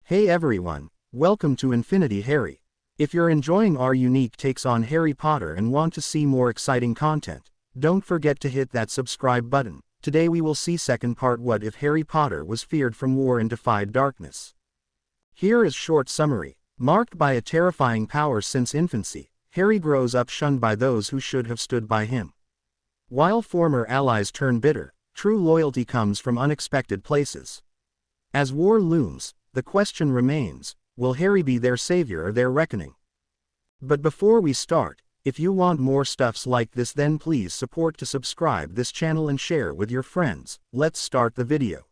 Hey everyone, welcome to Infinity Harry. If you're enjoying our unique takes on Harry Potter and want to see more exciting content, don't forget to hit that subscribe button. Today we will see second part, What If Harry Potter Was Feared from War and Defied Darkness. Here is short summary. Marked by a terrifying power since infancy, Harry grows up shunned by those who should have stood by him. While former allies turn bitter, true loyalty comes from unexpected places. As war looms, the question remains, will Harry be their savior or their reckoning? But before we start, if you want more stuffs like this, then please support to subscribe this channel and share with your friends. Let's start the video.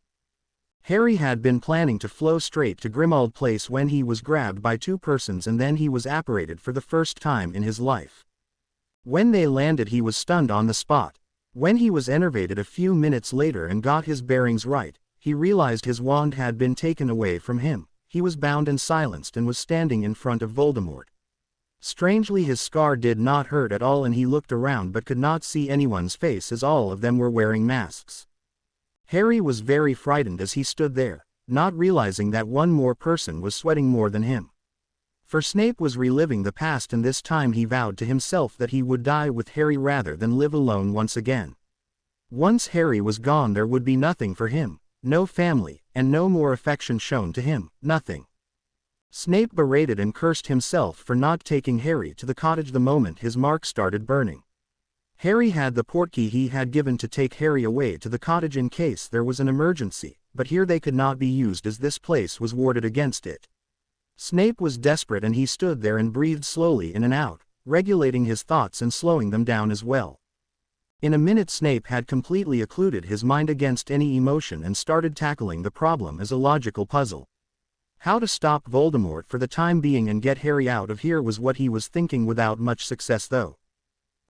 Harry had been planning to flow straight to Grimmauld Place when he was grabbed by two persons and then he was apparated for the first time in his life. When they landed he was stunned on the spot. When he was enervated a few minutes later and got his bearings right, he realized his wand had been taken away from him. He was bound and silenced and was standing in front of Voldemort. Strangely, his scar did not hurt at all and he looked around but could not see anyone's face as all of them were wearing masks. Harry was very frightened as he stood there, not realizing that one more person was sweating more than him. For Snape was reliving the past and this time he vowed to himself that he would die with Harry rather than live alone once again. Once Harry was gone there would be nothing for him, no family, and no more affection shown to him, nothing. Snape berated and cursed himself for not taking Harry to the cottage the moment his mark started burning. Harry had the portkey he had given to take Harry away to the cottage in case there was an emergency, but here they could not be used as this place was warded against it. Snape was desperate and he stood there and breathed slowly in and out, regulating his thoughts and slowing them down as well. In a minute Snape had completely occluded his mind against any emotion and started tackling the problem as a logical puzzle. How to stop Voldemort for the time being and get Harry out of here was what he was thinking, without much success though.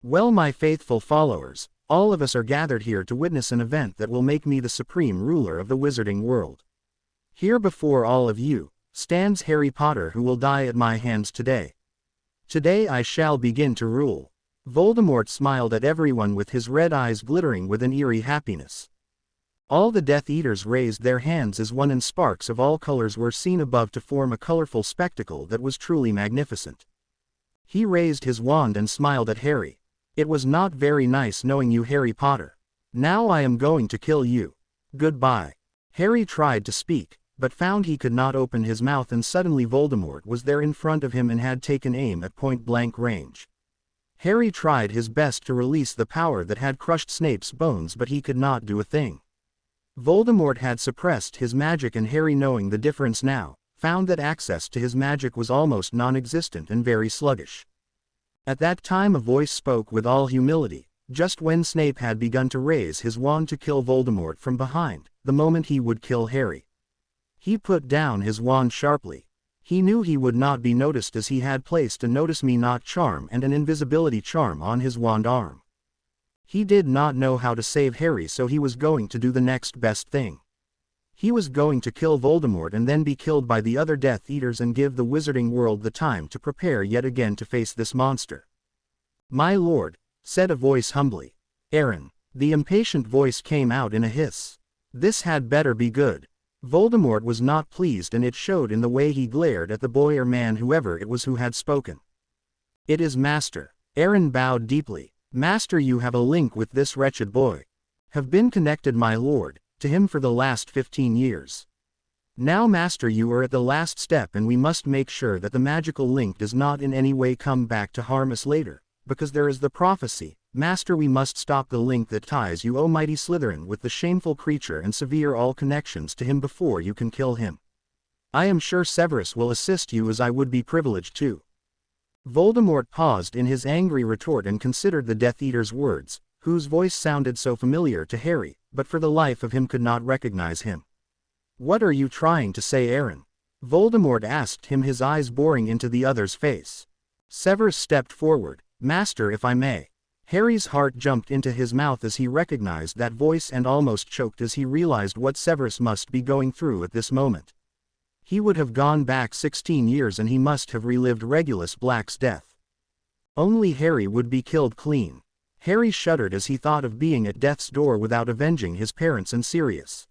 Well, my faithful followers, all of us are gathered here to witness an event that will make me the supreme ruler of the wizarding world. Here before all of you stands Harry Potter, who will die at my hands today. Today I shall begin to rule. Voldemort smiled at everyone with his red eyes glittering with an eerie happiness. All the Death Eaters raised their hands as one and sparks of all colors were seen above to form a colorful spectacle that was truly magnificent. He raised his wand and smiled at Harry. It was not very nice knowing you, Harry Potter. Now I am going to kill you. Goodbye. Harry tried to speak, but found he could not open his mouth, and suddenly Voldemort was there in front of him and had taken aim at point-blank range. Harry tried his best to release the power that had crushed Snape's bones, but he could not do a thing. Voldemort had suppressed his magic, and Harry, knowing the difference now, found that access to his magic was almost non-existent and very sluggish. At that time a voice spoke with all humility, just when Snape had begun to raise his wand to kill Voldemort from behind, the moment he would kill Harry. He put down his wand sharply. He knew he would not be noticed as he had placed a Notice Me Not charm and an invisibility charm on his wand arm. He did not know how to save Harry, so he was going to do the next best thing. He was going to kill Voldemort and then be killed by the other Death Eaters and give the wizarding world the time to prepare yet again to face this monster. My lord, said a voice humbly. Aaron. The impatient voice came out in a hiss. This had better be good. Voldemort was not pleased, and it showed in the way he glared at the boy or man, whoever it was who had spoken. It is Master. Aaron bowed deeply. Master, you have a link with this wretched boy. Have been connected, my lord, to him for the last 15 years. Now Master, you are at the last step and we must make sure that the magical link does not in any way come back to harm us later, because there is the prophecy. Master, we must stop the link that ties you, O mighty Slytherin, with the shameful creature and sever all connections to him before you can kill him. I am sure Severus will assist you, as I would be privileged to. Voldemort paused in his angry retort and considered the Death Eater's words, whose voice sounded so familiar to Harry, but for the life of him could not recognize him. What are you trying to say, Aaron? Voldemort asked him, his eyes boring into the other's face. Severus stepped forward. Master, if I may. Harry's heart jumped into his mouth as he recognized that voice and almost choked as he realized what Severus must be going through at this moment. He would have gone back 16 years and he must have relived Regulus Black's death. Only Harry would be killed clean. Harry shuddered as he thought of being at death's door without avenging his parents and Sirius.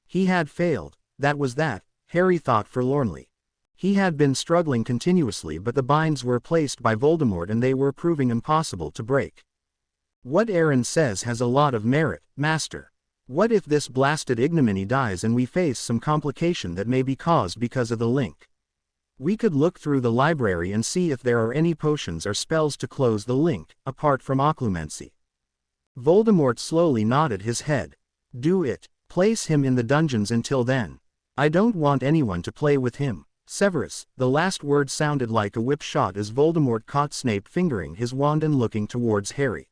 He had failed, that was that, Harry thought forlornly. He had been struggling continuously, but the binds were placed by Voldemort and they were proving impossible to break. What Aaron says has a lot of merit, Master. What if this blasted ignominy dies and we face some complication that may be caused because of the link? We could look through the library and see if there are any potions or spells to close the link, apart from occlumency. Voldemort slowly nodded his head. Do it. Place him in the dungeons until then. I don't want anyone to play with him. Severus, the last word sounded like a whip shot as Voldemort caught Snape fingering his wand and looking towards Harry.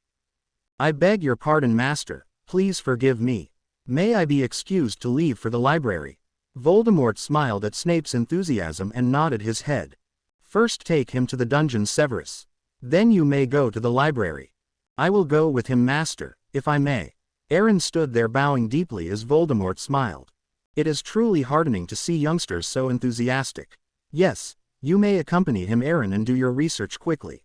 I beg your pardon, Master, please forgive me. May I be excused to leave for the library? Voldemort smiled at Snape's enthusiasm and nodded his head. First take him to the dungeon, Severus. Then you may go to the library. I will go with him, Master, if I may. Aaron stood there bowing deeply as Voldemort smiled. It is truly heartening to see youngsters so enthusiastic. Yes, you may accompany him, Aaron, and do your research quickly.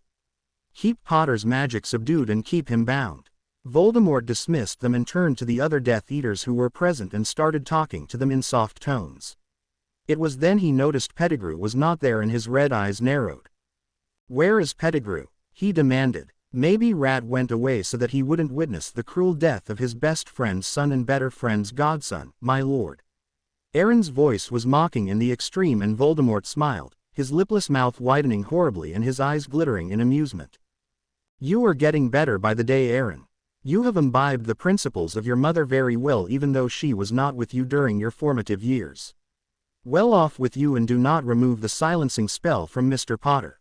Keep Potter's magic subdued and keep him bound. Voldemort dismissed them and turned to the other Death Eaters who were present and started talking to them in soft tones. It was then he noticed Pettigrew was not there and his red eyes narrowed. Where is Pettigrew? He demanded. Maybe Rat went away so that he wouldn't witness the cruel death of his best friend's son and better friend's godson, my lord. Aaron's voice was mocking in the extreme and Voldemort smiled, his lipless mouth widening horribly and his eyes glittering in amusement. You are getting better by the day, Aaron. You have imbibed the principles of your mother very well, even though she was not with you during your formative years. Well off with you, and do not remove the silencing spell from Mr. Potter.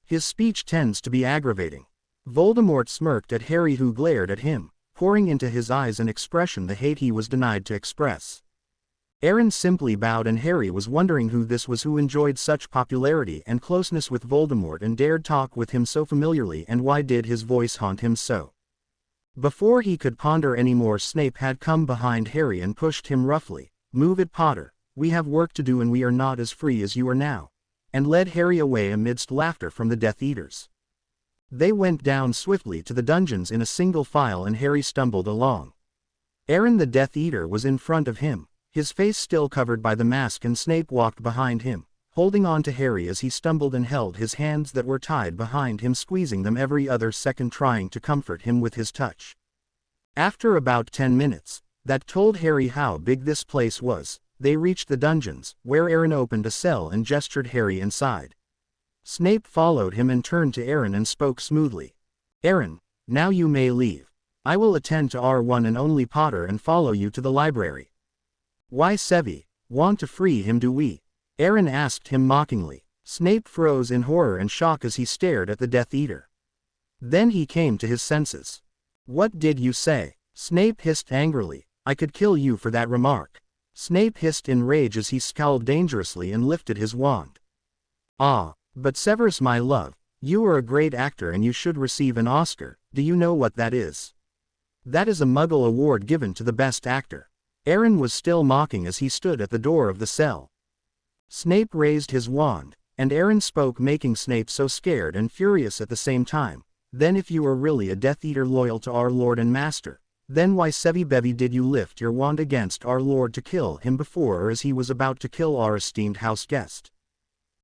His speech tends to be aggravating. Voldemort smirked at Harry, who glared at him, pouring into his eyes an expression the hate he was denied to express. Aaron simply bowed, and Harry was wondering who this was who enjoyed such popularity and closeness with Voldemort and dared talk with him so familiarly, and why did his voice haunt him so? Before he could ponder any more, Snape had come behind Harry and pushed him roughly. Move it, Potter, we have work to do and we are not as free as you are now, and led Harry away amidst laughter from the Death Eaters. They went down swiftly to the dungeons in a single file and Harry stumbled along. Aaron the Death Eater was in front of him, his face still covered by the mask, and Snape walked behind him, holding on to Harry as he stumbled and held his hands that were tied behind him, squeezing them every other second, trying to comfort him with his touch. After about 10 minutes, that told Harry how big this place was, they reached the dungeons, where Aaron opened a cell and gestured Harry inside. Snape followed him and turned to Aaron and spoke smoothly. Aaron, now you may leave. I will attend to our one and only Potter and follow you to the library. Why, Sevy, want to free him, do we? Aaron asked him mockingly. Snape froze in horror and shock as he stared at the Death Eater. Then he came to his senses. What did you say? Snape hissed angrily. I could kill you for that remark. Snape hissed in rage as he scowled dangerously and lifted his wand. Ah, but Severus, my love, you are a great actor and you should receive an Oscar. Do you know what that is? That is a Muggle award given to the best actor. Aaron was still mocking as he stood at the door of the cell. Snape raised his wand, and Aaron spoke, making Snape so scared and furious at the same time. Then if you are really a Death Eater loyal to our Lord and Master, then why, Sevy Bevy, did you lift your wand against our Lord to kill him before or as he was about to kill our esteemed house guest?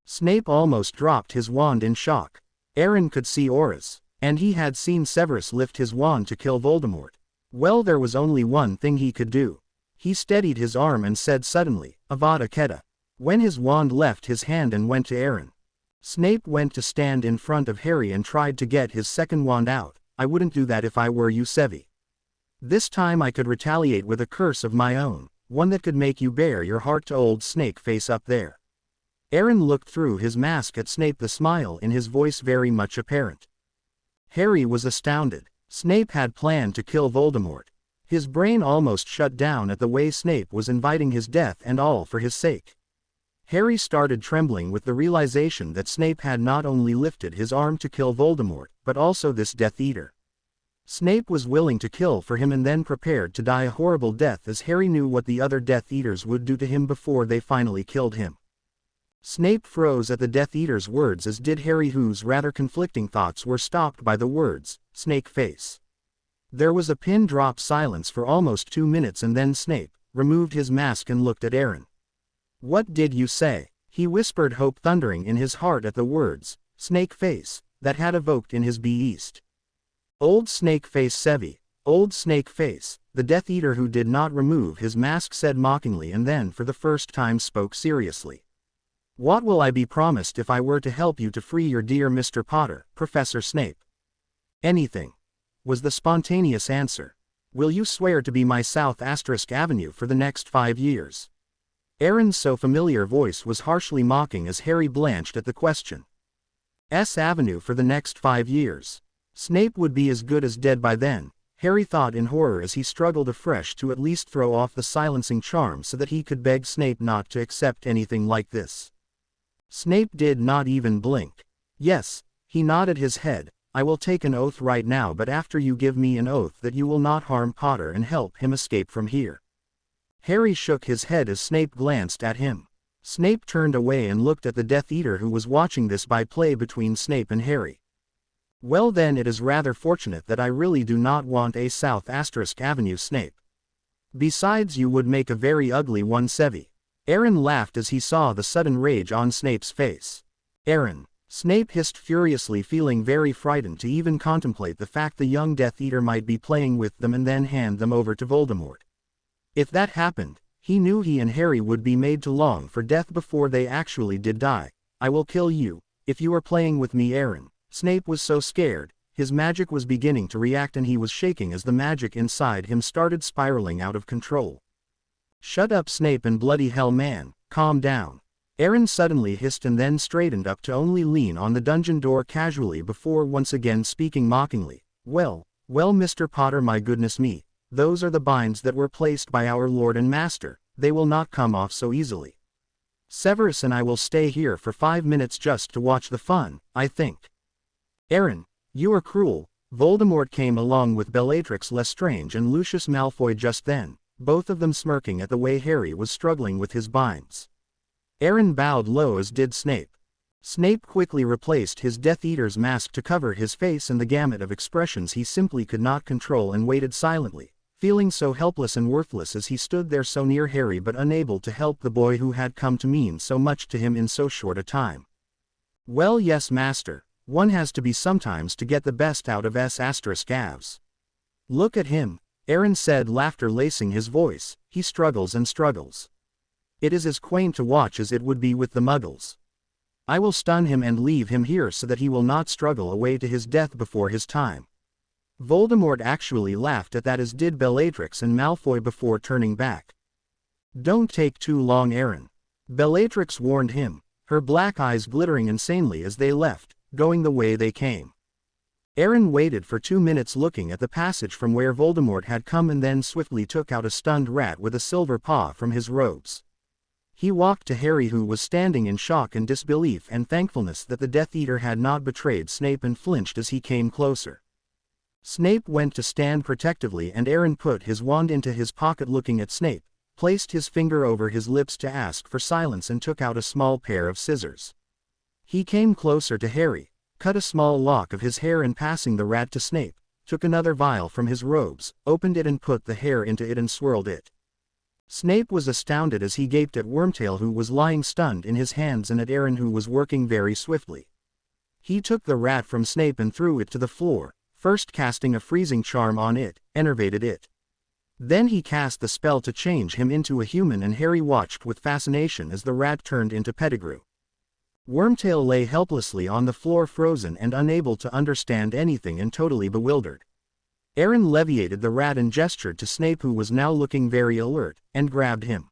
Snape almost dropped his wand in shock. Aaron could see auras, and he had seen Severus lift his wand to kill Voldemort. Well, there was only one thing he could do. He steadied his arm and said suddenly, Avada Kedavra. When his wand left his hand and went to Aaron, Snape went to stand in front of Harry and tried to get his second wand out. I wouldn't do that if I were you, Sevy. This time I could retaliate with a curse of my own, one that could make you bare your heart to old Snake Face up there. Aaron looked through his mask at Snape, the smile in his voice very much apparent. Harry was astounded. Snape had planned to kill Voldemort. His brain almost shut down at the way Snape was inviting his death, and all for his sake. Harry started trembling with the realization that Snape had not only lifted his arm to kill Voldemort, but also this Death Eater. Snape was willing to kill for him and then prepared to die a horrible death, as Harry knew what the other Death Eaters would do to him before they finally killed him. Snape froze at the Death Eater's words, as did Harry, whose rather conflicting thoughts were stopped by the words, Snake Face. There was a pin-drop silence for almost 2 minutes, and then Snape removed his mask and looked at Aaron. What did you say? He whispered, hope thundering in his heart at the words, snake face, that had evoked in his beast. Old snake face Sevi, old snake face, the Death Eater who did not remove his mask said mockingly, and then for the first time spoke seriously. What will I be promised if I were to help you to free your dear Mr. Potter, Professor Snape? Anything, was the spontaneous answer. Will you swear to be my South Avenue for the next 5 years? Aaron's so familiar voice was harshly mocking as Harry blanched at the question. Avenue for the next 5 years. Snape would be as good as dead by then, Harry thought in horror as he struggled afresh to at least throw off the silencing charm so that he could beg Snape not to accept anything like this. Snape did not even blink. Yes, he nodded his head. I will take an oath right now, but after you give me an oath that you will not harm Potter and help him escape from here. Harry shook his head as Snape glanced at him. Snape turned away and looked at the Death Eater who was watching this byplay between Snape and Harry. Well then, it is rather fortunate that I really do not want a South Avenue Snape. Besides, you would make a very ugly one, Sevi. Aaron laughed as he saw the sudden rage on Snape's face. Aaron, Snape hissed furiously, feeling very frightened to even contemplate the fact the young Death Eater might be playing with them and then hand them over to Voldemort. If that happened, he knew he and Harry would be made to long for death before they actually did die. I will kill you, if you are playing with me, Aaron. Snape was so scared, his magic was beginning to react and he was shaking as the magic inside him started spiraling out of control. Shut up, Snape, and bloody hell, man, calm down. Aaron suddenly hissed and then straightened up to only lean on the dungeon door casually before once again speaking mockingly. Well, Mr. Potter, my goodness me, those are the binds that were placed by our Lord and Master, they will not come off so easily. Severus and I will stay here for 5 minutes just to watch the fun, I think. Aaron, you are cruel. Voldemort came along with Bellatrix Lestrange and Lucius Malfoy just then, both of them smirking at the way Harry was struggling with his binds. Aaron bowed low, as did Snape. Snape quickly replaced his Death Eater's mask to cover his face and the gamut of expressions he simply could not control, and waited silently, feeling so helpless and worthless as he stood there so near Harry but unable to help the boy who had come to mean so much to him in so short a time. Well, yes, Master, one has to be sometimes to get the best out of Avs. Look at him, Aaron said, laughter lacing his voice. He struggles and struggles. It is as quaint to watch as it would be with the Muggles. I will stun him and leave him here so that he will not struggle away to his death before his time. Voldemort actually laughed at that, as did Bellatrix and Malfoy before turning back. Don't take too long, Aaron. Bellatrix warned him, her black eyes glittering insanely as they left, going the way they came. Aaron waited for 2 minutes looking at the passage from where Voldemort had come and then swiftly took out a stunned rat with a silver paw from his robes. He walked to Harry, who was standing in shock and disbelief and thankfulness that the Death Eater had not betrayed Snape, and flinched as he came closer. Snape went to stand protectively and Aaron put his wand into his pocket, looking at Snape, placed his finger over his lips to ask for silence and took out a small pair of scissors. He came closer to Harry, cut a small lock of his hair and passing the rat to Snape, took another vial from his robes, opened it and put the hair into it and swirled it. Snape was astounded as he gaped at Wormtail, who was lying stunned in his hands, and at Aaron, who was working very swiftly. He took the rat from Snape and threw it to the floor, first casting a freezing charm on it, enervated it. Then he cast the spell to change him into a human, and Harry watched with fascination as the rat turned into Pettigrew. Wormtail lay helplessly on the floor, frozen and unable to understand anything and totally bewildered. Aaron leviated the rat and gestured to Snape, who was now looking very alert, and grabbed him.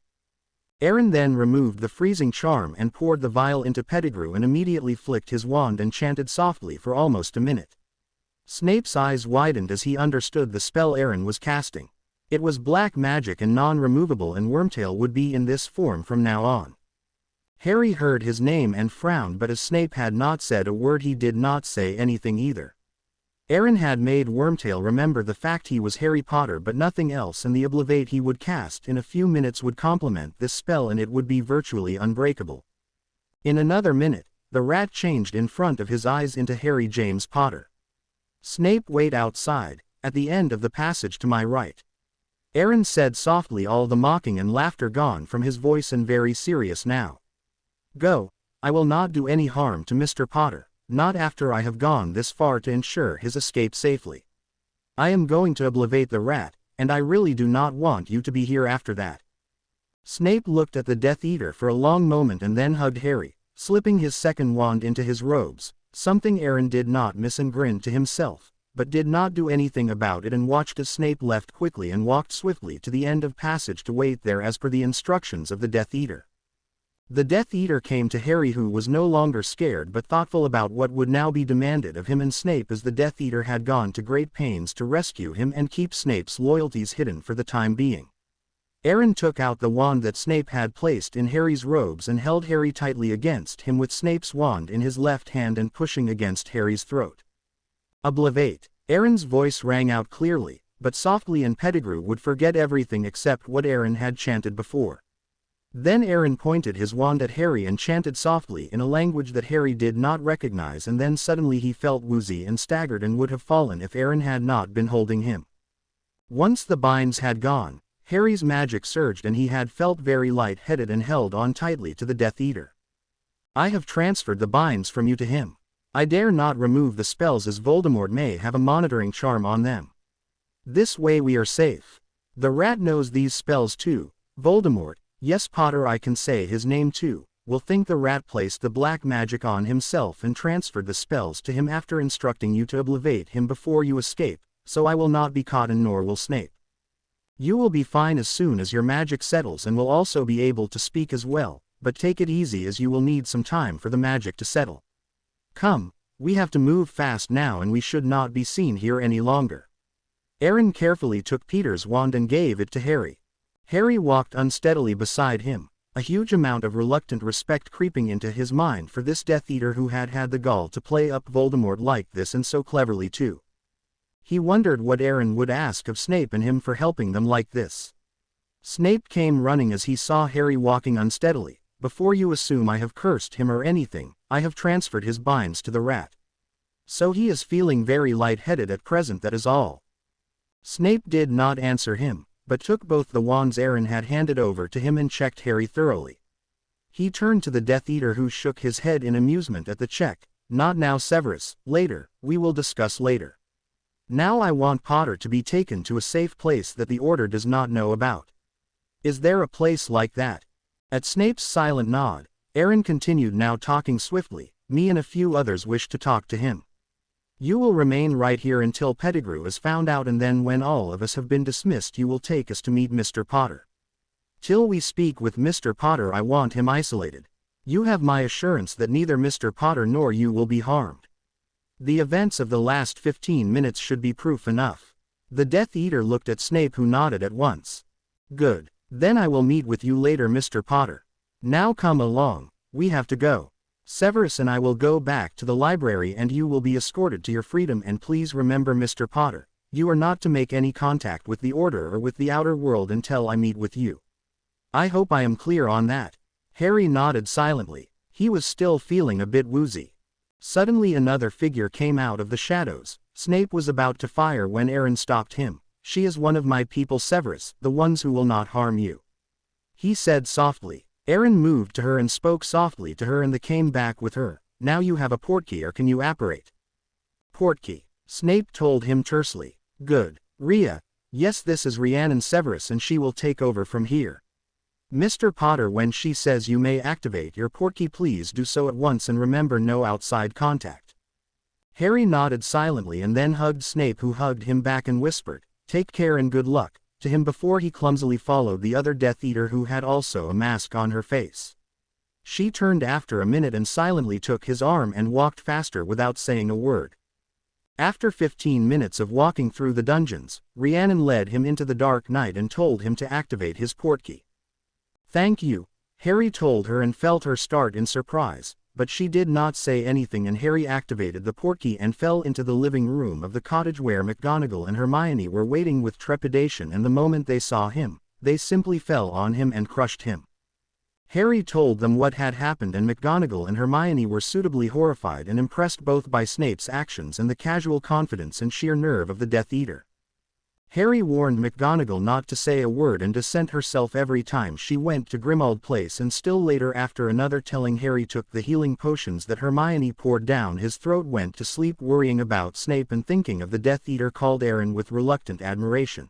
Aaron then removed the freezing charm and poured the vial into Pettigrew and immediately flicked his wand and chanted softly for almost a minute. Snape's eyes widened as he understood the spell Aaron was casting. It was black magic and non-removable, and Wormtail would be in this form from now on. Harry heard his name and frowned, but as Snape had not said a word, he did not say anything either. Aaron had made Wormtail remember the fact he was Harry Potter, but nothing else, and the oblivate he would cast in a few minutes would complement this spell, and it would be virtually unbreakable. In another minute, the rat changed in front of his eyes into Harry James Potter. Snape, wait outside, at the end of the passage to my right. Aaron said softly, all the mocking and laughter gone from his voice and very serious now. Go. I will not do any harm to Mr. Potter, not after I have gone this far to ensure his escape safely. I am going to obliterate the rat, and I really do not want you to be here after that. Snape looked at the Death Eater for a long moment and then hugged Harry, slipping his second wand into his robes, something Aaron did not miss, and grinned to himself, but did not do anything about it, and watched as Snape left quickly and walked swiftly to the end of passage to wait there as per the instructions of the Death Eater. The Death Eater came to Harry, who was no longer scared but thoughtful about what would now be demanded of him and Snape, as the Death Eater had gone to great pains to rescue him and keep Snape's loyalties hidden for the time being. Aaron took out the wand that Snape had placed in Harry's robes and held Harry tightly against him with Snape's wand in his left hand and pushing against Harry's throat. Obliterate. Aaron's voice rang out clearly, but softly, and Pettigrew would forget everything except what Aaron had chanted before. Then Aaron pointed his wand at Harry and chanted softly in a language that Harry did not recognize, and then suddenly he felt woozy and staggered and would have fallen if Aaron had not been holding him. Once the binds had gone, Harry's magic surged and he had felt very light-headed and held on tightly to the Death Eater. I have transferred the binds from you to him. I dare not remove the spells, as Voldemort may have a monitoring charm on them. This way we are safe. The rat knows these spells too. Voldemort, yes, Potter, I can say his name too, will think the rat placed the black magic on himself and transferred the spells to him after instructing you to obliterate him before you escape, so I will not be caught, and nor will Snape. You will be fine as soon as your magic settles and will also be able to speak as well, but take it easy, as you will need some time for the magic to settle. Come, we have to move fast now, and we should not be seen here any longer. Aaron carefully took Peter's wand and gave it to Harry. Harry walked unsteadily beside him, a huge amount of reluctant respect creeping into his mind for this Death Eater who had had the gall to play up Voldemort like this, and so cleverly too. He wondered what Aaron would ask of Snape and him for helping them like this. Snape came running as he saw Harry walking unsteadily. Before you assume I have cursed him or anything, I have transferred his binds to the rat. So he is feeling very light-headed at present, that is all. Snape did not answer him, but took both the wands Aaron had handed over to him and checked Harry thoroughly. He turned to the Death Eater, who shook his head in amusement at the check. Not now, Severus, later, we will discuss later. Now I want Potter to be taken to a safe place that the Order does not know about. Is there a place like that? At Snape's silent nod, Aaron continued, now talking swiftly. Me and a few others wish to talk to him. You will remain right here until Pettigrew is found out, and then when all of us have been dismissed you will take us to meet Mr. Potter. Till we speak with Mr. Potter I want him isolated. You have my assurance that neither Mr. Potter nor you will be harmed. The events of the last 15 minutes should be proof enough. The Death Eater looked at Snape, who nodded at once. Good. Then I will meet with you later, Mr. Potter. Now come along, we have to go. Severus and I will go back to the library and you will be escorted to your freedom, and please remember, Mr. Potter, you are not to make any contact with the Order or with the outer world until I meet with you. I hope I am clear on that. Harry nodded silently. He was still feeling a bit woozy. Suddenly another figure came out of the shadows. Snape was about to fire when Aaron stopped him. She is one of my people, Severus, the ones who will not harm you, he said softly. Aaron moved to her and spoke softly to her, and they came back with her. Now you have a portkey, or can you apparate? Portkey, Snape told him tersely. Good. Rhea. Yes, this is Rhiannon Severus and she will take over from here. Mr. Potter, when she says you may activate your portkey, please do so at once and remember no outside contact. Harry nodded silently and then hugged Snape, who hugged him back and whispered, take care and good luck, to him before he clumsily followed the other Death Eater, who had also a mask on her face. She turned after a minute and silently took his arm and walked faster without saying a word. After 15 minutes of walking through the dungeons, Rhiannon led him into the dark night and told him to activate his portkey. Thank you, Harry told her, and felt her start in surprise. But she did not say anything, and Harry activated the portkey and fell into the living room of the cottage where McGonagall and Hermione were waiting with trepidation, and the moment they saw him, they simply fell on him and crushed him. Harry told them what had happened, and McGonagall and Hermione were suitably horrified and impressed both by Snape's actions and the casual confidence and sheer nerve of the Death Eater. Harry warned McGonagall not to say a word and to scent herself every time she went to Grimmauld Place, and still later after another telling Harry took the healing potions that Hermione poured down his throat went to sleep worrying about Snape and thinking of the Death Eater called Aaron with reluctant admiration.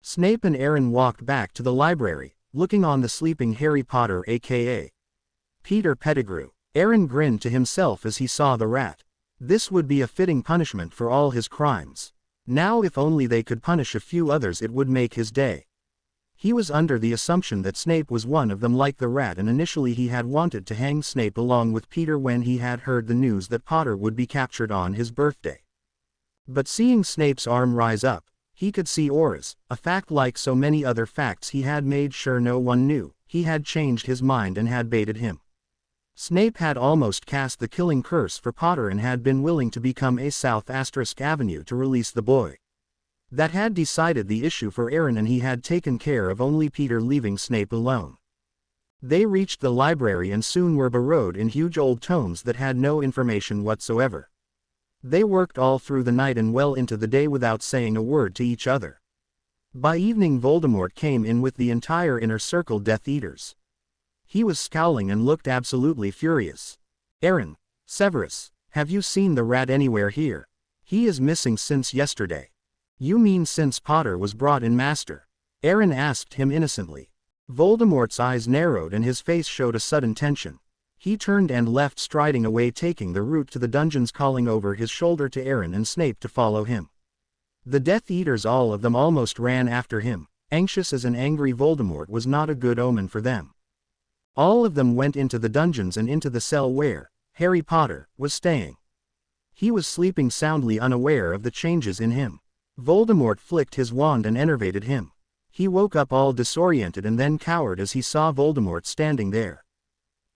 Snape and Aaron walked back to the library, looking on the sleeping Harry Potter aka Peter Pettigrew. Aaron grinned to himself as he saw the rat. This would be a fitting punishment for all his crimes. Now if only they could punish a few others it would make his day. He was under the assumption that Snape was one of them like the rat, and initially he had wanted to hang Snape along with Peter when he had heard the news that Potter would be captured on his birthday. But seeing Snape's arm rise up, he could see auras, a fact like so many other facts he had made sure no one knew. He had changed his mind and had baited him. Snape had almost cast the killing curse for Potter and had been willing to become a South Avenue to release the boy. That had decided the issue for Aaron, and he had taken care of only Peter, leaving Snape alone. They reached the library and soon were burrowed in huge old tomes that had no information whatsoever. They worked all through the night and well into the day without saying a word to each other. By evening Voldemort came in with the entire inner circle Death Eaters. He was scowling and looked absolutely furious. "Aaron, Severus, have you seen the rat anywhere here? He is missing since yesterday." "You mean since Potter was brought in, Master?" Aaron asked him innocently. Voldemort's eyes narrowed and his face showed a sudden tension. He turned and left, striding away, taking the route to the dungeons, calling over his shoulder to Aaron and Snape to follow him. The Death Eaters, all of them, almost ran after him. Anxious as an angry Voldemort was not a good omen for them. All of them went into the dungeons and into the cell where Harry Potter was staying. He was sleeping soundly, unaware of the changes in him. Voldemort flicked his wand and enervated him. He woke up all disoriented and then cowered as he saw Voldemort standing there.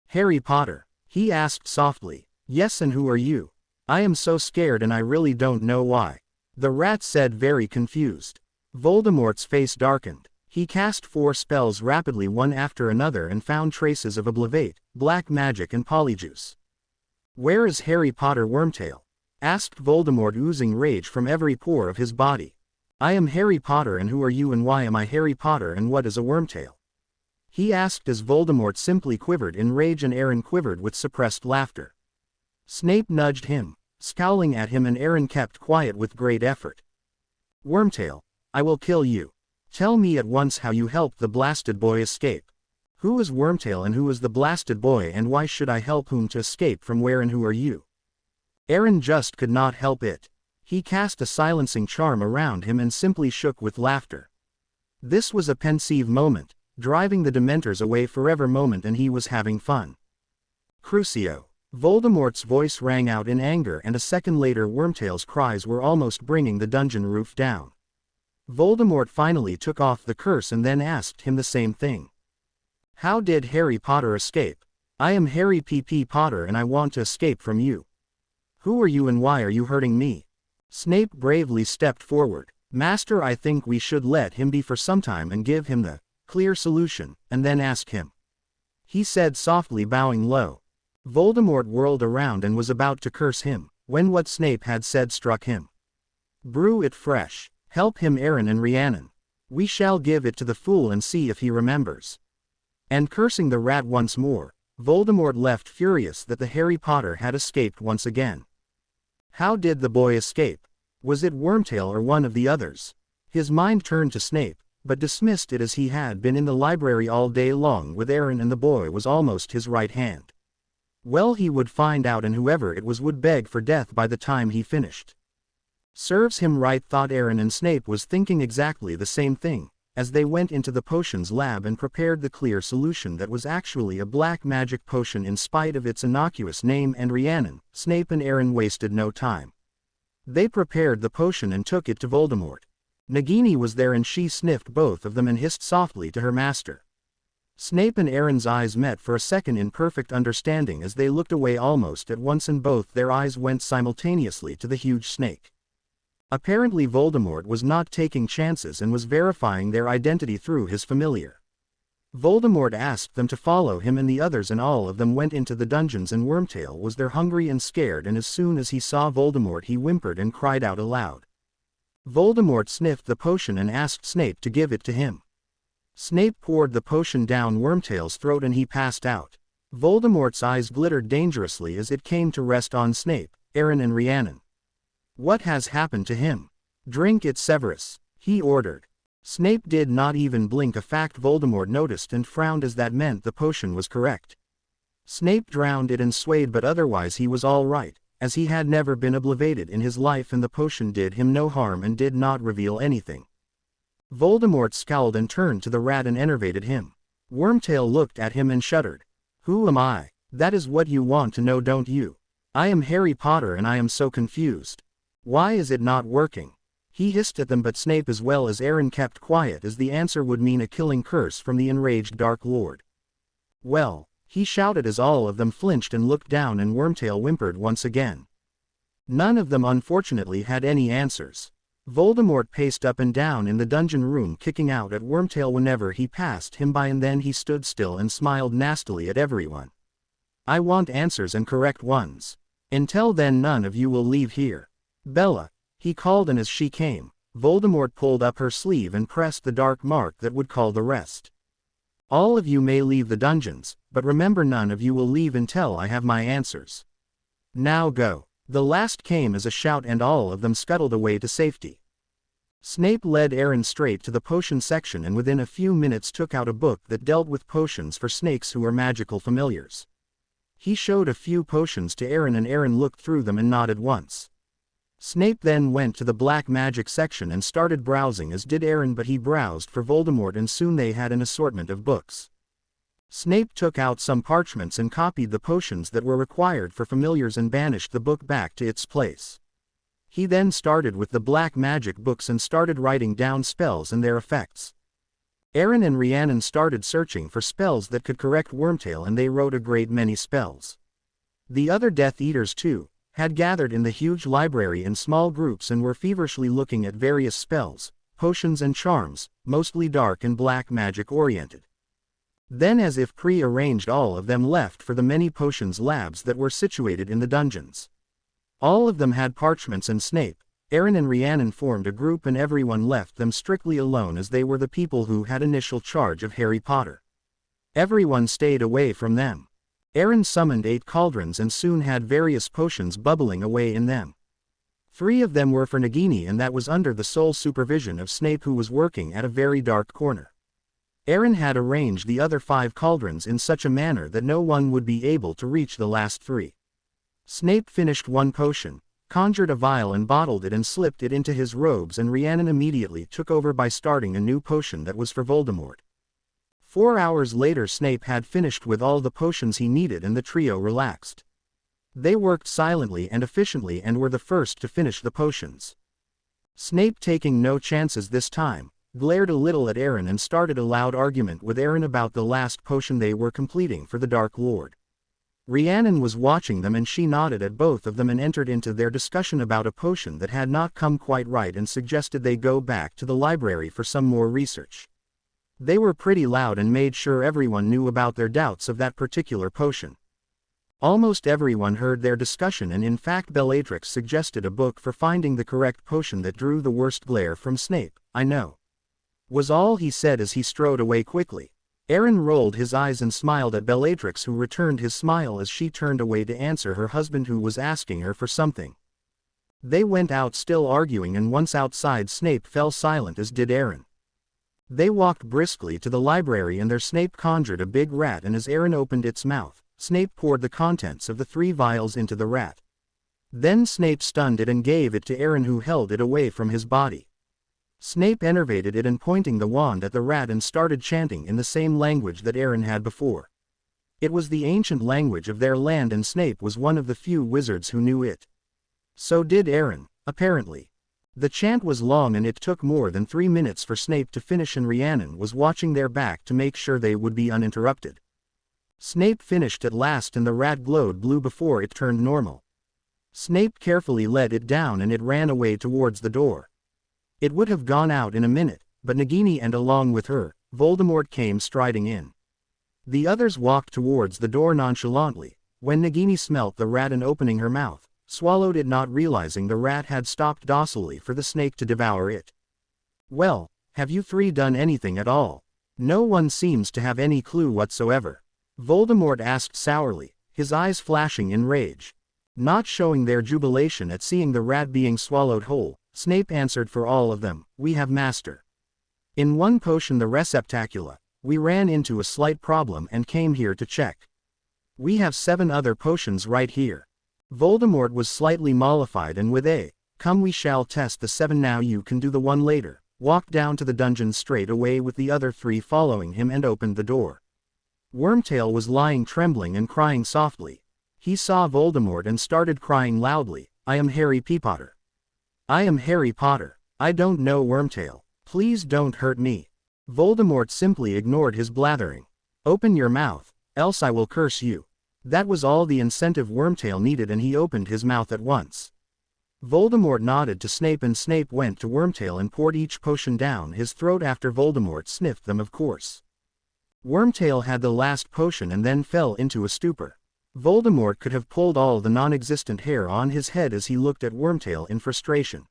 "Harry Potter?" he asked softly. "Yes, and who are you?" "I am so scared and I really don't know why," the rat said, very confused. Voldemort's face darkened. He cast 4 spells rapidly, one after another, and found traces of Oblivate, Black Magic and Polyjuice. "Where is Harry Potter, Wormtail?" asked Voldemort, oozing rage from every pore of his body. "I am Harry Potter, and who are you, and why am I Harry Potter, and what is a Wormtail?" he asked as Voldemort simply quivered in rage and Aaron quivered with suppressed laughter. Snape nudged him, scowling at him, and Aaron kept quiet with great effort. "Wormtail, I will kill you. Tell me at once how you helped the blasted boy escape. Who is Wormtail and who is the blasted boy, and why should I help whom to escape from where, and who are you?" Aaron just could not help it. He cast a silencing charm around him and simply shook with laughter. This was a pensive moment, driving the Dementors away forever moment, and he was having fun. "Crucio!" Voldemort's voice rang out in anger, and a second later Wormtail's cries were almost bringing the dungeon roof down. Voldemort finally took off the curse and then asked him the same thing. "How did Harry Potter escape?" "I am Harry P.P. Potter and I want to escape from you." "Who are you and why are you hurting me?" Snape bravely stepped forward. "Master, I think we should let him be for some time and give him the clear solution, and then ask him," he said softly, bowing low. Voldemort whirled around and was about to curse him, when what Snape had said struck him. "Brew it fresh. Help him, Aaron and Rhiannon. We shall give it to the fool and see if he remembers." And cursing the rat once more, Voldemort left, furious that the Harry Potter had escaped once again. How did the boy escape? Was it Wormtail or one of the others? His mind turned to Snape, but dismissed it as he had been in the library all day long with Aaron, and the boy was almost his right hand. Well, he would find out, and whoever it was would beg for death by the time he finished. Serves him right, thought Aaron, and Snape was thinking exactly the same thing, as they went into the potions lab and prepared the clear solution that was actually a black magic potion in spite of its innocuous name. And Rhiannon, Snape and Aaron wasted no time. They prepared the potion and took it to Voldemort. Nagini was there and she sniffed both of them and hissed softly to her master. Snape and Aaron's eyes met for a second in perfect understanding as they looked away almost at once, and both their eyes went simultaneously to the huge snake. Apparently Voldemort was not taking chances and was verifying their identity through his familiar. Voldemort asked them to follow him, and the others and all of them went into the dungeons, and Wormtail was there hungry and scared, and as soon as he saw Voldemort he whimpered and cried out aloud. Voldemort sniffed the potion and asked Snape to give it to him. Snape poured the potion down Wormtail's throat and he passed out. Voldemort's eyes glittered dangerously as it came to rest on Snape, Aaron and Rhiannon. "What has happened to him? Drink it, Severus," he ordered. Snape did not even blink, a fact Voldemort noticed and frowned as that meant the potion was correct. Snape drowned it and swayed, but otherwise he was all right, as he had never been obliviated in his life and the potion did him no harm and did not reveal anything. Voldemort scowled and turned to the rat and enervated him. Wormtail looked at him and shuddered. "Who am I? That is what you want to know, don't you? I am Harry Potter and I am so confused. Why is it not working?" He hissed at them, but Snape as well as Aaron kept quiet, as the answer would mean a killing curse from the enraged Dark Lord. "Well," he shouted as all of them flinched and looked down, and Wormtail whimpered once again. None of them unfortunately had any answers. Voldemort paced up and down in the dungeon room, kicking out at Wormtail whenever he passed him by, and then he stood still and smiled nastily at everyone. "I want answers and correct ones. Until then none of you will leave here. Bella," he called, and as she came, Voldemort pulled up her sleeve and pressed the dark mark that would call the rest. "All of you may leave the dungeons, but remember none of you will leave until I have my answers. Now go." The last came as a shout and all of them scuttled away to safety. Snape led Aaron straight to the potion section and within a few minutes took out a book that dealt with potions for snakes who are magical familiars. He showed a few potions to Aaron and Aaron looked through them and nodded once. Snape then went to the black magic section and started browsing, as did Aaron, but he browsed for Voldemort and soon they had an assortment of books. Snape took out some parchments and copied the potions that were required for familiars and banished the book back to its place. He then started with the black magic books and started writing down spells and their effects. Aaron and Rhiannon started searching for spells that could correct Wormtail, and they wrote a great many spells. The other Death Eaters too had gathered in the huge library in small groups and were feverishly looking at various spells, potions and charms, mostly dark and black magic oriented. Then, as if pre-arranged, all of them left for the many potions labs that were situated in the dungeons. All of them had parchments, and Snape, Aaron and Rhiannon formed a group and everyone left them strictly alone, as they were the people who had initial charge of Harry Potter. Everyone stayed away from them. Aaron summoned 8 cauldrons and soon had various potions bubbling away in them. 3 of them were for Nagini, and that was under the sole supervision of Snape, who was working at a very dark corner. Aaron had arranged the other 5 cauldrons in such a manner that no one would be able to reach the last 3. Snape finished 1 potion, conjured a vial and bottled it and slipped it into his robes, and Rhiannon immediately took over by starting a new potion that was for Voldemort. 4 hours later Snape had finished with all the potions he needed and the trio relaxed. They worked silently and efficiently and were the first to finish the potions. Snape, taking no chances this time, glared a little at Aaron and started a loud argument with Aaron about the last potion they were completing for the Dark Lord. Rhiannon was watching them and she nodded at both of them and entered into their discussion about a potion that had not come quite right and suggested they go back to the library for some more research. They were pretty loud and made sure everyone knew about their doubts of that particular potion. Almost everyone heard their discussion, and in fact Bellatrix suggested a book for finding the correct potion that drew the worst glare from Snape. "I know," was all he said as he strode away quickly. Aaron rolled his eyes and smiled at Bellatrix, who returned his smile as she turned away to answer her husband, who was asking her for something. They went out still arguing, and once outside Snape fell silent, as did Aaron. They walked briskly to the library and there Snape conjured a big rat, and as Aaron opened its mouth, Snape poured the contents of the 3 vials into the rat. Then Snape stunned it and gave it to Aaron, who held it away from his body. Snape enervated it and pointing the wand at the rat and started chanting in the same language that Aaron had before. It was the ancient language of their land, and Snape was one of the few wizards who knew it. So did Aaron, apparently. The chant was long and it took more than 3 minutes for Snape to finish, and Rhiannon was watching their back to make sure they would be uninterrupted. Snape finished at last and the rat glowed blue before it turned normal. Snape carefully let it down and it ran away towards the door. It would have gone out in a minute, but Nagini and along with her, Voldemort came striding in. The others walked towards the door nonchalantly. When Nagini smelt the rat and opening her mouth, swallowed it, not realizing the rat had stopped docilely for the snake to devour it. "Well, have you three done anything at all?" "No one seems to have any clue whatsoever," Voldemort asked sourly, his eyes flashing in rage. Not showing their jubilation at seeing the rat being swallowed whole, Snape answered for all of them, "We have, Master. In one potion, the receptacula, we ran into a slight problem and came here to check. We have 7 other potions right here." Voldemort was slightly mollified and with a, "Come, we shall test the 7 now, you can do the one later," walked down to the dungeon straight away with the other 3 following him and opened the door. Wormtail was lying trembling and crying softly. He saw Voldemort and started crying loudly, "I am Harry Potter. I am Harry Potter. I don't know Wormtail. Please don't hurt me." Voldemort simply ignored his blathering. "Open your mouth, else I will curse you." That was all the incentive Wormtail needed, and he opened his mouth at once. Voldemort nodded to Snape, and Snape went to Wormtail and poured each potion down his throat after Voldemort sniffed them, of course. Wormtail had the last potion and then fell into a stupor. Voldemort could have pulled all the non-existent hair on his head as he looked at Wormtail in frustration.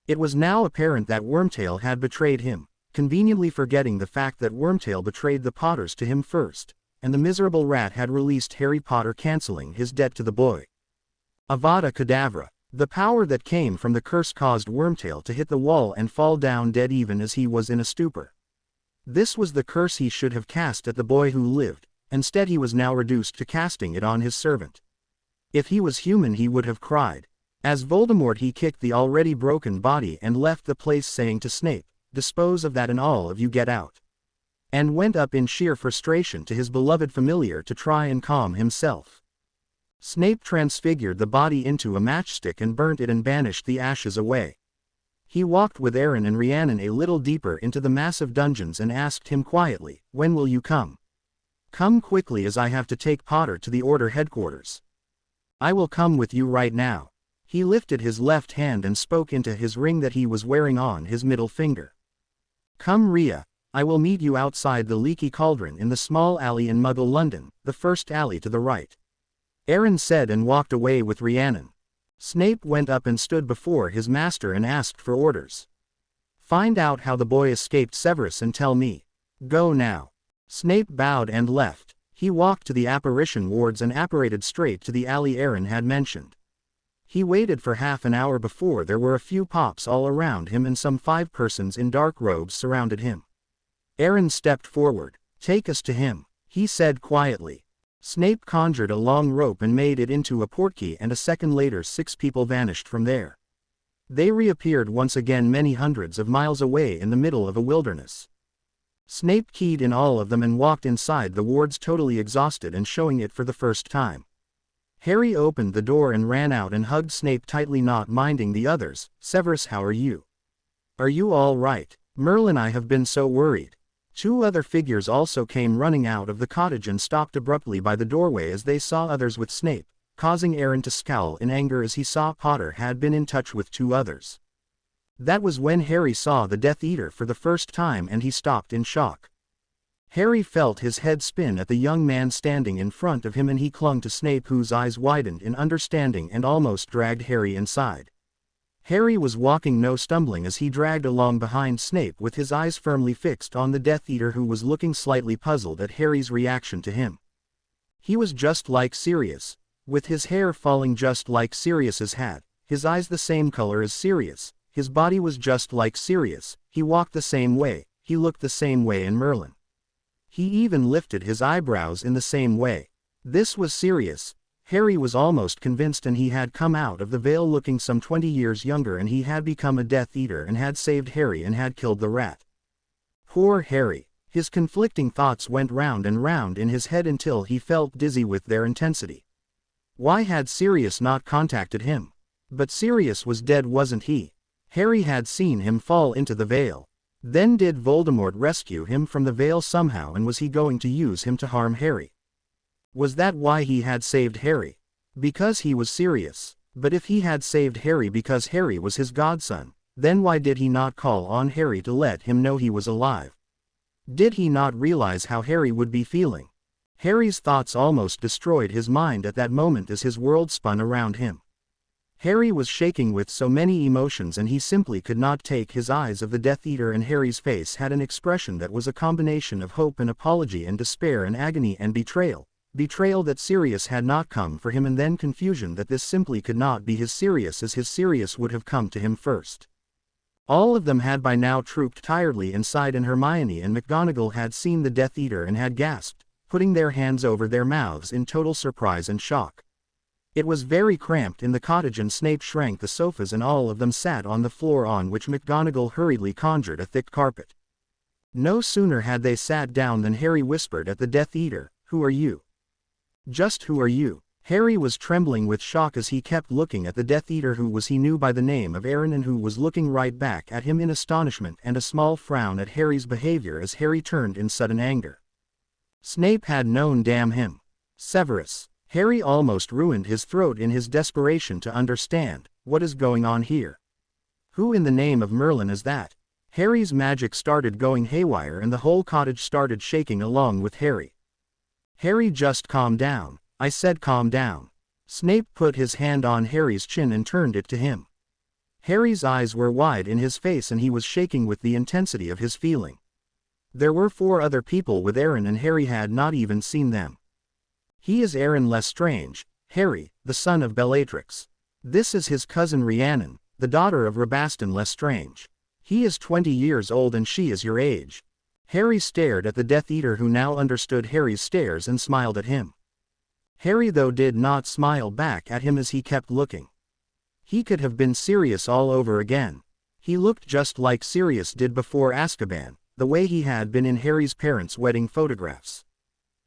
It was now apparent that Wormtail had betrayed him, conveniently forgetting the fact that Wormtail betrayed the Potters to him first, and the miserable rat had released Harry Potter, cancelling his debt to the boy. Avada Kedavra. The power that came from the curse caused Wormtail to hit the wall and fall down dead even as he was in a stupor. This was the curse he should have cast at the boy who lived. Instead, he was now reduced to casting it on his servant. If he was human, he would have cried. As Voldemort, he kicked the already broken body and left the place, saying to Snape, "Dispose of that and all of you get out," and went up in sheer frustration to his beloved familiar to try and calm himself. Snape transfigured the body into a matchstick and burnt it and banished the ashes away. He walked with Aaron and Rhiannon a little deeper into the massive dungeons and asked him quietly, "When will you come? Come quickly, as I have to take Potter to the Order headquarters." "I will come with you right now." He lifted his left hand and spoke into his ring that he was wearing on his middle finger. "Come, Rhea, I will meet you outside the Leaky Cauldron in the small alley in Muggle London, the first alley to the right," Aaron said, and walked away with Rhiannon. Snape went up and stood before his master and asked for orders. "Find out how the boy escaped Severus and tell me. Go now." Snape bowed and left. He walked to the apparition wards and apparated straight to the alley Aaron had mentioned. He waited for half an hour before there were a few pops all around him and some 5 persons in dark robes surrounded him. Aaron stepped forward. "Take us to him," he said quietly. Snape conjured a long rope and made it into a portkey, and a second later 6 people vanished from there. They reappeared once again many hundreds of miles away in the middle of a wilderness. Snape keyed in all of them and walked inside the wards totally exhausted and showing it for the first time. Harry opened the door and ran out and hugged Snape tightly, not minding the others. "Severus, how are you? Are you all right? Merlin, I have been so worried." 2 other figures also came running out of the cottage and stopped abruptly by the doorway as they saw others with Snape, causing Aaron to scowl in anger as he saw Potter had been in touch with 2 others. That was when Harry saw the Death Eater for the first time, and he stopped in shock. Harry felt his head spin at the young man standing in front of him, and he clung to Snape, whose eyes widened in understanding and almost dragged Harry inside. Harry was walking, no stumbling, as he dragged along behind Snape with his eyes firmly fixed on the Death Eater, who was looking slightly puzzled at Harry's reaction to him. He was just like Sirius, with his hair falling just like Sirius's hat, his eyes the same color as Sirius, his body was just like Sirius, he walked the same way, he looked the same way, and Merlin. He even lifted his eyebrows in the same way. This was Sirius. Harry was almost convinced, and he had come out of the veil looking some 20 years younger, and he had become a Death Eater and had saved Harry and had killed the rat. Poor Harry. His conflicting thoughts went round and round in his head until he felt dizzy with their intensity. Why had Sirius not contacted him? But Sirius was dead, wasn't he? Harry had seen him fall into the veil. Then did Voldemort rescue him from the veil somehow, and was he going to use him to harm Harry? Was that why he had saved Harry? Because he was Sirius. But if he had saved Harry because Harry was his godson, then why did he not call on Harry to let him know he was alive? Did he not realize how Harry would be feeling? Harry's thoughts almost destroyed his mind at that moment as his world spun around him. Harry was shaking with so many emotions and he simply could not take his eyes off the Death Eater, and Harry's face had an expression that was a combination of hope and apology and despair and agony and betrayal. Betrayal that Sirius had not come for him, and then confusion that this simply could not be his Sirius, as his Sirius would have come to him first. All of them had by now trooped tiredly inside, and Hermione and McGonagall had seen the Death Eater and had gasped, putting their hands over their mouths in total surprise and shock. It was very cramped in the cottage, and Snape shrank the sofas and all of them sat on the floor, on which McGonagall hurriedly conjured a thick carpet. No sooner had they sat down than Harry whispered at the Death Eater, "Who are you? Just who are you?" Harry was trembling with shock as he kept looking at the Death Eater, who was he knew by the name of Aaron, and who was looking right back at him in astonishment and a small frown at Harry's behavior as Harry turned in sudden anger. Snape had known, damn him. Severus. Harry almost ruined his throat in his desperation to understand, what is going on here? Who in the name of Merlin is that? Harry's magic started going haywire and the whole cottage started shaking along with Harry. Harry, just calm down. I said calm down. Snape put his hand on Harry's chin and turned it to him. Harry's eyes were wide in his face and he was shaking with the intensity of his feeling. There were 4 other people with Aaron and Harry had not even seen them. He is Aaron Lestrange, Harry, the son of Bellatrix. This is his cousin Rhiannon, the daughter of Rabaston Lestrange. He is 20 years old and she is your age. Harry stared at the Death Eater, who now understood Harry's stares and smiled at him. Harry, though, did not smile back at him as he kept looking. He could have been Sirius all over again. He looked just like Sirius did before Azkaban, the way he had been in Harry's parents' wedding photographs.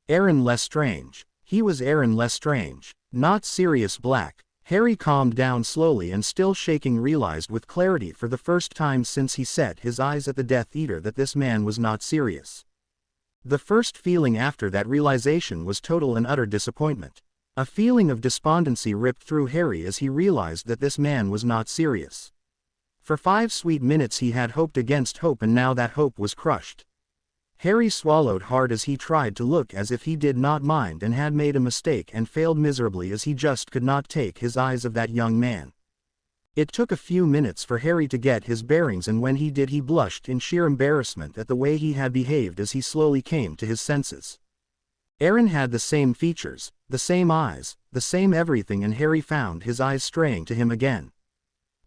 Aaron Lestrange. He was Aaron Lestrange, not Sirius Black. Harry calmed down slowly and, still shaking, realized with clarity for the first time since he set his eyes at the Death Eater that this man was not Sirius. The first feeling after that realization was total and utter disappointment. A feeling of despondency ripped through Harry as he realized that this man was not Sirius. For 5 sweet minutes he had hoped against hope, and now that hope was crushed. Harry swallowed hard as he tried to look as if he did not mind and had made a mistake, and failed miserably as he just could not take his eyes off that young man. It took a few minutes for Harry to get his bearings, and when he did he blushed in sheer embarrassment at the way he had behaved as he slowly came to his senses. Aaron had the same features, the same eyes, the same everything, and Harry found his eyes straying to him again.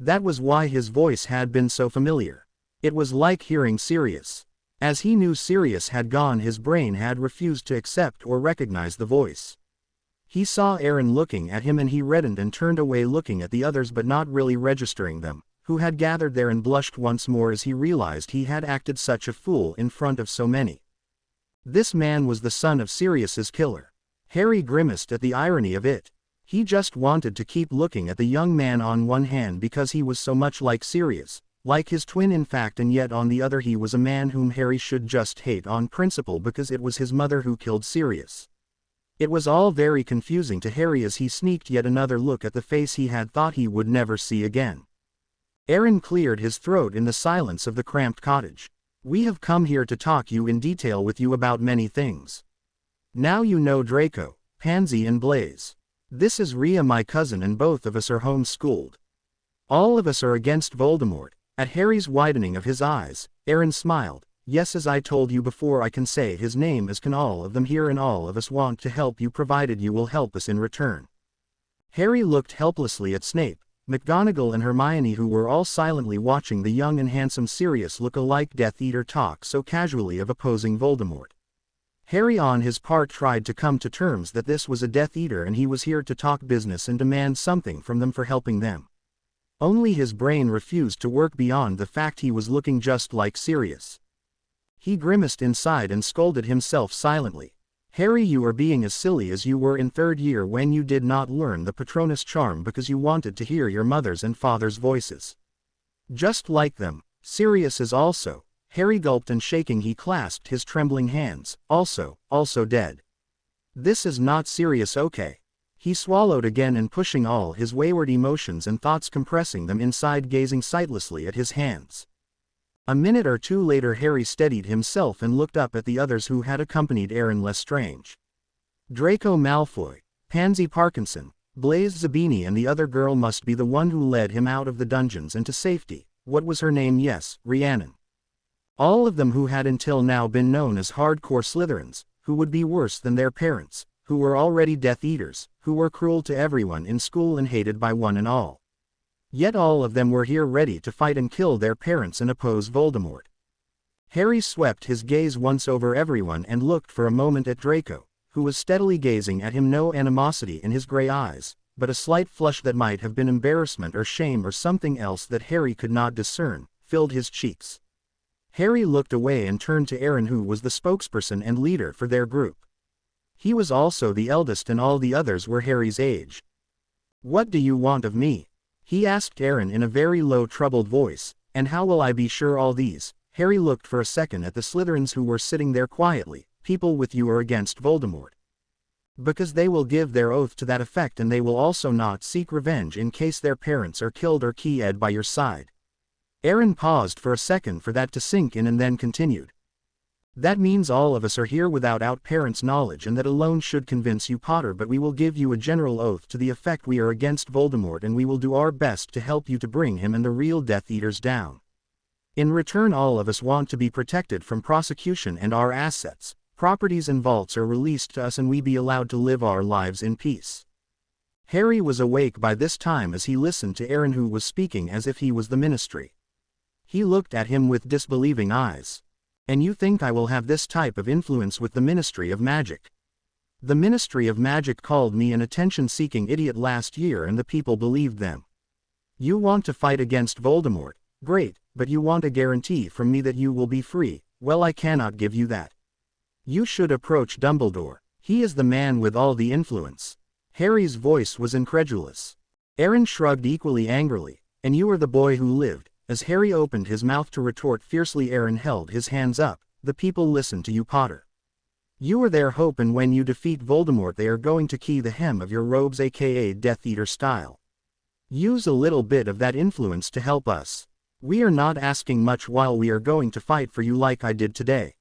That was why his voice had been so familiar. It was like hearing Sirius. As he knew Sirius had gone, his brain had refused to accept or recognize the voice. He saw Aaron looking at him and he reddened and turned away, looking at the others but not really registering them, who had gathered there, and blushed once more as he realized he had acted such a fool in front of so many. This man was the son of Sirius's killer. Harry grimaced at the irony of it. He just wanted to keep looking at the young man on one hand because he was so much like Sirius, like his twin in fact, and yet on the other he was a man whom Harry should just hate on principle because it was his mother who killed Sirius. It was all very confusing to Harry as he sneaked yet another look at the face he had thought he would never see again. Aaron cleared his throat in the silence of the cramped cottage. "We have come here to talk you in detail with you about many things. Now you know Draco, Pansy and Blaise. This is Rhea, my cousin, and both of us are home-schooled. All of us are against Voldemort." At Harry's widening of his eyes, Aaron smiled. "Yes, as I told you before, I can say his name, as can all of them here, and all of us want to help you provided you will help us in return." Harry looked helplessly at Snape, McGonagall and Hermione, who were all silently watching the young and handsome Sirius look-alike Death Eater talk so casually of opposing Voldemort. Harry on his part tried to come to terms that this was a Death Eater and he was here to talk business and demand something from them for helping them. Only his brain refused to work beyond the fact he was looking just like Sirius. He grimaced inside and scolded himself silently. "Harry, you are being as silly as you were in 3rd year when you did not learn the Patronus charm because you wanted to hear your mother's and father's voices. Just like them, Sirius is also." Harry gulped, and shaking he clasped his trembling hands. Also dead. "This is not Sirius, okay?" He swallowed again and, pushing all his wayward emotions and thoughts, compressing them inside, gazing sightlessly at his hands. A minute or two later Harry steadied himself and looked up at the others who had accompanied Aaron Lestrange. Draco Malfoy, Pansy Parkinson, Blaise Zabini and the other girl must be the one who led him out of the dungeons and to safety. What was her name? Yes, Rhiannon. All of them who had until now been known as hardcore Slytherins, who would be worse than their parents, who were already Death Eaters, who were cruel to everyone in school and hated by one and all. Yet all of them were here ready to fight and kill their parents and oppose Voldemort. Harry swept his gaze once over everyone and looked for a moment at Draco, who was steadily gazing at him, no animosity in his gray eyes, but a slight flush that might have been embarrassment or shame or something else that Harry could not discern, filled his cheeks. Harry looked away and turned to Aaron, who was the spokesperson and leader for their group. He was also the eldest and all the others were Harry's age. "What do you want of me?" he asked Aaron in a very low, troubled voice, "and how will I be sure all these?" Harry looked for a second at the Slytherins who were sitting there quietly. "People with you are against Voldemort. Because they will give their oath to that effect, and they will also not seek revenge in case their parents are killed or Ki-Ed by your side." Aaron paused for a second for that to sink in and then continued. "That means all of us are here without our parents' knowledge, and that alone should convince you, Potter, but we will give you a general oath to the effect we are against Voldemort, and we will do our best to help you to bring him and the real Death Eaters down. In return, all of us want to be protected from prosecution, and our assets, properties and vaults are released to us, and we be allowed to live our lives in peace." Harry was awake by this time as he listened to Aaron, who was speaking as if he was the Ministry. He looked at him with disbelieving eyes. "And you think I will have this type of influence with the Ministry of Magic? The Ministry of Magic called me an attention-seeking idiot last year and the people believed them. You want to fight against Voldemort? Great, but you want a guarantee from me that you will be free. Well, I cannot give you that. You should approach Dumbledore. He is the man with all the influence." Harry's voice was incredulous. Aaron shrugged equally angrily. "And you are the boy who lived." As Harry opened his mouth to retort fiercely, Aaron held his hands up. "The people listen to you, Potter. You are their hope, and when you defeat Voldemort they are going to key the hem of your robes, aka Death Eater style. Use a little bit of that influence to help us. We are not asking much while we are going to fight for you like I did today.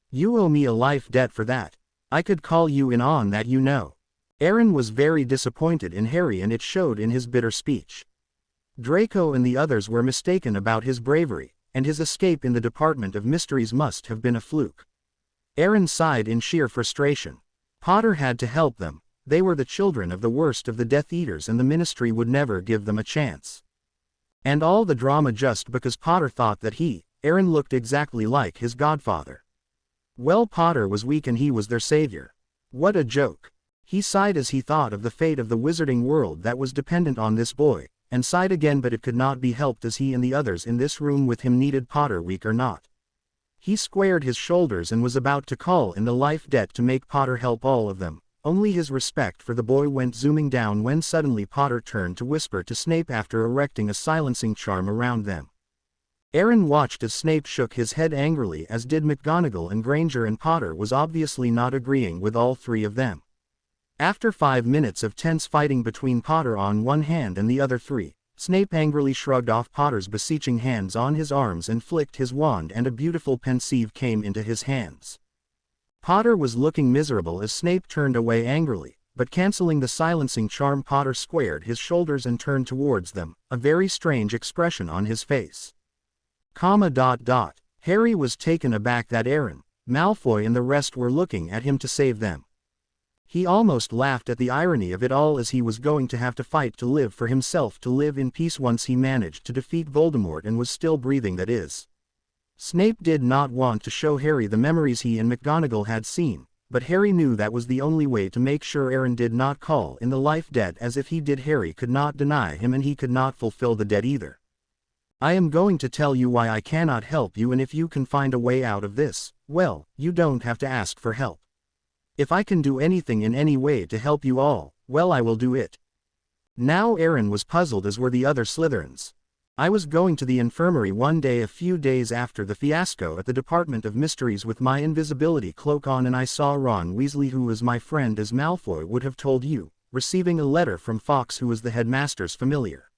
You owe me a life debt for that. I could call you in on that, you know." Aaron was very disappointed in Harry, and it showed in his bitter speech. Draco and the others were mistaken about his bravery, and his escape in the Department of Mysteries must have been a fluke. Aaron sighed in sheer frustration. Potter had to help them. They were the children of the worst of the Death Eaters, and the Ministry would never give them a chance. And all the drama just because Potter thought that he, Aaron, looked exactly like his godfather. Well, Potter was weak and he was their savior. What a joke. He sighed as he thought of the fate of the wizarding world that was dependent on this boy, and sighed again, but it could not be helped as he and the others in this room with him needed Potter, weak or not. He squared his shoulders and was about to call in the life debt to make Potter help all of them. Only his respect for the boy went zooming down when suddenly Potter turned to whisper to Snape after erecting a silencing charm around them. Aaron watched as Snape shook his head angrily, as did McGonagall and Granger, and Potter was obviously not agreeing with all three of them. After 5 minutes of tense fighting between Potter on one hand and the other three, Snape angrily shrugged off Potter's beseeching hands on his arms and flicked his wand, and a beautiful pensieve came into his hands. Potter was looking miserable as Snape turned away angrily, but canceling the silencing charm, Potter squared his shoulders and turned towards them, a very strange expression on his face. Harry was taken aback that Aaron, Malfoy and the rest were looking at him to save them. He almost laughed at the irony of it all, as he was going to have to fight to live for himself, to live in peace once he managed to defeat Voldemort and was still breathing, that is. Snape did not want to show Harry the memories he and McGonagall had seen, but Harry knew that was the only way to make sure Aaron did not call in the life debt, as if he did Harry could not deny him and he could not fulfill the debt either. "I am going to tell you why I cannot help you, and if you can find a way out of this, well, you don't have to ask for help. If I can do anything in any way to help you all, well, I will do it." Now Aaron was puzzled, as were the other Slytherins. "I was going to the infirmary one day a few days after the fiasco at the Department of Mysteries with my invisibility cloak on, and I saw Ron Weasley, who was my friend as Malfoy would have told you, receiving a letter from Fawkes, who was the headmaster's familiar.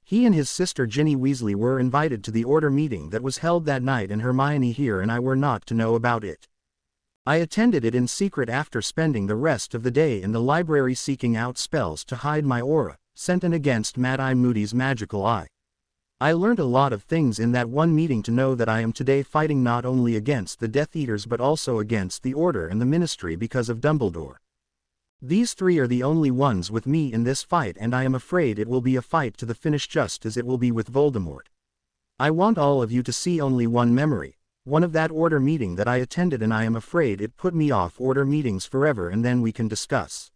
He and his sister Ginny Weasley were invited to the order meeting that was held that night, and Hermione here and I were not to know about it. I attended it in secret after spending the rest of the day in the library seeking out spells to hide my aura, sent in against Mad Eye Moody's magical eye. I learned a lot of things in that one meeting to know that I am today fighting not only against the Death Eaters but also against the Order and the Ministry because of Dumbledore. These three are the only ones with me in this fight, and I am afraid it will be a fight to the finish, just as it will be with Voldemort. I want all of you to see only one memory, one of that Order meeting that I attended, and I am afraid it put me off Order meetings forever, and then we can discuss.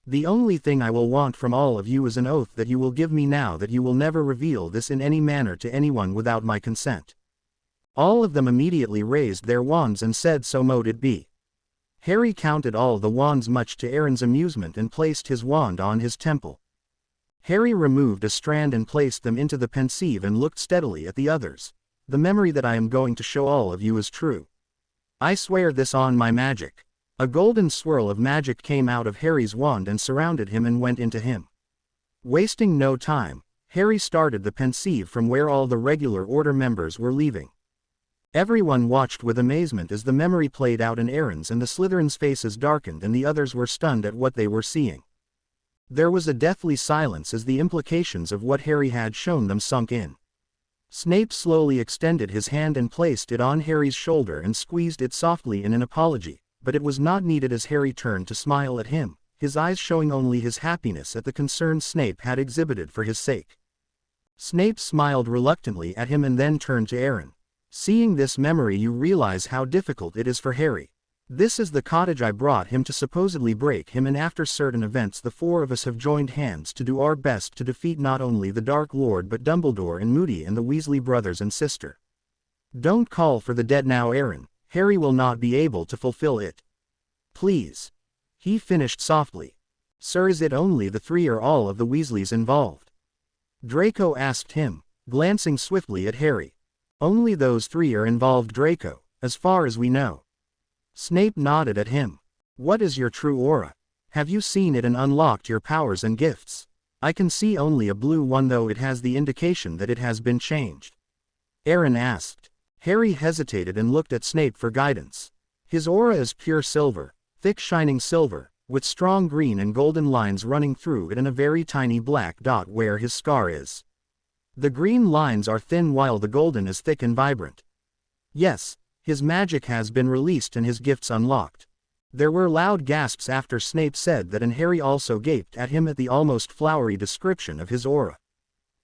The only thing I will want from all of you is an oath that you will give me now that you will never reveal this in any manner to anyone without my consent. All of them immediately raised their wands and said, "So mote it be." Harry counted all the wands much to Aaron's amusement and placed his wand on his temple. Harry removed a strand and placed them into the pensieve and looked steadily at the others. "The memory that I am going to show all of you is true. I swear this on my magic." A golden swirl of magic came out of Harry's wand and surrounded him and went into him. Wasting no time, Harry started the pensieve from where all the regular Order members were leaving. Everyone watched with amazement as the memory played out in Aaron's, and the Slytherins' faces darkened and the others were stunned at what they were seeing. There was a deathly silence as the implications of what Harry had shown them sunk in. Snape slowly extended his hand and placed it on Harry's shoulder and squeezed it softly in an apology, but it was not needed as Harry turned to smile at him, his eyes showing only his happiness at the concern Snape had exhibited for his sake. Snape smiled reluctantly at him and then turned to Aaron. "Seeing this memory, you realize how difficult it is for Harry. This is the cottage I brought him to supposedly break him, and after certain events the four of us have joined hands to do our best to defeat not only the Dark Lord but Dumbledore and Moody and the Weasley brothers and sister. Don't call for the dead now, Aaron. Harry will not be able to fulfill it. Please." He finished softly. "Sir, is it only the three or all of the Weasleys involved?" Draco asked him, glancing swiftly at Harry. "Only those three are involved, Draco, as far as we know." Snape nodded at him. "What is your true aura? Have you seen it and unlocked your powers and gifts?" "I can see only a blue one, though it has the indication that it has been changed," Aaron asked. Harry hesitated and looked at Snape for guidance. "His aura is pure silver, thick shining silver, with strong green and golden lines running through it and a very tiny black dot where his scar is. The green lines are thin while the golden is thick and vibrant. Yes, his magic has been released and his gifts unlocked." There were loud gasps after Snape said that, and Harry also gaped at him at the almost flowery description of his aura.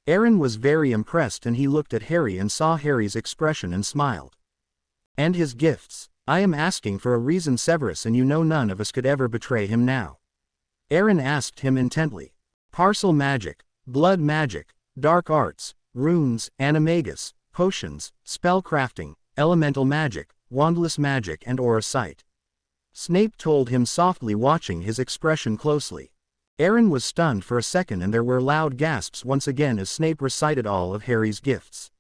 Aaron was very impressed and he looked at Harry and saw Harry's expression and smiled. "And his gifts? I am asking for a reason, Severus, and you know none of us could ever betray him now." Aaron asked him intently. "Parcel magic, blood magic, dark arts, runes, animagus, potions, spell crafting, elemental magic, wandless magic and aura sight," Snape told him softly, watching his expression closely. Aaron was stunned for a second and there were loud gasps once again as Snape recited all of Harry's gifts.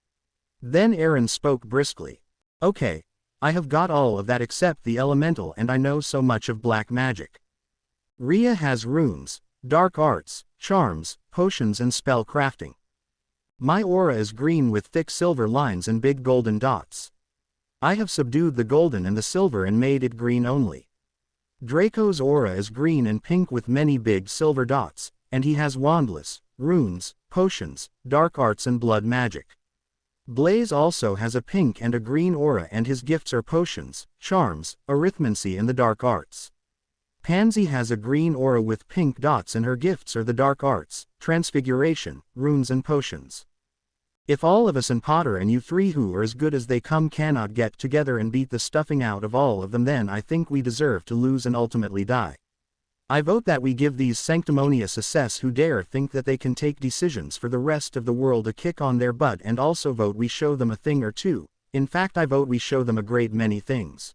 Then Aaron spoke briskly. "Okay, I have got all of that except the elemental, and I know so much of black magic. Rhea has runes, dark arts, charms, potions and spell crafting. My aura is green with thick silver lines and big golden dots. I have subdued the golden and the silver and made it green only. Draco's aura is green and pink with many big silver dots, and he has wandless, runes, potions, dark arts and blood magic. Blaze also has a pink and a green aura and his gifts are potions, charms, arithmancy and the dark arts. Pansy has a green aura with pink dots and her gifts are the dark arts, transfiguration, runes and potions. If all of us and Potter and you three who are as good as they come cannot get together and beat the stuffing out of all of them, then I think we deserve to lose and ultimately die. I vote that we give these sanctimonious assess who dare think that they can take decisions for the rest of the world a kick on their butt, and also vote we show them a thing or two. In fact, I vote we show them a great many things."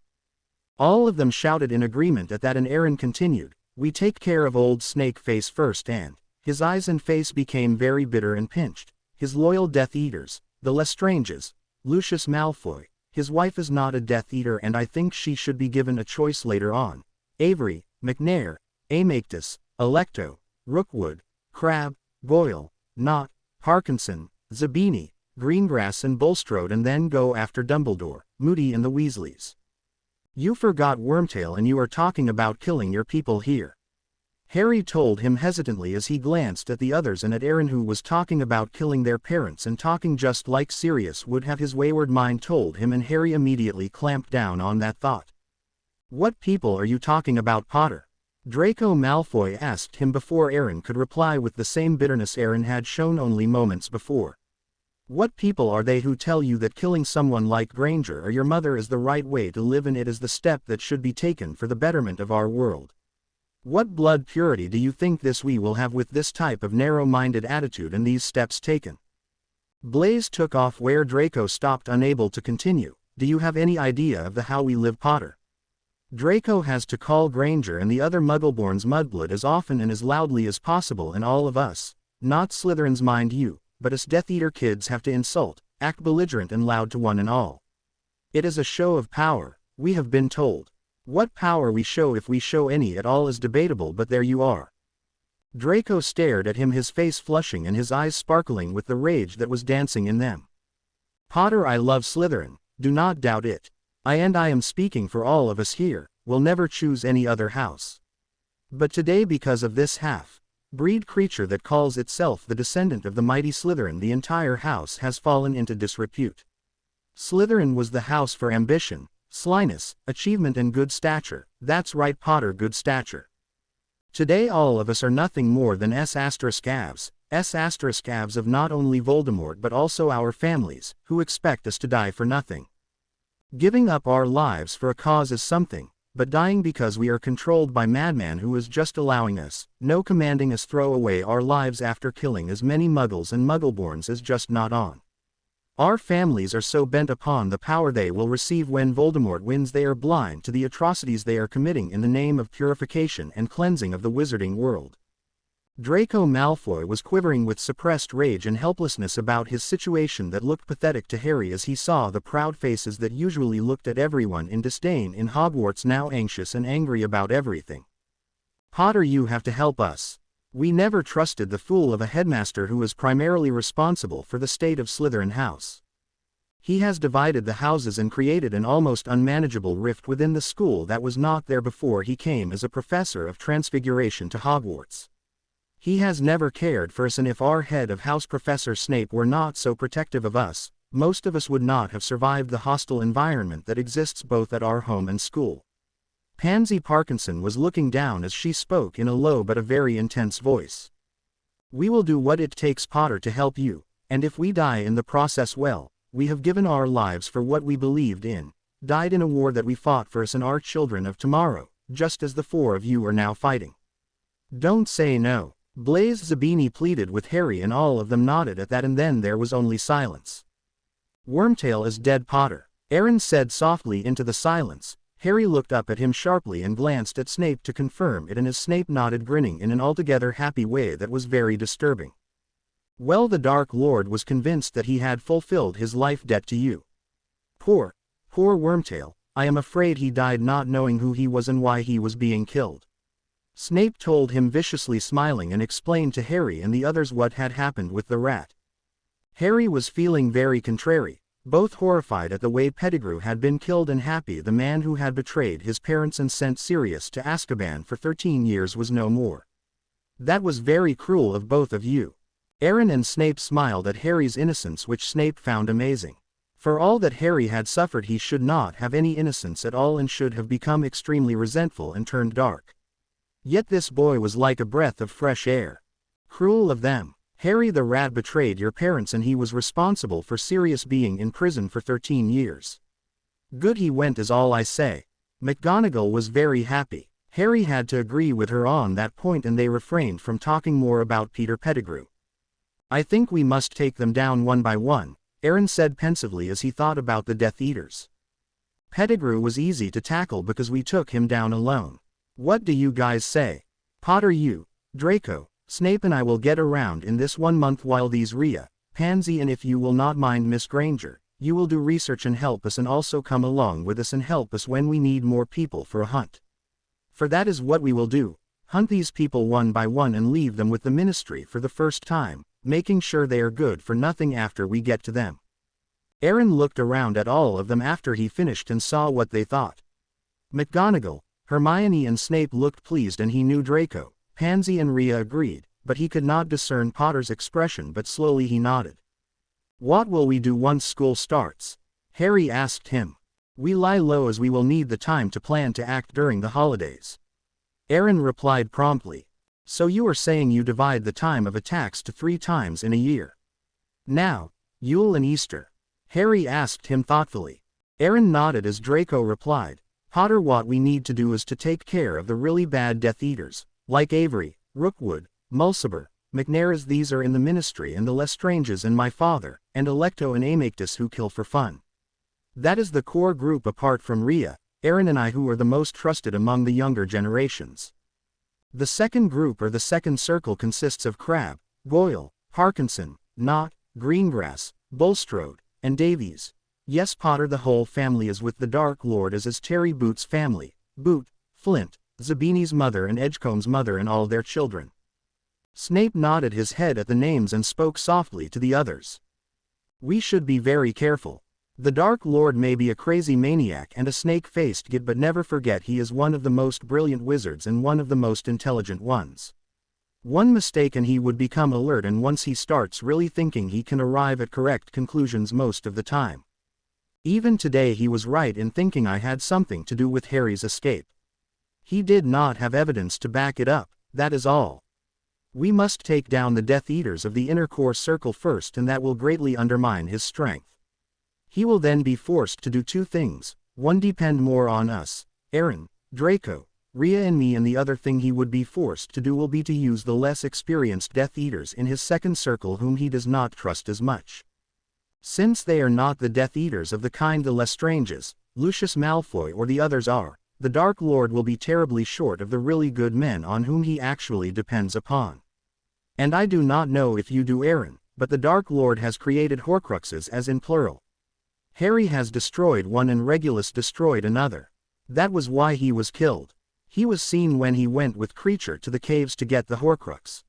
All of them shouted in agreement at that, and Aaron continued, "We take care of old Snake Face first," and his eyes and face became very bitter and pinched. "His loyal Death Eaters, the Lestranges, Lucius Malfoy. His wife is not a Death Eater and I think she should be given a choice later on. Avery, McNair, Amictus, Alecto, Rookwood, Crabbe, Goyle, Knott, Parkinson, Zabini, Greengrass and Bulstrode, and then go after Dumbledore, Moody and the Weasleys. You forgot Wormtail and you are talking about killing your people here. Harry told him hesitantly as he glanced at the others and at Aaron, who was talking about killing their parents and talking just like Sirius would have. His wayward mind told him, and Harry immediately clamped down on that thought. What people are you talking about, Potter? Draco Malfoy asked him before Aaron could reply with the same bitterness Aaron had shown only moments before. What people are they who tell you that killing someone like Granger or your mother is the right way to live, and it is the step that should be taken for the betterment of our world? What blood purity do you think this we will have with this type of narrow-minded attitude and these steps taken? Blaise took off where Draco stopped, unable to continue. Do you have any idea of the how we live, Potter? Draco has to call Granger and the other Muggleborns mudblood as often and as loudly as possible, and all of us, not Slytherins mind you, but us Death Eater kids have to insult, act belligerent and loud to one and all. It is a show of power, we have been told. What power we show, if we show any at all, is debatable, but there you are. Draco stared at him, his face flushing and his eyes sparkling with the rage that was dancing in them. Potter, I love Slytherin, do not doubt it. I am speaking for all of us here, will never choose any other house. But today, because of this half-breed creature that calls itself the descendant of the mighty Slytherin, the entire house has fallen into disrepute. Slytherin was the house for ambition, slyness, achievement and good stature. That's right, Potter, good stature. Today all of us are nothing more than S**avs of not only Voldemort but also our families, who expect us to die for nothing. Giving up our lives for a cause is something, but dying because we are controlled by madman who is just allowing us, no commanding us, throw away our lives after killing as many Muggles and Muggleborns is just not on. Our families are so bent upon the power they will receive when Voldemort wins, they are blind to the atrocities they are committing in the name of purification and cleansing of the wizarding world. Draco Malfoy was quivering with suppressed rage and helplessness about his situation that looked pathetic to Harry as he saw the proud faces that usually looked at everyone in disdain in Hogwarts now anxious and angry about everything. Potter, you have to help us. We never trusted the fool of a headmaster who is primarily responsible for the state of Slytherin House. He has divided the houses and created an almost unmanageable rift within the school that was not there before he came as a professor of transfiguration to Hogwarts. He has never cared for us, and if our head of house Professor Snape were not so protective of us, most of us would not have survived the hostile environment that exists both at our home and school. Pansy Parkinson was looking down as she spoke in a low but a very intense voice. We will do what it takes, Potter, to help you, and if we die in the process, well, we have given our lives for what we believed in, died in a war that we fought for us and our children of tomorrow, just as the four of you are now fighting. Don't say no. Blaise Zabini pleaded with Harry, and all of them nodded at that, and then there was only silence. Wormtail is dead, Potter, Aaron said softly into the silence. Harry looked up at him sharply and glanced at Snape to confirm it, and as Snape nodded, grinning in an altogether happy way that was very disturbing. Well, the Dark Lord was convinced that he had fulfilled his life debt to you. Poor Wormtail, I am afraid he died not knowing who he was and why he was being killed. Snape told him, viciously smiling, and explained to Harry and the others what had happened with the rat. Harry was feeling very contrary, both horrified at the way Pettigrew had been killed and happy the man who had betrayed his parents and sent Sirius to Azkaban for 13 years was no more. That was very cruel of both of you. Aaron and Snape smiled at Harry's innocence, which Snape found amazing. For all that Harry had suffered, he should not have any innocence at all and should have become extremely resentful and turned dark. Yet this boy was like a breath of fresh air. Cruel of them. Harry the rat betrayed your parents and he was responsible for Sirius being in prison for 13 years. Good he went is all I say. McGonagall was very happy. Harry had to agree with her on that point, and they refrained from talking more about Peter Pettigrew. I think we must take them down one by one, Aaron said pensively as he thought about the Death Eaters. Pettigrew was easy to tackle because we took him down alone. What do you guys say? Potter, you, Draco, Snape and I will get around in this 1 month while these Rhea, Pansy, and if you will not mind Miss Granger, you will do research and help us, and also come along with us and help us when we need more people for a hunt. For that is what we will do, hunt these people one by one and leave them with the Ministry for the first time, making sure they are good for nothing after we get to them. Aaron looked around at all of them after he finished and saw what they thought. McGonagall, Hermione and Snape looked pleased, and he knew Draco, Pansy and Rhea agreed, but he could not discern Potter's expression, but slowly he nodded. "What will we do once school starts?" Harry asked him. "We lie low, as we will need the time to plan to act during the holidays." Aaron replied promptly. "So you are saying you divide the time of attacks to 3 times in a year? Now, Yule and Easter?" Harry asked him thoughtfully. Aaron nodded as Draco replied, "Potter, what we need to do is to take care of the really bad Death Eaters, like Avery, Rookwood, Mulciber, McNair. These are in the Ministry, and the Lestranges and my father, and Alecto and Amictus, who kill for fun. That is the core group, apart from Rhea, Aaron and I, who are the most trusted among the younger generations. The second group, or the second circle, consists of Crabbe, Goyle, Parkinson, Knott, Greengrass, Bulstrode, and Davies. Yes, Potter, the whole family is with the Dark Lord, as is Terry Boot's family, Boot, Flint, Zabini's mother and Edgecomb's mother, and all their children." Snape nodded his head at the names and spoke softly to the others. "We should be very careful. The Dark Lord may be a crazy maniac and a snake-faced git, but never forget he is one of the most brilliant wizards and one of the most intelligent ones. One mistake and he would become alert, and once he starts really thinking, he can arrive at correct conclusions most of the time. Even today he was right in thinking I had something to do with Harry's escape. He did not have evidence to back it up, that is all. We must take down the Death Eaters of the inner core circle first, and that will greatly undermine his strength. He will then be forced to do 2 things, one depend more on us, Aaron, Draco, Rhea and me, and the other thing he would be forced to do will be to use the less experienced Death Eaters in his second circle, whom he does not trust as much. Since they are not the Death Eaters of the kind the Lestranges, Lucius Malfoy or the others are, the Dark Lord will be terribly short of the really good men on whom he actually depends upon. And I do not know if you do, Aaron, but the Dark Lord has created Horcruxes, as in plural. Harry has destroyed one and Regulus destroyed another. That was why he was killed. He was seen when he went with Creature to the caves to get the Horcrux."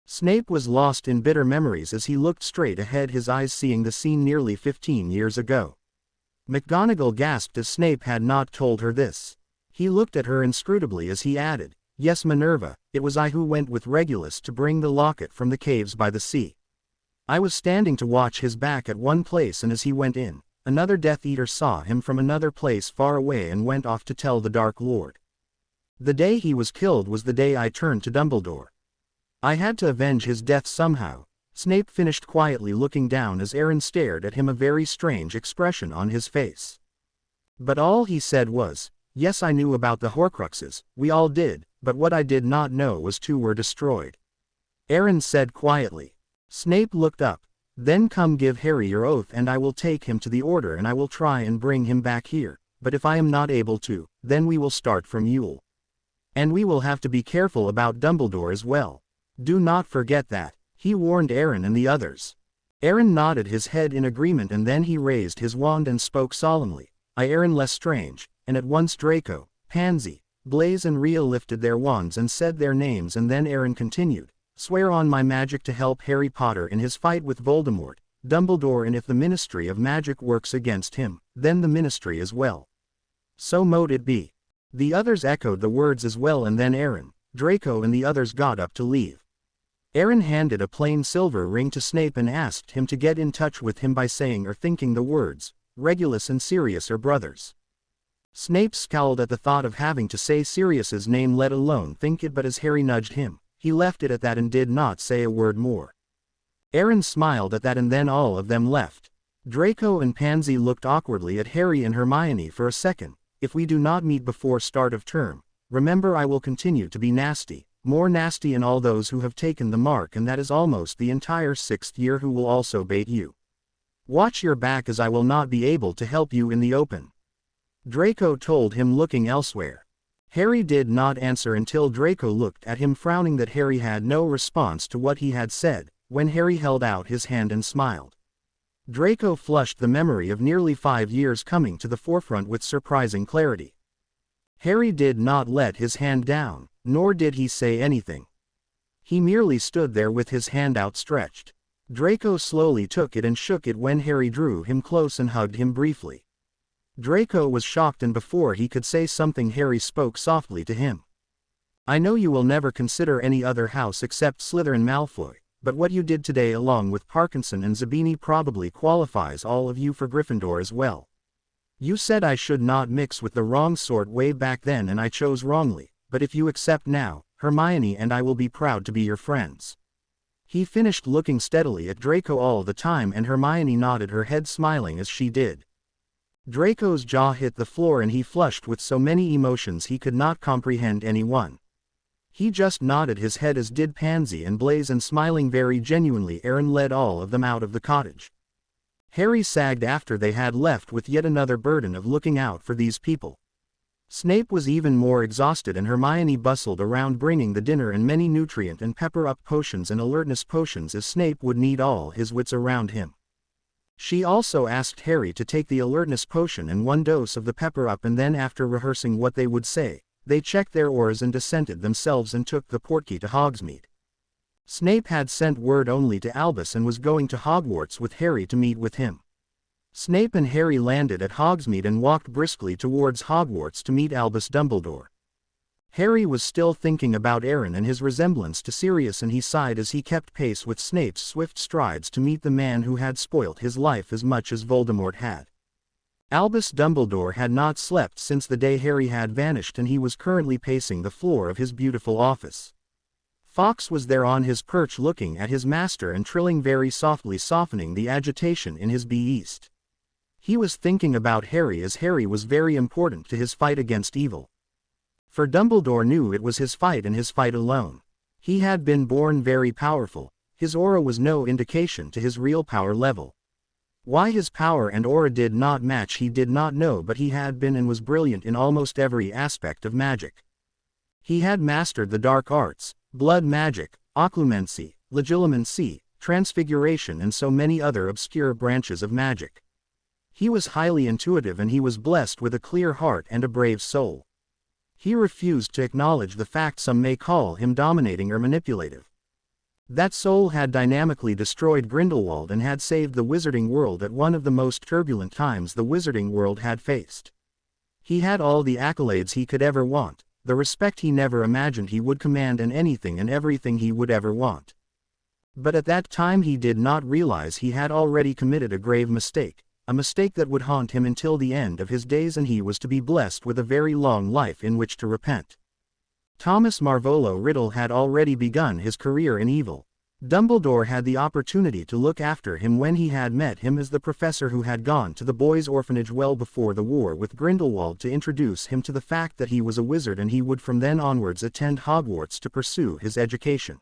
Snape was lost in bitter memories as he looked straight ahead, his eyes seeing the scene nearly 15 years ago. McGonagall gasped as Snape had not told her this. He looked at her inscrutably as he added, "Yes, Minerva, it was I who went with Regulus to bring the locket from the caves by the sea. I was standing to watch his back at one place, and as he went in, another Death Eater saw him from another place far away and went off to tell the Dark Lord. The day he was killed was the day I turned to Dumbledore. I had to avenge his death somehow." Snape finished quietly, looking down as Aaron stared at him, a very strange expression on his face. But all he said was, "Yes, I knew about the Horcruxes, we all did, but what I did not know was 2 were destroyed," Aaron said quietly. Snape looked up. "Then come, give Harry your oath and I will take him to the Order, and I will try and bring him back here, but if I am not able to, then we will start from Yule. And we will have to be careful about Dumbledore as well. Do not forget that," he warned Aaron and the others. Aaron nodded his head in agreement, and then he raised his wand and spoke solemnly, "I, Aaron Lestrange," and at once Draco, Pansy, Blaise and Rhea lifted their wands and said their names, and then Aaron continued, "Swear on my magic to help Harry Potter in his fight with Voldemort, Dumbledore, and if the Ministry of Magic works against him, then the Ministry as well. So mote it be." The others echoed the words as well, and then Aaron, Draco and the others got up to leave. Aaron handed a plain silver ring to Snape and asked him to get in touch with him by saying or thinking the words, "Regulus and Sirius are brothers." Snape scowled at the thought of having to say Sirius's name, let alone think it, but as Harry nudged him, he left it at that and did not say a word more. Aaron smiled at that, and then all of them left. Draco and Pansy looked awkwardly at Harry and Hermione for a second. "If we do not meet before start of term, remember I will continue to be nasty, more nasty, in all those who have taken the mark, and that is almost the entire 6th year, who will also bait you. Watch your back, as I will not be able to help you in the open," Draco told him, looking elsewhere. Harry did not answer until Draco looked at him frowning. That Harry had no response to what he had said, when Harry held out his hand and smiled. Draco flushed, the memory of nearly 5 years coming to the forefront with surprising clarity. Harry did not let his hand down, nor did he say anything. He merely stood there with his hand outstretched. Draco slowly took it and shook it when Harry drew him close and hugged him briefly. Draco was shocked, and before he could say something Harry spoke softly to him. I know you will never consider any other house except Slytherin Malfoy, but what you did today along with Parkinson and Zabini probably qualifies all of you for Gryffindor as well. You said I should not mix with the wrong sort way back then, and I chose wrongly, but if you accept now, Hermione and I will be proud to be your friends. He finished, looking steadily at Draco all the time, and Hermione nodded her head, smiling as she did. Draco's jaw hit the floor and he flushed with so many emotions he could not comprehend any one. He just nodded his head, as did Pansy and Blaise, and smiling very genuinely, Aaron led all of them out of the cottage. Harry sagged after they had left with yet another burden of looking out for these people. Snape was even more exhausted, and Hermione bustled around bringing the dinner and many nutrient and pepper-up potions and alertness potions, as Snape would need all his wits around him. She also asked Harry to take the alertness potion and 1 dose of the pepper-up, and then after rehearsing what they would say, they checked their auras and dissented themselves and took the portkey to Hogsmeade. Snape had sent word only to Albus and was going to Hogwarts with Harry to meet with him. Snape and Harry landed at Hogsmeade and walked briskly towards Hogwarts to meet Albus Dumbledore. Harry was still thinking about Aaron and his resemblance to Sirius, and he sighed as he kept pace with Snape's swift strides to meet the man who had spoilt his life as much as Voldemort had. Albus Dumbledore had not slept since the day Harry had vanished, and he was currently pacing the floor of his beautiful office. Fawkes was there on his perch looking at his master and trilling very softly, softening the agitation in his beast. He was thinking about Harry, as Harry was very important to his fight against evil. For Dumbledore knew it was his fight and his fight alone. He had been born very powerful. His aura was no indication to his real power level. Why his power and aura did not match he did not know, but he had been and was brilliant in almost every aspect of magic. He had mastered the dark arts, blood magic, occlumency, legilimency, transfiguration, and so many other obscure branches of magic. He was highly intuitive, and he was blessed with a clear heart and a brave soul. He refused to acknowledge the fact some may call him dominating or manipulative. That soul had dynamically destroyed Grindelwald and had saved the wizarding world at one of the most turbulent times the wizarding world had faced. He had all the accolades he could ever want, the respect he never imagined he would command, and anything and everything he would ever want. But at that time he did not realize he had already committed a grave mistake, a mistake that would haunt him until the end of his days, and he was to be blessed with a very long life in which to repent. Thomas Marvolo Riddle had already begun his career in evil. Dumbledore had the opportunity to look after him when he had met him as the professor who had gone to the boys' orphanage well before the war with Grindelwald to introduce him to the fact that he was a wizard, and he would from then onwards attend Hogwarts to pursue his education.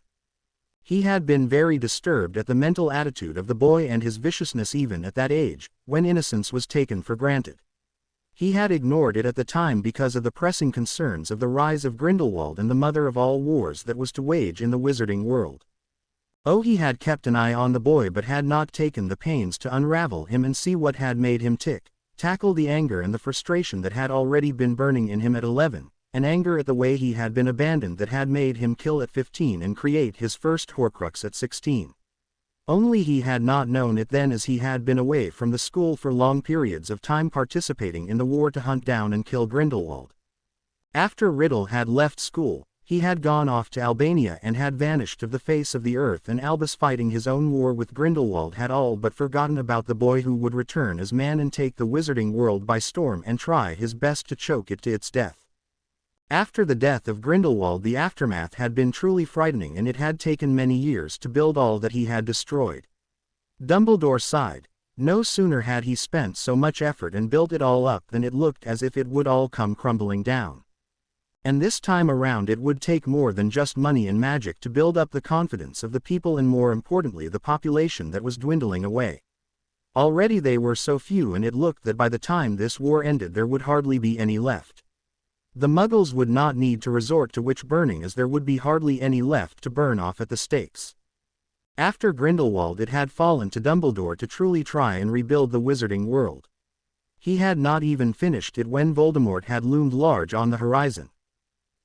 He had been very disturbed at the mental attitude of the boy and his viciousness even at that age, when innocence was taken for granted. He had ignored it at the time because of the pressing concerns of the rise of Grindelwald and the mother of all wars that was to wage in the wizarding world. Oh, he had kept an eye on the boy, but had not taken the pains to unravel him and see what had made him tick, tackle the anger and the frustration that had already been burning in him at 11, an anger at the way he had been abandoned that had made him kill at 15 and create his first Horcrux at 16. Only he had not known it then, as he had been away from the school for long periods of time participating in the war to hunt down and kill Grindelwald. After Riddle had left school, he had gone off to Albania and had vanished off the face of the earth, and Albus, fighting his own war with Grindelwald, had all but forgotten about the boy who would return as man and take the wizarding world by storm and try his best to choke it to its death. After the death of Grindelwald, the aftermath had been truly frightening, and it had taken many years to build all that he had destroyed. Dumbledore sighed. No sooner had he spent so much effort and built it all up than it looked as if it would all come crumbling down. And this time around it would take more than just money and magic to build up the confidence of the people, and more importantly the population that was dwindling away. Already they were so few, and it looked that by the time this war ended there would hardly be any left. The Muggles would not need to resort to witch burning, as there would be hardly any left to burn off at the stakes. After Grindelwald, it had fallen to Dumbledore to truly try and rebuild the wizarding world. He had not even finished it when Voldemort had loomed large on the horizon.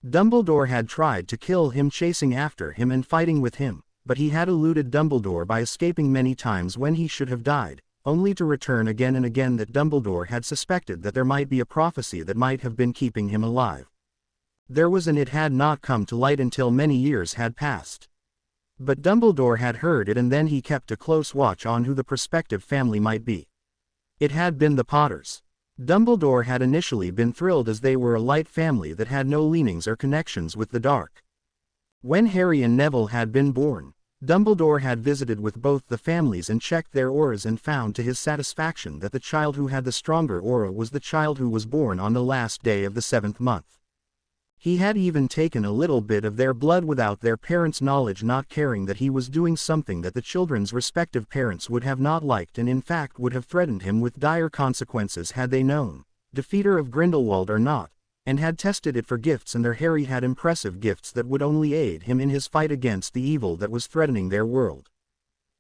Dumbledore had tried to kill him, chasing after him and fighting with him, but he had eluded Dumbledore by escaping many times when he should have died, only to return again and again. That Dumbledore had suspected that there might be a prophecy that might have been keeping him alive. There was, and it had not come to light until many years had passed. But Dumbledore had heard it, and then he kept a close watch on who the prospective family might be. It had been the Potters. Dumbledore had initially been thrilled, as they were a light family that had no leanings or connections with the dark. When Harry and Neville had been born, Dumbledore had visited with both the families and checked their auras, and found to his satisfaction that the child who had the stronger aura was the child who was born on the last day of the 7th month. He had even taken a little bit of their blood without their parents' knowledge, not caring that he was doing something that the children's respective parents would have not liked, and in fact would have threatened him with dire consequences had they known, defeater of Grindelwald or not, and had tested it for gifts, and their Harry had impressive gifts that would only aid him in his fight against the evil that was threatening their world.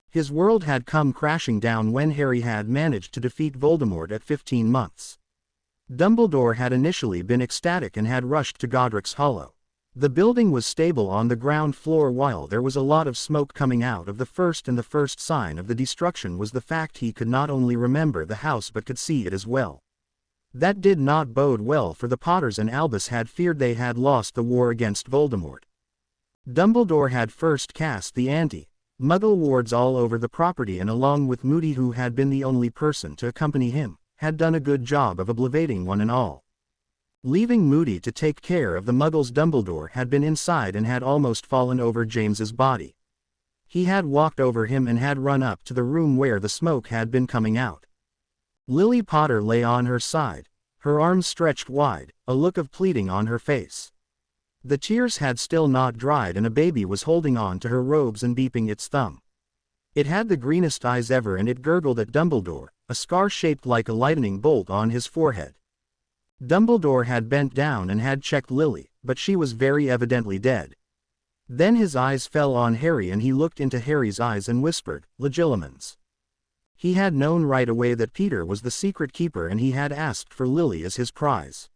His world had come crashing down when Harry had managed to defeat Voldemort at 15 months. Dumbledore had initially been ecstatic and had rushed to Godric's Hollow. The building was stable on the ground floor while there was a lot of smoke coming out of the first, and the first sign of the destruction was the fact he could not only remember the house but could see it as well. That did not bode well for the Potters, and Albus had feared they had lost the war against Voldemort. Dumbledore had first cast the anti-Muggle wards all over the property, and along with Moody, who had been the only person to accompany him, had done a good job of obliterating one and all. Leaving Moody to take care of the Muggles, Dumbledore had been inside and had almost fallen over James's body. He had walked over him and had run up to the room where the smoke had been coming out. Lily Potter lay on her side, her arms stretched wide, a look of pleading on her face. The tears had still not dried, and a baby was holding on to her robes and beeping its thumb. It had the greenest eyes ever, and it gurgled at Dumbledore, a scar shaped like a lightning bolt on his forehead. Dumbledore had bent down and had checked Lily, but she was very evidently dead. Then his eyes fell on Harry, and he looked into Harry's eyes and whispered, "Legilimens." He had known right away that Peter was the secret keeper, and he had asked for Lily as his prize.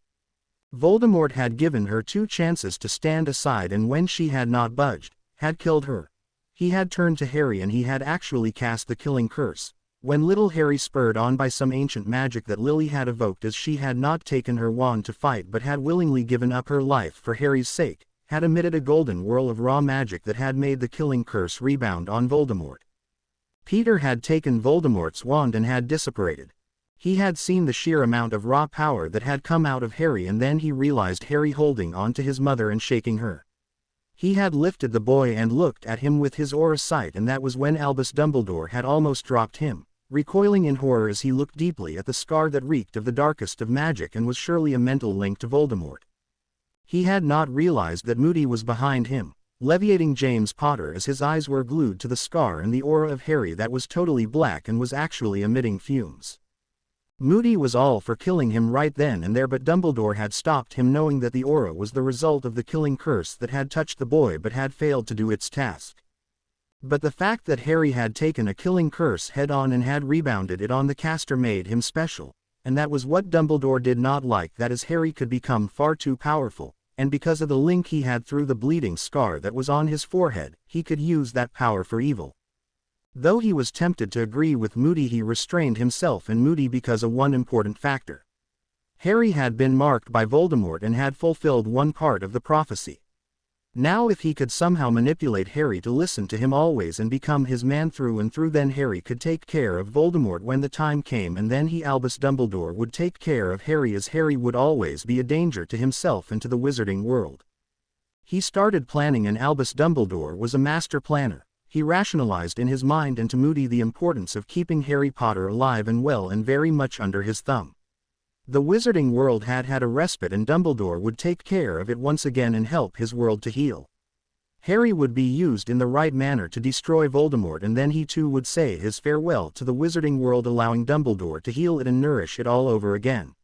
Voldemort had given her 2 chances to stand aside, and when she had not budged, had killed her. He had turned to Harry and he had actually cast the killing curse, when little Harry, spurred on by some ancient magic that Lily had evoked, as she had not taken her wand to fight but had willingly given up her life for Harry's sake, had emitted a golden whirl of raw magic that had made the killing curse rebound on Voldemort. Peter had taken Voldemort's wand and had dissipated. He had seen the sheer amount of raw power that had come out of Harry, and then he realized Harry holding on to his mother and shaking her. He had lifted the boy and looked at him with his aura sight, and that was when Albus Dumbledore had almost dropped him, recoiling in horror as he looked deeply at the scar that reeked of the darkest of magic and was surely a mental link to Voldemort. He had not realized that Moody was behind him, leviating James Potter, as his eyes were glued to the scar and the aura of Harry that was totally black and was actually emitting fumes. Moody was all for killing him right then and there, but Dumbledore had stopped him, knowing that the aura was the result of the killing curse that had touched the boy but had failed to do its task. But the fact that Harry had taken a killing curse head-on and had rebounded it on the caster made him special, and that was what Dumbledore did not like, that as Harry could become far too powerful, and because of the link he had through the bleeding scar that was on his forehead, he could use that power for evil. Though he was tempted to agree with Moody, he restrained himself in Moody because of one important factor. Harry had been marked by Voldemort and had fulfilled one part of the prophecy. Now if he could somehow manipulate Harry to listen to him always and become his man through and through, then Harry could take care of Voldemort when the time came, and then he, Albus Dumbledore, would take care of Harry, as Harry would always be a danger to himself and to the wizarding world. He started planning, and Albus Dumbledore was a master planner. He rationalized in his mind and to Moody the importance of keeping Harry Potter alive and well and very much under his thumb. The wizarding world had had a respite, and Dumbledore would take care of it once again and help his world to heal. Harry would be used in the right manner to destroy Voldemort, and then he too would say his farewell to the wizarding world, allowing Dumbledore to heal it and nourish it all over again.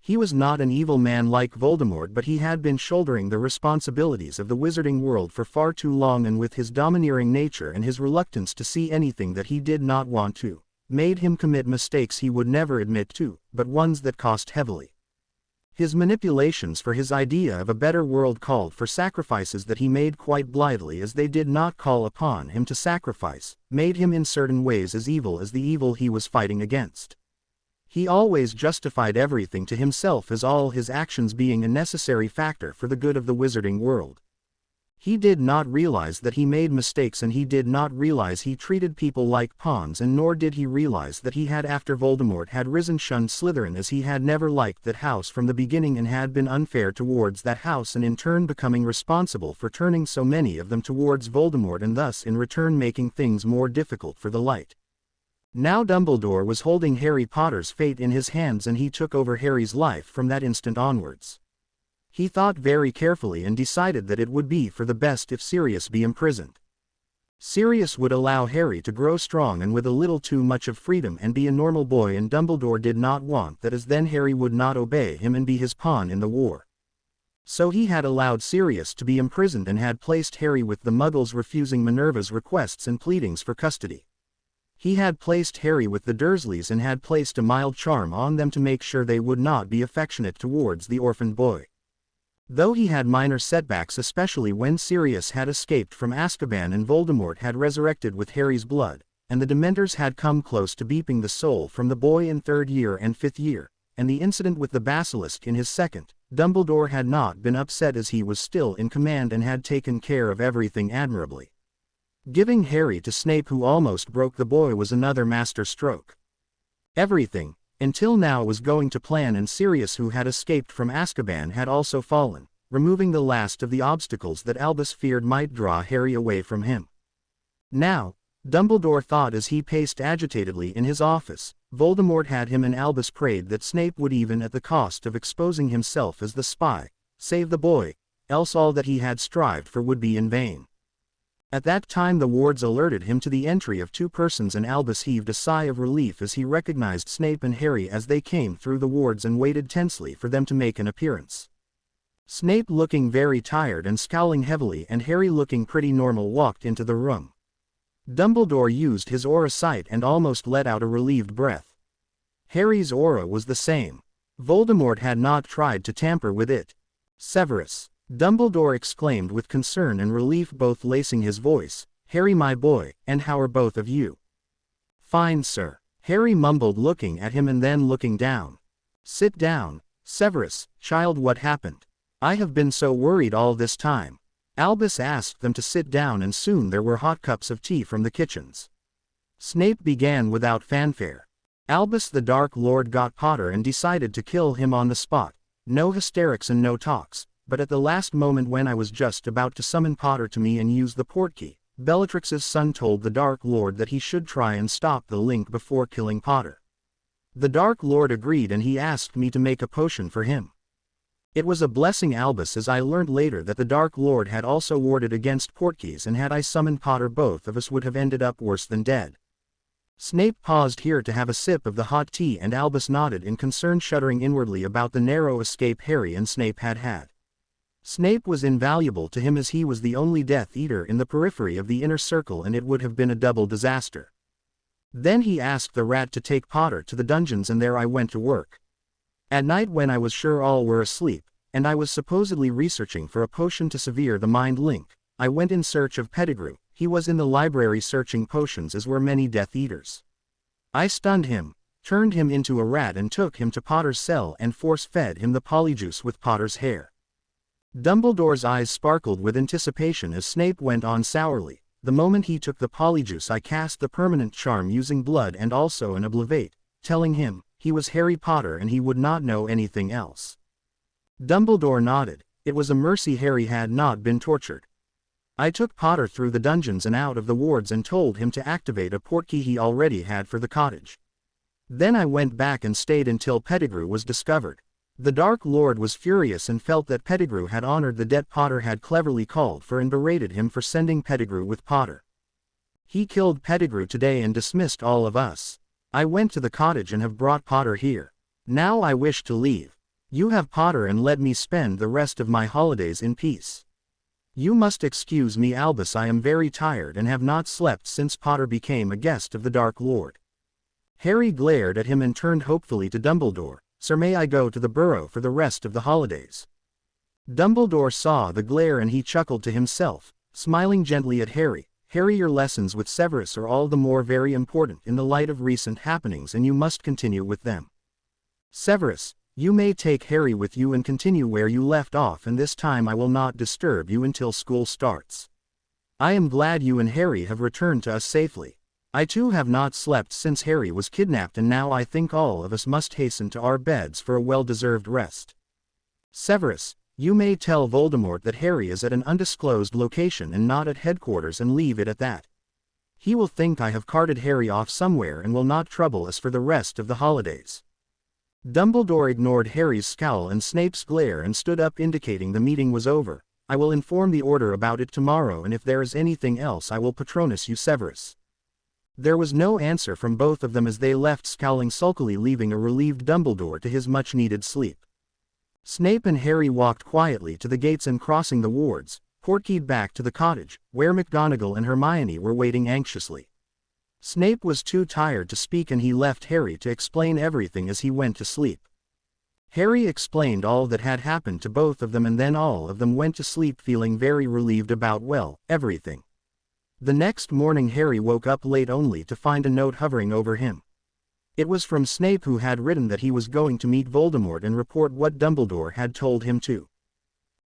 He was not an evil man like Voldemort, but he had been shouldering the responsibilities of the wizarding world for far too long, and with his domineering nature and his reluctance to see anything that he did not want to, made him commit mistakes he would never admit to, but ones that cost heavily. His manipulations for his idea of a better world called for sacrifices that he made quite blithely, as they did not call upon him to sacrifice, made him in certain ways as evil as the evil he was fighting against. He always justified everything to himself, as all his actions being a necessary factor for the good of the wizarding world. He did not realize that he made mistakes, and he did not realize he treated people like pawns, and nor did he realize that he had, after Voldemort had risen, shunned Slytherin, as he had never liked that house from the beginning and had been unfair towards that house, and in turn becoming responsible for turning so many of them towards Voldemort, and thus in return making things more difficult for the light. Now Dumbledore was holding Harry Potter's fate in his hands, and he took over Harry's life from that instant onwards. He thought very carefully and decided that it would be for the best if Sirius be imprisoned. Sirius would allow Harry to grow strong and with a little too much of freedom and be a normal boy, and Dumbledore did not want that, as then Harry would not obey him and be his pawn in the war. So he had allowed Sirius to be imprisoned and had placed Harry with the Muggles, refusing Minerva's requests and pleadings for custody. He had placed Harry with the Dursleys and had placed a mild charm on them to make sure they would not be affectionate towards the orphaned boy. Though he had minor setbacks, especially when Sirius had escaped from Azkaban and Voldemort had resurrected with Harry's blood, and the Dementors had come close to beeping the soul from the boy in 3rd year and 5th year, and the incident with the basilisk in his 2nd, Dumbledore had not been upset, as he was still in command and had taken care of everything admirably. Giving Harry to Snape, who almost broke the boy, was another master stroke. Everything, until now, was going to plan, and Sirius, who had escaped from Azkaban, had also fallen, removing the last of the obstacles that Albus feared might draw Harry away from him. Now, Dumbledore thought as he paced agitatedly in his office, Voldemort had him, and Albus prayed that Snape would, even at the cost of exposing himself as the spy, save the boy, else all that he had strived for would be in vain. At that time the wards alerted him to the entry of 2 persons, and Albus heaved a sigh of relief as he recognized Snape and Harry as they came through the wards, and waited tensely for them to make an appearance. Snape, looking very tired and scowling heavily, and Harry, looking pretty normal, walked into the room. Dumbledore used his aura sight and almost let out a relieved breath. Harry's aura was the same. Voldemort had not tried to tamper with it. "Severus," Dumbledore exclaimed with concern and relief, both lacing his voice, "Harry, my boy, and how are both of you?" "Fine, sir," Harry mumbled, looking at him and then looking down. "Sit down, Severus, child, what happened? I have been so worried all this time." Albus asked them to sit down, and soon there were hot cups of tea from the kitchens. Snape began without fanfare. Albus the Dark Lord got Potter and decided to kill him on the spot. No hysterics and no talks. But at the last moment, when I was just about to summon Potter to me and use the portkey, Bellatrix's son told the Dark Lord that he should try and stop the link before killing Potter. The Dark Lord agreed, and he asked me to make a potion for him. It was a blessing, Albus, as I learned later that the Dark Lord had also warded against portkeys, and had I summoned Potter, both of us would have ended up worse than dead. Snape paused here to have a sip of the hot tea, and Albus nodded in concern, shuddering inwardly about the narrow escape Harry and Snape had had. Snape was invaluable to him, as he was the only Death Eater in the periphery of the inner circle, and it would have been a double disaster. Then he asked the rat to take Potter to the dungeons, and there I went to work. At night, when I was sure all were asleep, and I was supposedly researching for a potion to sever the mind link, I went in search of Pettigrew. He was in the library searching potions, as were many Death Eaters. I stunned him, turned him into a rat, and took him to Potter's cell and force-fed him the polyjuice with Potter's hair. Dumbledore's eyes sparkled with anticipation as Snape went on sourly, "The moment he took the polyjuice, I cast the permanent charm using blood and also an oblivate, telling him he was Harry Potter and he would not know anything else." Dumbledore nodded. It was a mercy Harry had not been tortured. "I took Potter through the dungeons and out of the wards and told him to activate a portkey he already had for the cottage. Then I went back and stayed until Pettigrew was discovered. The Dark Lord was furious and felt that Pettigrew had honored the debt Potter had cleverly called for, and berated him for sending Pettigrew with Potter. He killed Pettigrew today and dismissed all of us. I went to the cottage and have brought Potter here. Now I wish to leave. You have Potter and let me spend the rest of my holidays in peace. You must excuse me, Albus, I am very tired and have not slept since Potter became a guest of the Dark Lord." Harry glared at him and turned hopefully to Dumbledore. "Sir, may I go to the Burrow for the rest of the holidays?" Dumbledore saw the glare and he chuckled to himself, smiling gently at Harry. "Harry, your lessons with Severus are all the more very important in the light of recent happenings, and you must continue with them. Severus, you may take Harry with you and continue where you left off, and this time I will not disturb you until school starts. I am glad you and Harry have returned to us safely. I too have not slept since Harry was kidnapped, and now I think all of us must hasten to our beds for a well-deserved rest. Severus, you may tell Voldemort that Harry is at an undisclosed location and not at headquarters, and leave it at that. He will think I have carted Harry off somewhere and will not trouble us for the rest of the holidays." Dumbledore ignored Harry's scowl and Snape's glare and stood up, indicating the meeting was over. "I will inform the Order about it tomorrow, and if there is anything else I will Patronus you, Severus." There was no answer from both of them as they left, scowling sulkily, leaving a relieved Dumbledore to his much-needed sleep. Snape and Harry walked quietly to the gates and, crossing the wards, portkeyed back to the cottage, where McGonagall and Hermione were waiting anxiously. Snape was too tired to speak, and he left Harry to explain everything as he went to sleep. Harry explained all that had happened to both of them, and then all of them went to sleep feeling very relieved about, well, everything. The next morning Harry woke up late only to find a note hovering over him. It was from Snape, who had written that he was going to meet Voldemort and report what Dumbledore had told him to.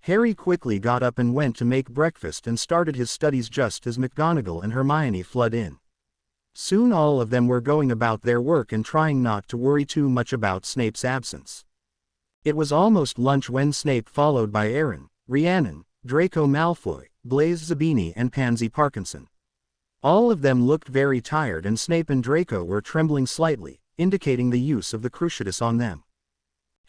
Harry quickly got up and went to make breakfast and started his studies just as McGonagall and Hermione flooded in. Soon all of them were going about their work and trying not to worry too much about Snape's absence. It was almost lunch when Snape, followed by Aaron, Rhiannon, Draco Malfoy, Blaise Zabini and Pansy Parkinson. All of them looked very tired, and Snape and Draco were trembling slightly, indicating the use of the Cruciatus on them.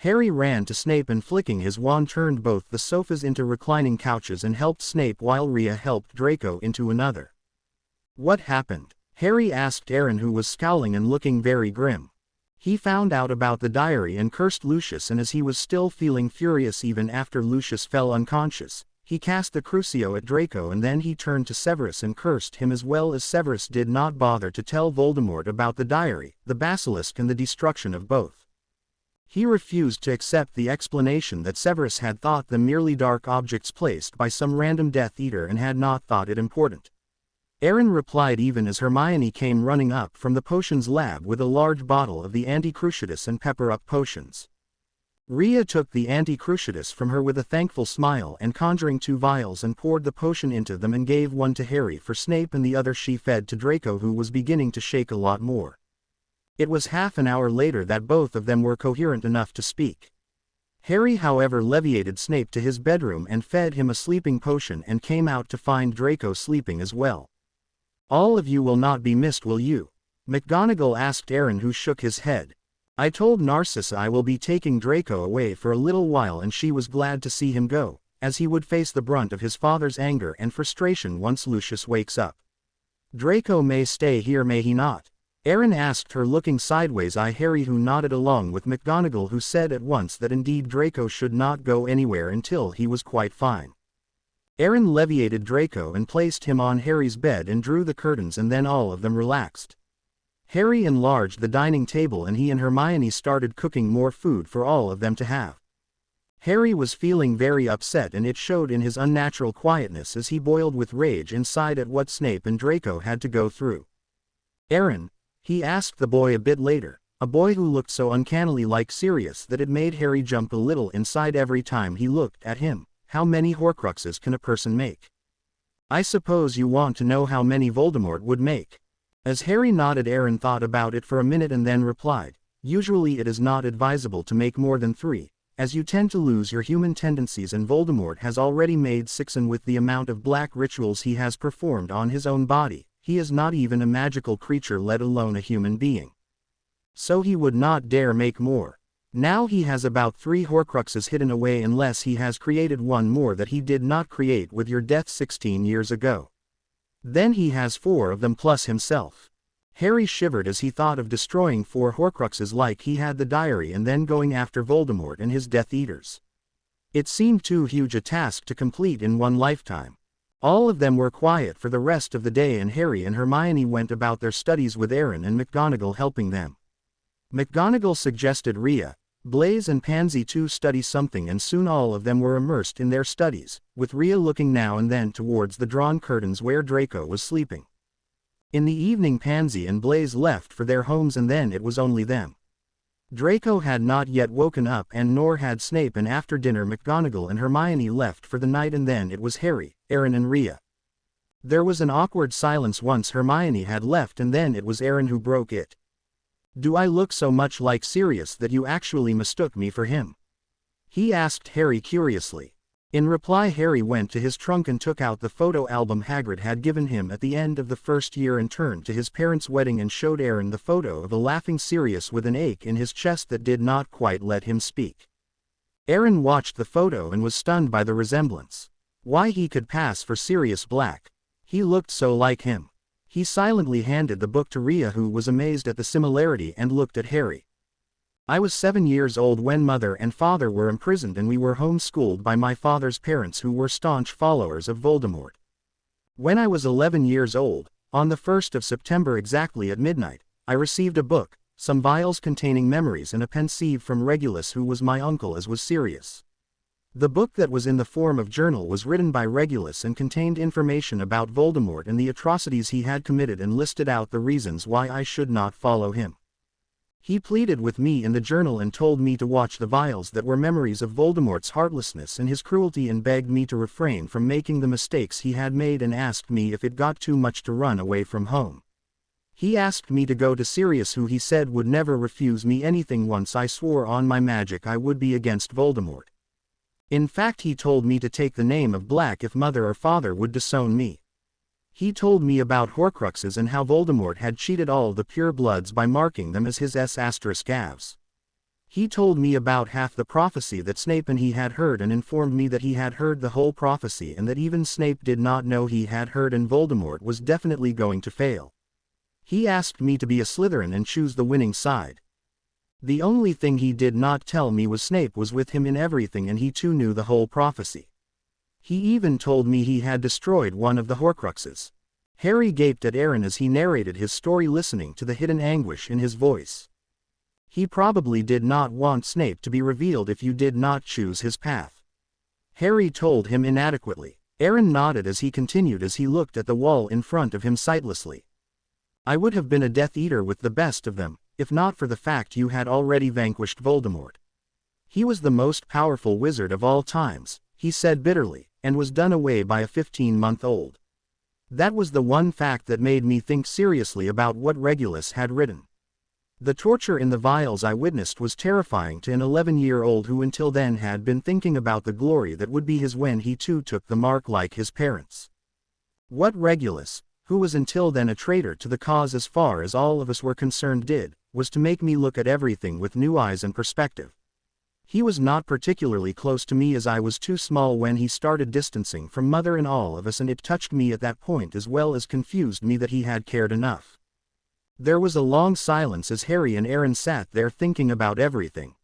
Harry ran to Snape and, flicking his wand, turned both the sofas into reclining couches and helped Snape, while Rhea helped Draco into another. "What happened?" Harry asked Aaron, who was scowling and looking very grim. He found out about the diary and cursed Lucius, and as he was still feeling furious even after Lucius fell unconscious, he cast the Crucio at Draco, and then he turned to Severus and cursed him, as well as Severus did not bother to tell Voldemort about the diary, the basilisk and the destruction of both. He refused to accept the explanation that Severus had thought them merely dark objects placed by some random Death Eater and had not thought it important. Aaron replied even as Hermione came running up from the potions lab with a large bottle of the anti-Cruciatus and pepper-up potions. Rhea took the anti-Cruciatus from her with a thankful smile and, conjuring 2 vials, and poured the potion into them and gave one to Harry for Snape, and the other she fed to Draco, who was beginning to shake a lot more. It was half an hour later that both of them were coherent enough to speak. Harry, however, leviated Snape to his bedroom and fed him a sleeping potion and came out to find Draco sleeping as well. "All of you will not be missed, will you?" McGonagall asked Aaron, who shook his head. "I told Narcissa I will be taking Draco away for a little while, and she was glad to see him go, as he would face the brunt of his father's anger and frustration once Lucius wakes up. Draco may stay here, may he not?" Aaron asked her, looking sideways at Harry, who nodded along with McGonagall, who said at once that indeed Draco should not go anywhere until he was quite fine. Aaron leviated Draco and placed him on Harry's bed and drew the curtains, and then all of them relaxed. Harry enlarged the dining table, and he and Hermione started cooking more food for all of them to have. Harry was feeling very upset, and it showed in his unnatural quietness as he boiled with rage inside at what Snape and Draco had to go through. "Aaron?" he asked the boy a bit later, a boy who looked so uncannily like Sirius that it made Harry jump a little inside every time he looked at him. "How many Horcruxes can a person make?" "I suppose you want to know how many Voldemort would make." As Harry nodded, Aaron thought about it for a minute and then replied, "Usually it is not advisable to make more than 3, as you tend to lose your human tendencies, and Voldemort has already made 6, and with the amount of black rituals he has performed on his own body, he is not even a magical creature, let alone a human being. So he would not dare make more. Now he has about 3 Horcruxes hidden away, unless he has created one more that he did not create with your death 16 years ago. Then he has 4 of them plus himself." Harry shivered as he thought of destroying 4 Horcruxes like he had the diary and then going after Voldemort and his Death Eaters. It seemed too huge a task to complete in one lifetime. All of them were quiet for the rest of the day, and Harry and Hermione went about their studies with Aaron and McGonagall helping them. McGonagall suggested Rhea, Blaze and Pansy too study something, and soon all of them were immersed in their studies, with Rhea looking now and then towards the drawn curtains where Draco was sleeping. In the evening Pansy and Blaze left for their homes, and then it was only them. Draco had not yet woken up, and nor had Snape, and after dinner McGonagall and Hermione left for the night, and then it was Harry, Aaron and Rhea. There was an awkward silence once Hermione had left, and then it was Aaron who broke it. "Do I look so much like Sirius that you actually mistook me for him?" he asked Harry curiously. In reply Harry went to his trunk and took out the photo album Hagrid had given him at the end of the first year, and turned to his parents' wedding and showed Aaron the photo of a laughing Sirius with an ache in his chest that did not quite let him speak. Aaron watched the photo and was stunned by the resemblance. Why, he could pass for Sirius Black. He looked so like him. He silently handed the book to Rhea, who was amazed at the similarity and looked at Harry. "I was 7 years old when Mother and Father were imprisoned, and we were homeschooled by my father's parents, who were staunch followers of Voldemort. When I was 11 years old, on the 1st of September exactly at midnight, I received a book, some vials containing memories, and a pensieve from Regulus, who was my uncle as was Sirius. The book that was in the form of journal was written by Regulus and contained information about Voldemort and the atrocities he had committed, and listed out the reasons why I should not follow him. He pleaded with me in the journal and told me to watch the vials that were memories of Voldemort's heartlessness and his cruelty, and begged me to refrain from making the mistakes he had made, and asked me if it got too much to run away from home. He asked me to go to Sirius, who he said would never refuse me anything once I swore on my magic I would be against Voldemort. In fact, he told me to take the name of Black if Mother or Father would disown me. He told me about Horcruxes and how Voldemort had cheated all the purebloods by marking them as his S**avs. He told me about half the prophecy that Snape and he had heard, and informed me that he had heard the whole prophecy, and that even Snape did not know he had heard, and Voldemort was definitely going to fail. He asked me to be a Slytherin and choose the winning side. The only thing he did not tell me was Snape was with him in everything, and he too knew the whole prophecy. He even told me he had destroyed one of the Horcruxes." Harry gaped at Aaron as he narrated his story, listening to the hidden anguish in his voice. "He probably did not want Snape to be revealed if you did not choose his path," Harry told him inadequately. Aaron nodded as he continued, as he looked at the wall in front of him sightlessly. "I would have been a Death Eater with the best of them, if not for the fact you had already vanquished Voldemort. He was the most powerful wizard of all times," he said bitterly, "and was done away by a 15-month-old. That was the one fact that made me think seriously about what Regulus had written. The torture in the vials I witnessed was terrifying to an 11-year-old who until then had been thinking about the glory that would be his when he too took the mark like his parents. What Regulus, who was until then a traitor to the cause as far as all of us were concerned, did, was to make me look at everything with new eyes and perspective. He was not particularly close to me, as I was too small when he started distancing from Mother and all of us, and it touched me at that point as well as confused me that he had cared enough." There was a long silence as Harry and Aaron sat there thinking about everything.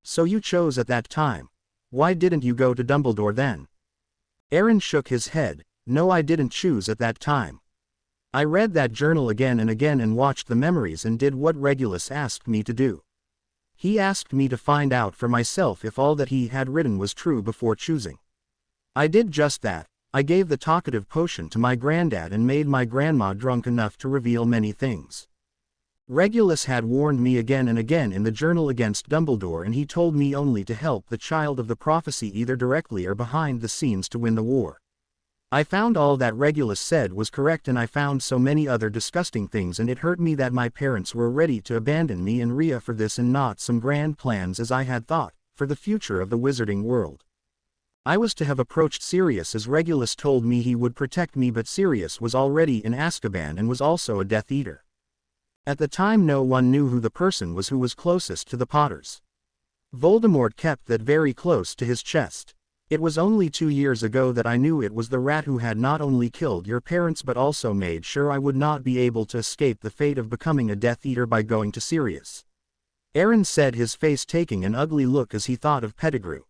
"So you chose at that time. Why didn't you go to Dumbledore then?" Aaron shook his head. "No, I didn't choose at that time. I read that journal again and again and watched the memories and did what Regulus asked me to do. He asked me to find out for myself if all that he had written was true before choosing. I did just that. I gave the talkative potion to my granddad and made my grandma drunk enough to reveal many things. Regulus had warned me again and again in the journal against Dumbledore, and he told me only to help the child of the prophecy either directly or behind the scenes to win the war. I found all that Regulus said was correct, and I found so many other disgusting things, and it hurt me that my parents were ready to abandon me and Rhea for this and not some grand plans as I had thought, for the future of the wizarding world. I was to have approached Sirius as Regulus told me he would protect me, but Sirius was already in Azkaban and was also a Death Eater. At the time no one knew who the person was who was closest to the Potters. Voldemort kept that very close to his chest. It was only 2 years ago that I knew it was the rat who had not only killed your parents but also made sure I would not be able to escape the fate of becoming a Death Eater by going to Sirius," Aaron said, his face taking an ugly look as he thought of Pettigrew.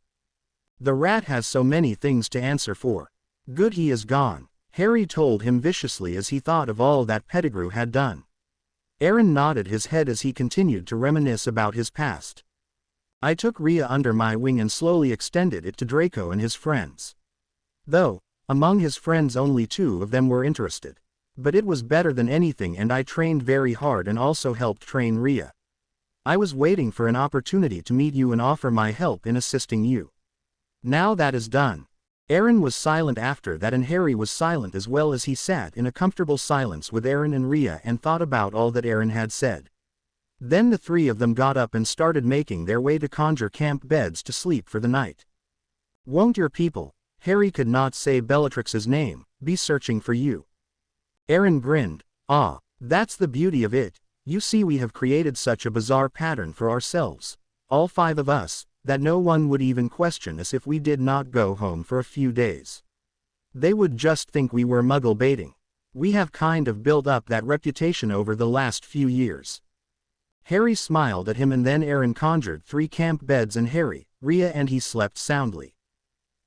"The rat has so many things to answer for. Good he is gone," Harry told him viciously as he thought of all that Pettigrew had done. Aaron nodded his head as he continued to reminisce about his past. I took Rhea under my wing and slowly extended it to Draco and his friends. Though, among his friends only 2 of them were interested. But it was better than anything, and I trained very hard and also helped train Rhea. I was waiting for an opportunity to meet you and offer my help in assisting you. Now that is done. Aaron was silent after that, and Harry was silent as well, as he sat in a comfortable silence with Aaron and Rhea and thought about all that Aaron had said. Then the 3 of them got up and started making their way to conjure camp beds to sleep for the night. Won't your people, Harry could not say Bellatrix's name, be searching for you? Aaron grinned. Ah, that's the beauty of it. You see, we have created such a bizarre pattern for ourselves, all 5 of us, that no one would even question us if we did not go home for a few days. They would just think we were muggle baiting. We have kind of built up that reputation over the last few years. Harry smiled at him, and then Aaron conjured 3 camp beds and Harry, Rhea and he slept soundly.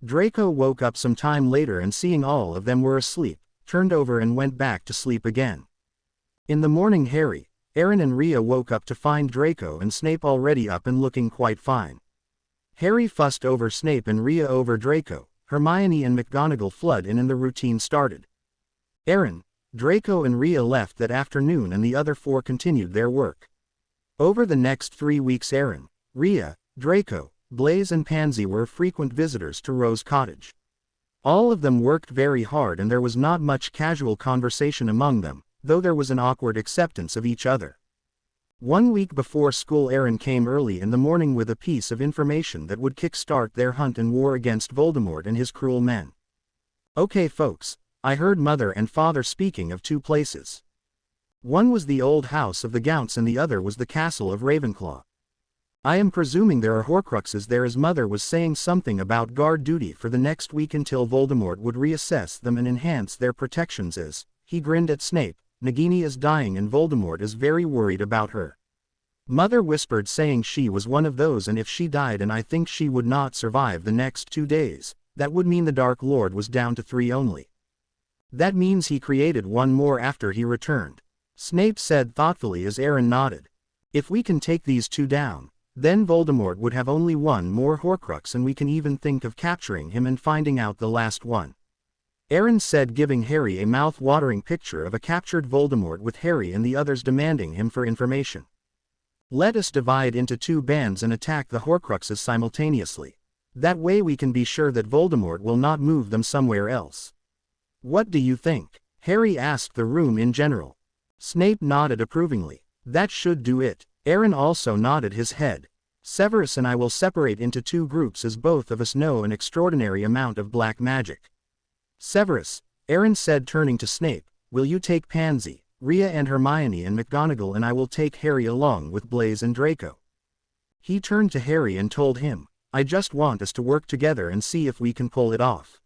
Draco woke up some time later and seeing all of them were asleep, turned over and went back to sleep again. In the morning Harry, Aaron and Rhea woke up to find Draco and Snape already up and looking quite fine. Harry fussed over Snape and Rhea over Draco. Hermione and McGonagall flooded in and the routine started. Aaron, Draco and Rhea left that afternoon and the other 4 continued their work. Over the next 3 weeks Aaron, Rhea, Draco, Blaise and Pansy were frequent visitors to Rose Cottage. All of them worked very hard and there was not much casual conversation among them, though there was an awkward acceptance of each other. 1 week before school Aaron came early in the morning with a piece of information that would kickstart their hunt and war against Voldemort and his cruel men. Okay folks, I heard Mother and Father speaking of 2 places. One was the old house of the Gounts and the other was the castle of Ravenclaw. I am presuming there are Horcruxes there, as Mother was saying something about guard duty for the next week until Voldemort would reassess them and enhance their protections as, he grinned at Snape, Nagini is dying and Voldemort is very worried about her. Mother whispered saying she was one of those, and if she died and I think she would not survive the next 2 days, that would mean the Dark Lord was down to 3 only. That means he created 1 more after he returned. Snape said thoughtfully as Aaron nodded. If we can take these 2 down, then Voldemort would have only 1 more Horcrux and we can even think of capturing him and finding out the last one. Aaron said, giving Harry a mouth-watering picture of a captured Voldemort with Harry and the others demanding him for information. Let us divide into 2 bands and attack the Horcruxes simultaneously. That way we can be sure that Voldemort will not move them somewhere else. What do you think? Harry asked the room in general. Snape nodded approvingly. That should do it. Aaron also nodded his head. Severus and I will separate into 2 groups as both of us know an extraordinary amount of black magic. Severus, Aaron said turning to Snape, will you take Pansy, Rhea and Hermione and McGonagall, and I will take Harry along with Blaise and Draco. He turned to Harry and told him, I just want us to work together and see if we can pull it off.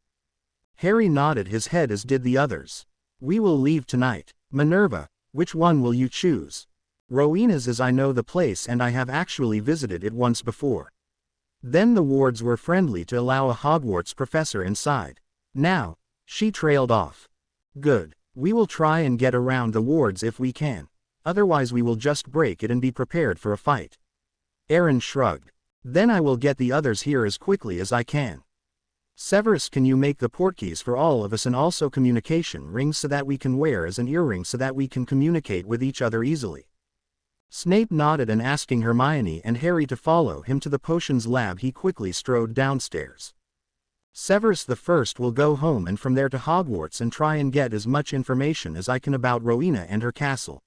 Harry nodded his head as did the others. We will leave tonight. Minerva, which one will you choose? Rowena's, as I know the place and I have actually visited it once before. Then the wards were friendly to allow a Hogwarts professor inside. Now, she trailed off. Good. We will try and get around the wards if we can. Otherwise we will just break it and be prepared for a fight. Aaron shrugged. Then I will get the others here as quickly as I can. Severus, can you make the portkeys for all of us and also communication rings so that we can wear as an earring so that we can communicate with each other easily? Snape nodded, and asking Hermione and Harry to follow him to the potions lab he quickly strode downstairs. Severus the First will go home and from there to Hogwarts and try and get as much information as I can about Rowena and her castle.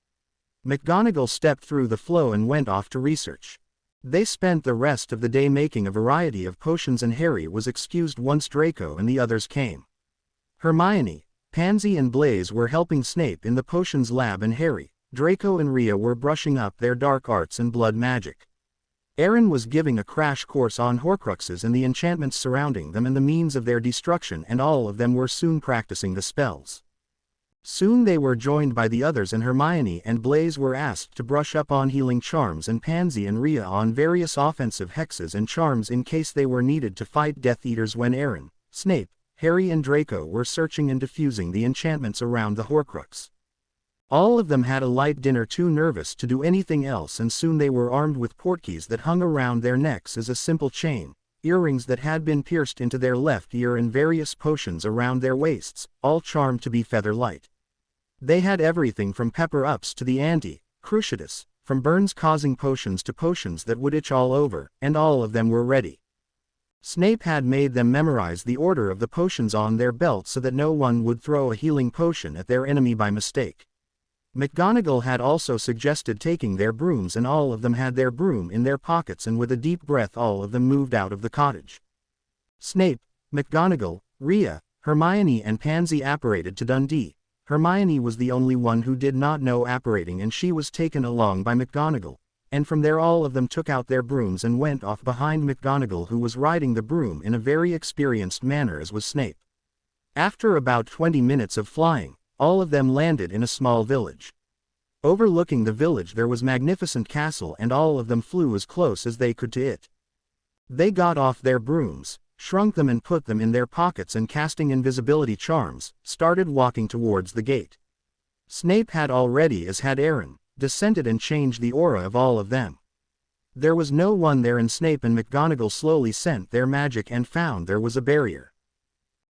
McGonagall stepped through the flow and went off to research. They spent the rest of the day making a variety of potions and Harry was excused once Draco and the others came. Hermione, Pansy and Blaise were helping Snape in the potions lab and Harry, Draco and Rhea were brushing up their dark arts and blood magic. Aaron was giving a crash course on Horcruxes and the enchantments surrounding them and the means of their destruction, and all of them were soon practicing the spells. Soon they were joined by the others and Hermione and Blaise were asked to brush up on healing charms and Pansy and Rhea on various offensive hexes and charms in case they were needed to fight Death Eaters when Aaron, Snape, Harry and Draco were searching and diffusing the enchantments around the Horcrux. All of them had a light dinner, too nervous to do anything else, and soon they were armed with portkeys that hung around their necks as a simple chain, earrings that had been pierced into their left ear, and various potions around their waists, all charmed to be feather-light. They had everything from pepper-ups to the anti-cruciatus, from burns-causing potions to potions that would itch all over, and all of them were ready. Snape had made them memorize the order of the potions on their belt so that no one would throw a healing potion at their enemy by mistake. McGonagall had also suggested taking their brooms, and all of them had their broom in their pockets, and with a deep breath all of them moved out of the cottage. Snape, McGonagall, Rhea, Hermione and Pansy apparated to Dundee. Hermione was the only one who did not know apparating, and she was taken along by McGonagall, and from there all of them took out their brooms and went off behind McGonagall, who was riding the broom in a very experienced manner, as was Snape. After about 20 minutes of flying, all of them landed in a small village. Overlooking the village there was a magnificent castle, and all of them flew as close as they could to it. They got off their brooms, shrunk them and put them in their pockets, and casting invisibility charms, started walking towards the gate. Snape had already, as had Aaron, descended and changed the aura of all of them. There was no one there, and Snape and McGonagall slowly sent their magic and found there was a barrier.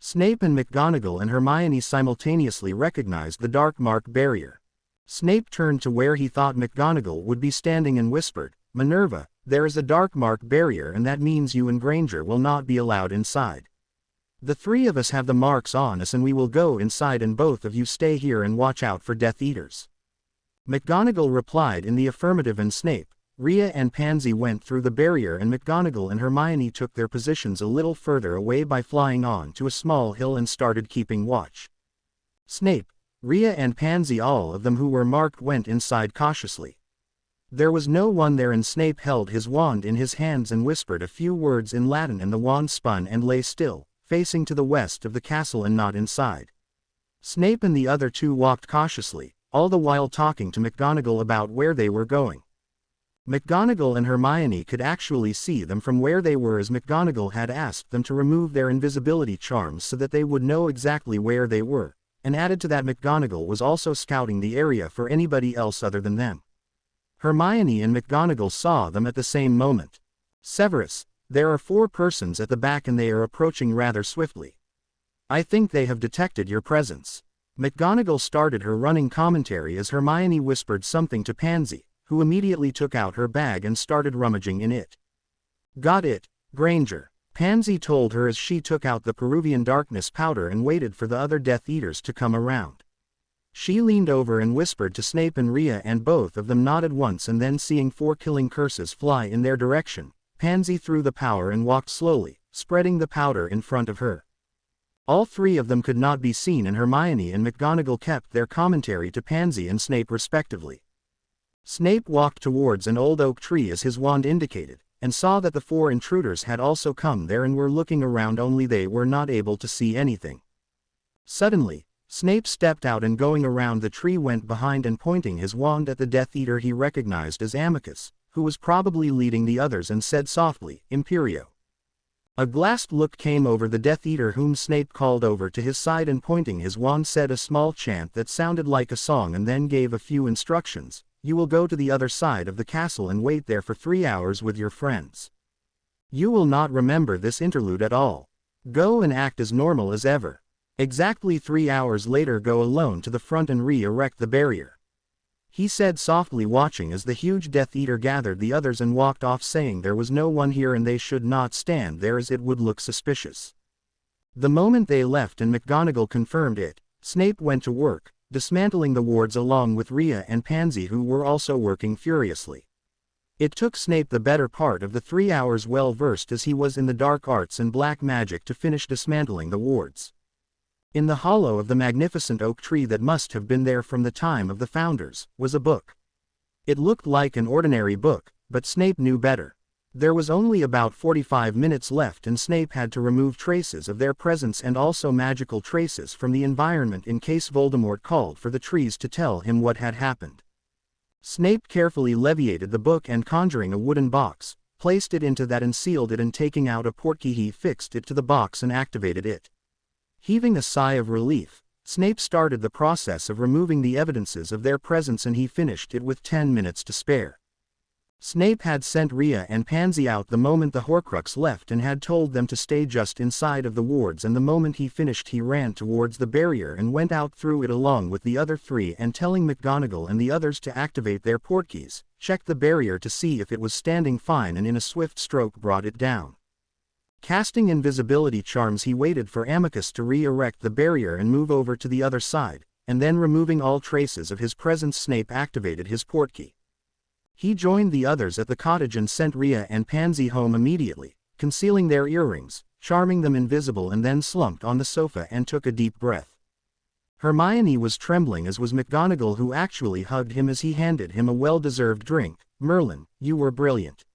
Snape and McGonagall and Hermione simultaneously recognized the dark mark barrier. Snape turned to where he thought McGonagall would be standing and whispered, "Minerva, there is a dark mark barrier, and that means you and Granger will not be allowed inside. The three of us have the marks on us, and we will go inside, and both of you stay here and watch out for Death Eaters." McGonagall replied in the affirmative, and Snape, Rhea and Pansy went through the barrier, and McGonagall and Hermione took their positions a little further away by flying on to a small hill and started keeping watch. Snape, Rhea and Pansy, all of them who were marked, went inside cautiously. There was no one there, and Snape held his wand in his hands and whispered a few words in Latin, and the wand spun and lay still, facing to the west of the castle and not inside. Snape and the other two walked cautiously, all the while talking to McGonagall about where they were going. McGonagall and Hermione could actually see them from where they were, as McGonagall had asked them to remove their invisibility charms so that they would know exactly where they were, and added to that McGonagall was also scouting the area for anybody else other than them. Hermione and McGonagall saw them at the same moment. "Severus, there are 4 persons at the back and they are approaching rather swiftly. I think they have detected your presence." McGonagall started her running commentary as Hermione whispered something to Pansy, who immediately took out her bag and started rummaging in it. "Got it, Granger," Pansy told her as she took out the Peruvian darkness powder and waited for the other Death Eaters to come around. She leaned over and whispered to Snape and Rhea, and both of them nodded once, and then seeing 4 killing curses fly in their direction, Pansy threw the powder and walked slowly, spreading the powder in front of her. All 3 of them could not be seen, and Hermione and McGonagall kept their commentary to Pansy and Snape respectively. Snape walked towards an old oak tree as his wand indicated, and saw that the 4 intruders had also come there and were looking around, only they were not able to see anything. Suddenly, Snape stepped out and going around the tree went behind and pointing his wand at the Death Eater he recognized as Amicus, who was probably leading the others, and said softly, "Imperio." A glassed look came over the Death Eater, whom Snape called over to his side and pointing his wand said a small chant that sounded like a song, and then gave a few instructions. "You will go to the other side of the castle and wait there for 3 hours with your friends. You will not remember this interlude at all. Go and act as normal as ever. Exactly 3 hours later go alone to the front and re-erect the barrier," he said softly, watching as the huge Death Eater gathered the others and walked off, saying there was no one here and they should not stand there as it would look suspicious. The moment they left and McGonagall confirmed it, Snape went to work, dismantling the wards along with Rhea and Pansy, who were also working furiously. It took Snape the better part of the 3 hours, well versed as he was in the dark arts and black magic, to finish dismantling the wards. In the hollow of the magnificent oak tree that must have been there from the time of the founders, was a book. It looked like an ordinary book, but Snape knew better. There was only about 45 minutes left, and Snape had to remove traces of their presence and also magical traces from the environment in case Voldemort called for the trees to tell him what had happened. Snape carefully leviated the book and, conjuring a wooden box, placed it into that and sealed it, and taking out a portkey he fixed it to the box and activated it. Heaving a sigh of relief, Snape started the process of removing the evidences of their presence and he finished it with 10 minutes to spare. Snape had sent Rhea and Pansy out the moment the Horcrux left and had told them to stay just inside of the wards, and the moment he finished he ran towards the barrier and went out through it along with the other three, and telling McGonagall and the others to activate their portkeys, checked the barrier to see if it was standing fine and in a swift stroke brought it down. Casting invisibility charms he waited for Amicus to re-erect the barrier and move over to the other side, and then removing all traces of his presence Snape activated his portkey. He joined the others at the cottage and sent Rhea and Pansy home immediately, concealing their earrings, charming them invisible, and then slumped on the sofa and took a deep breath. Hermione was trembling, as was McGonagall, who actually hugged him as he handed him a well-deserved drink. "Merlin, you were brilliant."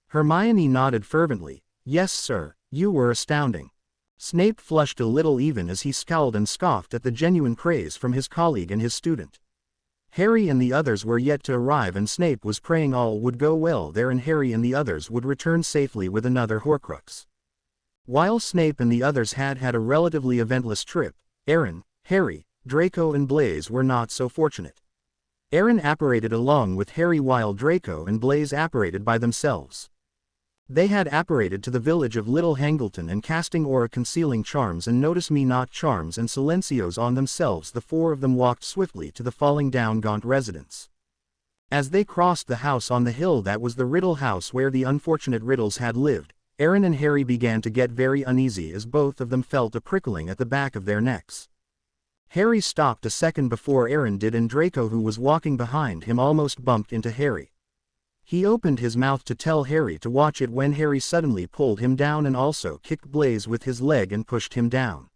Hermione nodded fervently. "Yes, sir, you were astounding." Snape flushed a little even as he scowled and scoffed at the genuine praise from his colleague and his student. Harry and the others were yet to arrive, and Snape was praying all would go well there and Harry and the others would return safely with another Horcrux. While Snape and the others had had a relatively eventless trip, Aaron, Harry, Draco and Blaise were not so fortunate. Aaron apparated along with Harry while Draco and Blaise apparated by themselves. They had apparated to the village of Little Hangleton and casting aura concealing charms and notice me not charms and silencios on themselves. The four of them walked swiftly to the falling down Gaunt residence. As they crossed the house on the hill that was the Riddle house where the unfortunate Riddles had lived, Aaron and Harry began to get very uneasy as both of them felt a prickling at the back of their necks. Harry stopped a second before Aaron did, and Draco, who was walking behind him, almost bumped into Harry. He opened his mouth to tell Harry to watch it when Harry suddenly pulled him down and also kicked Blaise with his leg and pushed him down.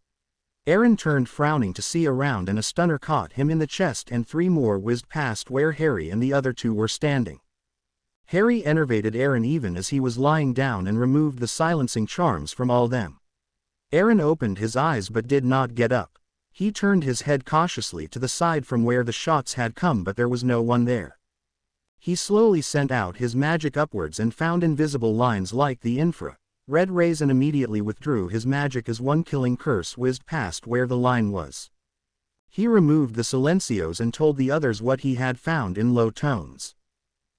Aaron turned frowning to see around, and a stunner caught him in the chest and three more whizzed past where Harry and the other two were standing. Harry enervated Aaron even as he was lying down and removed the silencing charms from all them. Aaron opened his eyes but did not get up. He turned his head cautiously to the side from where the shots had come, but there was no one there. He slowly sent out his magic upwards and found invisible lines like the infra-red rays and immediately withdrew his magic as one killing curse whizzed past where the line was. He removed the silencios and told the others what he had found in low tones.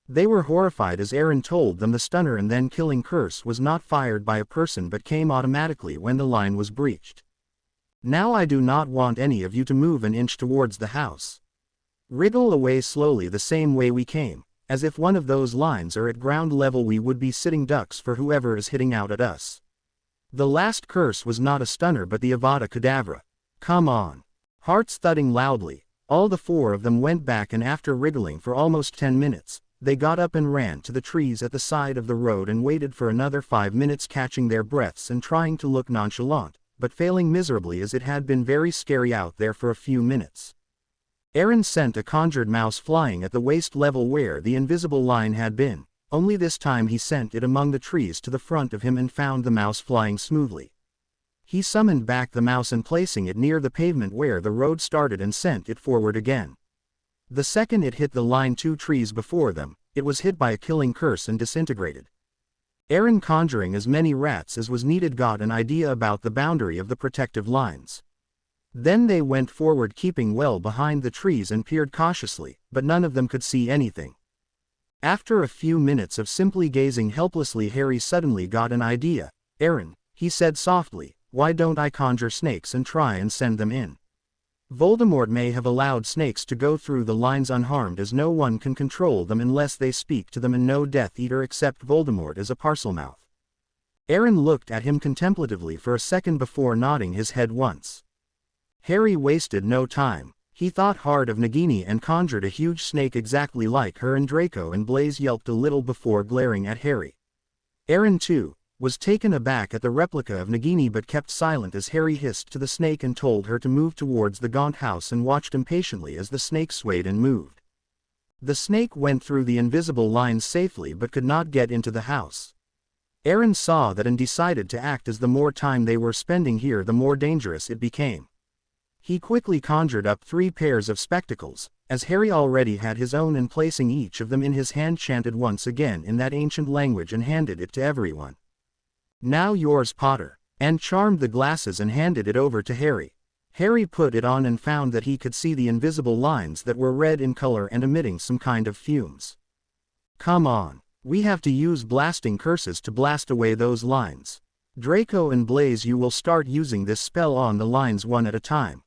They were horrified as Aaron told them the stunner and then killing curse was not fired by a person but came automatically when the line was breached. "Now I do not want any of you to move an inch towards the house. Wriggle away slowly the same way we came. As if one of those lines are at ground level, we would be sitting ducks for whoever is hitting out at us. The last curse was not a stunner but the Avada Kedavra. Come on." Hearts thudding loudly, all the four of them went back, and after wriggling for almost 10 minutes, they got up and ran to the trees at the side of the road and waited for another 5 minutes, catching their breaths and trying to look nonchalant, but failing miserably as it had been very scary out there for a few minutes. Aaron sent a conjured mouse flying at the waist level where the invisible line had been, only this time he sent it among the trees to the front of him and found the mouse flying smoothly. He summoned back the mouse and placing it near the pavement where the road started and sent it forward again. The second it hit the line 2 trees before them, it was hit by a killing curse and disintegrated. Aaron, conjuring as many rats as was needed, got an idea about the boundary of the protective lines. Then they went forward keeping well behind the trees and peered cautiously, but none of them could see anything. After a few minutes of simply gazing helplessly, Harry suddenly got an idea. "Aaron," he said softly, "why don't I conjure snakes and try and send them in? Voldemort may have allowed snakes to go through the lines unharmed, as no one can control them unless they speak to them, and no Death Eater except Voldemort is a Parselmouth." Aaron looked at him contemplatively for a second before nodding his head once. Harry wasted no time. He thought hard of Nagini and conjured a huge snake exactly like her, and Draco and Blaise yelped a little before glaring at Harry. Aaron, too, was taken aback at the replica of Nagini but kept silent as Harry hissed to the snake and told her to move towards the Gaunt house and watched impatiently as the snake swayed and moved. The snake went through the invisible lines safely but could not get into the house. Aaron saw that and decided to act, as the more time they were spending here the more dangerous it became. He quickly conjured up 3 pairs of spectacles, as Harry already had his own, and placing each of them in his hand chanted once again in that ancient language and handed it to everyone. "Now yours, Potter," and charmed the glasses and handed it over to Harry. Harry put it on and found that he could see the invisible lines that were red in color and emitting some kind of fumes. Come on. We have to use blasting curses to blast away those lines. Draco and Blaze, you will start using this spell on the lines one at a time.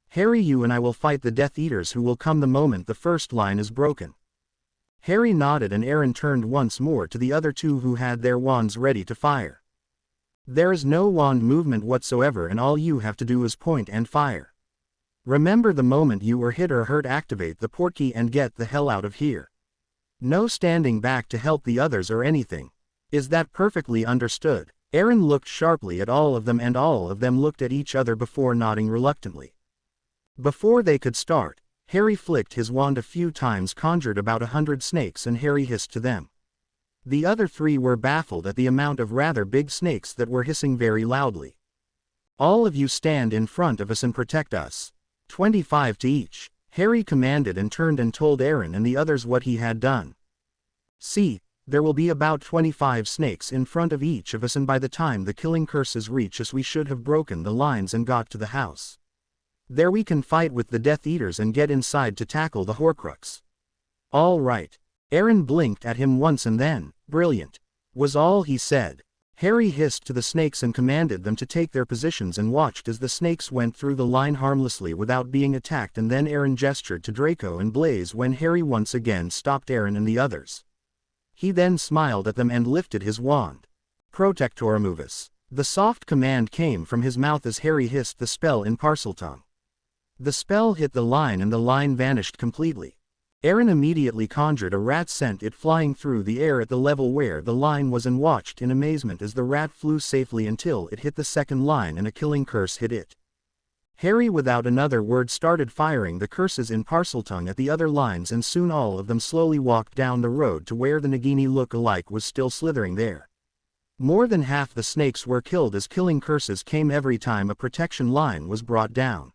Harry, you and I will fight the Death Eaters who will come the moment the first line is broken. Harry nodded and Aaron turned once more to the other two who had their wands ready to fire. There is no wand movement whatsoever and all you have to do is point and fire. Remember, the moment you are hit or hurt, activate the portkey and get the hell out of here. No standing back to help the others or anything. Is that perfectly understood? Aaron looked sharply at all of them and all of them looked at each other before nodding reluctantly. Before they could start, Harry flicked his wand a few times, conjured about 100 snakes, and Harry hissed to them. The other three were baffled at the amount of rather big snakes that were hissing very loudly. All of you stand in front of us and protect us. 25 to each, Harry commanded and turned and told Aaron and the others what he had done. See, there will be about 25 snakes in front of each of us, and by the time the killing curses reach us we should have broken the lines and got to the house. There we can fight with the Death Eaters and get inside to tackle the Horcrux. All right. Aaron blinked at him once and then, brilliant, was all he said. Harry hissed to the snakes and commanded them to take their positions and watched as the snakes went through the line harmlessly without being attacked, and then Aaron gestured to Draco and Blaze when Harry once again stopped Aaron and the others. He then smiled at them and lifted his wand. Protector Movus. The soft command came from his mouth as Harry hissed the spell in Parseltongue. The spell hit the line and the line vanished completely. Aaron immediately conjured a rat, sent it flying through the air at the level where the line was, and watched in amazement as the rat flew safely until it hit the second line and a killing curse hit it. Harry, without another word, started firing the curses in Parseltongue at the other lines, and soon all of them slowly walked down the road to where the Nagini look-alike was still slithering there. More than half the snakes were killed as killing curses came every time a protection line was brought down.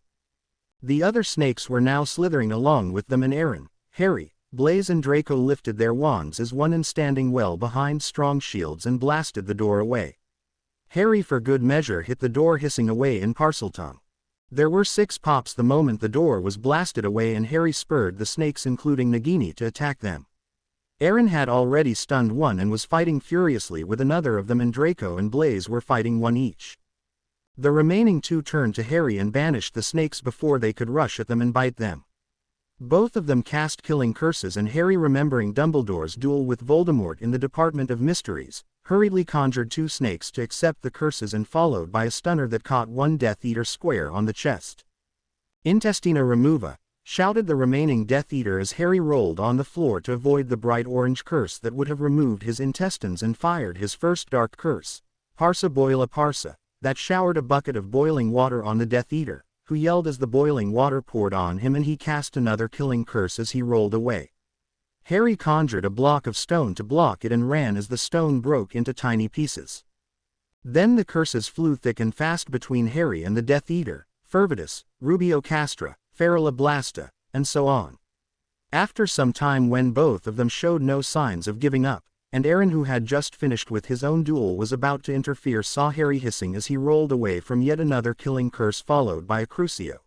The other snakes were now slithering along with them, and Aaron, Harry, Blaze and Draco lifted their wands as one and standing well behind strong shields and blasted the door away. Harry for good measure hit the door, hissing away in Parseltongue. There were 6 pops the moment the door was blasted away, and Harry spurred the snakes including Nagini to attack them. Aaron had already stunned one and was fighting furiously with another of them, and Draco and Blaze were fighting one each. The remaining 2 turned to Harry and banished the snakes before they could rush at them and bite them. Both of them cast killing curses, and Harry, remembering Dumbledore's duel with Voldemort in the Department of Mysteries, hurriedly conjured 2 snakes to accept the curses, and followed by a stunner that caught one Death Eater square on the chest. Intestina Remova, shouted the remaining Death Eater as Harry rolled on the floor to avoid the bright orange curse that would have removed his intestines, and fired his first dark curse, Parsa Boila Parsa, that showered a bucket of boiling water on the Death Eater, who yelled as the boiling water poured on him, and he cast another killing curse as he rolled away. Harry conjured a block of stone to block it and ran as the stone broke into tiny pieces. Then the curses flew thick and fast between Harry and the Death Eater, Fervidus, Rubio Castra, Ferala Blasta, and so on. After some time, when both of them showed no signs of giving up, and Aaron, who had just finished with his own duel, was about to interfere, saw Harry hissing as he rolled away from yet another killing curse followed by a Crucio.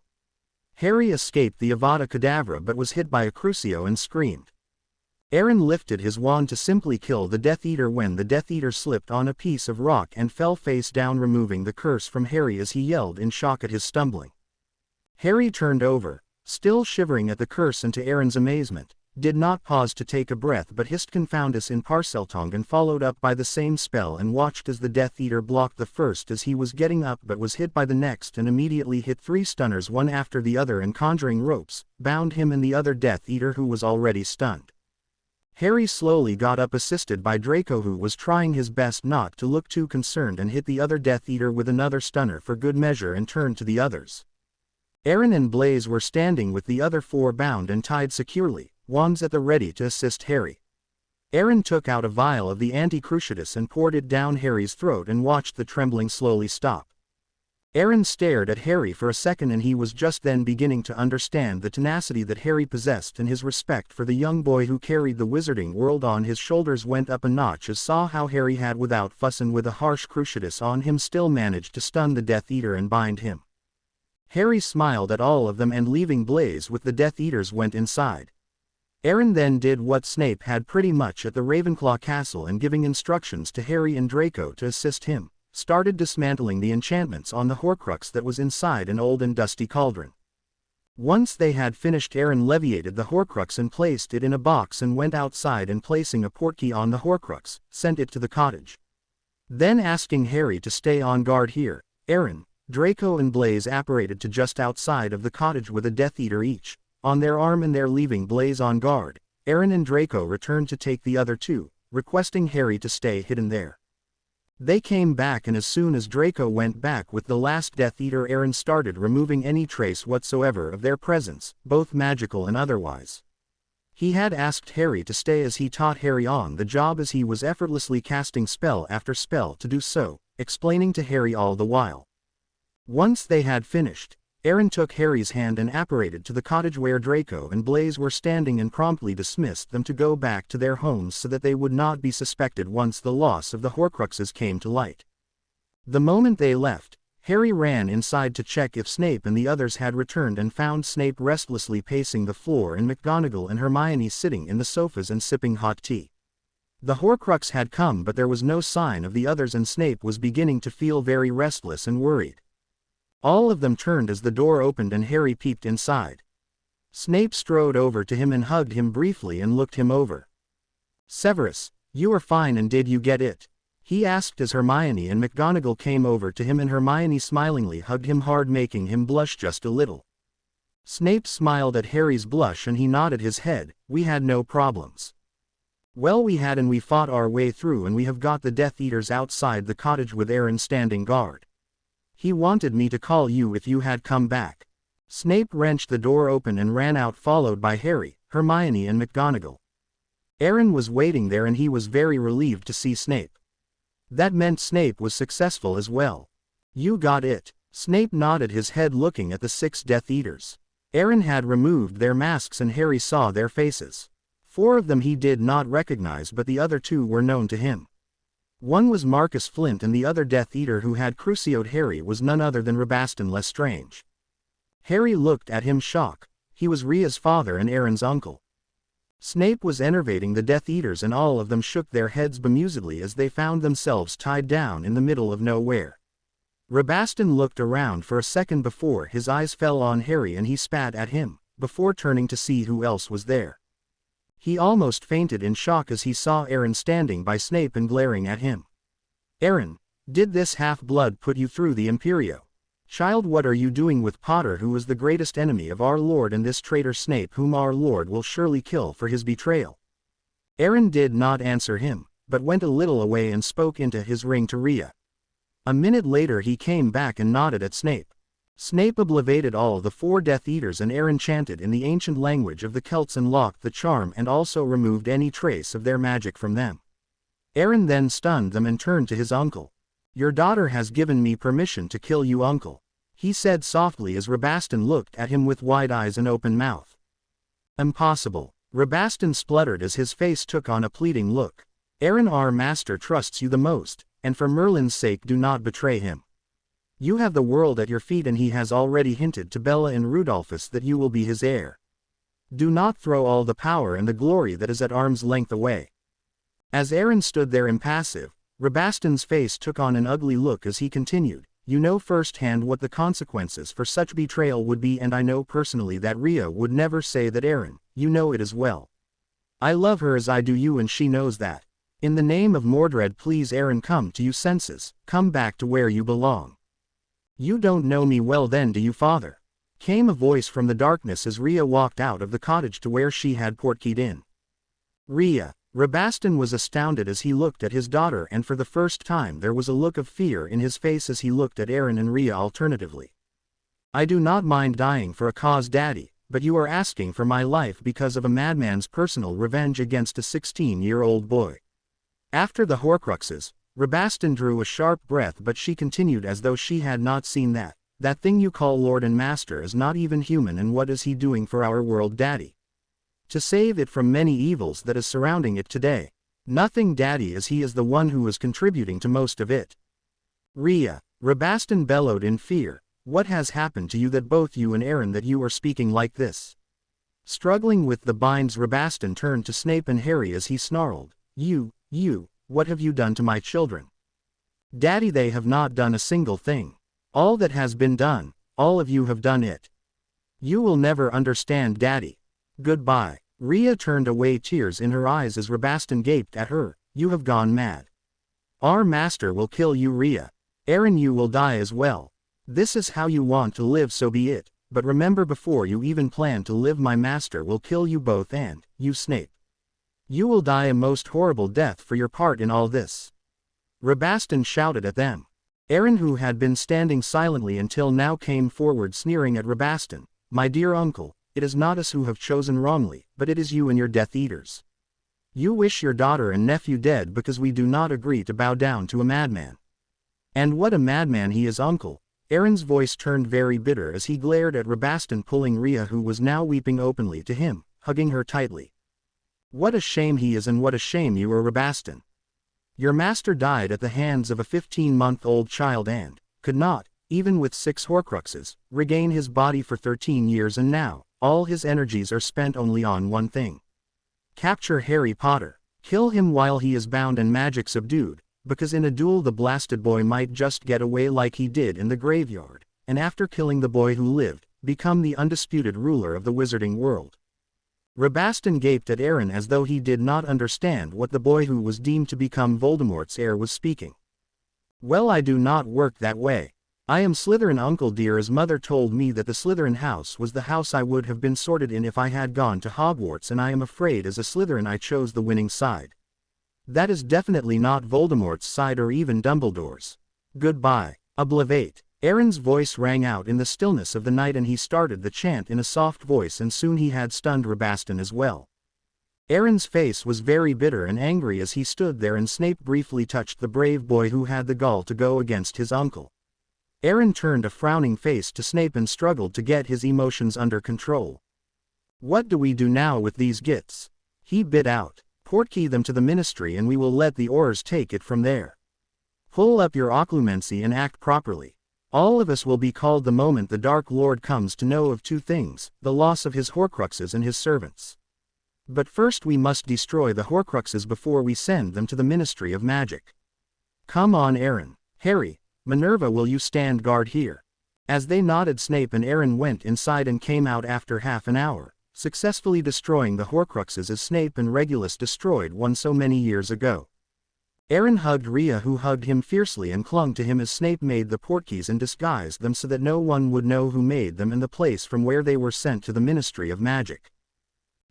Harry escaped the Avada Kedavra but was hit by a Crucio and screamed. Aaron lifted his wand to simply kill the Death Eater when the Death Eater slipped on a piece of rock and fell face down, removing the curse from Harry as he yelled in shock at his stumbling. Harry turned over, still shivering at the curse, and to Aaron's amazement, did not pause to take a breath but hissed Confoundus in Parseltongue and followed up by the same spell, and watched as the Death Eater blocked the first as he was getting up but was hit by the next, and immediately hit 3 stunners one after the other, and conjuring ropes, bound him and the other Death Eater who was already stunned. Harry slowly got up, assisted by Draco, who was trying his best not to look too concerned, and hit the other Death Eater with another stunner for good measure, and turned to the others. Aaron and Blaze were standing with the other 4 bound and tied securely, wands at the ready to assist Harry. Aaron took out a vial of the Anti-Cruciatus and poured it down Harry's throat and watched the trembling slowly stop. Aaron stared at Harry for a second, and he was just then beginning to understand the tenacity that Harry possessed, and his respect for the young boy who carried the wizarding world on his shoulders went up a notch as saw how Harry had, without fuss and with a harsh Cruciatus on him, still managed to stun the Death Eater and bind him. Harry smiled at all of them and leaving Blaze with the Death Eaters went inside. Aaron then did what Snape had pretty much at the Ravenclaw castle and giving instructions to Harry and Draco to assist him, started dismantling the enchantments on the Horcrux that was inside an old and dusty cauldron. Once they had finished, Aaron leviated the Horcrux and placed it in a box and went outside and placing a portkey on the Horcrux, sent it to the cottage. Then asking Harry to stay on guard here, Aaron, Draco and Blaze apparated to just outside of the cottage with a Death Eater each on their arm and there leaving Blaze on guard. Aaron and Draco returned to take the other two, requesting Harry to stay hidden there. They came back and as soon as Draco went back with the last Death Eater, Aaron started removing any trace whatsoever of their presence, both magical and otherwise. He had asked Harry to stay as he taught Harry on the job as he was effortlessly casting spell after spell to do so, explaining to Harry all the while. Once they had finished, Aaron took Harry's hand and apparated to the cottage where Draco and Blaze were standing and promptly dismissed them to go back to their homes so that they would not be suspected once the loss of the Horcruxes came to light. The moment they left, Harry ran inside to check if Snape and the others had returned and found Snape restlessly pacing the floor and McGonagall and Hermione sitting in the sofas and sipping hot tea. The Horcrux had come but there was no sign of the others and Snape was beginning to feel very restless and worried. All of them turned as the door opened and Harry peeped inside. Snape strode over to him and hugged him briefly and looked him over. "Severus, you are fine and did you get it?" he asked as Hermione and McGonagall came over to him and Hermione smilingly hugged him hard making him blush just a little. Snape smiled at Harry's blush and he nodded his head. "We had no problems." "Well, we had and we fought our way through and we have got the Death Eaters outside the cottage with Aaron standing guard. He wanted me to call you if you had come back." Snape wrenched the door open and ran out followed by Harry, Hermione and McGonagall. Aaron was waiting there and he was very relieved to see Snape. That meant Snape was successful as well. "You got it." Snape nodded his head looking at the 6 Death Eaters. Aaron had removed their masks and Harry saw their faces. 4 of them he did not recognize but the other 2 were known to him. One was Marcus Flint and the other Death Eater who had crucioed Harry was none other than Rabaston Lestrange. Harry looked at him shocked. He was Rhea's father and Aaron's uncle. Snape was enervating the Death Eaters and all of them shook their heads bemusedly as they found themselves tied down in the middle of nowhere. Rabaston looked around for a second before his eyes fell on Harry and he spat at him, before turning to see who else was there. He almost fainted in shock as he saw Aaron standing by Snape and glaring at him. "Aaron, did this half-blood put you through the Imperio? Child, what are you doing with Potter, who is the greatest enemy of our Lord, and this traitor Snape whom our Lord will surely kill for his betrayal?" Aaron did not answer him, but went a little away and spoke into his ring to Rhea. A minute later he came back and nodded at Snape. Snape obliterated all the 4 Death Eaters and Aaron chanted in the ancient language of the Celts and locked the charm and also removed any trace of their magic from them. Aaron then stunned them and turned to his uncle. "Your daughter has given me permission to kill you, uncle," he said softly as Rabaston looked at him with wide eyes and open mouth. "Impossible," Rabaston spluttered as his face took on a pleading look. "Aaron, our master trusts you the most, and for Merlin's sake do not betray him. You have the world at your feet and he has already hinted to Bella and Rudolphus that you will be his heir. Do not throw all the power and the glory that is at arm's length away." As Aaron stood there impassive, Rabaston's face took on an ugly look as he continued, "You know firsthand what the consequences for such betrayal would be, and I know personally that Rhea would never say that. Aaron, you know it as well. I love her as I do you and she knows that. In the name of Mordred, please Aaron, come to your senses, come back to where you belong." "You don't know me well then, do you, father?" came a voice from the darkness as Rhea walked out of the cottage to where she had portkeyed in. "Rhea." Rabaston was astounded as he looked at his daughter, and for the first time there was a look of fear in his face as he looked at Aaron and Rhea alternatively. "I do not mind dying for a cause, Daddy, but you are asking for my life because of a madman's personal revenge against a 16-year-old boy." After the Horcruxes, Rabaston drew a sharp breath, but she continued as though she had not seen that. "That thing you call Lord and Master is not even human, and what is he doing for our world, Daddy? To save it from many evils that is surrounding it today? Nothing, Daddy, as he is the one who is contributing to most of it." "Rhea," Rabaston bellowed in fear, What has happened to you that both you and Aaron that you are speaking like this? Struggling with the binds, Rabastan turned to Snape and Harry as he snarled, You, what have you done to my children? Daddy, they have not done a single thing. All that has been done, all of you have done it. You will never understand, Daddy. Goodbye. Rhea turned away, tears in her eyes as Rabastan gaped at her. You have gone mad. Our master will kill you, Rhea. Aaron, you will die as well. This is how you want to live, so be it, but remember, before you even plan to live, my master will kill you both, and, you Snape. You will die a most horrible death for your part in all this. Rabastan shouted at them. Aaron, who had been standing silently until now, came forward, sneering at Rabastan. My dear uncle, it is not us who have chosen wrongly, but it is you and your Death Eaters. You wish your daughter and nephew dead because we do not agree to bow down to a madman. And what a madman he is, uncle. Aaron's voice turned very bitter as he glared at Rabastan, pulling Rhea, who was now weeping openly, to him, hugging her tightly. What a shame he is, and what a shame you are, Rabastan. Your master died at the hands of a 15-month-old child and could not, even with 6 Horcruxes, regain his body for 13 years, and now, all his energies are spent only on one thing. Capture Harry Potter. Kill him while he is bound and magic subdued, because in a duel the blasted boy might just get away like he did in the graveyard, and after killing the boy who lived, become the undisputed ruler of the wizarding world. Rabastan gaped at Aaron as though he did not understand what the boy who was deemed to become Voldemort's heir was speaking. Well, I do not work that way. I am Slytherin, uncle dear, as mother told me that the Slytherin house was the house I would have been sorted in if I had gone to Hogwarts, and I am afraid as a Slytherin I chose the winning side. That is definitely not Voldemort's side or even Dumbledore's. Goodbye. Oblivate. Aaron's voice rang out in the stillness of the night, and he started the chant in a soft voice, and soon he had stunned Rabastan as well. Aaron's face was very bitter and angry as he stood there, and Snape briefly touched the brave boy who had the gall to go against his uncle. Aaron turned a frowning face to Snape and struggled to get his emotions under control. What do we do now with these gits? He bit out. Portkey them to the ministry and we will let the Aurors take it from there. Pull up your occlumency and act properly. All of us will be called the moment the Dark Lord comes to know of 2 things, the loss of his Horcruxes and his servants. But first we must destroy the Horcruxes before we send them to the Ministry of Magic. Come on, Aaron. Harry, Minerva, will you stand guard here? As they nodded, Snape and Aaron went inside and came out after half an hour, successfully destroying the Horcruxes as Snape and Regulus destroyed one so many years ago. Aaron hugged Rhea, who hugged him fiercely and clung to him as Snape made the portkeys and disguised them so that no one would know who made them and the place from where they were sent to the Ministry of Magic.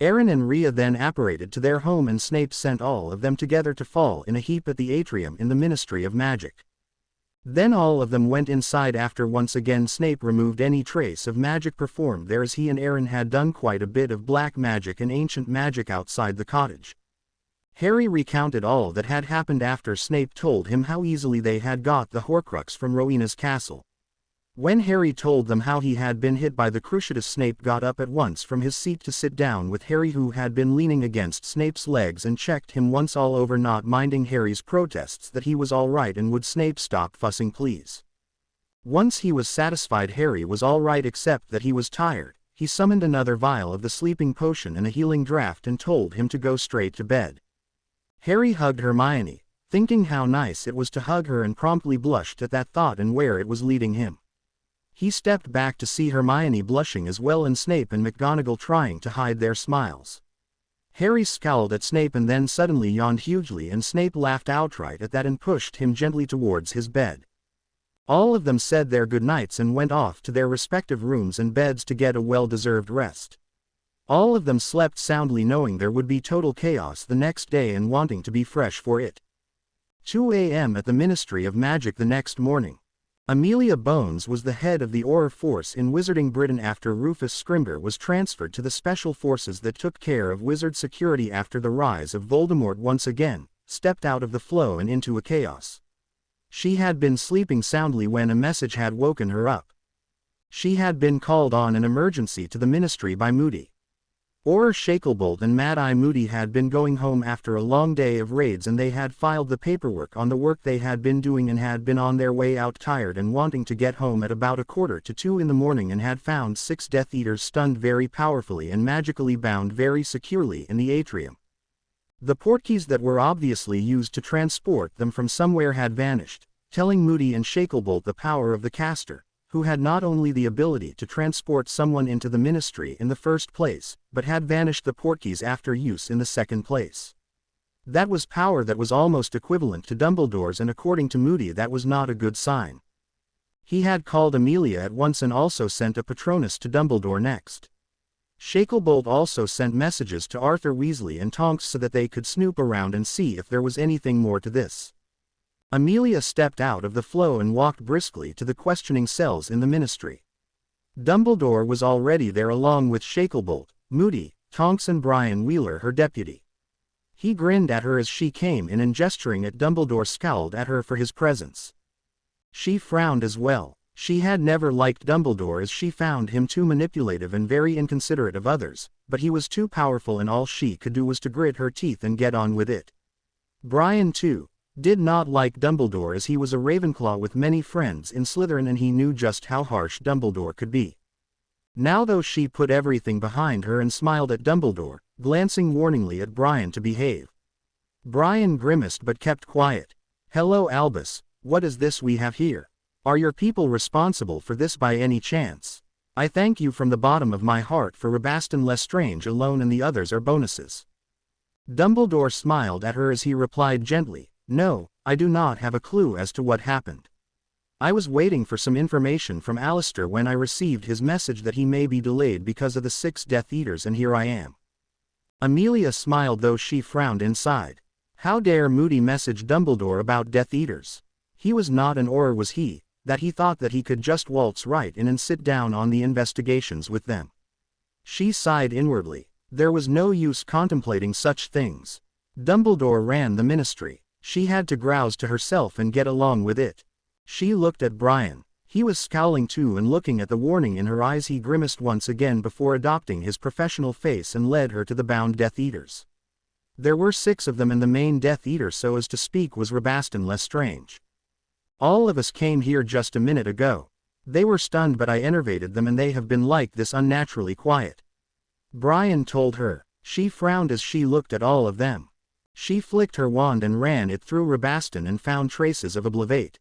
Aaron and Rhea then apparated to their home, and Snape sent all of them together to fall in a heap at the atrium in the Ministry of Magic. Then all of them went inside after once again Snape removed any trace of magic performed there, as he and Aaron had done quite a bit of black magic and ancient magic outside the cottage. Harry recounted all that had happened after Snape told him how easily they had got the Horcrux from Rowena's castle. When Harry told them how he had been hit by the Cruciatus, Snape got up at once from his seat to sit down with Harry, who had been leaning against Snape's legs, and checked him once all over, not minding Harry's protests that he was all right and would Snape stop fussing please. Once he was satisfied Harry was all right except that he was tired, he summoned another vial of the sleeping potion and a healing draught and told him to go straight to bed. Harry hugged Hermione, thinking how nice it was to hug her, and promptly blushed at that thought and where it was leading him. He stepped back to see Hermione blushing as well, and Snape and McGonagall trying to hide their smiles. Harry scowled at Snape and then suddenly yawned hugely, and Snape laughed outright at that and pushed him gently towards his bed. All of them said their goodnights and went off to their respective rooms and beds to get a well-deserved rest. All of them slept soundly, knowing there would be total chaos the next day and wanting to be fresh for it. 2 a.m. at the Ministry of Magic the next morning. Amelia Bones was the head of the Auror force in Wizarding Britain after Rufus Scrimger was transferred to the special forces that took care of wizard security after the rise of Voldemort once again stepped out of the flow and into a chaos. She had been sleeping soundly when a message had woken her up. She had been called on an emergency to the ministry by Moody. Or Shacklebolt and Mad-Eye Moody had been going home after a long day of raids, and they had filed the paperwork on the work they had been doing and had been on their way out tired and wanting to get home at about 1:45 in the morning, and had found 6 Death Eaters stunned very powerfully and magically bound very securely in the atrium. The portkeys that were obviously used to transport them from somewhere had vanished, telling Moody and Shacklebolt the power of the caster, who had not only the ability to transport someone into the ministry in the first place, but had vanished the portkeys after use in the second place. That was power that was almost equivalent to Dumbledore's, and according to Moody that was not a good sign. He had called Amelia at once and also sent a Patronus to Dumbledore next. Shacklebolt also sent messages to Arthur Weasley and Tonks so that they could snoop around and see if there was anything more to this. Amelia stepped out of the flow and walked briskly to the questioning cells in the ministry. Dumbledore was already there along with Shacklebolt, Moody, Tonks and Brian Wheeler, her deputy. He grinned at her as she came in and, gesturing at Dumbledore, scowled at her for his presence. She frowned as well. She had never liked Dumbledore, as she found him too manipulative and very inconsiderate of others, but he was too powerful and all she could do was to grit her teeth and get on with it. Brian, too, did not like Dumbledore, as he was a Ravenclaw with many friends in Slytherin and he knew just how harsh Dumbledore could be. Now though, she put everything behind her and smiled at Dumbledore, glancing warningly at Brian to behave. Brian grimaced but kept quiet. "Hello Albus, what is this we have here? Are your people responsible for this by any chance? I thank you from the bottom of my heart, for Rabaston Lestrange alone and the others are bonuses." Dumbledore smiled at her as he replied gently, "No, I do not have a clue as to what happened. I was waiting for some information from Alistair when I received his message that he may be delayed because of the 6 Death Eaters, and here I am." Amelia smiled, though she frowned inside. How dare Moody message Dumbledore about Death Eaters? He was not an Auror, was he, that he thought that he could just waltz right in and sit down on the investigations with them? She sighed inwardly. There was no use contemplating such things. Dumbledore ran the ministry. She had to grouse to herself and get along with it. She looked at Brian. He was scowling too, and looking at the warning in her eyes he grimaced once again before adopting his professional face and led her to the bound Death Eaters. There were 6 of them, and the main Death Eater, so as to speak, was Rabaston Lestrange. "All of us came here just a minute ago. They were stunned, but I enervated them and they have been like this, unnaturally quiet," Brian told her. She frowned as she looked at all of them. She flicked her wand and ran it through Rabaston and found traces of oblivate.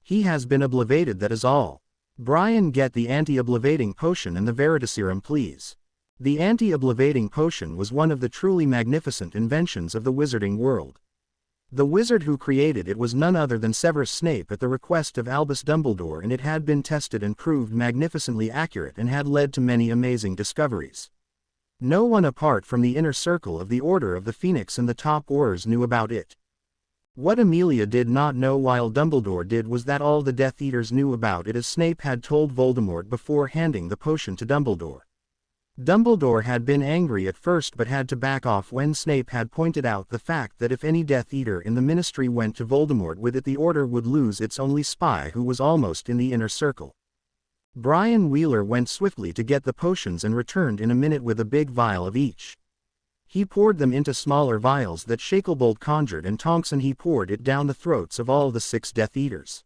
"He has been oblivated, that is all. Brian, get the anti-oblivating potion and the Veritaserum, please." The anti-oblivating potion was one of the truly magnificent inventions of the wizarding world. The wizard who created it was none other than Severus Snape at the request of Albus Dumbledore, and it had been tested and proved magnificently accurate and had led to many amazing discoveries. No one apart from the inner circle of the Order of the Phoenix and the top Aurors knew about it. What Amelia did not know, while Dumbledore did, was that all the Death Eaters knew about it, as Snape had told Voldemort before handing the potion to Dumbledore. Dumbledore had been angry at first but had to back off when Snape had pointed out the fact that if any Death Eater in the Ministry went to Voldemort with it, the Order would lose its only spy, who was almost in the inner circle. Brian Wheeler went swiftly to get the potions and returned in a minute with a big vial of each. He poured them into smaller vials that Shacklebolt conjured, and Tonks and he poured it down the throats of all the 6 Death Eaters.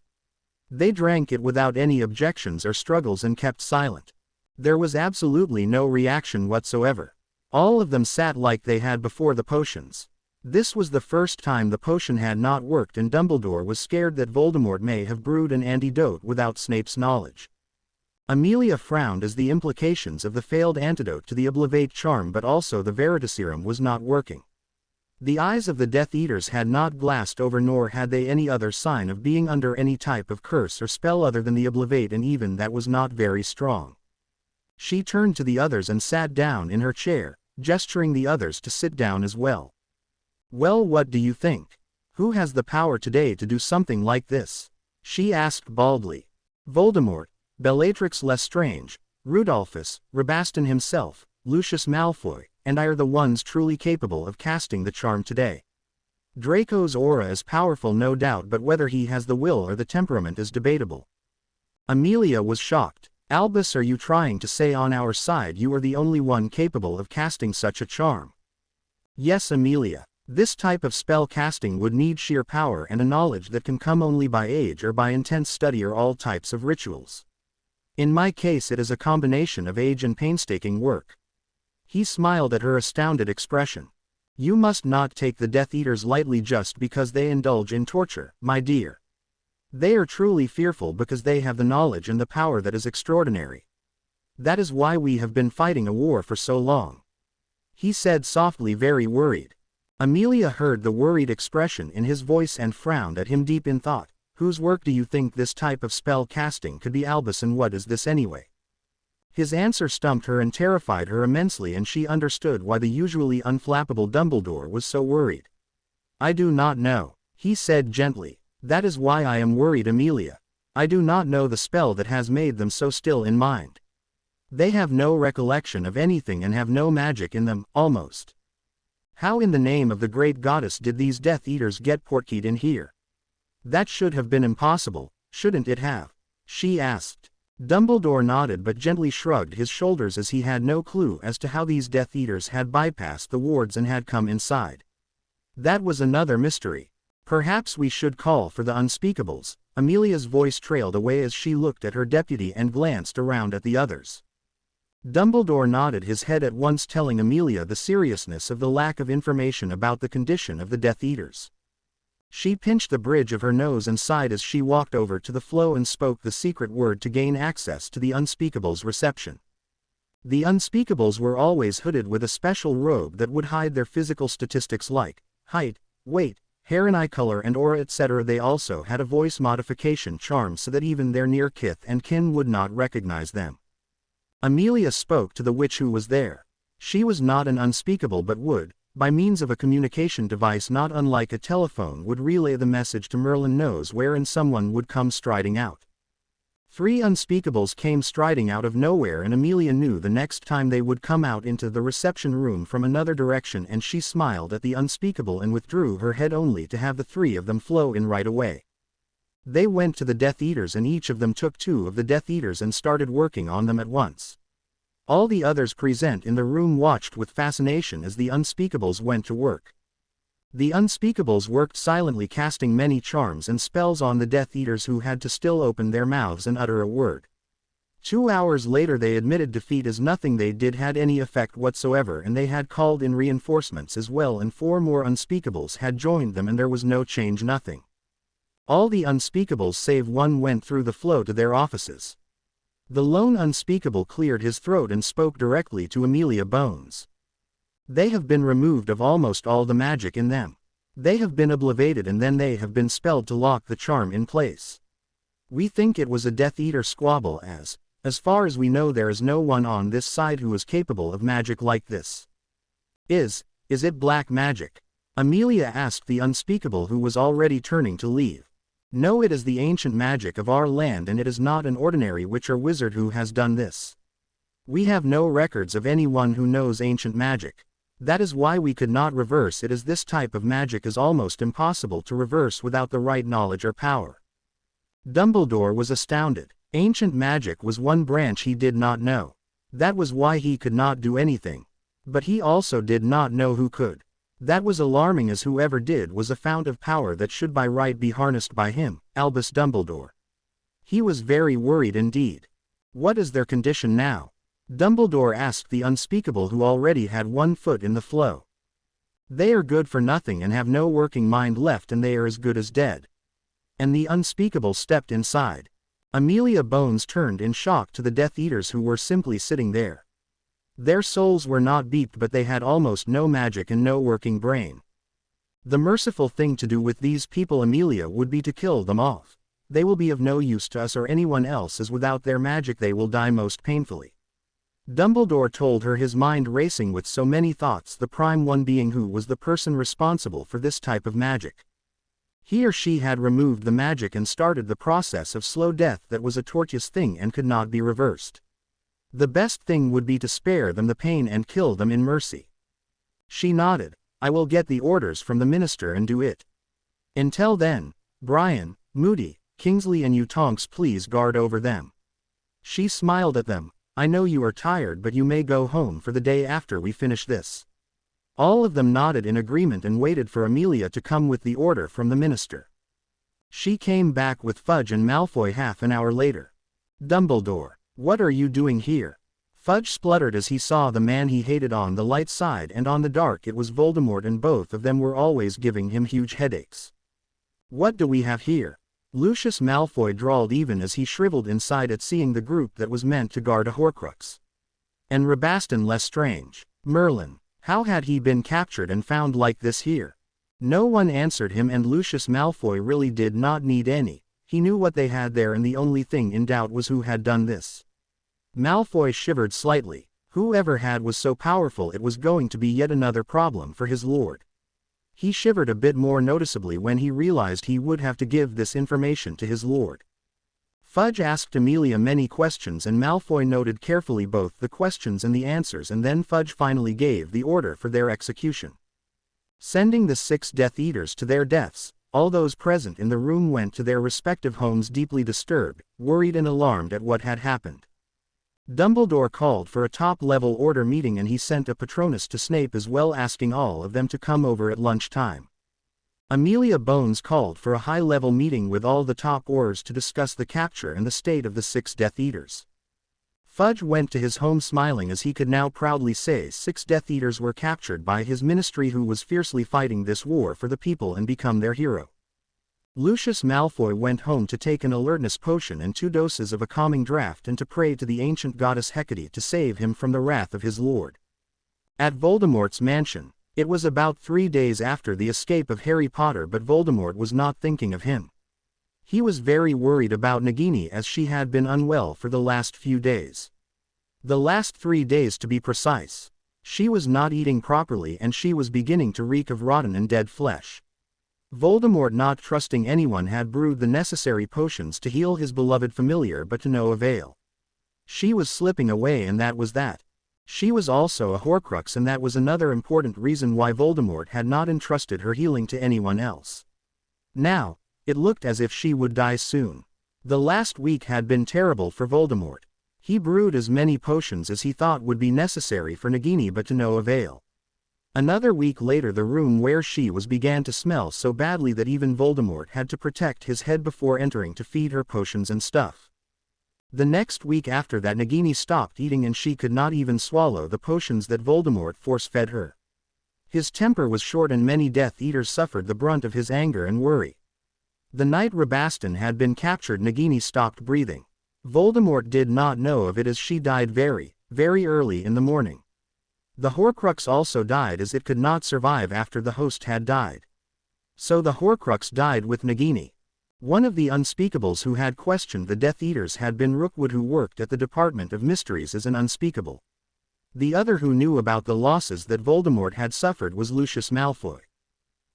They drank it without any objections or struggles and kept silent. There was absolutely no reaction whatsoever. All of them sat like they had before the potions. This was the first time the potion had not worked, and Dumbledore was scared that Voldemort may have brewed an antidote without Snape's knowledge. Amelia frowned as the implications of the failed antidote to the oblivate charm, but also the Veritaserum, was not working. The eyes of the Death Eaters had not glassed over, nor had they any other sign of being under any type of curse or spell other than the oblivate, and even that was not very strong. She turned to the others and sat down in her chair, gesturing the others to sit down as well. "Well, what do you think? Who has the power today to do something like this?" she asked baldly. "Voldemort, Bellatrix Lestrange, Rudolphus, Rabaston himself, Lucius Malfoy, and I are the ones truly capable of casting the charm today. Draco's aura is powerful, no doubt, but whether he has the will or the temperament is debatable." Amelia was shocked. Albus, are you trying to say on our side you are the only one capable of casting such a charm? Yes, Amelia. This type of spell casting would need sheer power and a knowledge that can come only by age or by intense study or all types of rituals. In my case it is a combination of age and painstaking work. He smiled at her astounded expression. You must not take the Death Eaters lightly just because they indulge in torture, my dear. They are truly fearful because they have the knowledge and the power that is extraordinary. That is why we have been fighting a war for so long. He said softly, very worried. Amelia heard the worried expression in his voice and frowned at him deep in thought. Whose work do you think this type of spell casting could be, Albus, and what is this anyway? His answer stumped her and terrified her immensely, and she understood why the usually unflappable Dumbledore was so worried. I do not know, he said gently. That is why I am worried, Amelia. I do not know the spell that has made them so still in mind. They have no recollection of anything and have no magic in them, almost. How in the name of the great goddess did these Death Eaters get portkeyed in here? That should have been impossible, shouldn't it have? She asked. Dumbledore nodded but gently shrugged his shoulders as he had no clue as to how these Death Eaters had bypassed the wards and had come inside. That was another mystery. Perhaps we should call for the unspeakables. Amelia's voice trailed away as she looked at her deputy and glanced around at the others. Dumbledore nodded his head at once, telling Amelia the seriousness of the lack of information about the condition of the Death Eaters. She pinched the bridge of her nose and sighed as she walked over to the flow and spoke the secret word to gain access to the unspeakables' reception. The unspeakables were always hooded with a special robe that would hide their physical statistics like height, weight, hair and eye color and aura, etc. They also had a voice modification charm so that even their near kith and kin would not recognize them. Amelia spoke to the witch who was there. She was not an unspeakable but would, by means of a communication device not unlike a telephone, would relay the message to Merlin knows where, and someone would come striding out. 3 unspeakables came striding out of nowhere, and Amelia knew the next time they would come out into the reception room from another direction, and she smiled at the unspeakable and withdrew her head only to have the 3 of them flow in right away. They went to the Death Eaters and each of them took 2 of the Death Eaters and started working on them at once. All the others present in the room watched with fascination as the unspeakables went to work. The unspeakables worked silently, casting many charms and spells on the Death Eaters, who had to still open their mouths and utter a word. 2 hours later they admitted defeat, as nothing they did had any effect whatsoever, and they had called in reinforcements as well, and 4 more unspeakables had joined them, and there was no change, nothing. All the unspeakables save 1 went through the flow to their offices. The lone unspeakable cleared his throat and spoke directly to Amelia Bones. They have been removed of almost all the magic in them. They have been obliviated and then they have been spelled to lock the charm in place. We think it was a Death Eater squabble, as far as we know there is no one on this side who is capable of magic like this. Is it black magic? Amelia asked the unspeakable who was already turning to leave. No, it is the ancient magic of our land, and it is not an ordinary witch or wizard who has done this. We have no records of anyone who knows ancient magic. That is why we could not reverse it, as this type of magic is almost impossible to reverse without the right knowledge or power. Dumbledore was astounded. Ancient magic was one branch he did not know. That was why he could not do anything. But he also did not know who could. That was alarming, as whoever did was a fount of power that should by right be harnessed by him, Albus Dumbledore. He was very worried indeed. What is their condition now? Dumbledore asked the unspeakable who already had 1 foot in the flow. They are good for nothing and have no working mind left, and they are as good as dead. And the unspeakable stepped inside. Amelia Bones turned in shock to the Death Eaters who were simply sitting there. Their souls were not beeped, but they had almost no magic and no working brain. The merciful thing to do with these people, Amelia, would be to kill them off. They will be of no use to us or anyone else, as without their magic they will die most painfully. Dumbledore told her, his mind racing with so many thoughts, the prime one being who was the person responsible for this type of magic. He or she had removed the magic and started the process of slow death that was a tortuous thing and could not be reversed. The best thing would be to spare them the pain and kill them in mercy. She nodded. I will get the orders from the minister and do it. Until then, Brian, Moody, Kingsley and you Tonks please guard over them. She smiled at them. "I know you are tired, but you may go home for the day after we finish this." All of them nodded in agreement and waited for Amelia to come with the order from the minister. She came back with Fudge and Malfoy half an hour later. "Dumbledore, what are you doing here?" Fudge spluttered as he saw the man he hated on the light side, and on the dark it was Voldemort, and both of them were always giving him huge headaches. "What do we have here?" Lucius Malfoy drawled even as he shriveled inside at seeing the group that was meant to guard a Horcrux. And Rabaston Lestrange. Merlin. How had he been captured and found like this here? No one answered him, and Lucius Malfoy really did not need any. He knew what they had there, and the only thing in doubt was who had done this. Malfoy shivered slightly. Whoever had was so powerful it was going to be yet another problem for his lord. He shivered a bit more noticeably when he realized he would have to give this information to his lord. Fudge asked Amelia many questions, and Malfoy noted carefully both the questions and the answers, and then Fudge finally gave the order for their execution. Sending the 6 Death Eaters to their deaths, all those present in the room went to their respective homes deeply disturbed, worried and alarmed at what had happened. Dumbledore called for a top-level order meeting, and he sent a Patronus to Snape as well, asking all of them to come over at lunchtime. Amelia Bones called for a high-level meeting with all the top Aurors to discuss the capture and the state of the 6 Death Eaters. Fudge went to his home smiling, as he could now proudly say 6 Death Eaters were captured by his ministry, who was fiercely fighting this war for the people and become their hero. Lucius Malfoy went home to take an alertness potion and 2 doses of a calming draught, and to pray to the ancient goddess Hecate to save him from the wrath of his lord. At Voldemort's mansion, it was about 3 days after the escape of Harry Potter, but Voldemort was not thinking of him. He was very worried about Nagini, as she had been unwell for the last few days. The last 3 days to be precise. She was not eating properly, and she was beginning to reek of rotten and dead flesh. Voldemort, not trusting anyone, had brewed the necessary potions to heal his beloved familiar, but to no avail. She was slipping away, and that was that. She was also a Horcrux, and that was another important reason why Voldemort had not entrusted her healing to anyone else. Now, it looked as if she would die soon. The last week had been terrible for Voldemort. He brewed as many potions as he thought would be necessary for Nagini, but to no avail. Another week later, the room where she was began to smell so badly that even Voldemort had to protect his head before entering to feed her potions and stuff. The next week after that, Nagini stopped eating, and she could not even swallow the potions that Voldemort force-fed her. His temper was short, and many Death Eaters suffered the brunt of his anger and worry. The night Rabaston had been captured, Nagini stopped breathing. Voldemort did not know of it, as she died very, very early in the morning. The Horcrux also died, as it could not survive after the host had died. So the Horcrux died with Nagini. One of the Unspeakables who had questioned the Death Eaters had been Rookwood, who worked at the Department of Mysteries as an Unspeakable. The other who knew about the losses that Voldemort had suffered was Lucius Malfoy.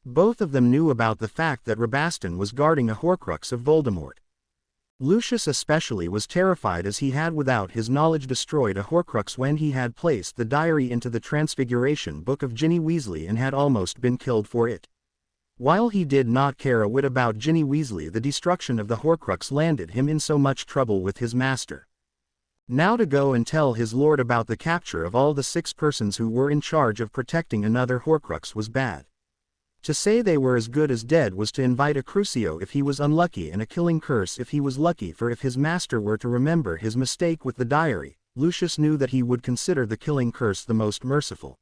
Both of them knew about the fact that Rabaston was guarding a Horcrux of Voldemort. Lucius especially was terrified, as he had without his knowledge destroyed a Horcrux when he had placed the diary into the Transfiguration book of Ginny Weasley, and had almost been killed for it. While he did not care a whit about Ginny Weasley, the destruction of the Horcrux landed him in so much trouble with his master. Now to go and tell his lord about the capture of all the 6 persons who were in charge of protecting another Horcrux was bad. To say they were as good as dead was to invite a Crucio if he was unlucky, and a killing curse if he was lucky, for if his master were to remember his mistake with the diary, Lucius knew that he would consider the killing curse the most merciful.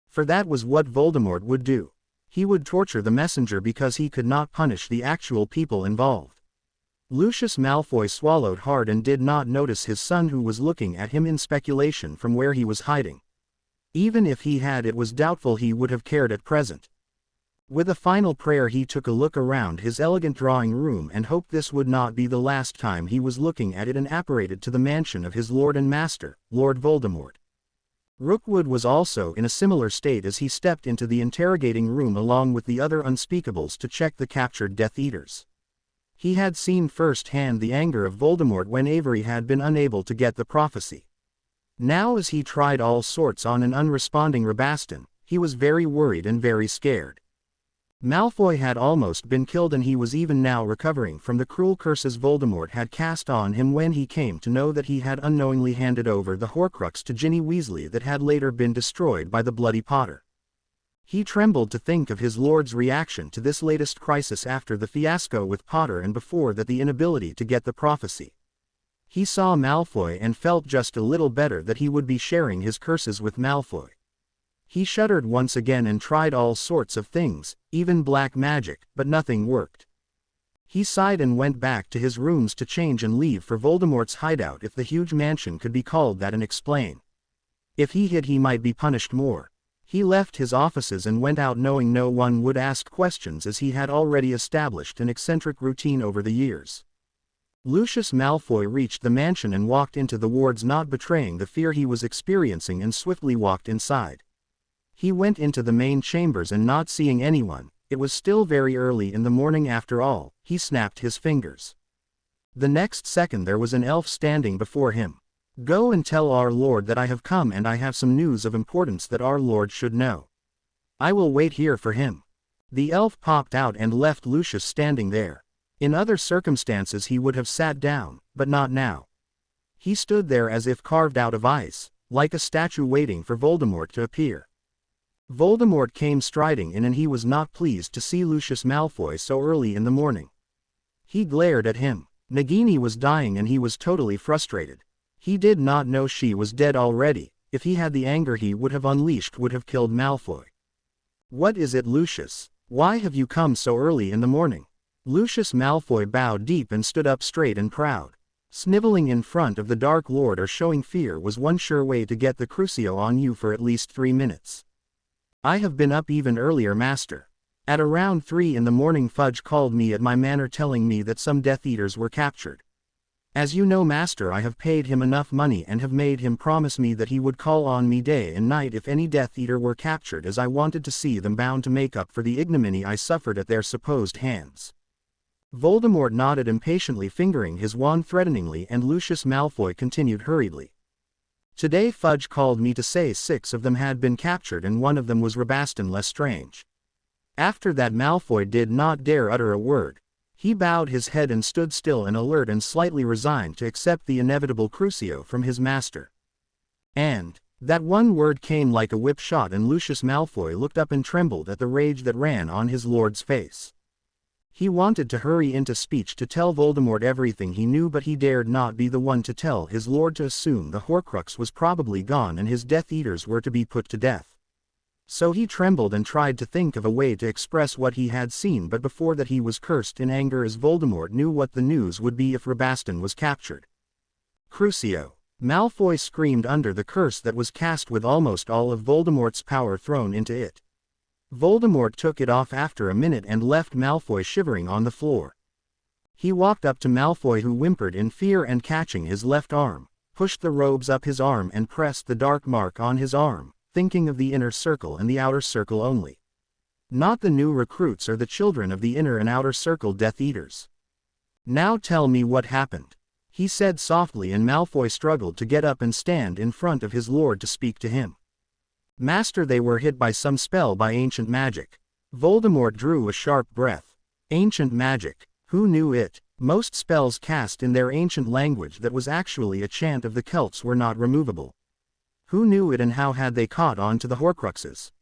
For that was what Voldemort would do. He would torture the messenger because he could not punish the actual people involved. Lucius Malfoy swallowed hard and did not notice his son, who was looking at him in speculation from where he was hiding. Even if he had, it was doubtful he would have cared at present. With a final prayer, he took a look around his elegant drawing room and hoped this would not be the last time he was looking at it, and apparated to the mansion of his lord and master, Lord Voldemort. Rookwood was also in a similar state as he stepped into the interrogating room along with the other Unspeakables to check the captured Death Eaters. He had seen firsthand the anger of Voldemort when Avery had been unable to get the prophecy. Now, as he tried all sorts on an unresponding Rabaston, he was very worried and very scared. Malfoy had almost been killed, and he was even now recovering from the cruel curses Voldemort had cast on him when he came to know that he had unknowingly handed over the Horcrux to Ginny Weasley that had later been destroyed by the Bloody Potter. He trembled to think of his lord's reaction to this latest crisis after the fiasco with Potter and before that the inability to get the prophecy. He saw Malfoy and felt just a little better that he would be sharing his curses with Malfoy. He shuddered once again and tried all sorts of things, even black magic, but nothing worked. He sighed and went back to his rooms to change and leave for Voldemort's hideout, if the huge mansion could be called that, and explain. If he hid, he might be punished more. He left his offices and went out, knowing no one would ask questions, as he had already established an eccentric routine over the years. Lucius Malfoy reached the mansion and walked into the wards, not betraying the fear he was experiencing, and swiftly walked inside. He went into the main chambers and, not seeing anyone, it was still very early in the morning after all, he snapped his fingers. The next second there was an elf standing before him. "Go and tell our Lord that I have come, and I have some news of importance that our Lord should know. I will wait here for him." The elf popped out and left Lucius standing there. In other circumstances he would have sat down, but not now. He stood there as if carved out of ice, like a statue waiting for Voldemort to appear. Voldemort came striding in, and he was not pleased to see Lucius Malfoy so early in the morning. He glared at him. Nagini was dying and he was totally frustrated. He did not know she was dead already. If he had the anger he would have unleashed would have killed Malfoy. "What is it, Lucius? Why have you come so early in the morning?" Lucius Malfoy bowed deep and stood up straight and proud. Sniveling in front of the Dark Lord or showing fear was one sure way to get the Crucio on you for at least 3 minutes. "I have been up even earlier, Master. At around 3 in the morning Fudge called me at my manor telling me that some Death Eaters were captured. As you know, Master, I have paid him enough money and have made him promise me that he would call on me day and night if any Death Eater were captured, as I wanted to see them bound to make up for the ignominy I suffered at their supposed hands." Voldemort nodded impatiently, fingering his wand threateningly, and Lucius Malfoy continued hurriedly. "Today Fudge called me to say 6 of them had been captured, and one of them was Rabaston Lestrange." After that Malfoy did not dare utter a word. He bowed his head and stood still and alert and slightly resigned to accept the inevitable Crucio from his master. And that one word came like a whip shot, and Lucius Malfoy looked up and trembled at the rage that ran on his lord's face. He wanted to hurry into speech to tell Voldemort everything he knew, but he dared not be the one to tell his lord to assume the Horcrux was probably gone and his Death Eaters were to be put to death. So he trembled and tried to think of a way to express what he had seen, but before that he was cursed in anger, as Voldemort knew what the news would be if Rabaston was captured. "Crucio!" Malfoy screamed under the curse that was cast, with almost all of Voldemort's power thrown into it. Voldemort took it off after a minute and left Malfoy shivering on the floor. He walked up to Malfoy, who whimpered in fear, and catching his left arm, pushed the robes up his arm and pressed the dark mark on his arm, thinking of the inner circle and the outer circle only. Not the new recruits or the children of the inner and outer circle Death Eaters. "Now tell me what happened," he said softly, and Malfoy struggled to get up and stand in front of his lord to speak to him. "Master, they were hit by some spell by ancient magic." Voldemort drew a sharp breath. Ancient magic. Who knew it? Most spells cast in their ancient language that was actually a chant of the Celts were not removable. Who knew it, and how had they caught on to the Horcruxes?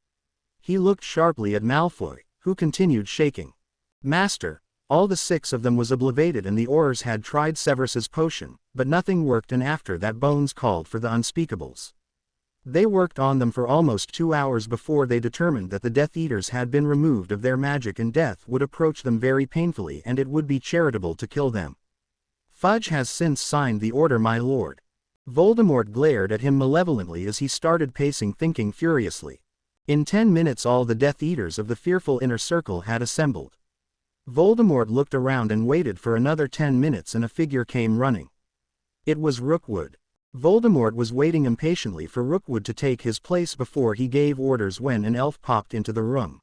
He looked sharply at Malfoy, who continued shaking. "Master, all the 6 of them was obliviated, and the Aurors had tried Severus's potion, but nothing worked, and after that Bones called for the unspeakables. They worked on them for almost 2 hours before they determined that the Death Eaters had been removed of their magic, and death would approach them very painfully, and it would be charitable to kill them. Fudge has since signed the order, my lord." Voldemort glared at him malevolently as he started pacing, thinking furiously. In 10 minutes all the Death Eaters of the fearful inner circle had assembled. Voldemort looked around and waited for another 10 minutes, and a figure came running. It was Rookwood. Voldemort was waiting impatiently for Rookwood to take his place before he gave orders when an elf popped into the room.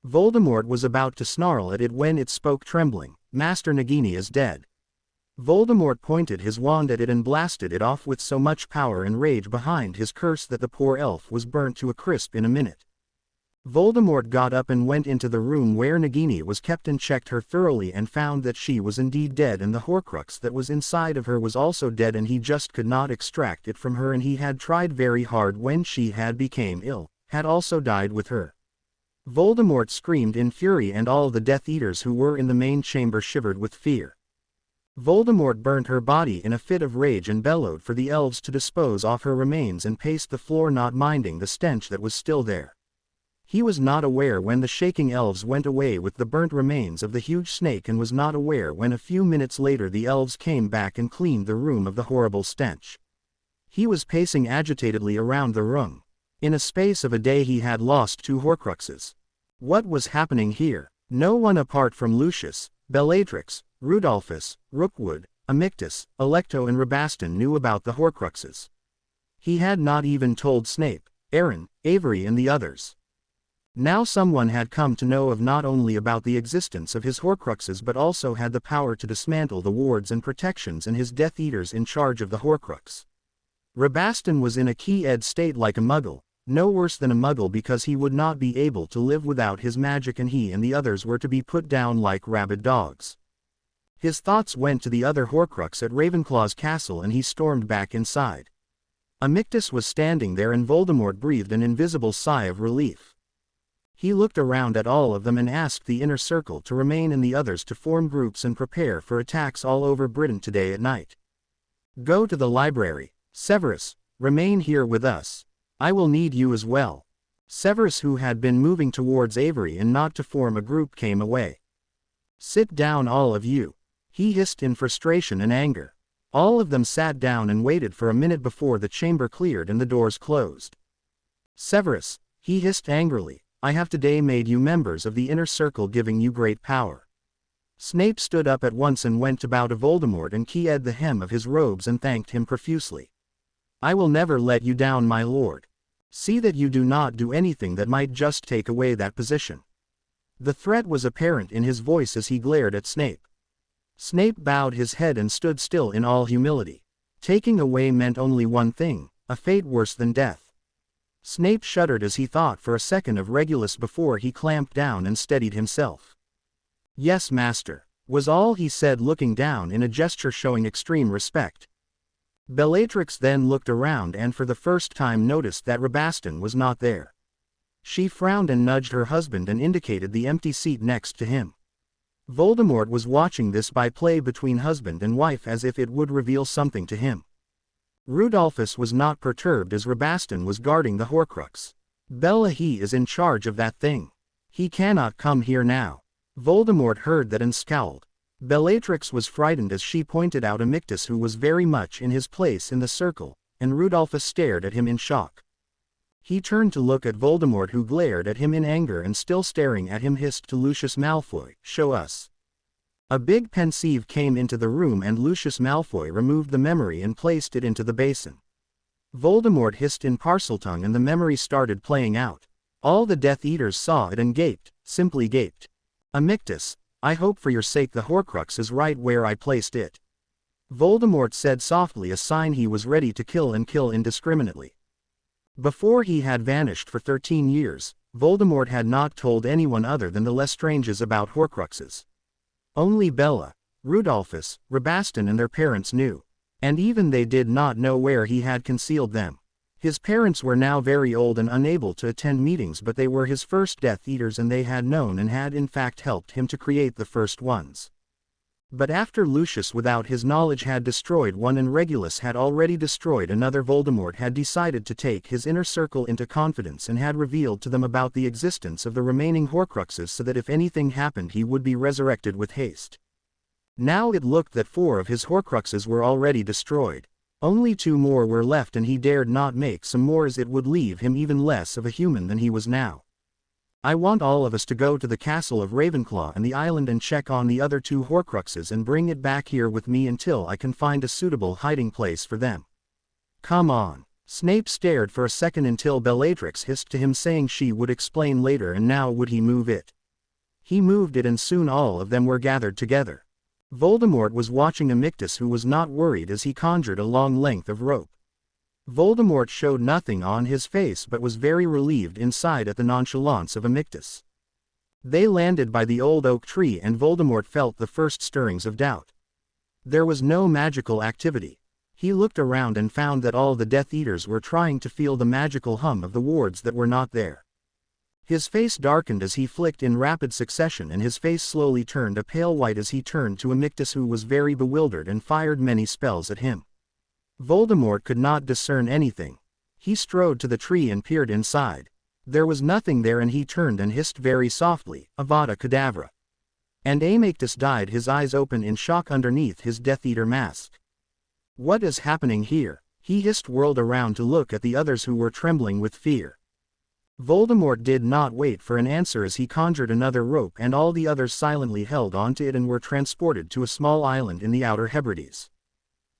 Voldemort was about to snarl at it when it spoke, trembling. "Master Nagini is dead." Voldemort pointed his wand at it and blasted it off with so much power and rage behind his curse that the poor elf was burnt to a crisp in a minute. Voldemort got up and went into the room where Nagini was kept and checked her thoroughly and found that she was indeed dead and the Horcrux that was inside of her was also dead and he just could not extract it from her and he had tried very hard when she had became ill, had also died with her. Voldemort screamed in fury and all the Death Eaters who were in the main chamber shivered with fear. Voldemort burnt her body in a fit of rage and bellowed for the elves to dispose of her remains and paced the floor not minding the stench that was still there. He was not aware when the shaking elves went away with the burnt remains of the huge snake and was not aware when a few minutes later the elves came back and cleaned the room of the horrible stench. He was pacing agitatedly around the room. In a space of a day he had lost 2 Horcruxes. What was happening here? No one apart from Lucius, Bellatrix, Rudolphus, Rookwood, Amictus, Alecto and Rabaston knew about the Horcruxes. He had not even told Snape, Aaron, Avery and the others. Now someone had come to know of not only about the existence of his Horcruxes but also had the power to dismantle the wards and protections and his Death Eaters in charge of the Horcrux. Rabaston was in a key-ed state like a Muggle, no worse than a Muggle because he would not be able to live without his magic and he and the others were to be put down like rabid dogs. His thoughts went to the other Horcrux at Ravenclaw's castle and he stormed back inside. Amictus was standing there and Voldemort breathed an invisible sigh of relief. He looked around at all of them and asked the inner circle to remain and the others to form groups and prepare for attacks all over Britain today at night. Go to the library. Severus, remain here with us. I will need you as well. Severus, who had been moving towards Avery and not to form a group, came away. Sit down all of you. He hissed in frustration and anger. All of them sat down and waited for a minute before the chamber cleared and the doors closed. Severus, he hissed angrily, I have today made you members of the inner circle, giving you great power. Snape stood up at once and went to bow to Voldemort and keyed the hem of his robes and thanked him profusely. I will never let you down, my lord. See that you do not do anything that might just take away that position. The threat was apparent in his voice as he glared at Snape. Snape bowed his head and stood still in all humility. Taking away meant only one thing, a fate worse than death. Snape shuddered as he thought for a second of Regulus before he clamped down and steadied himself. Yes, master, was all he said, looking down in a gesture showing extreme respect. Bellatrix then looked around and for the first time noticed that Rabaston was not there. She frowned and nudged her husband and indicated the empty seat next to him. Voldemort was watching this byplay between husband and wife as if it would reveal something to him. Rudolphus was not perturbed as Rabaston was guarding the Horcrux. Bella, he is in charge of that thing. He cannot come here now. Voldemort heard that and scowled. Bellatrix was frightened as she pointed out Amictus, who was very much in his place in the circle, and Rudolphus stared at him in shock. He turned to look at Voldemort, who glared at him in anger and still staring at him hissed to Lucius Malfoy, show us. A big pensieve came into the room and Lucius Malfoy removed the memory and placed it into the basin. Voldemort hissed in Parseltongue and the memory started playing out. All the Death Eaters saw it and gaped, simply gaped. Amictus, I hope for your sake the Horcrux is right where I placed it. Voldemort said softly, a sign he was ready to kill and kill indiscriminately. Before he had vanished for 13 years, Voldemort had not told anyone other than the Lestranges about Horcruxes. Only Bella, Rudolphus, Rabaston and their parents knew. And even they did not know where he had concealed them. His parents were now very old and unable to attend meetings, but they were his first Death Eaters and they had known and had in fact helped him to create the first ones. But after Lucius without his knowledge had destroyed one and Regulus had already destroyed another, Voldemort had decided to take his inner circle into confidence and had revealed to them about the existence of the remaining Horcruxes so that if anything happened he would be resurrected with haste. Now it looked that 4 of his Horcruxes were already destroyed. Only 2 more were left and he dared not make some more as it would leave him even less of a human than he was now. I want all of us to go to the castle of Ravenclaw and the island and check on the other 2 Horcruxes and bring it back here with me until I can find a suitable hiding place for them. Come on. Snape stared for a second until Bellatrix hissed to him saying she would explain later, and now would he move it? He moved it and soon all of them were gathered together. Voldemort was watching Amictus, who was not worried as he conjured a long length of rope. Voldemort showed nothing on his face but was very relieved inside at the nonchalance of Amictus. They landed by the old oak tree and Voldemort felt the first stirrings of doubt. There was no magical activity. He looked around and found that all the Death Eaters were trying to feel the magical hum of the wards that were not there. His face darkened as he flicked in rapid succession and his face slowly turned a pale white as he turned to Amictus, who was very bewildered and fired many spells at him. Voldemort could not discern anything. He strode to the tree and peered inside. There was nothing there and he turned and hissed very softly, Avada Kedavra. And Amictus died, his eyes open in shock underneath his Death Eater mask. What is happening here? He hissed, whirled around to look at the others who were trembling with fear. Voldemort did not wait for an answer as he conjured another rope and all the others silently held onto it and were transported to a small island in the Outer Hebrides.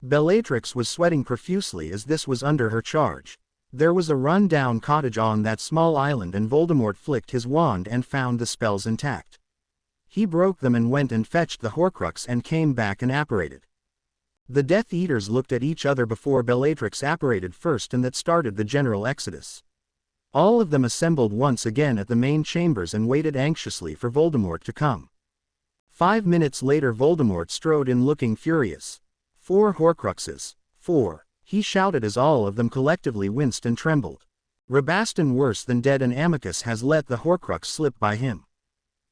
Bellatrix was sweating profusely as this was under her charge. There was a run-down cottage on that small island and Voldemort flicked his wand and found the spells intact. He broke them and went and fetched the Horcrux and came back and apparated. The Death Eaters looked at each other before Bellatrix apparated first, and that started the general exodus. All of them assembled once again at the main chambers and waited anxiously for Voldemort to come. 5 minutes later Voldemort strode in looking furious. 4 Horcruxes. 4. He shouted as all of them collectively winced and trembled. Rabastan, worse than dead, and Amicus has let the Horcrux slip by him.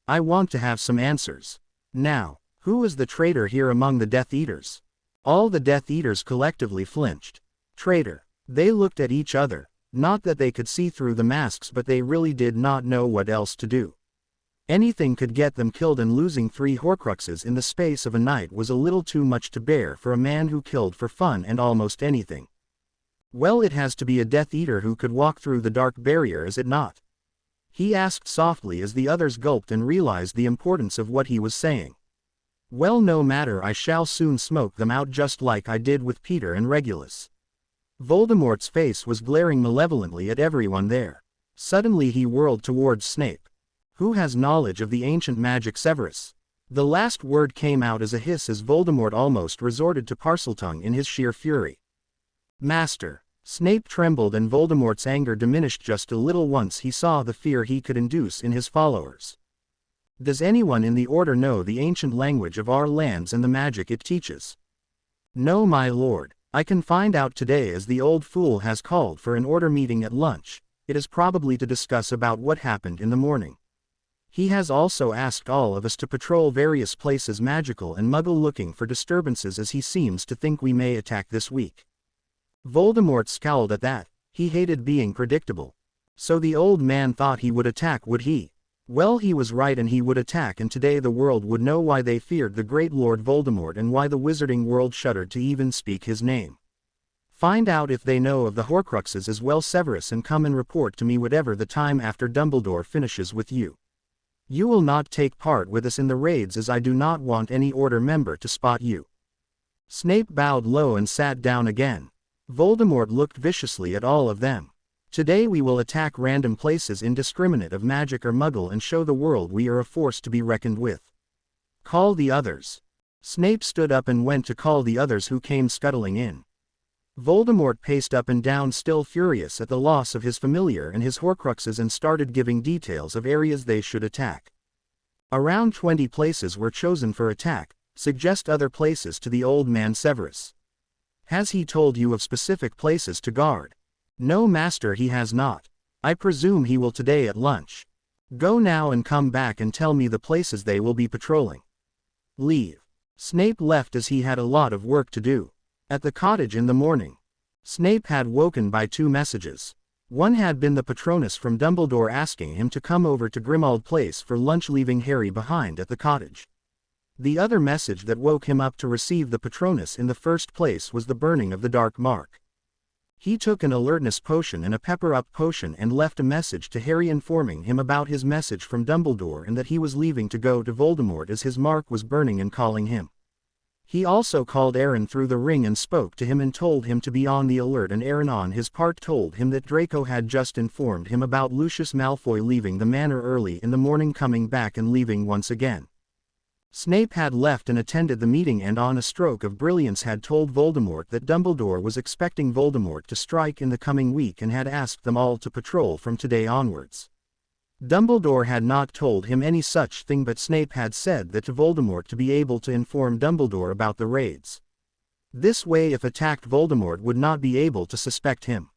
I want to have some answers. Now, who is the traitor here among the Death Eaters? All the Death Eaters collectively flinched. Traitor. They looked at each other. Not that they could see through the masks, but they really did not know what else to do. Anything could get them killed, and losing 3 Horcruxes in the space of a night was a little too much to bear for a man who killed for fun and almost anything. Well, it has to be a Death Eater who could walk through the dark barrier, is it not? He asked softly as the others gulped and realized the importance of what he was saying. Well, no matter, I shall soon smoke them out just like I did with Peter and Regulus. Voldemort's face was glaring malevolently at everyone there. Suddenly he whirled towards Snape. Who has knowledge of the ancient magic Severus? The last word came out as a hiss as Voldemort almost resorted to Parseltongue in his sheer fury. Master. Snape trembled and Voldemort's anger diminished just a little once he saw the fear he could induce in his followers. Does anyone in the Order know the ancient language of our lands and the magic it teaches? No, my lord. I can find out today, as the old fool has called for an Order meeting at lunch. It is probably to discuss about what happened in the morning. He has also asked all of us to patrol various places, magical and muggle, looking for disturbances, as he seems to think we may attack this week. Voldemort scowled at that. He hated being predictable. So the old man thought he would attack, would he? Well, he was right, and he would attack, and today the world would know why they feared the great Lord Voldemort and why the wizarding world shuddered to even speak his name. Find out if they know of the Horcruxes as well, Severus, and come and report to me whatever the time after Dumbledore finishes with you. You will not take part with us in the raids, as I do not want any Order member to spot you. Snape bowed low and sat down again. Voldemort looked viciously at all of them. Today we will attack random places indiscriminate of magic or muggle and show the world we are a force to be reckoned with. Call the others. Snape stood up and went to call the others, who came scuttling in. Voldemort paced up and down, still furious at the loss of his familiar and his Horcruxes, and started giving details of areas they should attack. Around 20 places were chosen for attack. Suggest other places to the old man Severus. Has he told you of specific places to guard? No, master, he has not. I presume he will today at lunch. Go now and come back and tell me the places they will be patrolling. Leave. Snape left as he had a lot of work to do. At the cottage in the morning, Snape had woken by 2 messages. One had been the Patronus from Dumbledore asking him to come over to Grimmauld Place for lunch, leaving Harry behind at the cottage. The other message that woke him up to receive the Patronus in the first place was the burning of the Dark Mark. He took an alertness potion and a pepper-up potion and left a message to Harry informing him about his message from Dumbledore and that he was leaving to go to Voldemort as his mark was burning and calling him. He also called Aaron through the ring and spoke to him and told him to be on the alert, and Aaron on his part told him that Draco had just informed him about Lucius Malfoy leaving the manor early in the morning, coming back and leaving once again. Snape had left and attended the meeting and on a stroke of brilliance had told Voldemort that Dumbledore was expecting Voldemort to strike in the coming week and had asked them all to patrol from today onwards. Dumbledore had not told him any such thing, but Snape had said that to Voldemort to be able to inform Dumbledore about the raids. This way, if attacked, Voldemort would not be able to suspect him.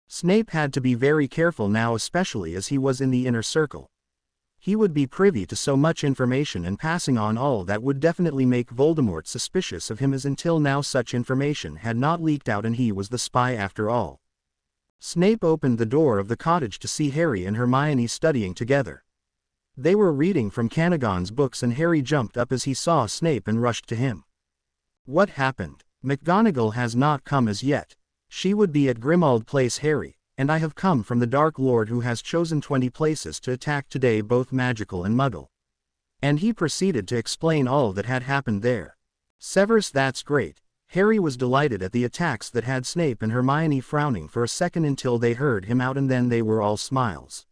Snape had to be very careful now, especially as he was in the inner circle. He would be privy to so much information and passing on all that would definitely make Voldemort suspicious of him, as until now such information had not leaked out and he was the spy after all. Snape opened the door of the cottage to see Harry and Hermione studying together. They were reading from Canagon's books and Harry jumped up as he saw Snape and rushed to him. "What happened? McGonagall has not come as yet. She would be at Grimmauld Place, Harry, and I have come from the Dark Lord who has chosen 20 places to attack today, both magical and muggle." And he proceeded to explain all that had happened there. "Severus, that's great." Harry was delighted at the attacks that had Snape and Hermione frowning for a second until they heard him out and then they were all smiles.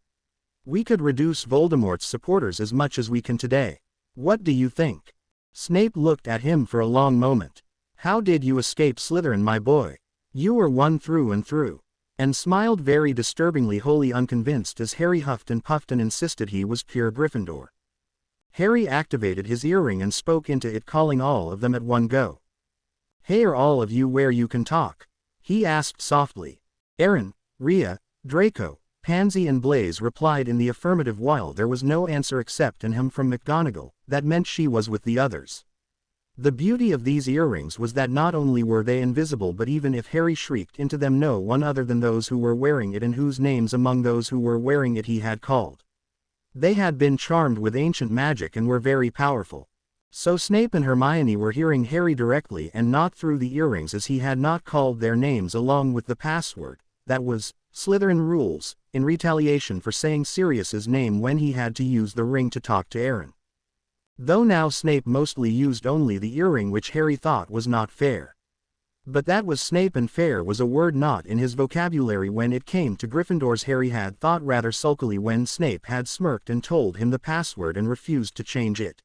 "We could reduce Voldemort's supporters as much as we can today. What do you think?" Snape looked at him for a long moment. "How did you escape Slytherin, my boy? You were one through and through." And smiled very disturbingly, wholly unconvinced as Harry huffed and puffed and insisted he was pure Gryffindor. Harry activated his earring and spoke into it, calling all of them at one go. "Hey, are all of you where you can talk?" he asked softly. Aaron, Rhea, Draco, Pansy and Blaise replied in the affirmative while there was no answer except an hem from McGonagall. That meant she was with the others. The beauty of these earrings was that not only were they invisible, but even if Harry shrieked into them, no one other than those who were wearing it and whose names among those who were wearing it he had called. They had been charmed with ancient magic and were very powerful. So Snape and Hermione were hearing Harry directly and not through the earrings, as he had not called their names along with the password, that was, Slytherin rules, in retaliation for saying Sirius's name when he had to use the ring to talk to Aaron. Though now Snape mostly used only the earring, which Harry thought was not fair. But that was Snape, and fair was a word not in his vocabulary when it came to Gryffindors. Harry had thought rather sulkily when Snape had smirked and told him the password and refused to change it.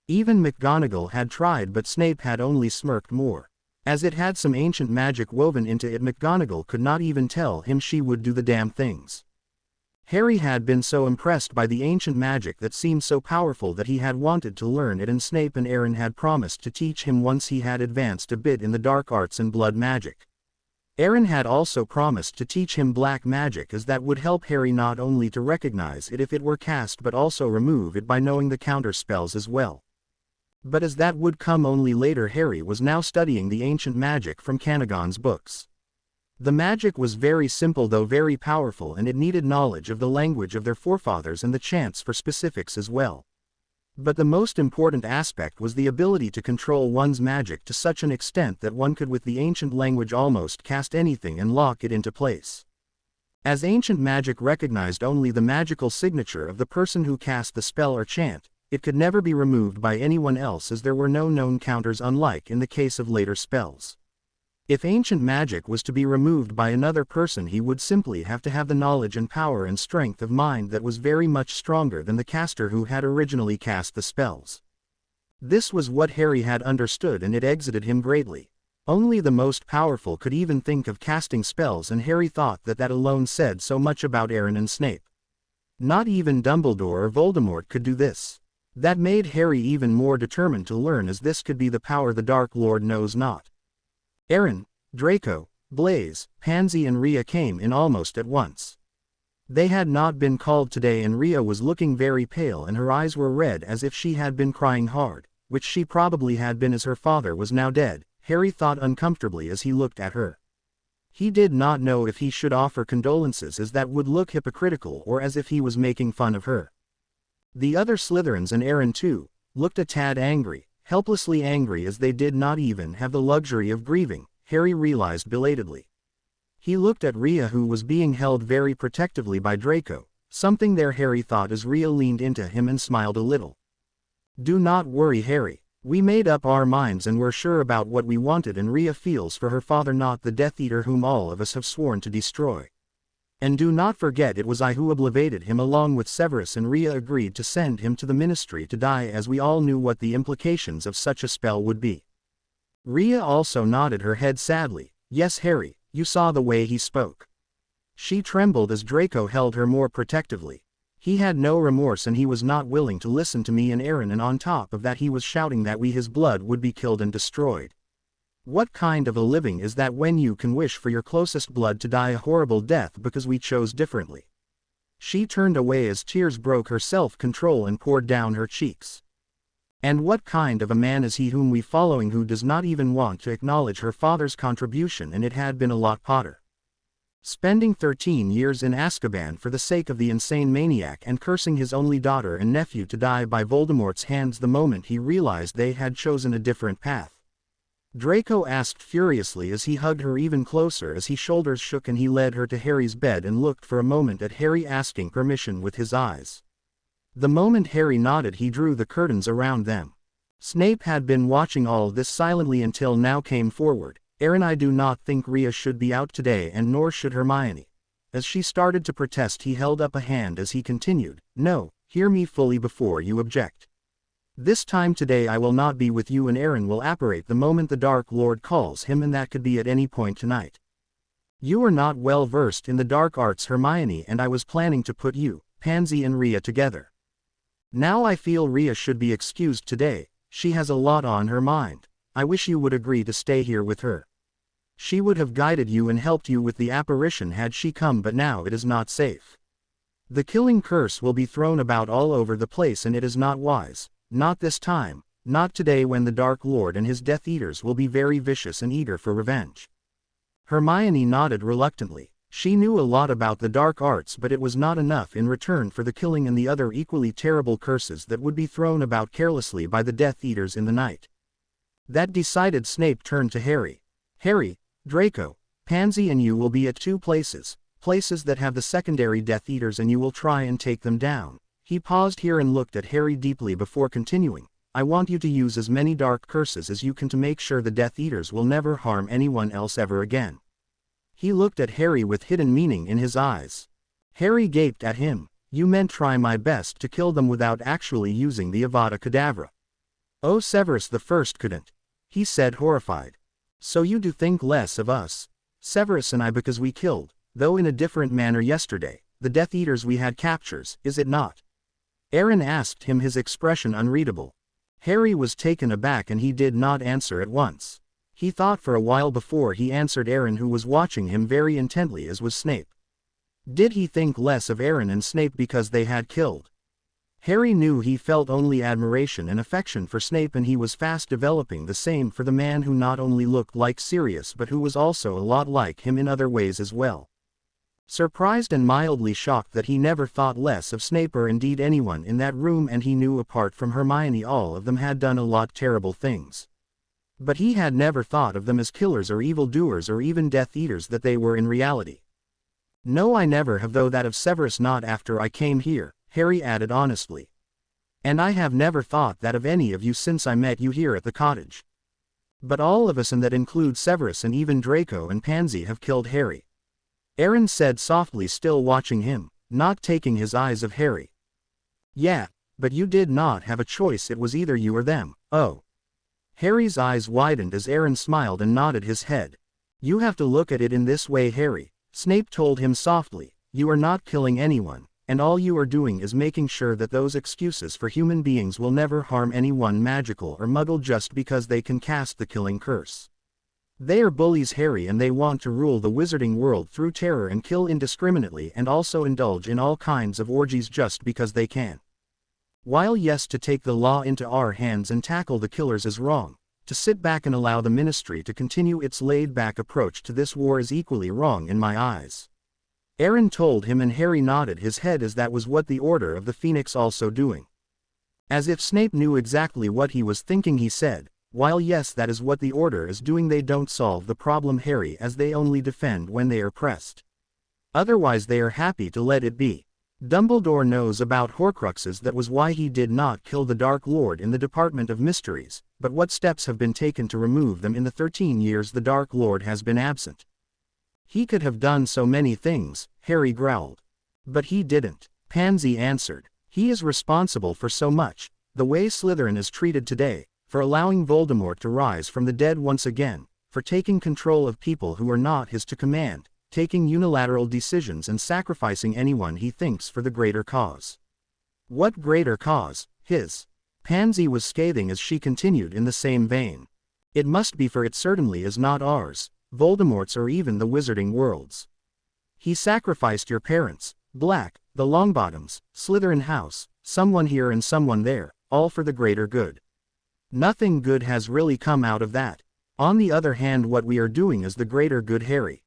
Even McGonagall had tried, but Snape had only smirked more. As it had some ancient magic woven into it, McGonagall could not even tell him she would do the damn things. Harry had been so impressed by the ancient magic that seemed so powerful that he had wanted to learn it, and Snape and Aaron had promised to teach him once he had advanced a bit in the dark arts and blood magic. Aaron had also promised to teach him black magic, as that would help Harry not only to recognize it if it were cast but also remove it by knowing the counter spells as well. But as that would come only later, Harry was now studying the ancient magic from Canagon's books. The magic was very simple though very powerful, and it needed knowledge of the language of their forefathers and the chance for specifics as well. But the most important aspect was the ability to control one's magic to such an extent that one could with the ancient language almost cast anything and lock it into place. As ancient magic recognized only the magical signature of the person who cast the spell or chant, it could never be removed by anyone else, as there were no known counters, unlike in the case of later spells. If ancient magic was to be removed by another person, he would simply have to have the knowledge and power and strength of mind that was very much stronger than the caster who had originally cast the spells. This was what Harry had understood, and it exited him greatly. Only the most powerful could even think of casting spells, and Harry thought that that alone said so much about Aaron and Snape. Not even Dumbledore or Voldemort could do this. That made Harry even more determined to learn, as this could be the power the Dark Lord knows not. Aaron, Draco, Blaise, Pansy and Rhea came in almost at once. They had not been called today, and Rhea was looking very pale and her eyes were red as if she had been crying hard, which she probably had been, as her father was now dead. Harry thought uncomfortably as he looked at her. He did not know if he should offer condolences, as that would look hypocritical, or as if he was making fun of her. The other Slytherins, and Aaron too, looked a tad angry. Helplessly angry, as they did not even have the luxury of grieving, Harry realized belatedly. He looked at Rhea, who was being held very protectively by Draco. Something there, Harry thought, as Rhea leaned into him and smiled a little. "Do not worry, Harry. We made up our minds and were sure about what we wanted, and Rhea feels for her father, not the Death Eater whom all of us have sworn to destroy." And do not forget it was I who obliterated him along with Severus, and Rhea agreed to send him to the ministry to die, as we all knew what the implications of such a spell would be. Rhea also nodded her head sadly. Yes, Harry, you saw the way he spoke. She trembled as Draco held her more protectively. He had no remorse and he was not willing to listen to me and Aaron, and on top of that he was shouting that his blood would be killed and destroyed. What kind of a living is that when you can wish for your closest blood to die a horrible death because we chose differently? She turned away as tears broke her self-control and poured down her cheeks. And what kind of a man is he whom we following, who does not even want to acknowledge her father's contribution? And it had been a lot, Potter. Spending 13 years in Azkaban for the sake of the insane maniac and cursing his only daughter and nephew to die by Voldemort's hands the moment he realized they had chosen a different path. Draco asked furiously as he hugged her even closer, as his shoulders shook and he led her to Harry's bed and looked for a moment at Harry, asking permission with his eyes. The moment Harry nodded, he drew the curtains around them. Snape had been watching all this silently until now came forward. Aaron, I do not think Rhea should be out today, and nor should Hermione. As she started to protest, he held up a hand as he continued, No, hear me fully before you object. This time today I will not be with you, and Aaron will apparate the moment the Dark Lord calls him, and that could be at any point tonight. You are not well versed in the dark arts, Hermione, and I was planning to put you, Pansy, and Rhea together. Now I feel Rhea should be excused today. She has a lot on her mind. I wish you would agree to stay here with her. She would have guided you and helped you with the apparition had she come, but now it is not safe. The killing curse will be thrown about all over the place, and it is not wise. Not this time, not today, when the Dark Lord and his Death Eaters will be very vicious and eager for revenge. Hermione nodded reluctantly. She knew a lot about the dark arts, but it was not enough in return for the killing and the other equally terrible curses that would be thrown about carelessly by the Death Eaters in the night. That decided, Snape turned to Harry. Harry, Draco, Pansy and you will be at two places that have the secondary Death Eaters, and you will try and take them down. He paused here and looked at Harry deeply before continuing. I want you to use as many dark curses as you can to make sure the Death Eaters will never harm anyone else ever again. He looked at Harry with hidden meaning in his eyes. Harry gaped at him. You meant try my best to kill them without actually using the Avada Kedavra. Oh, Severus the First couldn't. He said, horrified. So you do think less of us, Severus and I, because we killed, though in a different manner yesterday, the Death Eaters we had captures, is it not? Aaron asked him, his expression unreadable. Harry was taken aback and he did not answer at once. He thought for a while before he answered Aaron, who was watching him very intently, as was Snape. Did he think less of Aaron and Snape because they had killed? Harry knew he felt only admiration and affection for Snape, and he was fast developing the same for the man who not only looked like Sirius but who was also a lot like him in other ways as well. Surprised and mildly shocked that he never thought less of Snape or indeed anyone in that room, and he knew apart from Hermione all of them had done a lot terrible things. But he had never thought of them as killers or evildoers or even Death Eaters that they were in reality. No, I never have, though that of Severus not after I came here, Harry added honestly. And I have never thought that of any of you since I met you here at the cottage. But all of us, and that includes Severus and even Draco and Pansy, have killed Harry. Aaron said softly, still watching him, not taking his eyes of Harry. Yeah, but you did not have a choice, it was either you or them. Oh. Harry's eyes widened as Aaron smiled and nodded his head. You have to look at it in this way, Harry, Snape told him softly. You are not killing anyone, and all you are doing is making sure that those excuses for human beings will never harm anyone magical or muggle just because they can cast the killing curse. They are bullies, Harry, and they want to rule the wizarding world through terror and kill indiscriminately and also indulge in all kinds of orgies just because they can. While yes, to take the law into our hands and tackle the killers is wrong, to sit back and allow the ministry to continue its laid-back approach to this war is equally wrong in my eyes. Aaron told him, and Harry nodded his head as that was what the Order of the Phoenix also doing. As if Snape knew exactly what he was thinking, he said, while yes, that is what the Order is doing, they don't solve the problem, Harry, as they only defend when they are pressed. Otherwise they are happy to let it be. Dumbledore knows about Horcruxes, that was why he did not kill the Dark Lord in the Department of Mysteries, but what steps have been taken to remove them in the 13 years the Dark Lord has been absent? He could have done so many things, Harry growled. But he didn't, Pansy answered. He is responsible for so much, the way Slytherin is treated today, for allowing Voldemort to rise from the dead once again, for taking control of people who are not his to command, taking unilateral decisions and sacrificing anyone he thinks for the greater cause. What greater cause? His. Pansy was scathing as she continued in the same vein. It must be, for it certainly is not ours, Voldemort's or even the Wizarding World's. He sacrificed your parents, Black, the Longbottoms, Slytherin House, someone here and someone there, all for the greater good. Nothing good has really come out of that. On the other hand, what we are doing is the greater good, Harry.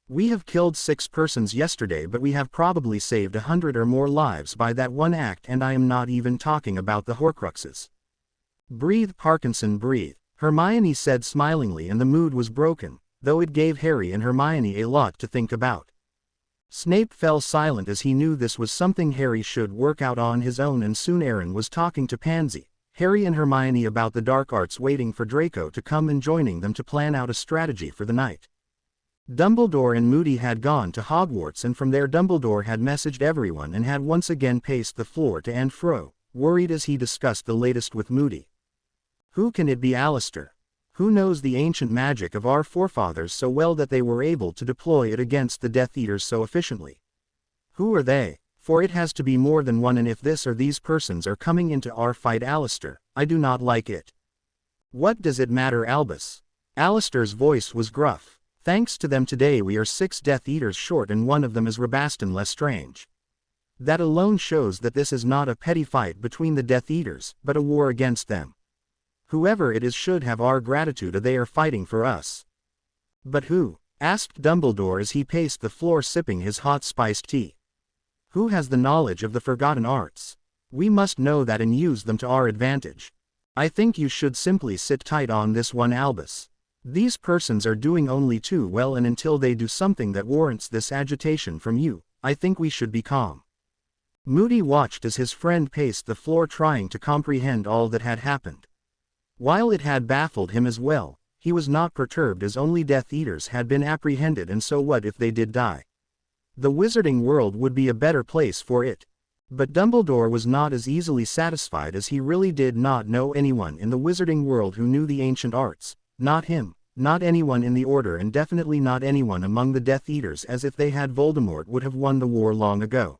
We have killed 6 persons yesterday, but we have probably saved 100 or more lives by that one act, and I am not even talking about the Horcruxes. Breathe, Parkinson, breathe, Hermione said smilingly, and the mood was broken, though it gave Harry and Hermione a lot to think about. Snape fell silent as he knew this was something Harry should work out on his own, and soon Aaron was talking to Pansy, Harry and Hermione about the dark arts, waiting for Draco to come and joining them to plan out a strategy for the night. Dumbledore and Moody had gone to Hogwarts, and from there Dumbledore had messaged everyone and had once again paced the floor to and fro, worried as he discussed the latest with Moody. Who can it be? Alistair. Who knows the ancient magic of our forefathers so well that they were able to deploy it against the Death Eaters so efficiently? Who are they? For it has to be more than one, and if this or these persons are coming into our fight, Alistair, I do not like it. What does it matter, Albus? Alistair's voice was gruff. Thanks to them today we are 6 Death Eaters short, and one of them is Rabaston Lestrange. That alone shows that this is not a petty fight between the Death Eaters, but a war against them. Whoever it is should have our gratitude, they are fighting for us. But who? Asked Dumbledore as he paced the floor sipping his hot spiced tea. Who has the knowledge of the forgotten arts? We must know that and use them to our advantage. I think you should simply sit tight on this one, Albus. These persons are doing only too well, and until they do something that warrants this agitation from you, I think we should be calm. Moody watched as his friend paced the floor, trying to comprehend all that had happened. While it had baffled him as well, he was not perturbed, as only Death Eaters had been apprehended, and so what if they did die? The Wizarding World would be a better place for it. But Dumbledore was not as easily satisfied, as he really did not know anyone in the Wizarding World who knew the ancient arts. Not him, not anyone in the Order, and definitely not anyone among the Death Eaters, as if they had, Voldemort would have won the war long ago.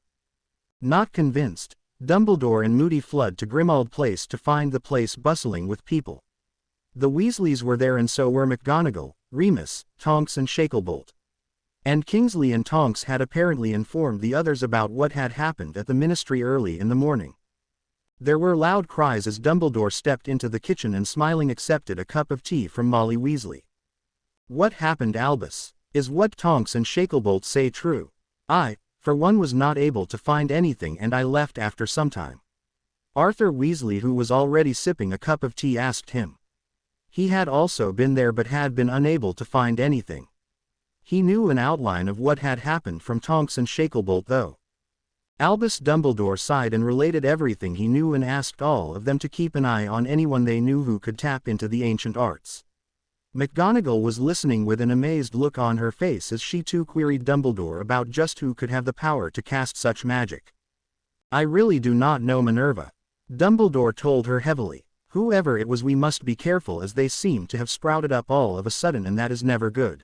Not convinced, Dumbledore and Moody fled to Grimmauld Place to find the place bustling with people. The Weasleys were there, and so were McGonagall, Remus, Tonks and Shacklebolt. And Kingsley and Tonks had apparently informed the others about what had happened at the Ministry early in the morning. There were loud cries as Dumbledore stepped into the kitchen and smiling accepted a cup of tea from Molly Weasley. What happened, Albus? Is what Tonks and Shacklebolt say true? I, for one, was not able to find anything, and I left after some time. Arthur Weasley, who was already sipping a cup of tea, asked him. He had also been there but had been unable to find anything. He knew an outline of what had happened from Tonks and Shacklebolt, though. Albus Dumbledore sighed and related everything he knew, and asked all of them to keep an eye on anyone they knew who could tap into the ancient arts. McGonagall was listening with an amazed look on her face as she too queried Dumbledore about just who could have the power to cast such magic. I really do not know, Minerva. Dumbledore told her heavily. Whoever it was, we must be careful, as they seem to have sprouted up all of a sudden, and that is never good.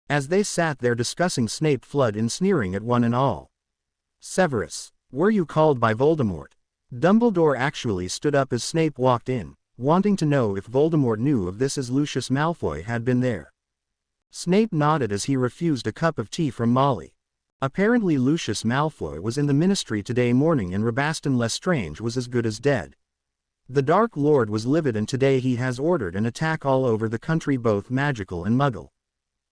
As they sat there discussing, Snape flooded in, sneering at one and all. Severus, were you called by Voldemort? Dumbledore actually stood up as Snape walked in, wanting to know if Voldemort knew of this, as Lucius Malfoy had been there. Snape nodded as he refused a cup of tea from Molly. Apparently Lucius Malfoy was in the Ministry today morning, and Rabaston Lestrange was as good as dead. The Dark Lord was livid, and today he has ordered an attack all over the country, both magical and muggle.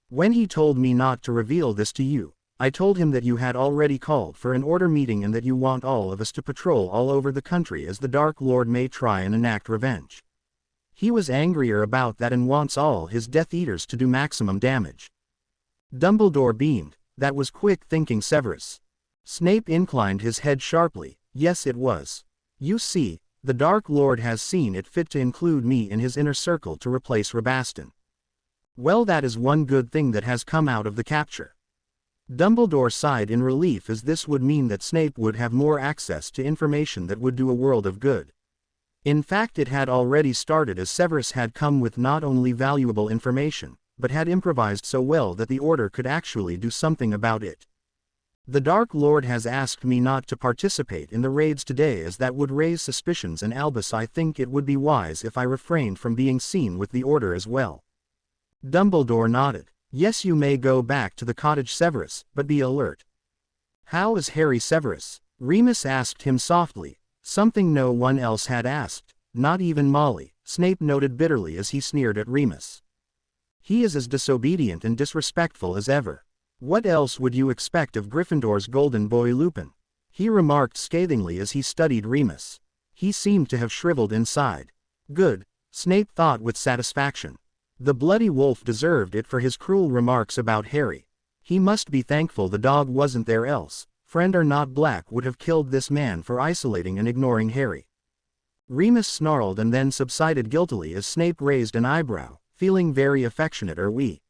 When he told me not to reveal this to you, I told him that you had already called for an order meeting and that you want all of us to patrol all over the country, as the Dark Lord may try and enact revenge. He was angrier about that and wants all his Death Eaters to do maximum damage. Dumbledore beamed. That was quick thinking, Severus. Snape inclined his head sharply. Yes, it was. You see, the Dark Lord has seen it fit to include me in his inner circle to replace Rabaston. Well, that is one good thing that has come out of the capture. Dumbledore sighed in relief, as this would mean that Snape would have more access to information that would do a world of good. In fact, it had already started, as Severus had come with not only valuable information, but had improvised so well that the Order could actually do something about it. The Dark Lord has asked me not to participate in the raids today, as that would raise suspicions, and Albus, I think it would be wise if I refrained from being seen with the Order as well. Dumbledore nodded. Yes, you may go back to the cottage, Severus, but be alert. How is Harry Severus? Remus asked him softly, something no one else had asked, not even Molly, Snape noted bitterly as he sneered at Remus. He is as disobedient and disrespectful as ever. What else would you expect of Gryffindor's golden boy Lupin? He remarked scathingly as he studied Remus. He seemed to have shriveled inside. Good, Snape thought with satisfaction. The bloody wolf deserved it for his cruel remarks about Harry. He must be thankful the dog wasn't there, else, friend or not, Black would have killed this man for isolating and ignoring Harry. Remus snarled and then subsided guiltily as Snape raised an eyebrow, feeling very affectionate. Are we?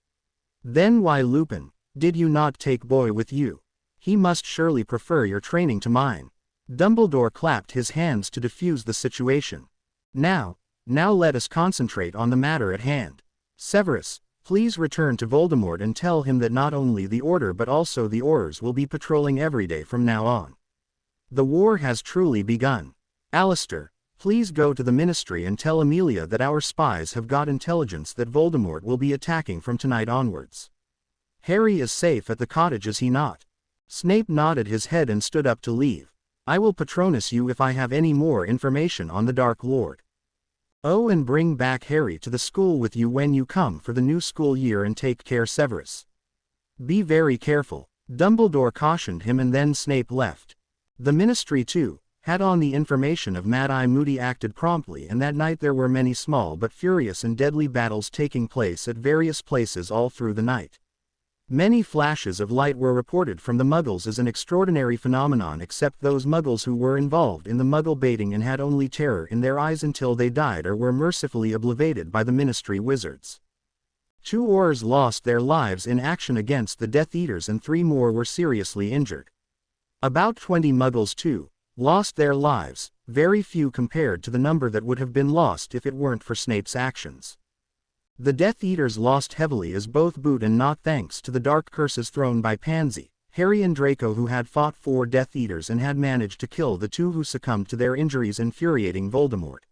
Then why, Lupin, did you not take Boy with you? He must surely prefer your training to mine. Dumbledore clapped his hands to diffuse the situation. Now let us concentrate on the matter at hand. Severus, please return to Voldemort and tell him that not only the Order but also the Aurors will be patrolling every day from now on. The war has truly begun. Alistair, please go to the Ministry and tell Amelia that our spies have got intelligence that Voldemort will be attacking from tonight onwards. Harry is safe at the cottage, is he not? Snape nodded his head and stood up to leave. I will Patronus you if I have any more information on the Dark Lord. Oh, and bring back Harry to the school with you when you come for the new school year, and take care, Severus. Be very careful, Dumbledore cautioned him, and then Snape left. The Ministry, too, had on the information of Mad-Eye Moody acted promptly, and that night there were many small but furious and deadly battles taking place at various places all through the night. Many flashes of light were reported from the Muggles as an extraordinary phenomenon, except those Muggles who were involved in the Muggle baiting and had only terror in their eyes until they died or were mercifully obliterated by the Ministry wizards. 2 Aurors lost their lives in action against the Death Eaters, and 3 more were seriously injured. About 20 Muggles, too, lost their lives, very few compared to the number that would have been lost if it weren't for Snape's actions. The Death Eaters lost heavily, as both boot and not thanks to the dark curses thrown by Pansy, Harry and Draco, who had fought 4 Death Eaters and had managed to kill the 2 who succumbed to their injuries, infuriating Voldemort.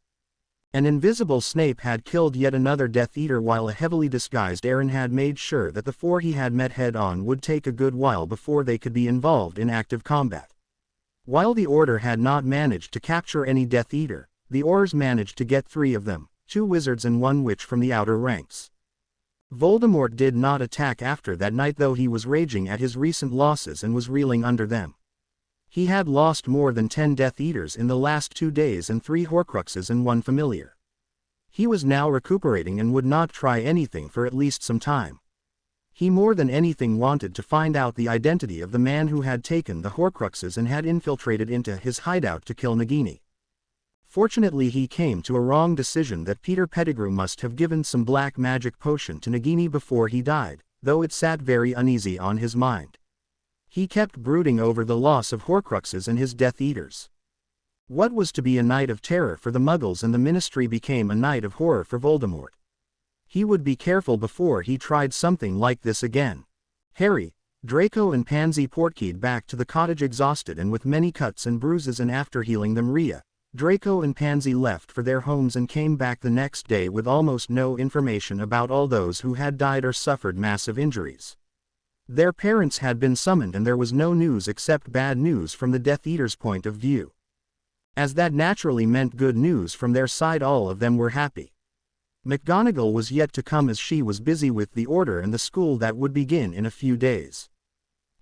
An invisible Snape had killed yet another Death Eater, while a heavily disguised Aaron had made sure that the 4 he had met head-on would take a good while before they could be involved in active combat. While the Order had not managed to capture any Death Eater, the Aurors managed to get 3 of them, 2 wizards and 1 witch from the outer ranks. Voldemort did not attack after that night, though he was raging at his recent losses and was reeling under them. He had lost more than 10 Death Eaters in the last 2 days and 3 Horcruxes and 1 familiar. He was now recuperating and would not try anything for at least some time. He more than anything wanted to find out the identity of the man who had taken the Horcruxes and had infiltrated into his hideout to kill Nagini. Fortunately, he came to a wrong decision that Peter Pettigrew must have given some black magic potion to Nagini before he died, though it sat very uneasy on his mind. He kept brooding over the loss of Horcruxes and his Death Eaters. What was to be a night of terror for the Muggles and the Ministry became a night of horror for Voldemort. He would be careful before he tried something like this again. Harry, Draco and Pansy portkeyed back to the cottage exhausted and with many cuts and bruises, and after healing them, Draco and Pansy left for their homes and came back the next day with almost no information about all those who had died or suffered massive injuries. Their parents had been summoned, and there was no news except bad news from the Death Eaters' point of view. As that naturally meant good news from their side, all of them were happy. McGonagall was yet to come, as she was busy with the Order and the school that would begin in a few days.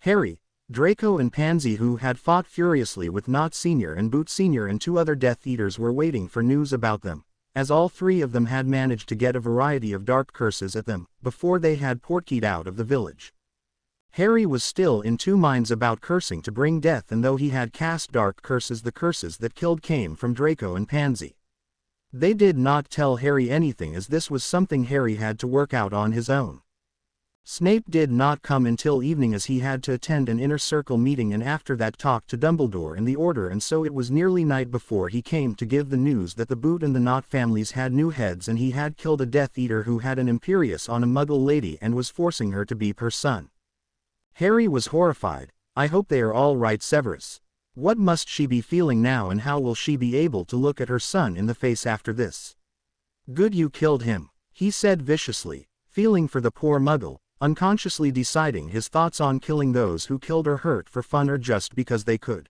Harry, Draco and Pansy, who had fought furiously with Knot Sr. and Boot Sr. and 2 other Death Eaters, were waiting for news about them, as all 3 of them had managed to get a variety of dark curses at them before they had portkeyed out of the village. Harry was still in 2 minds about cursing to bring death, and though he had cast dark curses, the curses that killed came from Draco and Pansy. They did not tell Harry anything as this was something Harry had to work out on his own. Snape did not come until evening as he had to attend an inner circle meeting and after that talk to Dumbledore in the Order, and so it was nearly night before he came to give the news that the Boot and the Knot families had new heads and he had killed a Death Eater who had an Imperius on a Muggle lady and was forcing her to be her son. Harry was horrified. I hope they are all right, Severus. What must she be feeling now and how will she be able to look at her son in the face after this? Good you killed him, he said viciously, feeling for the poor Muggle, unconsciously deciding his thoughts on killing those who killed or hurt for fun or just because they could.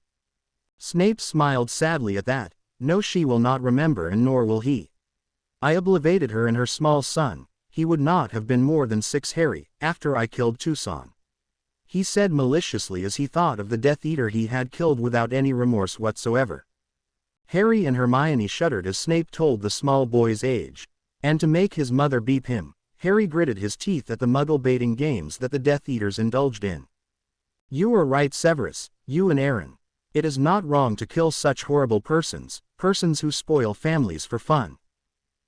Snape smiled sadly at that. No, she will not remember and nor will he. I obliterated her and her small son. He would not have been more than 6, Harry, after I killed Tucson. He said maliciously as he thought of the Death Eater he had killed without any remorse whatsoever. Harry and Hermione shuddered as Snape told the small boy's age. And to make his mother beep him, Harry gritted his teeth at the Muggle baiting games that the Death Eaters indulged in. You are right, Severus, you and Aaron. It is not wrong to kill such horrible persons who spoil families for fun.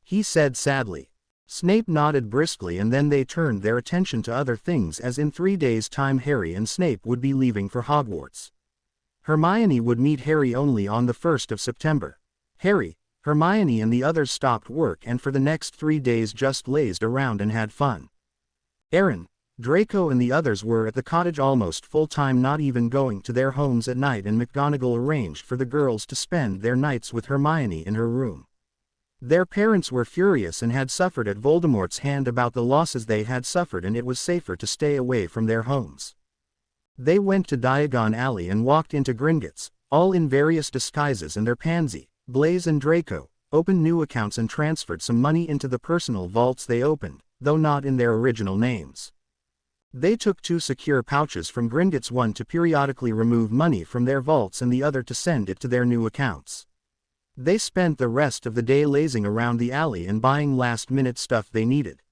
He said sadly. Snape nodded briskly and then they turned their attention to other things as in 3 days' time Harry and Snape would be leaving for Hogwarts. Hermione would meet Harry only on the 1st of September. Harry, Hermione and the others stopped work and for the next 3 days just lazed around and had fun. Aaron, Draco and the others were at the cottage almost full-time, not even going to their homes at night, and McGonagall arranged for the girls to spend their nights with Hermione in her room. Their parents were furious and had suffered at Voldemort's hand about the losses they had suffered, and it was safer to stay away from their homes. They went to Diagon Alley and walked into Gringotts, all in various disguises, and their Pansy, Blaise and Draco opened new accounts and transferred some money into the personal vaults they opened, though not in their original names. They took 2 secure pouches from Gringotts, one to periodically remove money from their vaults and the other to send it to their new accounts. They spent the rest of the day lazing around the alley and buying last-minute stuff they needed.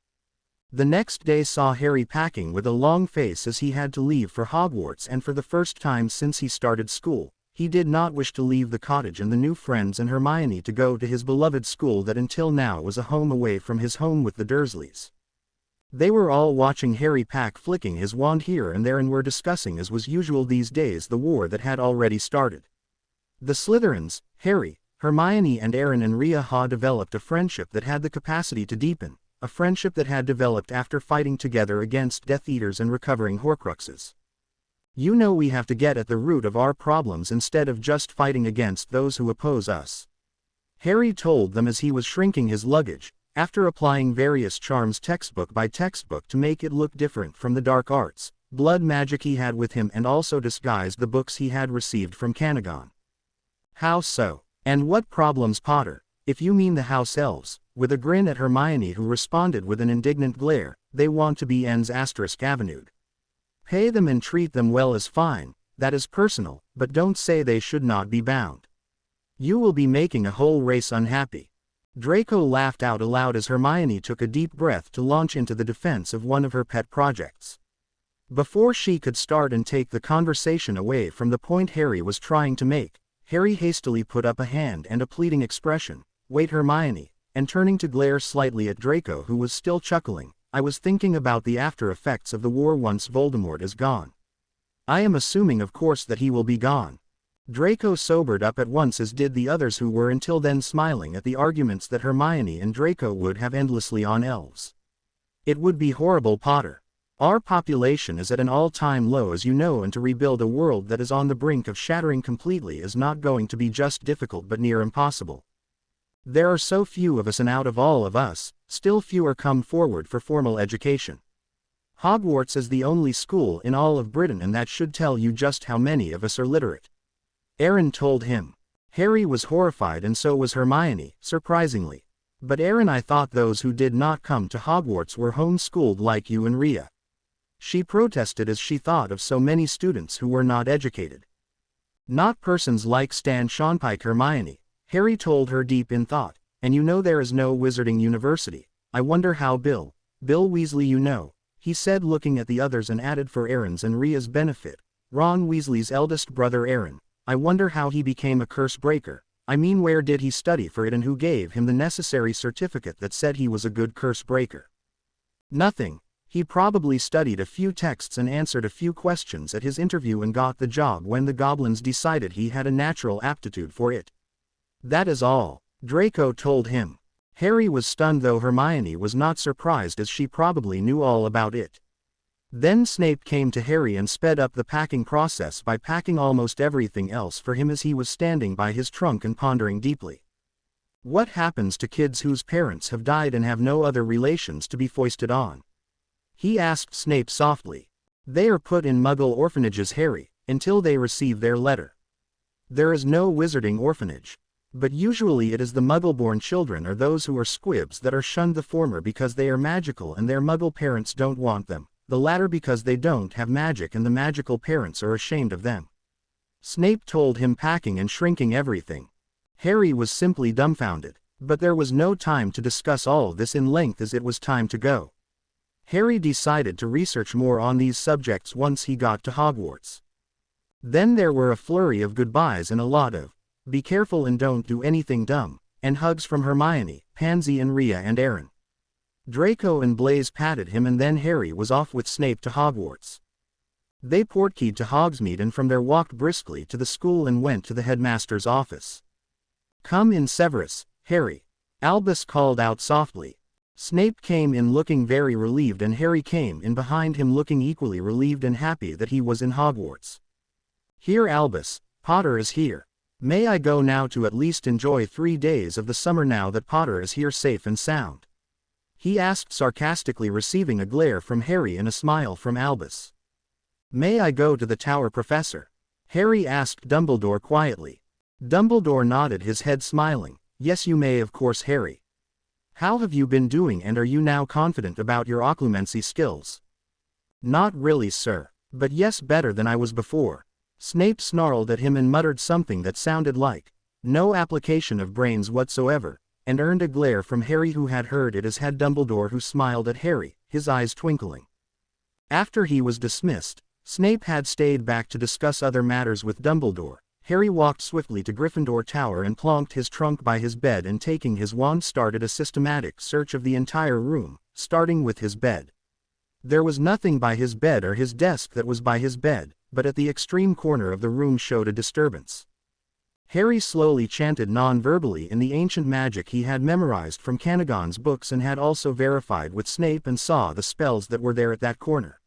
The next day saw Harry packing with a long face as he had to leave for Hogwarts, and for the first time since he started school, he did not wish to leave the cottage and the new friends and Hermione to go to his beloved school that until now was a home away from his home with the Dursleys. They were all watching Harry pack, flicking his wand here and there, and were discussing, as was usual these days, the war that had already started. The Slytherins, Harry, Hermione and Aaron and Rhea had developed a friendship that had the capacity to deepen, a friendship that had developed after fighting together against Death Eaters and recovering Horcruxes. You know, we have to get at the root of our problems instead of just fighting against those who oppose us. Harry told them as he was shrinking his luggage, after applying various charms textbook by textbook to make it look different from the dark arts, blood magic he had with him, and also disguised the books he had received from Canagon. How so? And what problems, Potter? If you mean the house elves, with a grin at Hermione, who responded with an indignant glare, they want to be ends *avenued. Pay them and treat them well is fine, that is personal, but don't say they should not be bound. You will be making a whole race unhappy. Draco laughed out aloud as Hermione took a deep breath to launch into the defense of one of her pet projects. Before she could start and take the conversation away from the point Harry was trying to make, Harry hastily put up a hand and a pleading expression. Wait, Hermione, and turning to glare slightly at Draco, who was still chuckling, I was thinking about the after effects of the war once Voldemort is gone. I am assuming, of course, that he will be gone. Draco sobered up at once, as did the others, who were until then smiling at the arguments that Hermione and Draco would have endlessly on elves. It would be horrible, Potter. Our population is at an all-time low, as you know, and to rebuild a world that is on the brink of shattering completely is not going to be just difficult but near impossible. There are so few of us, and out of all of us, still fewer come forward for formal education. Hogwarts is the only school in all of Britain, and that should tell you just how many of us are literate. Aaron told him. Harry was horrified, and so was Hermione, surprisingly. But Aaron, I thought those who did not come to Hogwarts were homeschooled like you and Rhea. She protested as she thought of so many students who were not educated. Not persons like Stan Shonpike, Hermione, Harry told her deep in thought, and you know there is no wizarding university. I wonder how Bill Weasley, you know, he said, looking at the others, and added for Aaron's and Rhea's benefit, Ron Weasley's eldest brother Aaron, I wonder how he became a curse breaker. I mean, where did he study for it, and who gave him the necessary certificate that said he was a good curse breaker? Nothing. He probably studied a few texts and answered a few questions at his interview and got the job when the goblins decided he had a natural aptitude for it. That is all, Draco told him. Harry was stunned, though Hermione was not surprised, as she probably knew all about it. Then Snape came to Harry and sped up the packing process by packing almost everything else for him as he was standing by his trunk and pondering deeply. What happens to kids whose parents have died and have no other relations to be foisted on? He asked Snape softly. They are put in Muggle orphanages, Harry, until they receive their letter. There is no wizarding orphanage. But usually it is the Muggle-born children or those who are squibs that are shunned, the former because they are magical and their Muggle parents don't want them, the latter because they don't have magic and the magical parents are ashamed of them. Snape told him, packing and shrinking everything. Harry was simply dumbfounded, but there was no time to discuss all this in length as it was time to go. Harry decided to research more on these subjects once he got to Hogwarts. Then there were a flurry of goodbyes and a lot of "be careful and don't do anything dumb," and hugs from Hermione, Pansy and Rhea and Aaron. Draco and Blaise patted him, and then Harry was off with Snape to Hogwarts. They portkeyed to Hogsmeade and from there walked briskly to the school and went to the headmaster's office. "Come in, Severus, Harry," Albus called out softly. Snape came in looking very relieved, and Harry came in behind him looking equally relieved and happy that he was in Hogwarts. "Here, Albus, Potter is here. May I go now to at least enjoy 3 days of the summer now that Potter is here safe and sound?" he asked sarcastically, receiving a glare from Harry and a smile from Albus. "May I go to the tower, Professor?" Harry asked Dumbledore quietly. Dumbledore nodded his head, smiling. "Yes, you may, of course, Harry. How have you been doing, and are you now confident about your occlumency skills?" "Not really, sir, but yes, better than I was before." Snape snarled at him and muttered something that sounded like "no application of brains whatsoever," and earned a glare from Harry, who had heard it, as had Dumbledore, who smiled at Harry, his eyes twinkling. After he was dismissed, Snape had stayed back to discuss other matters with Dumbledore. Harry walked swiftly to Gryffindor Tower and plonked his trunk by his bed, and taking his wand started a systematic search of the entire room, starting with his bed. There was nothing by his bed or his desk that was by his bed, but at the extreme corner of the room showed a disturbance. Harry slowly chanted non-verbally in the ancient magic he had memorized from Canagon's books and had also verified with Snape, and saw the spells that were there at that corner.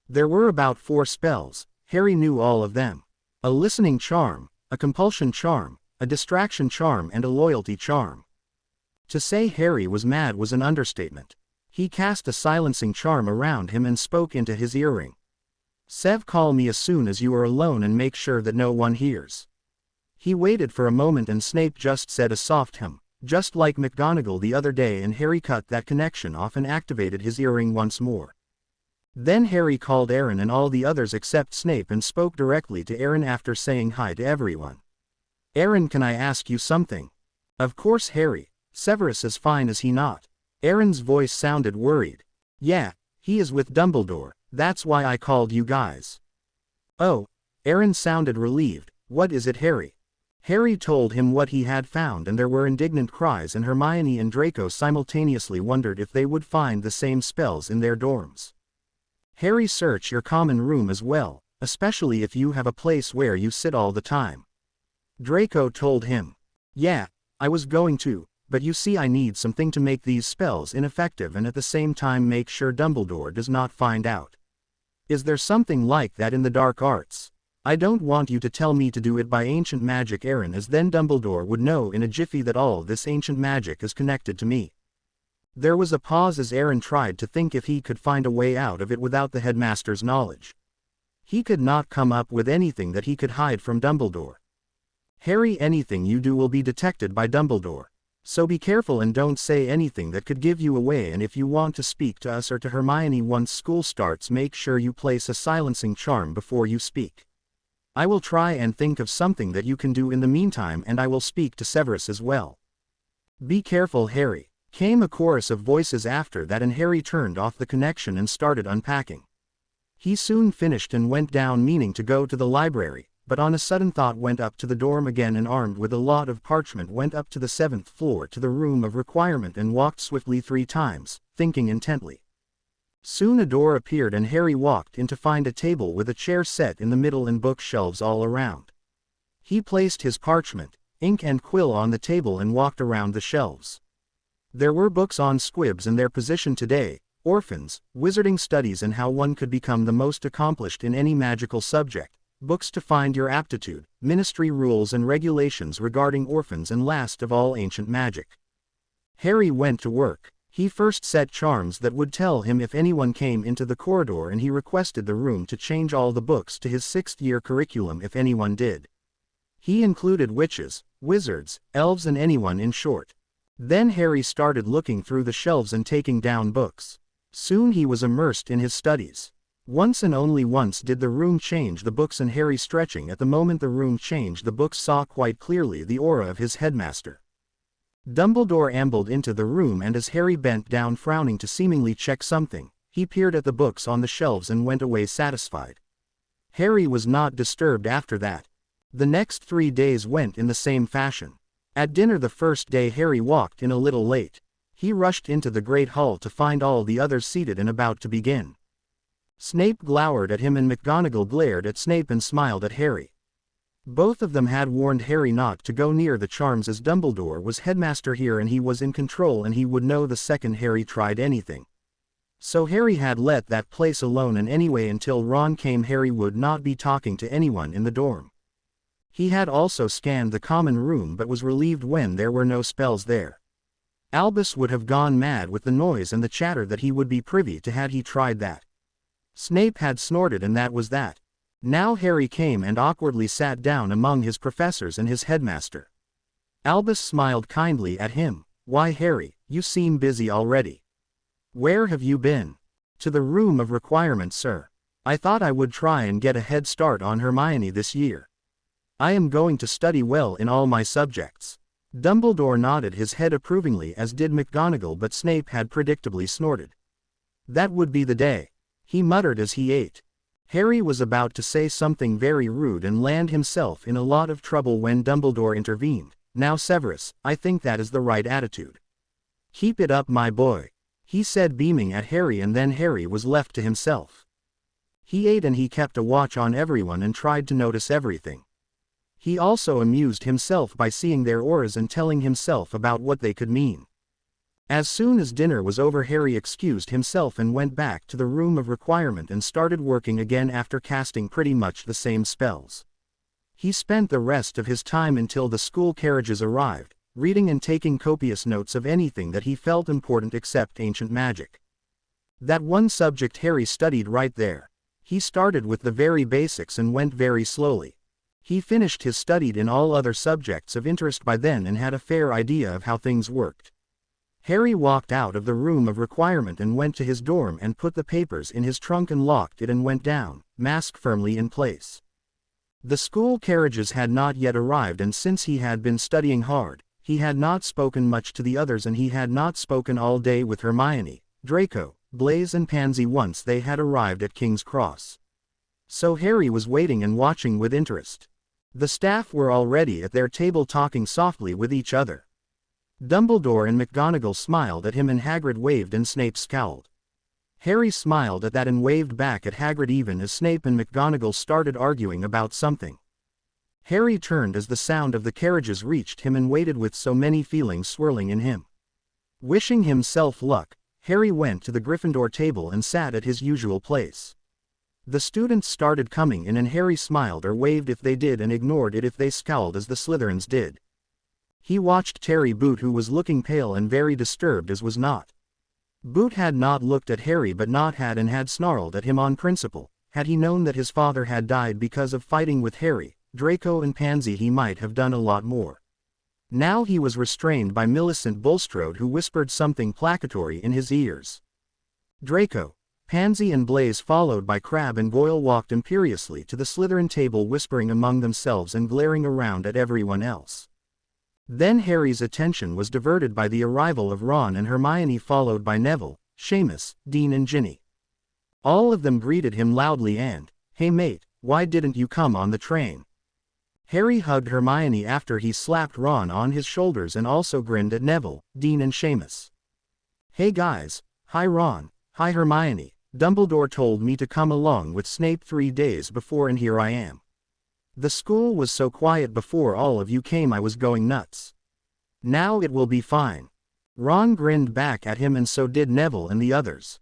There were about 4 spells. Harry knew all of them. A listening charm, a compulsion charm, a distraction charm, and a loyalty charm. To say Harry was mad was an understatement. He cast a silencing charm around him and spoke into his earring. "Sev, call me as soon as you are alone and make sure that no one hears." He waited for a moment and Snape just said a soft hum, just like McGonagall the other day, and Harry cut that connection off and activated his earring once more. Then Harry called Aaron and all the others except Snape and spoke directly to Aaron after saying hi to everyone. "Aaron, can I ask you something?" "Of course, Harry. Severus is fine, is he not?" Aaron's voice sounded worried. "Yeah, he is with Dumbledore. That's why I called you guys." "Oh." Aaron sounded relieved. "What is it, Harry?" Harry told him what he had found, and there were indignant cries, and Hermione and Draco simultaneously wondered if they would find the same spells in their dorms. "Harry, search your common room as well, especially if you have a place where you sit all the time," Draco told him. "Yeah, I was going to, but you see, I need something to make these spells ineffective and at the same time make sure Dumbledore does not find out." "Is there something like that in the dark arts?" "I don't want you to tell me to do it by ancient magic, Aaron, as then Dumbledore would know in a jiffy that all this ancient magic is connected to me." There was a pause as Aaron tried to think if he could find a way out of it without the headmaster's knowledge. He could not come up with anything that he could hide from Dumbledore. "Harry, anything you do will be detected by Dumbledore. So be careful and don't say anything that could give you away, and if you want to speak to us or to Hermione once school starts, make sure you place a silencing charm before you speak. I will try and think of something that you can do in the meantime, and I will speak to Severus as well." "Be careful, Harry," came a chorus of voices after that, and Harry turned off the connection and started unpacking. He soon finished and went down, meaning to go to the library, but on a sudden thought went up to the dorm again and armed with a lot of parchment went up to the 7th floor to the room of requirement and walked swiftly 3 times, thinking intently. Soon a door appeared and Harry walked in to find a table with a chair set in the middle and bookshelves all around. He placed his parchment, ink and quill on the table and walked around the shelves. There were books on squibs and their position today, orphans, wizarding studies and how one could become the most accomplished in any magical subject, books to find your aptitude, ministry rules and regulations regarding orphans and last of all ancient magic. Harry went to work. He first set charms that would tell him if anyone came into the corridor and he requested the room to change all the books to his 6th-year curriculum if anyone did. He included witches, wizards, elves and anyone in short. Then Harry started looking through the shelves and taking down books. Soon he was immersed in his studies. Once and only once did the room change the books and Harry stretching at the moment the room changed the books saw quite clearly the aura of his headmaster. Dumbledore ambled into the room and as Harry bent down frowning to seemingly check something, he peered at the books on the shelves and went away satisfied. Harry was not disturbed after that. The next 3 days went in the same fashion. At dinner the first day Harry walked in a little late. He rushed into the great hall to find all the others seated and about to begin. Snape glowered at him and McGonagall glared at Snape and smiled at Harry. Both of them had warned Harry not to go near the charms as Dumbledore was headmaster here and he was in control and he would know the second Harry tried anything. So Harry had let that place alone and anyway until Ron came Harry would not be talking to anyone in the dorm. He had also scanned the common room but was relieved when there were no spells there. Albus would have gone mad with the noise and the chatter that he would be privy to had he tried that. Snape had snorted and that was that. Now Harry came and awkwardly sat down among his professors and his headmaster. Albus smiled kindly at him. "Why Harry, you seem busy already. Where have you been?" "To the room of requirement, sir. I thought I would try and get a head start on Hermione this year. I am going to study well in all my subjects." Dumbledore nodded his head approvingly as did McGonagall but Snape had predictably snorted. "That would be the day," he muttered as he ate. Harry was about to say something very rude and land himself in a lot of trouble when Dumbledore intervened. "Now Severus, I think that is the right attitude. Keep it up my boy," he said beaming at Harry and then Harry was left to himself. He ate and he kept a watch on everyone and tried to notice everything. He also amused himself by seeing their auras and telling himself about what they could mean. As soon as dinner was over Harry excused himself and went back to the room of requirement and started working again after casting pretty much the same spells. He spent the rest of his time until the school carriages arrived, reading and taking copious notes of anything that he felt important except ancient magic. That one subject Harry studied right there. He started with the very basics and went very slowly. He finished his studied in all other subjects of interest by then and had a fair idea of how things worked. Harry walked out of the room of requirement and went to his dorm and put the papers in his trunk and locked it and went down, mask firmly in place. The school carriages had not yet arrived and since he had been studying hard, he had not spoken much to the others and he had not spoken all day with Hermione, Draco, Blaise and Pansy once they had arrived at King's Cross. So Harry was waiting and watching with interest. The staff were already at their table talking softly with each other. Dumbledore and McGonagall smiled at him and Hagrid waved and Snape scowled. Harry smiled at that and waved back at Hagrid even as Snape and McGonagall started arguing about something. Harry turned as the sound of the carriages reached him and waited with so many feelings swirling in him. Wishing himself luck, Harry went to the Gryffindor table and sat at his usual place. The students started coming in and Harry smiled or waved if they did and ignored it if they scowled as the Slytherins did. He watched Terry Boot who was looking pale and very disturbed as was Not. Boot had not looked at Harry but Not had and had snarled at him on principle. Had he known that his father had died because of fighting with Harry, Draco and Pansy he might have done a lot more. Now he was restrained by Millicent Bulstrode who whispered something placatory in his ears. Draco, Pansy and Blaise followed by Crabbe and Goyle walked imperiously to the Slytherin table whispering among themselves and glaring around at everyone else. Then Harry's attention was diverted by the arrival of Ron and Hermione followed by Neville, Seamus, Dean and Ginny. All of them greeted him loudly and, "Hey mate, why didn't you come on the train?" Harry hugged Hermione after he slapped Ron on his shoulders and also grinned at Neville, Dean and Seamus. "Hey guys, hi Ron, hi Hermione, Dumbledore told me to come along with Snape 3 days before and here I am. The school was so quiet before all of you came I was going nuts. Now it will be fine." Ron grinned back at him and so did Neville and the others.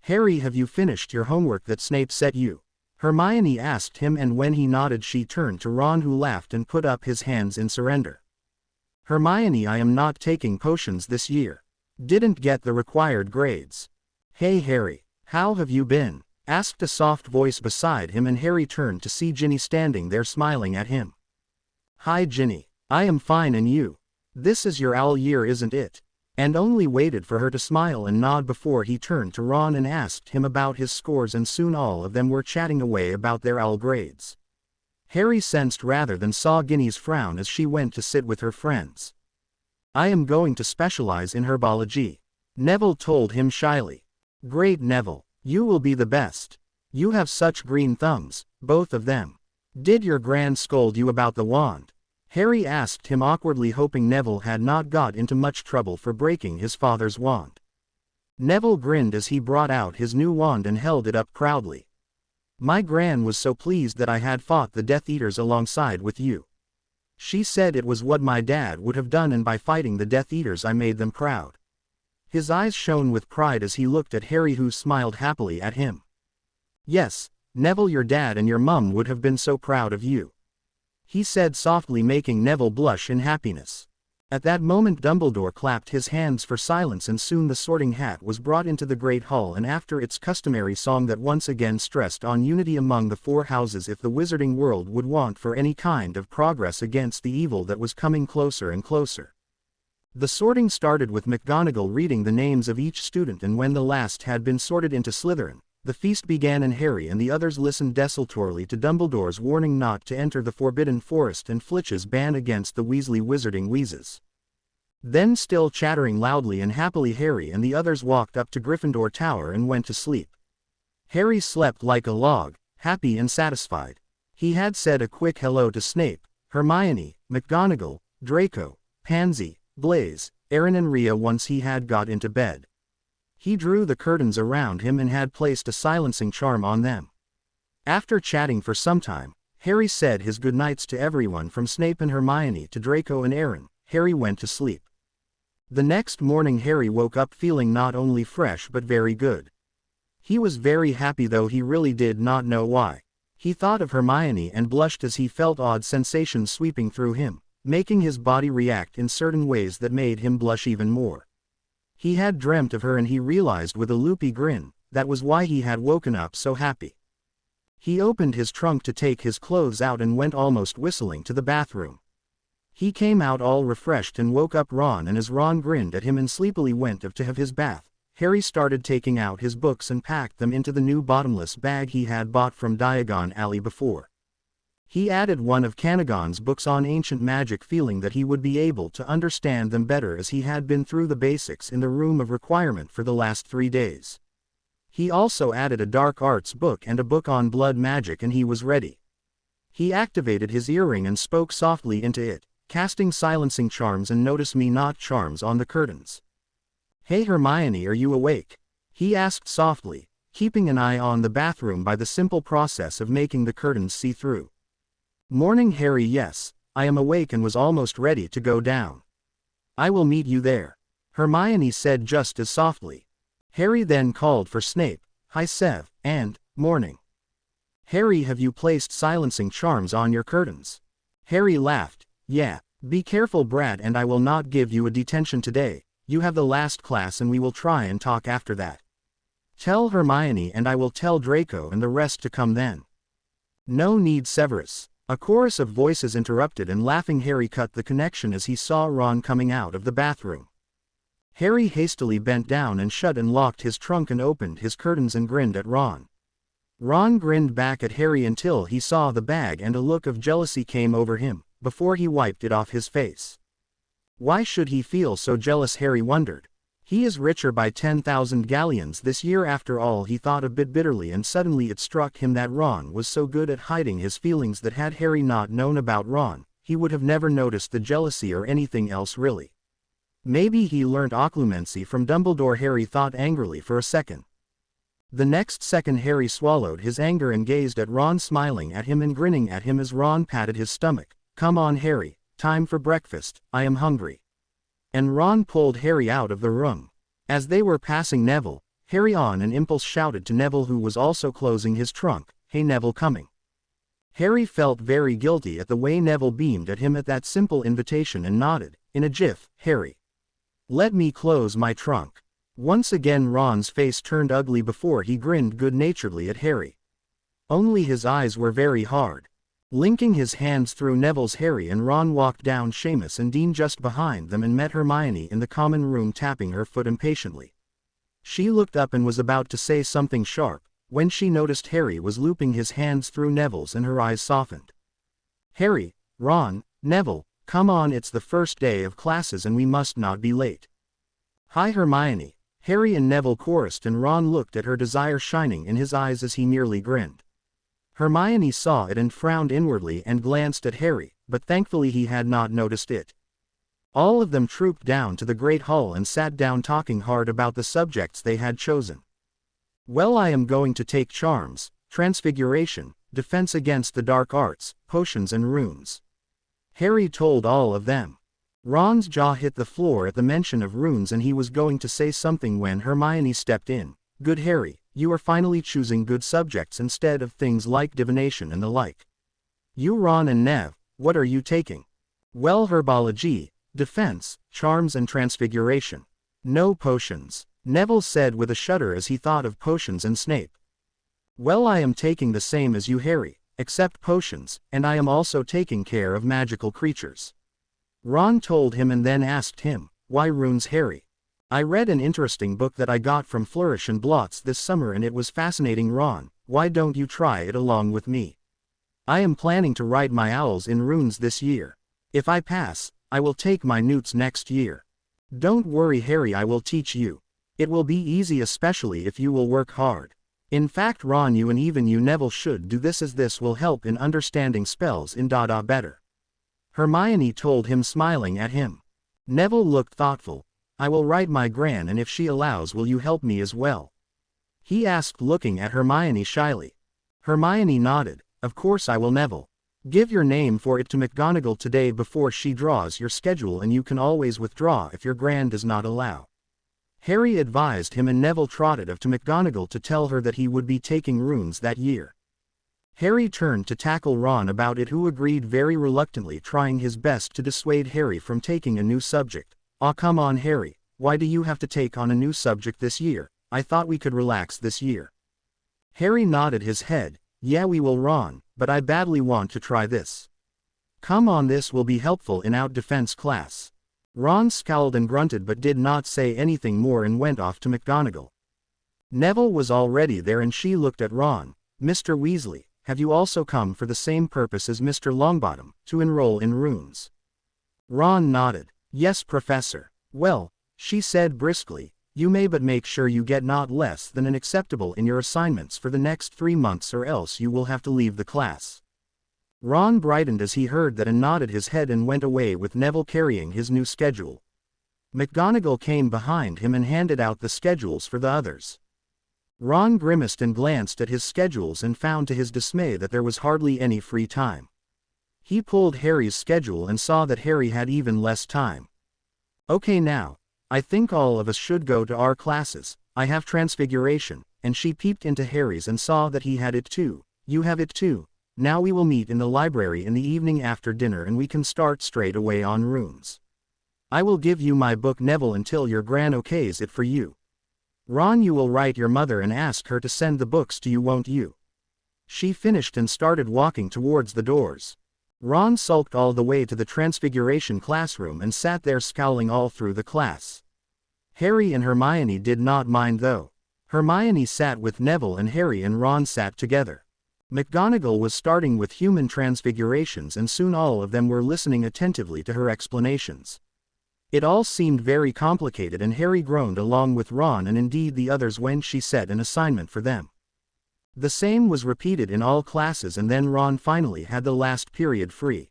"Harry, have you finished your homework that Snape set you?" Hermione asked him, and when he nodded she turned to Ron, who laughed and put up his hands in surrender. "Hermione, I am not taking potions this year. Didn't get the required grades." "Hey Harry, how have you been?" asked a soft voice beside him, and Harry turned to see Ginny standing there smiling at him. "Hi Ginny, I am fine, and you? This is your owl year, isn't it?" And only waited for her to smile and nod before he turned to Ron and asked him about his scores, and soon all of them were chatting away about their owl grades. Harry sensed rather than saw Ginny's frown as she went to sit with her friends. "I am going to specialize in herbology," Neville told him shyly. "Great Neville, you will be the best. You have such green thumbs, both of them. Did your gran scold you about the wand?" Harry asked him awkwardly, hoping Neville had not got into much trouble for breaking his father's wand. Neville grinned as he brought out his new wand and held it up proudly. "My gran was so pleased that I had fought the Death Eaters alongside with you. She said it was what my dad would have done, and by fighting the Death Eaters I made them proud." His eyes shone with pride as he looked at Harry, who smiled happily at him. "Yes, Neville, your dad and your mum would have been so proud of you," he said softly, making Neville blush in happiness. At that moment Dumbledore clapped his hands for silence, and soon the Sorting Hat was brought into the Great Hall, and after its customary song that once again stressed on unity among the 4 houses if the wizarding world would want for any kind of progress against the evil that was coming closer and closer. The sorting started with McGonagall reading the names of each student, and when the last had been sorted into Slytherin, the feast began, and Harry and the others listened desultorily to Dumbledore's warning not to enter the Forbidden Forest and Flitch's ban against the Weasley wizarding wheezes. Then, still chattering loudly and happily, Harry and the others walked up to Gryffindor Tower and went to sleep. Harry slept like a log, happy and satisfied. He had said a quick hello to Snape, Hermione, McGonagall, Draco, Pansy, Blaise, Aaron and Rhea once he had got into bed. He drew the curtains around him and had placed a silencing charm on them. After chatting for some time, Harry said his goodnights to everyone from Snape and Hermione to Draco and Aaron. Harry went to sleep. The next morning Harry woke up feeling not only fresh but very good. He was very happy, though he really did not know why. He thought of Hermione and blushed as he felt odd sensations sweeping through him, making his body react in certain ways that made him blush even more. He had dreamt of her, and he realized with a loopy grin, that was why he had woken up so happy. He opened his trunk to take his clothes out and went almost whistling to the bathroom. He came out all refreshed and woke up Ron, and as Ron grinned at him and sleepily went up to have his bath, Harry started taking out his books and packed them into the new bottomless bag he had bought from Diagon Alley before. He added one of Canagon's books on ancient magic, feeling that he would be able to understand them better as he had been through the basics in the room of requirement for the last 3 days. He also added a dark arts book and a book on blood magic, and he was ready. He activated his earring and spoke softly into it, casting silencing charms and notice me not charms on the curtains. "Hey Hermione, are you awake?" he asked softly, keeping an eye on the bathroom by the simple process of making the curtains see-through. "Morning Harry, yes, I am awake and was almost ready to go down. I will meet you there," Hermione said just as softly. Harry then called for Snape, "Hi Sev," and, "Morning. Harry, have you placed silencing charms on your curtains?" Harry laughed, "Yeah, be careful Brad, and I will not give you a detention today. You have the last class and we will try and talk after that. Tell Hermione and I will tell Draco and the rest to come then." "No need Severus," a chorus of voices interrupted, and laughing Harry cut the connection as he saw Ron coming out of the bathroom. Harry hastily bent down and shut and locked his trunk and opened his curtains and grinned at Ron. Ron grinned back at Harry until he saw the bag, and a look of jealousy came over him, before he wiped it off his face. Why should he feel so jealous, Harry wondered. He is richer by 10,000 galleons this year after all, he thought a bit bitterly, and suddenly it struck him that Ron was so good at hiding his feelings that had Harry not known about Ron, he would have never noticed the jealousy or anything else really. Maybe he learnt occlumency from Dumbledore, Harry thought angrily for a second. The next second Harry swallowed his anger and gazed at Ron, smiling at him and grinning at him as Ron patted his stomach. Come on Harry, time for breakfast, I am hungry. And Ron pulled Harry out of the room. As they were passing Neville, Harry on an impulse shouted to Neville, who was also closing his trunk, "Hey Neville, coming." Harry felt very guilty at the way Neville beamed at him at that simple invitation and nodded. In a jiff, "Harry, let me close my trunk." Once again Ron's face turned ugly before he grinned good-naturedly at Harry. Only his eyes were very hard. Linking his hands through Neville's, Harry and Ron walked down Seamus and Dean just behind them and met Hermione in the common room, tapping her foot impatiently. She looked up and was about to say something sharp, when she noticed Harry was looping his hands through Neville's and her eyes softened. "Harry, Ron, Neville, come on, it's the first day of classes and we must not be late." "Hi Hermione," Harry and Neville chorused, and Ron looked at her, desire shining in his eyes as he merely grinned. Hermione saw it and frowned inwardly and glanced at Harry, but thankfully he had not noticed it. All of them trooped down to the Great Hall and sat down, talking hard about the subjects they had chosen. "Well, I am going to take charms, transfiguration, defense against the dark arts, potions and runes," Harry told all of them. Ron's jaw hit the floor at the mention of runes and he was going to say something when Hermione stepped in. "Good Harry, you are finally choosing good subjects instead of things like divination and the like. You Ron and Nev, what are you taking?" "Well, herbology, defense, charms and transfiguration. No potions," Neville said with a shudder as he thought of potions and Snape. "Well, I am taking the same as you Harry, except potions, and I am also taking care of magical creatures," Ron told him, and then asked him, "Why runes Harry?" "I read an interesting book that I got from Flourish and Blots this summer and it was fascinating. Ron, why don't you try it along with me? I am planning to write my owls in runes this year. If I pass, I will take my newts next year." "Don't worry Harry, I will teach you. It will be easy, especially if you will work hard. In fact Ron, you and even you Neville should do this, as this will help in understanding spells in Dada better," Hermione told him, smiling at him. Neville looked thoughtful. "I will write my Gran, and if she allows, will you help me as well?" he asked, looking at Hermione shyly. Hermione nodded. "Of course I will Neville. Give your name for it to McGonagall today before she draws your schedule, and you can always withdraw if your Gran does not allow," Harry advised him, and Neville trotted off to McGonagall to tell her that he would be taking runes that year. Harry turned to tackle Ron about it, who agreed very reluctantly, trying his best to dissuade Harry from taking a new subject. "Aw, come on Harry, why do you have to take on a new subject this year? I thought we could relax this year." Harry nodded his head. "Yeah, we will Ron, but I badly want to try this. Come on, this will be helpful in our defense class." Ron scowled and grunted but did not say anything more and went off to McGonagall. Neville was already there and she looked at Ron. "Mr. Weasley, have you also come for the same purpose as Mr. Longbottom, to enroll in runes?" Ron nodded. "Yes, Professor." "Well," she said briskly, "you may, but make sure you get not less than an acceptable in your assignments for the next 3 months, or else you will have to leave the class." Ron brightened as he heard that and nodded his head and went away with Neville carrying his new schedule. McGonagall came behind him and handed out the schedules for the others. Ron grimaced and glanced at his schedules and found to his dismay that there was hardly any free time. He pulled Harry's schedule and saw that Harry had even less time. "Okay now, I think all of us should go to our classes. I have transfiguration," and she peeped into Harry's and saw that he had it too. "You have it too. Now we will meet in the library in the evening after dinner and we can start straight away on runes. I will give you my book Neville until your Gran okays it for you. Ron, you will write your mother and ask her to send the books to you, won't you?" She finished and started walking towards the doors. Ron sulked all the way to the Transfiguration classroom and sat there scowling all through the class. Harry and Hermione did not mind though. Hermione sat with Neville and Harry and Ron sat together. McGonagall was starting with human transfigurations and soon all of them were listening attentively to her explanations. It all seemed very complicated and Harry groaned along with Ron and indeed the others when she set an assignment for them. The same was repeated in all classes and then Ron finally had the last period free.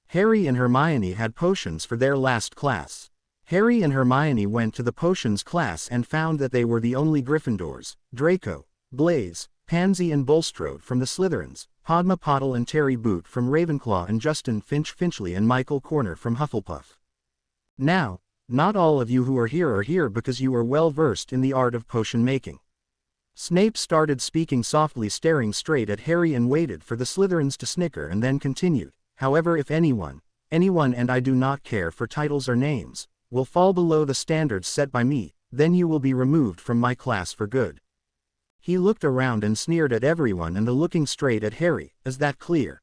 Harry and Hermione had potions for their last class. Harry and Hermione went to the potions class and found that they were the only Gryffindors: Draco, Blaise, Pansy and Bulstrode from the Slytherins, Padma Patil and Terry Boot from Ravenclaw and Justin Finchley and Michael Corner from Hufflepuff. Now, not all of you who are here because you are well versed in the art of potion making. Snape started speaking softly, staring straight at Harry and waited for the Slytherins to snicker and then continued. However, if anyone, and I do not care for titles or names, will fall below the standards set by me, then you will be removed from my class for good. He looked around and sneered at everyone and looking straight at Harry. Is that clear?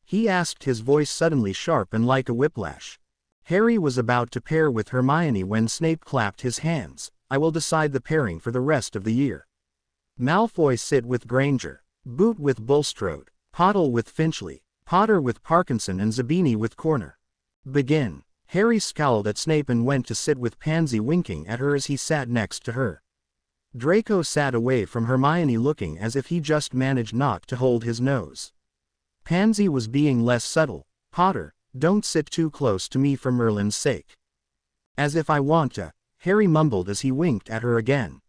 He asked, his voice suddenly sharp and like a whiplash. Harry was about to pair with Hermione when Snape clapped his hands. I will decide the pairing for the rest of the year. Malfoy sit with Granger, Boot with Bulstrode, Patil with Finchley, Potter with Parkinson and Zabini with Corner. Begin. Harry scowled at Snape and went to sit with Pansy, winking at her as he sat next to her. Draco sat away from Hermione looking as if he just managed not to hold his nose. Pansy was being less subtle. Potter, don't sit too close to me for Merlin's sake. As if I want to, Harry mumbled as he winked at her again.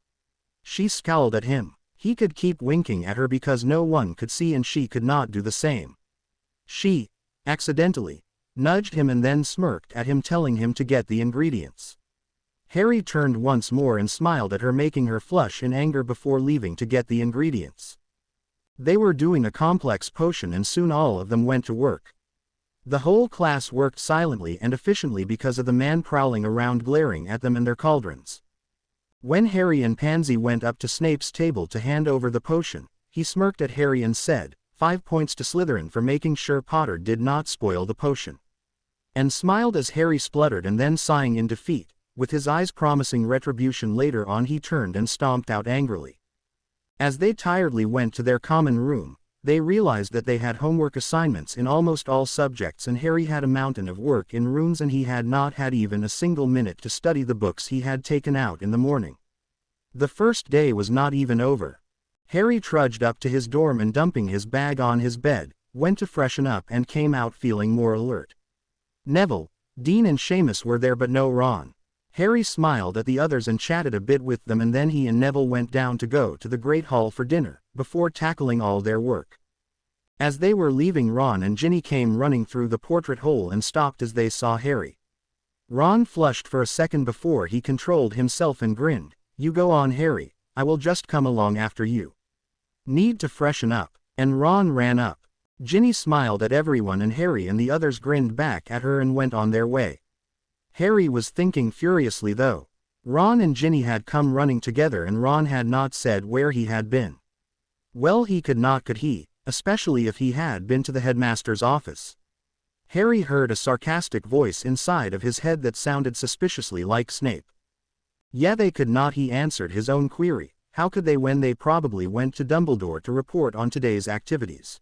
She scowled at him. He could keep winking at her because no one could see and she could not do the same. She, accidentally, nudged him and then smirked at him, telling him to get the ingredients. Harry turned once more and smiled at her, making her flush in anger before leaving to get the ingredients. They were doing a complex potion and soon all of them went to work. The whole class worked silently and efficiently because of the man prowling around glaring at them and their cauldrons. When Harry and Pansy went up to Snape's table to hand over the potion, he smirked at Harry and said, 5 points to Slytherin for making sure Potter did not spoil the potion. And smiled as Harry spluttered and then, sighing in defeat, with his eyes promising retribution later on, he turned and stomped out angrily. As they tiredly went to their common room, they realized that they had homework assignments in almost all subjects and Harry had a mountain of work in runes and he had not had even a single minute to study the books he had taken out in the morning. The first day was not even over. Harry trudged up to his dorm and dumping his bag on his bed, went to freshen up and came out feeling more alert. Neville, Dean and Seamus were there but no Ron. Harry smiled at the others and chatted a bit with them and then he and Neville went down to go to the Great Hall for dinner, before tackling all their work. As they were leaving, Ron and Ginny came running through the portrait hole and stopped as they saw Harry. Ron flushed for a second before he controlled himself and grinned. You go on, Harry, I will just come along after you. Need to freshen up. And Ron ran up. Ginny smiled at everyone and Harry and the others grinned back at her and went on their way. Harry was thinking furiously though. Ron and Ginny had come running together and Ron had not said where he had been. Well, he could not, could he, especially if he had been to the headmaster's office. Harry heard a sarcastic voice inside of his head that sounded suspiciously like Snape. Yeah, they could not, he answered his own query. How could they when they probably went to Dumbledore to report on today's activities?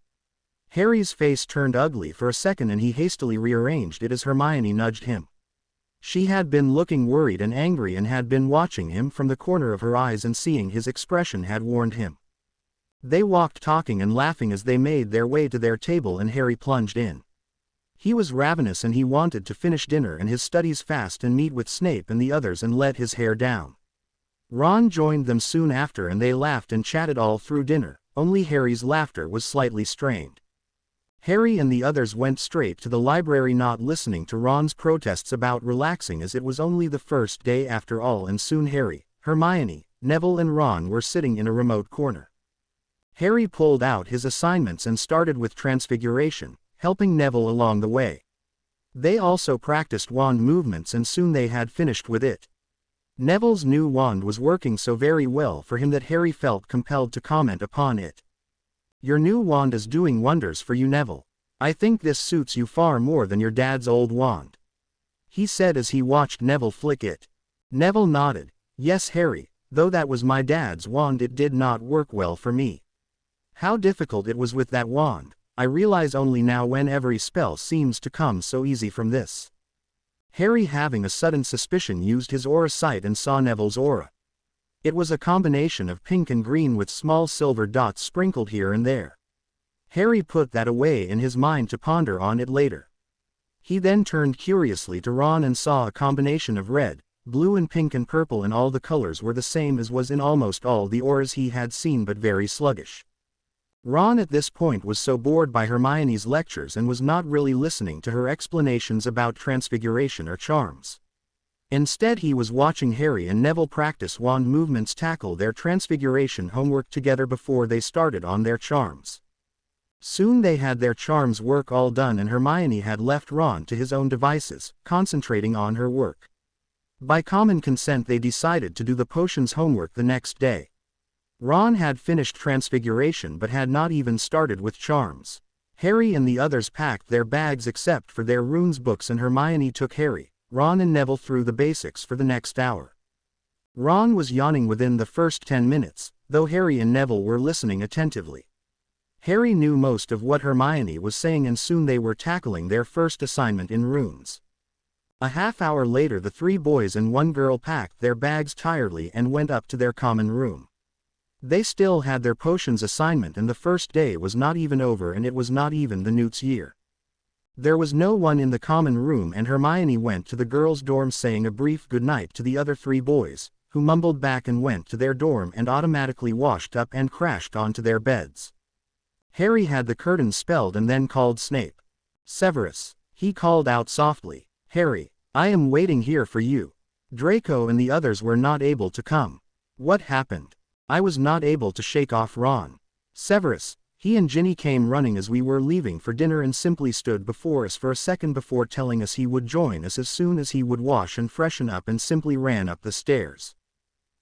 Harry's face turned ugly for a second and he hastily rearranged it as Hermione nudged him. She had been looking worried and angry and had been watching him from the corner of her eyes and seeing his expression had warned him. They walked talking and laughing as they made their way to their table and Harry plunged in. He was ravenous and he wanted to finish dinner and his studies fast and meet with Snape and the others and let his hair down. Ron joined them soon after and they laughed and chatted all through dinner, only Harry's laughter was slightly strained. Harry and the others went straight to the library, not listening to Ron's protests about relaxing as it was only the first day after all, and soon Harry, Hermione, Neville and Ron were sitting in a remote corner. Harry pulled out his assignments and started with Transfiguration, helping Neville along the way. They also practiced wand movements and soon they had finished with it. Neville's new wand was working so very well for him that Harry felt compelled to comment upon it. Your new wand is doing wonders for you, Neville. I think this suits you far more than your dad's old wand, he said as he watched Neville flick it. Neville nodded. Yes, Harry, though that was my dad's wand, it did not work well for me. How difficult it was with that wand, I realize only now when every spell seems to come so easy from this. Harry, having a sudden suspicion, used his aura sight and saw Neville's aura. It was a combination of pink and green with small silver dots sprinkled here and there. Harry put that away in his mind to ponder on it later. He then turned curiously to Ron and saw a combination of red, blue and pink and purple, and all the colors were the same as was in almost all the auras he had seen, but very sluggish. Ron at this point was so bored by Hermione's lectures and was not really listening to her explanations about transfiguration or charms. Instead, he was watching Harry and Neville practice wand movements, tackle their transfiguration homework together before they started on their charms. Soon they had their charms work all done, and Hermione had left Ron to his own devices, concentrating on her work. By common consent they decided to do the potions homework the next day. Ron had finished transfiguration but had not even started with charms. Harry and the others packed their bags except for their runes books, and Hermione took Harry, Ron and Neville through the basics for the next hour. Ron was yawning within the first 10 minutes, though Harry and Neville were listening attentively. Harry knew most of what Hermione was saying, and soon they were tackling their first assignment in runes. A half hour later, the 3 boys and 1 girl packed their bags tiredly and went up to their common room. They still had their potions assignment, and the first day was not even over, and it was not even the Newt's year. There was no one in the common room, and Hermione went to the girls' dorm saying a brief goodnight to the other 3 boys, who mumbled back and went to their dorm and automatically washed up and crashed onto their beds. Harry had the curtains spelled and then called Snape. "Severus," he called out softly. "Harry, I am waiting here for you. Draco and the others were not able to come." "What happened?" "I was not able to shake off Ron. Severus, he and Ginny came running as we were leaving for dinner and simply stood before us for a second before telling us he would join us as soon as he would wash and freshen up, and simply ran up the stairs.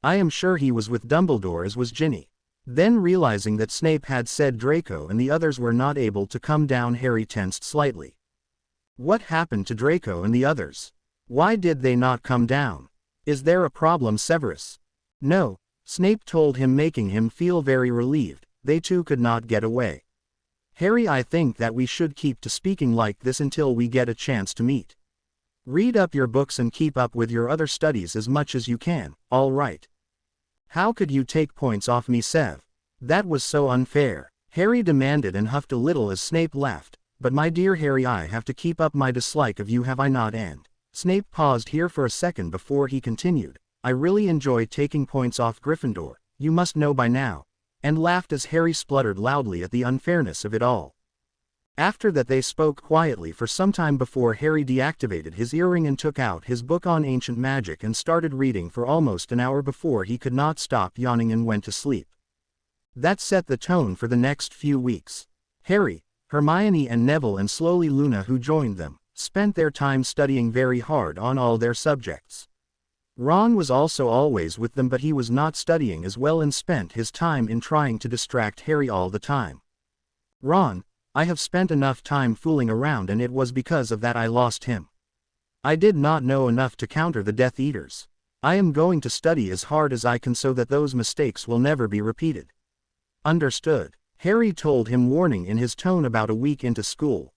I am sure he was with Dumbledore, as was Ginny." Then, realizing that Snape had said Draco and the others were not able to come down, Harry tensed slightly. What happened to Draco and the others? Why did they not come down? Is there a problem, Severus? "No," Snape told him, making him feel very relieved. "They too could not get away. Harry, I think that we should keep to speaking like this until we get a chance to meet. Read up your books and keep up with your other studies as much as you can, all right?" "How could you take points off me, Sev? That was so unfair," Harry demanded and huffed a little as Snape laughed. "But my dear Harry, I have to keep up my dislike of you, have I not?" And Snape paused here for a second before he continued, "I really enjoy taking points off Gryffindor, you must know by now," and laughed as Harry spluttered loudly at the unfairness of it all. After that they spoke quietly for some time before Harry deactivated his earring and took out his book on ancient magic and started reading for almost an hour before he could not stop yawning and went to sleep. That set the tone for the next few weeks. Harry, Hermione and Neville, and slowly Luna, who joined them, spent their time studying very hard on all their subjects. Ron was also always with them, but he was not studying as well and spent his time in trying to distract Harry all the time. "Ron, I have spent enough time fooling around, and it was because of that I lost him. I did not know enough to counter the Death Eaters. I am going to study as hard as I can so that those mistakes will never be repeated." "Understood," Harry told him, warning in his tone about a week into school.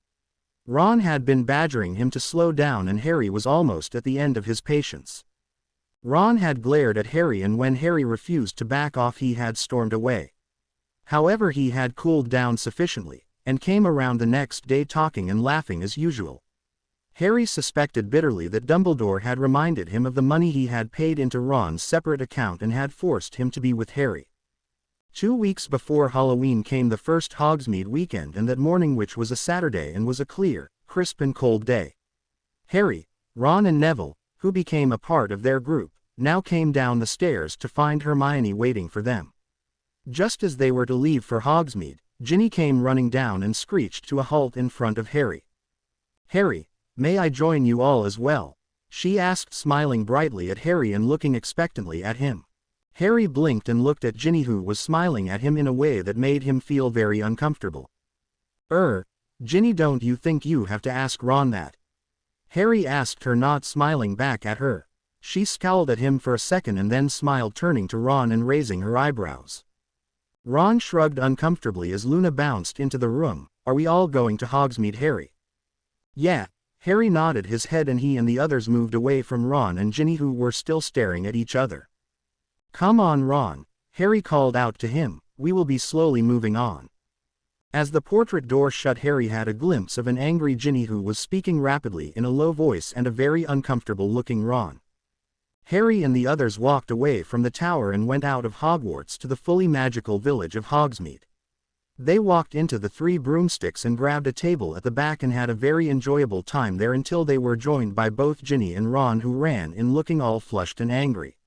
Ron had been badgering him to slow down, and Harry was almost at the end of his patience. Ron had glared at Harry, and when Harry refused to back off he had stormed away. However, he had cooled down sufficiently, and came around the next day talking and laughing as usual. Harry suspected bitterly that Dumbledore had reminded him of the money he had paid into Ron's separate account and had forced him to be with Harry. 2 weeks before Halloween came the first Hogsmeade weekend, and that morning, which was a Saturday and was a clear, crisp and cold day. Harry, Ron and Neville, who became a part of their group, now came down the stairs to find Hermione waiting for them. Just as they were to leave for Hogsmeade, Ginny came running down and screeched to a halt in front of Harry. "Harry, may I join you all as well?" she asked, smiling brightly at Harry and looking expectantly at him. Harry blinked and looked at Ginny, who was smiling at him in a way that made him feel very uncomfortable. Ginny, don't you think you have to ask Ron that?" Harry asked her, not smiling back at her. She scowled at him for a second and then smiled, turning to Ron and raising her eyebrows. Ron shrugged uncomfortably as Luna bounced into the room. "Are we all going to Hogsmeade, Harry?" "Yeah," Harry nodded his head and he and the others moved away from Ron and Ginny, who were still staring at each other. "Come on, Ron," Harry called out to him, "we will be slowly moving on." As the portrait door shut, Harry had a glimpse of an angry Ginny who was speaking rapidly in a low voice and a very uncomfortable-looking Ron. Harry and the others walked away from the tower and went out of Hogwarts to the fully magical village of Hogsmeade. They walked into the Three Broomsticks and grabbed a table at the back and had a very enjoyable time there until they were joined by both Ginny and Ron, who ran in looking all flushed and angry.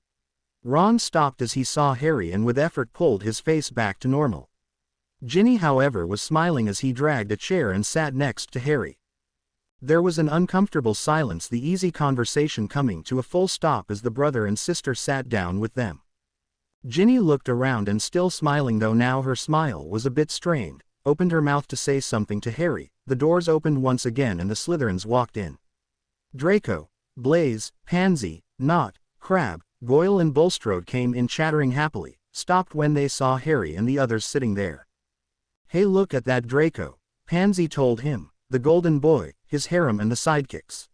Ron stopped as he saw Harry and with effort pulled his face back to normal. Ginny, however, was smiling as he dragged a chair and sat next to Harry. There was an uncomfortable silence, the easy conversation coming to a full stop as the brother and sister sat down with them. Ginny looked around and, still smiling though now her smile was a bit strained, opened her mouth to say something to Harry. The doors opened once again and the Slytherins walked in. Draco, Blaise, Pansy, Nott, Crabbe, Goyle and Bulstrode came in chattering happily, stopped when they saw Harry and the others sitting there. "Hey, look at that Draco," Pansy told him, "the golden boy, his harem and the sidekicks.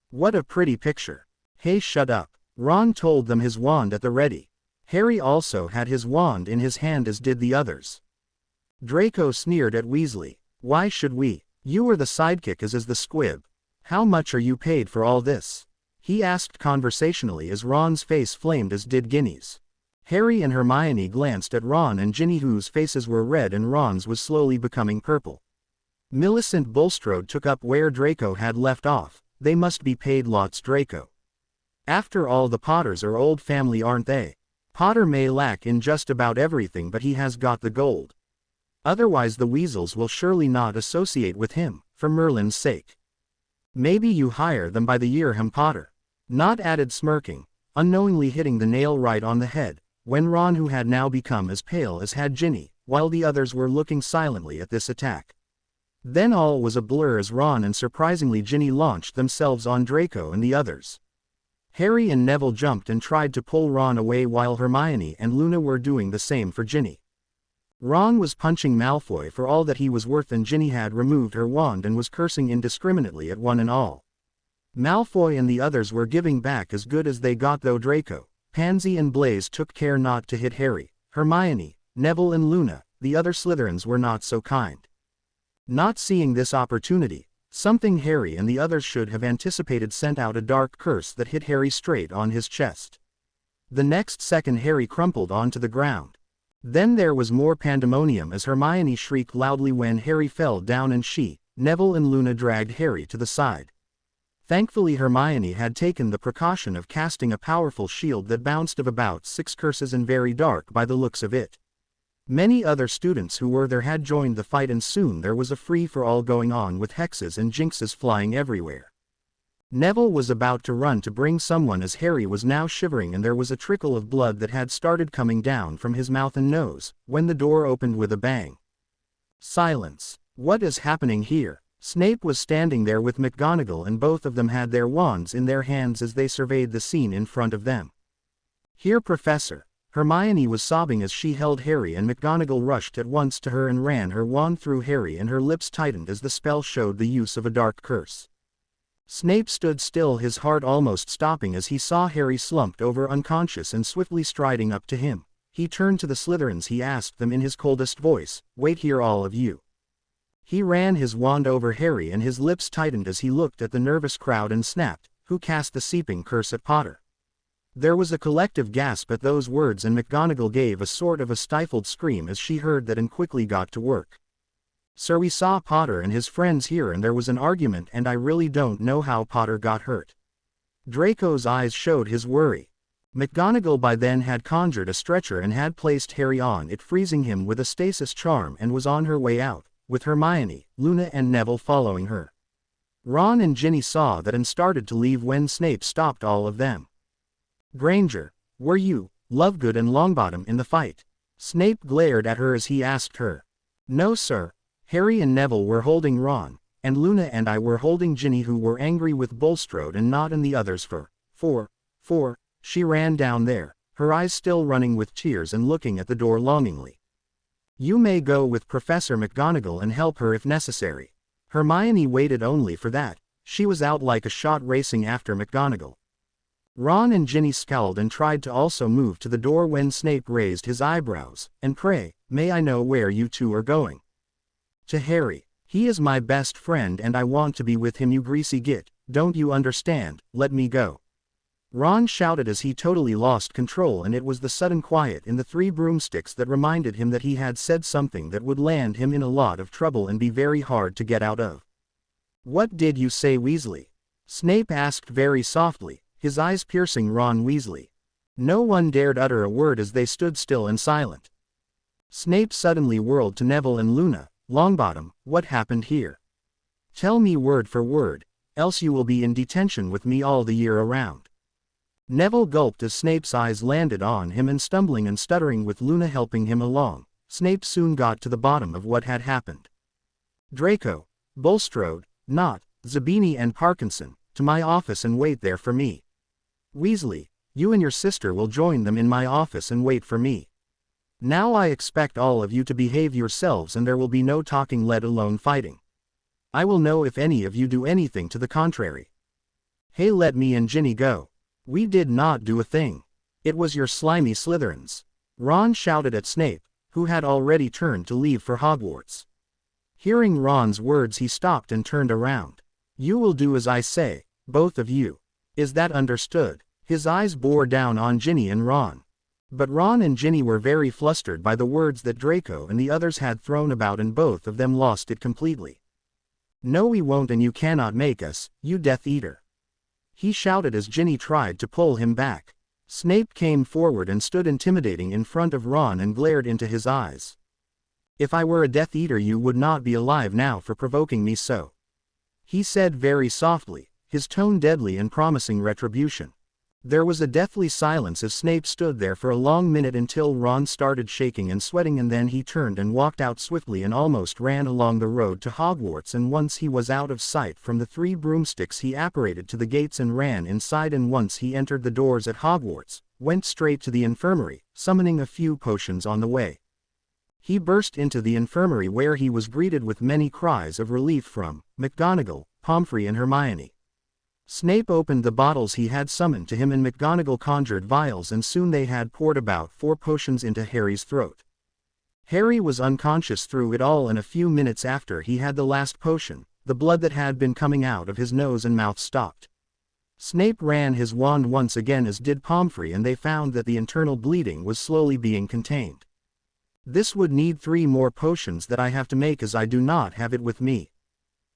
What a pretty picture." "Hey, shut up," Ron told them, his wand at the ready. Harry also had his wand in his hand, as did the others. Draco sneered at Weasley. "Why should we? You are the sidekick as is the squib. How much are you paid for all this?" he asked conversationally as Ron's face flamed, as did Ginny's. Harry and Hermione glanced at Ron and Ginny, whose faces were red and Ron's was slowly becoming purple. Millicent Bulstrode took up where Draco had left off. "They must be paid lots, Draco. After all, the Potters are old family, aren't they? Potter may lack in just about everything, but he has got the gold. Otherwise the Weasels will surely not associate with him, for Merlin's sake. Maybe you hire them by the year, Potter." Nott added, smirking, unknowingly hitting the nail right on the head, when Ron, who had now become as pale as had Ginny, while the others were looking silently at this attack. Then all was a blur as Ron and surprisingly Ginny launched themselves on Draco and the others. Harry and Neville jumped and tried to pull Ron away while Hermione and Luna were doing the same for Ginny. Ron was punching Malfoy for all that he was worth and Ginny had removed her wand and was cursing indiscriminately at one and all. Malfoy and the others were giving back as good as they got, though Draco, Pansy and Blaise took care not to hit Harry, Hermione, Neville and Luna. The other Slytherins were not so kind. Not seeing this opportunity, something Harry and the others should have anticipated, sent out a dark curse that hit Harry straight on his chest. The next second Harry crumpled onto the ground. Then there was more pandemonium as Hermione shrieked loudly when Harry fell down and she, Neville and Luna dragged Harry to the side. Thankfully Hermione had taken the precaution of casting a powerful shield that bounced of about 6 curses and very dark by the looks of it. Many other students who were there had joined the fight and soon there was a free-for-all going on with hexes and jinxes flying everywhere. Neville was about to run to bring someone as Harry was now shivering and there was a trickle of blood that had started coming down from his mouth and nose, when the door opened with a bang. Silence. What is happening here? Snape was standing there with McGonagall and both of them had their wands in their hands as they surveyed the scene in front of them. "Here, Professor." Hermione was sobbing as she held Harry and McGonagall rushed at once to her and ran her wand through Harry and her lips tightened as the spell showed the use of a dark curse. Snape stood still, his heart almost stopping as he saw Harry slumped over unconscious and swiftly striding up to him. He turned to the Slytherins, he asked them in his coldest voice, "Wait here, all of you." He ran his wand over Harry and his lips tightened as he looked at the nervous crowd and snapped, "Who cast the seeping curse at Potter?" There was a collective gasp at those words and McGonagall gave a sort of a stifled scream as she heard that and quickly got to work. "Sir, we saw Potter and his friends here and there was an argument and I really don't know how Potter got hurt." Draco's eyes showed his worry. McGonagall by then had conjured a stretcher and had placed Harry on it, freezing him with a stasis charm, and was on her way out, with Hermione, Luna and Neville following her. Ron and Ginny saw that and started to leave when Snape stopped all of them. "Granger, were you, Lovegood and Longbottom in the fight?" Snape glared at her as he asked her. "No, sir. Harry and Neville were holding Ron, and Luna and I were holding Ginny, who were angry with Bulstrode and Nott and the others for she ran down there, her eyes still running with tears and looking at the door longingly. "You may go with Professor McGonagall and help her if necessary." Hermione waited only for that. She was out like a shot racing after McGonagall. Ron and Ginny scowled and tried to also move to the door when Snape raised his eyebrows. "And pray, may I know where you two are going?" "To Harry. He is my best friend and I want to be with him, you greasy git, don't you understand? Let me go." Ron shouted as he totally lost control, and it was the sudden quiet in the Three Broomsticks that reminded him that he had said something that would land him in a lot of trouble and be very hard to get out of. "What did you say, Weasley?" Snape asked very softly, his eyes piercing Ron Weasley. No one dared utter a word as they stood still and silent. Snape suddenly whirled to Neville and Luna. "Longbottom, what happened here? Tell me word for word, else you will be in detention with me all the year around." Neville gulped as Snape's eyes landed on him, and stumbling and stuttering with Luna helping him along, Snape soon got to the bottom of what had happened. "Draco, Bulstrode, Knott, Zabini and Parkinson, to my office and wait there for me. Weasley, you and your sister will join them in my office and wait for me. Now I expect all of you to behave yourselves and there will be no talking, let alone fighting. I will know if any of you do anything to the contrary. Hey, let me and Ginny go. We did not do a thing. It was your slimy Slytherins." Ron shouted at Snape, who had already turned to leave for Hogwarts. Hearing Ron's words, he stopped and turned around. "You will do as I say, both of you. Is that understood?" His eyes bore down on Ginny and Ron. But Ron and Ginny were very flustered by the words that Draco and the others had thrown about, and both of them lost it completely. "No, we won't, and you cannot make us, you Death Eater," he shouted as Ginny tried to pull him back. Snape came forward and stood intimidating in front of Ron and glared into his eyes. "If I were a Death Eater you would not be alive now for provoking me so," he said very softly, his tone deadly and promising retribution. There was a deathly silence as Snape stood there for a long minute until Ron started shaking and sweating, and then he turned and walked out swiftly and almost ran along the road to Hogwarts, and once he was out of sight from the Three Broomsticks he apparated to the gates and ran inside, and once he entered the doors at Hogwarts, went straight to the infirmary, summoning a few potions on the way. He burst into the infirmary where he was greeted with many cries of relief from McGonagall, Pomfrey and Hermione. Snape opened the bottles he had summoned to him, and McGonagall conjured vials, and soon they had poured about 4 potions into Harry's throat. Harry was unconscious through it all, and a few minutes after he had the last potion, the blood that had been coming out of his nose and mouth stopped. Snape ran his wand once again, as did Pomfrey, and they found that the internal bleeding was slowly being contained. "This would need 3 more potions that I have to make, as I do not have it with me.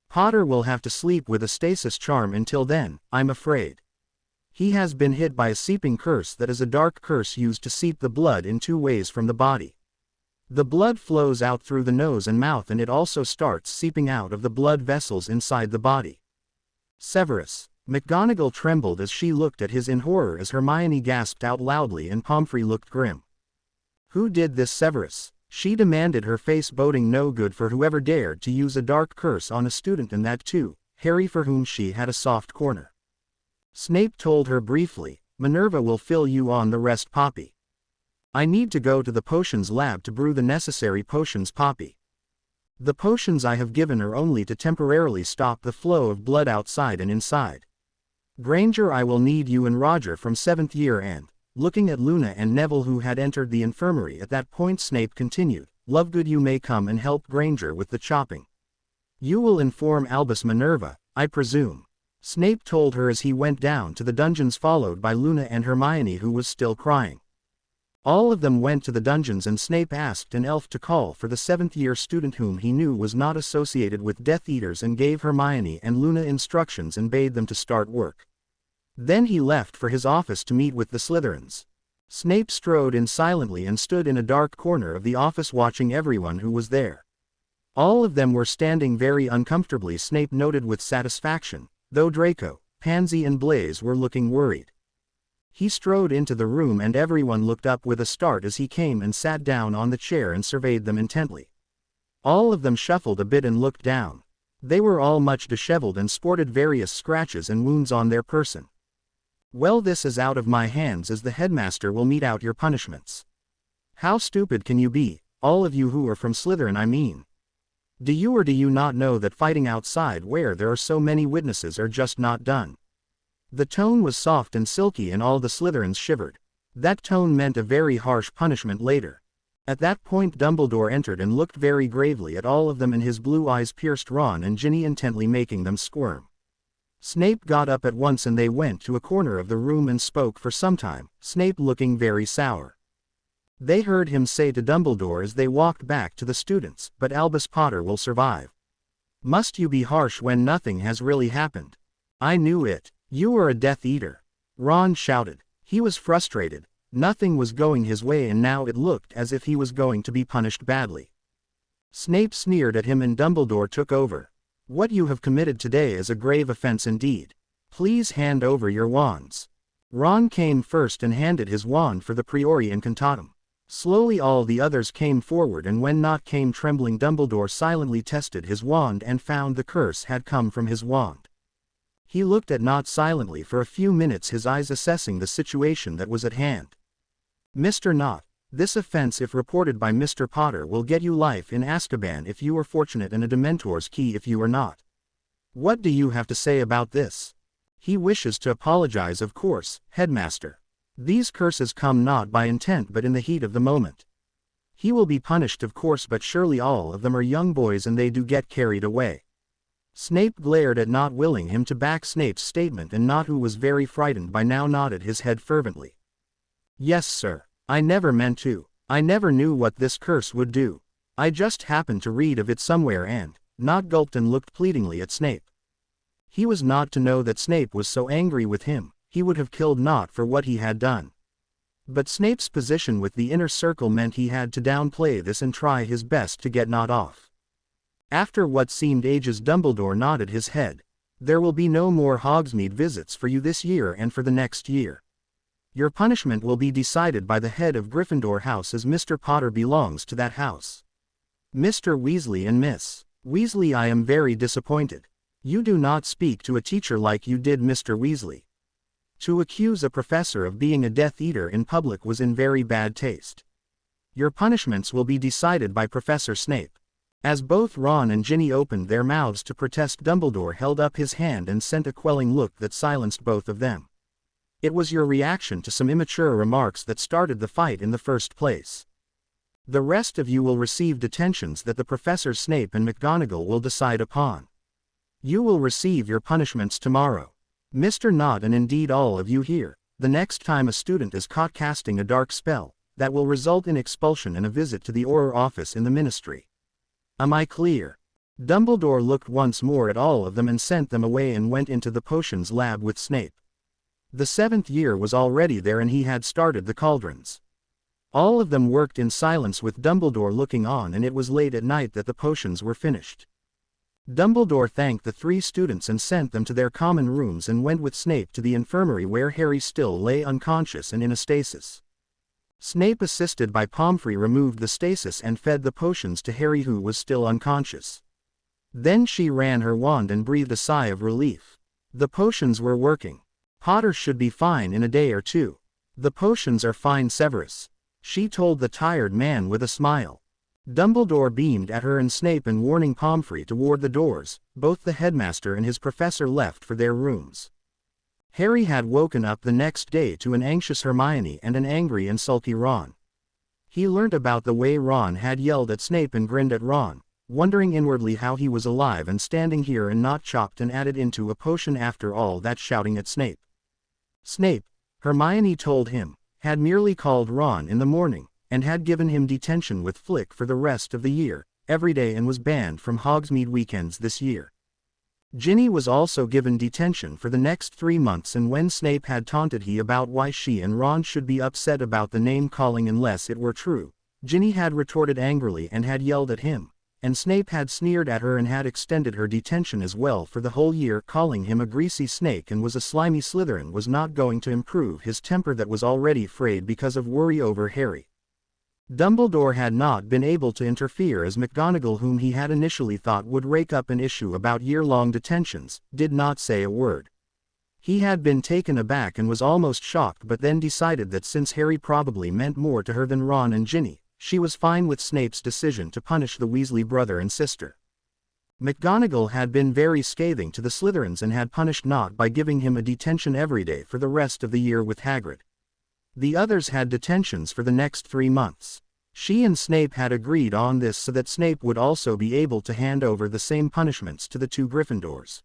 Potter will have to sleep with a stasis charm until then, I'm afraid. He has been hit by a seeping curse that is a dark curse used to seep the blood in 2 ways from the body. The blood flows out through the nose and mouth, and it also starts seeping out of the blood vessels inside the body." "Severus." McGonagall trembled as she looked at his in horror, as Hermione gasped out loudly and Pomfrey looked grim. "Who did this, Severus?" she demanded, her face boding no good for whoever dared to use a dark curse on a student, and that too, Harry, for whom she had a soft corner. Snape told her briefly, "Minerva will fill you on the rest, Poppy. I need to go to the potions lab to brew the necessary potions, Poppy. The potions I have given are only to temporarily stop the flow of blood outside and inside. Granger, I will need you and Roger from 7th year." And, looking at Luna and Neville, who had entered the infirmary at that point, Snape continued, "Lovegood, you may come and help Granger with the chopping. You will inform Albus Minerva, I presume," Snape told her as he went down to the dungeons, followed by Luna and Hermione, who was still crying. All of them went to the dungeons, and Snape asked an elf to call for the 7th year student whom he knew was not associated with Death Eaters, and gave Hermione and Luna instructions and bade them to start work. Then he left for his office to meet with the Slytherins. Snape strode in silently and stood in a dark corner of the office watching everyone who was there. All of them were standing very uncomfortably, Snape noted with satisfaction, though Draco, Pansy and Blaise were looking worried. He strode into the room and everyone looked up with a start as he came and sat down on the chair and surveyed them intently. All of them shuffled a bit and looked down. They were all much disheveled and sported various scratches and wounds on their person. "Well, this is out of my hands, as the headmaster will mete out your punishments. How stupid can you be, all of you who are from Slytherin, I mean? Do you or do you not know that fighting outside where there are so many witnesses are just not done? The tone was soft and silky and all the Slytherins shivered. That tone meant a very harsh punishment later. At that point Dumbledore entered and looked very gravely at all of them, and his blue eyes pierced Ron and Ginny intently, making them squirm. Snape got up at once and they went to a corner of the room and spoke for some time, Snape looking very sour. They heard him say to Dumbledore as they walked back to the students, "But Albus Potter will survive. Must you be harsh when nothing has really happened? I knew it. You are a Death Eater." Ron shouted. He was frustrated. Nothing was going his way and now it looked as if he was going to be punished badly. Snape sneered at him and Dumbledore took over. "What you have committed today is a grave offense indeed. Please hand over your wands." Ron came first and handed his wand for the Priori Incantatem. Slowly all the others came forward, and when Nott came trembling, Dumbledore silently tested his wand and found the curse had come from his wand. He looked at Nott silently for a few minutes, his eyes assessing the situation that was at hand. "Mr. Nott, this offense, if reported by Mr. Potter, will get you life in Azkaban if you are fortunate and a Dementor's key if you are not. What do you have to say about this?" "He wishes to apologize, of course, Headmaster. These curses come not by intent but in the heat of the moment. He will be punished, of course, but surely all of them are young boys and they do get carried away." Snape glared at Nott, willing him to back Snape's statement, and Nott, who was very frightened by now, nodded his head fervently. "Yes, sir. I never meant to. I never knew what this curse would do. I just happened to read of it somewhere and—" Nott gulped and looked pleadingly at Snape. He was not to know that Snape was so angry with him. He would have killed Nott for what he had done. But Snape's position with the inner circle meant he had to downplay this and try his best to get Nott off. After what seemed ages, Dumbledore nodded his head. "There will be no more Hogsmeade visits for you this year and for the next year. Your punishment will be decided by the head of Gryffindor House, as Mr. Potter belongs to that house. Mr. Weasley and Miss Weasley, I am very disappointed. You do not speak to a teacher like you did, Mr. Weasley. To accuse a professor of being a Death Eater in public was in very bad taste. Your punishments will be decided by Professor Snape." As both Ron and Ginny opened their mouths to protest, Dumbledore held up his hand and sent a quelling look that silenced both of them. "It was your reaction to some immature remarks that started the fight in the first place. The rest of you will receive detentions that the Professors Snape and McGonagall will decide upon. You will receive your punishments tomorrow. Mr. Nott, and indeed all of you here, the next time a student is caught casting a dark spell, that will result in expulsion and a visit to the Auror office in the Ministry. Am I clear?" Dumbledore looked once more at all of them and sent them away and went into the potions lab with Snape. The 7th year was already there and he had started the cauldrons. All of them worked in silence with Dumbledore looking on, and it was late at night that the potions were finished. Dumbledore thanked the 3 students and sent them to their common rooms and went with Snape to the infirmary where Harry still lay unconscious and in a stasis. Snape, assisted by Pomfrey, removed the stasis and fed the potions to Harry, who was still unconscious. Then she ran her wand and breathed a sigh of relief. The potions were working. "Potter should be fine in a day or two. The potions are fine, Severus," she told the tired man with a smile. Dumbledore beamed at her and Snape, and warning Pomfrey toward the doors, both the headmaster and his professor left for their rooms. Harry had woken up the next day to an anxious Hermione and an angry and sulky Ron. He learnt about the way Ron had yelled at Snape and grinned at Ron, wondering inwardly how he was alive and standing here and not chopped and added into a potion after all that shouting at Snape. Snape, Hermione told him, had merely called Ron in the morning, and had given him detention with Flick for the rest of the year, every day, and was banned from Hogsmeade weekends this year. Ginny was also given detention for the next 3 months, and when Snape had taunted he about why she and Ron should be upset about the name-calling unless it were true, Ginny had retorted angrily and had yelled at him, and Snape had sneered at her and had extended her detention as well for the whole year, calling him a greasy snake and was a slimy Slytherin was not going to improve his temper that was already frayed because of worry over Harry. Dumbledore had not been able to interfere, as McGonagall, whom he had initially thought would rake up an issue about year-long detentions, did not say a word. He had been taken aback and was almost shocked, but then decided that since Harry probably meant more to her than Ron and Ginny, she was fine with Snape's decision to punish the Weasley brother and sister. McGonagall had been very scathing to the Slytherins and had punished Nott by giving him a detention every day for the rest of the year with Hagrid. The others had detentions for the next 3 months. She and Snape had agreed on this so that Snape would also be able to hand over the same punishments to the 2 Gryffindors.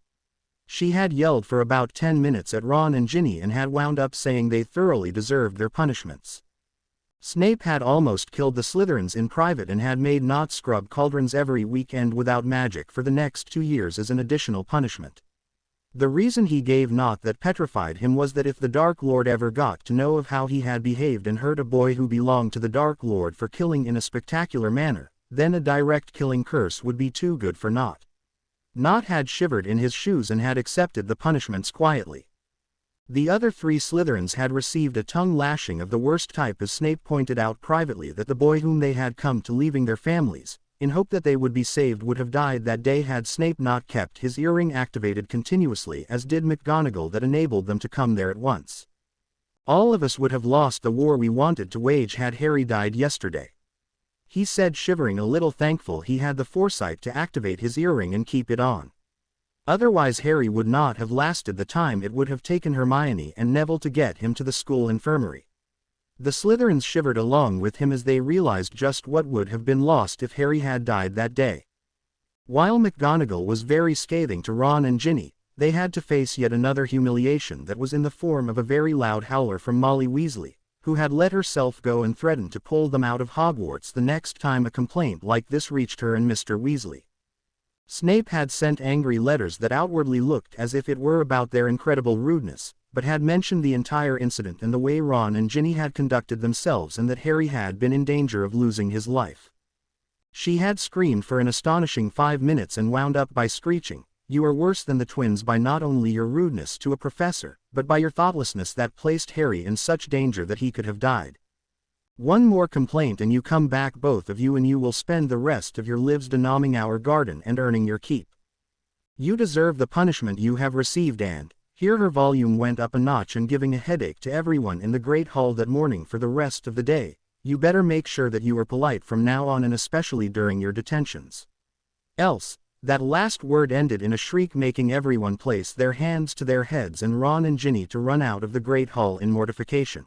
She had yelled for about 10 minutes at Ron and Ginny and had wound up saying they thoroughly deserved their punishments. Snape had almost killed the Slytherins in private and had made Nott scrub cauldrons every weekend without magic for the next 2 years as an additional punishment. The reason he gave Nott that petrified him was that if the Dark Lord ever got to know of how he had behaved and hurt a boy who belonged to the Dark Lord for killing in a spectacular manner, then a direct killing curse would be too good for Nott. Nott had shivered in his shoes and had accepted the punishments quietly. The other 3 Slytherins had received a tongue lashing of the worst type as Snape pointed out privately that the boy whom they had come to leaving their families, in hope that they would be saved, would have died that day had Snape not kept his earring activated continuously, as did McGonagall, that enabled them to come there at once. All of us would have lost the war we wanted to wage had Harry died yesterday, he said, shivering, a little thankful he had the foresight to activate his earring and keep it on. Otherwise Harry would not have lasted the time it would have taken Hermione and Neville to get him to the school infirmary. The Slytherins shivered along with him as they realized just what would have been lost if Harry had died that day. While McGonagall was very scathing to Ron and Ginny, they had to face yet another humiliation that was in the form of a very loud howler from Molly Weasley, who had let herself go and threatened to pull them out of Hogwarts the next time a complaint like this reached her and Mr. Weasley. Snape had sent angry letters that outwardly looked as if it were about their incredible rudeness, but had mentioned the entire incident and the way Ron and Ginny had conducted themselves and that Harry had been in danger of losing his life. She had screamed for an astonishing 5 minutes and wound up by screeching, "You are worse than the twins by not only your rudeness to a professor, but by your thoughtlessness that placed Harry in such danger that he could have died. One more complaint and you come back, both of you, and you will spend the rest of your lives denaming our garden and earning your keep. You deserve the punishment you have received." And here her volume went up a notch and giving a headache to everyone in the Great Hall that morning for the rest of the day. "You better make sure that you are polite from now on, and especially during your detentions. Else," that last word ended in a shriek, making everyone place their hands to their heads and Ron and Ginny to run out of the Great Hall in mortification.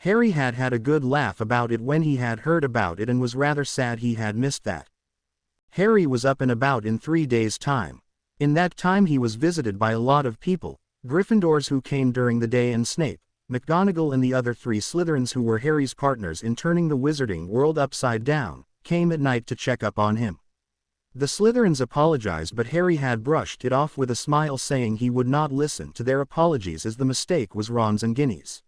Harry had had a good laugh about it when he had heard about it and was rather sad he had missed that. Harry was up and about in 3 days' time. In that time he was visited by a lot of people, Gryffindors who came during the day and Snape, McGonagall, and the other 3 Slytherins who were Harry's partners in turning the wizarding world upside down, came at night to check up on him. The Slytherins apologized, but Harry had brushed it off with a smile, saying he would not listen to their apologies as the mistake was Ron's and Ginny's.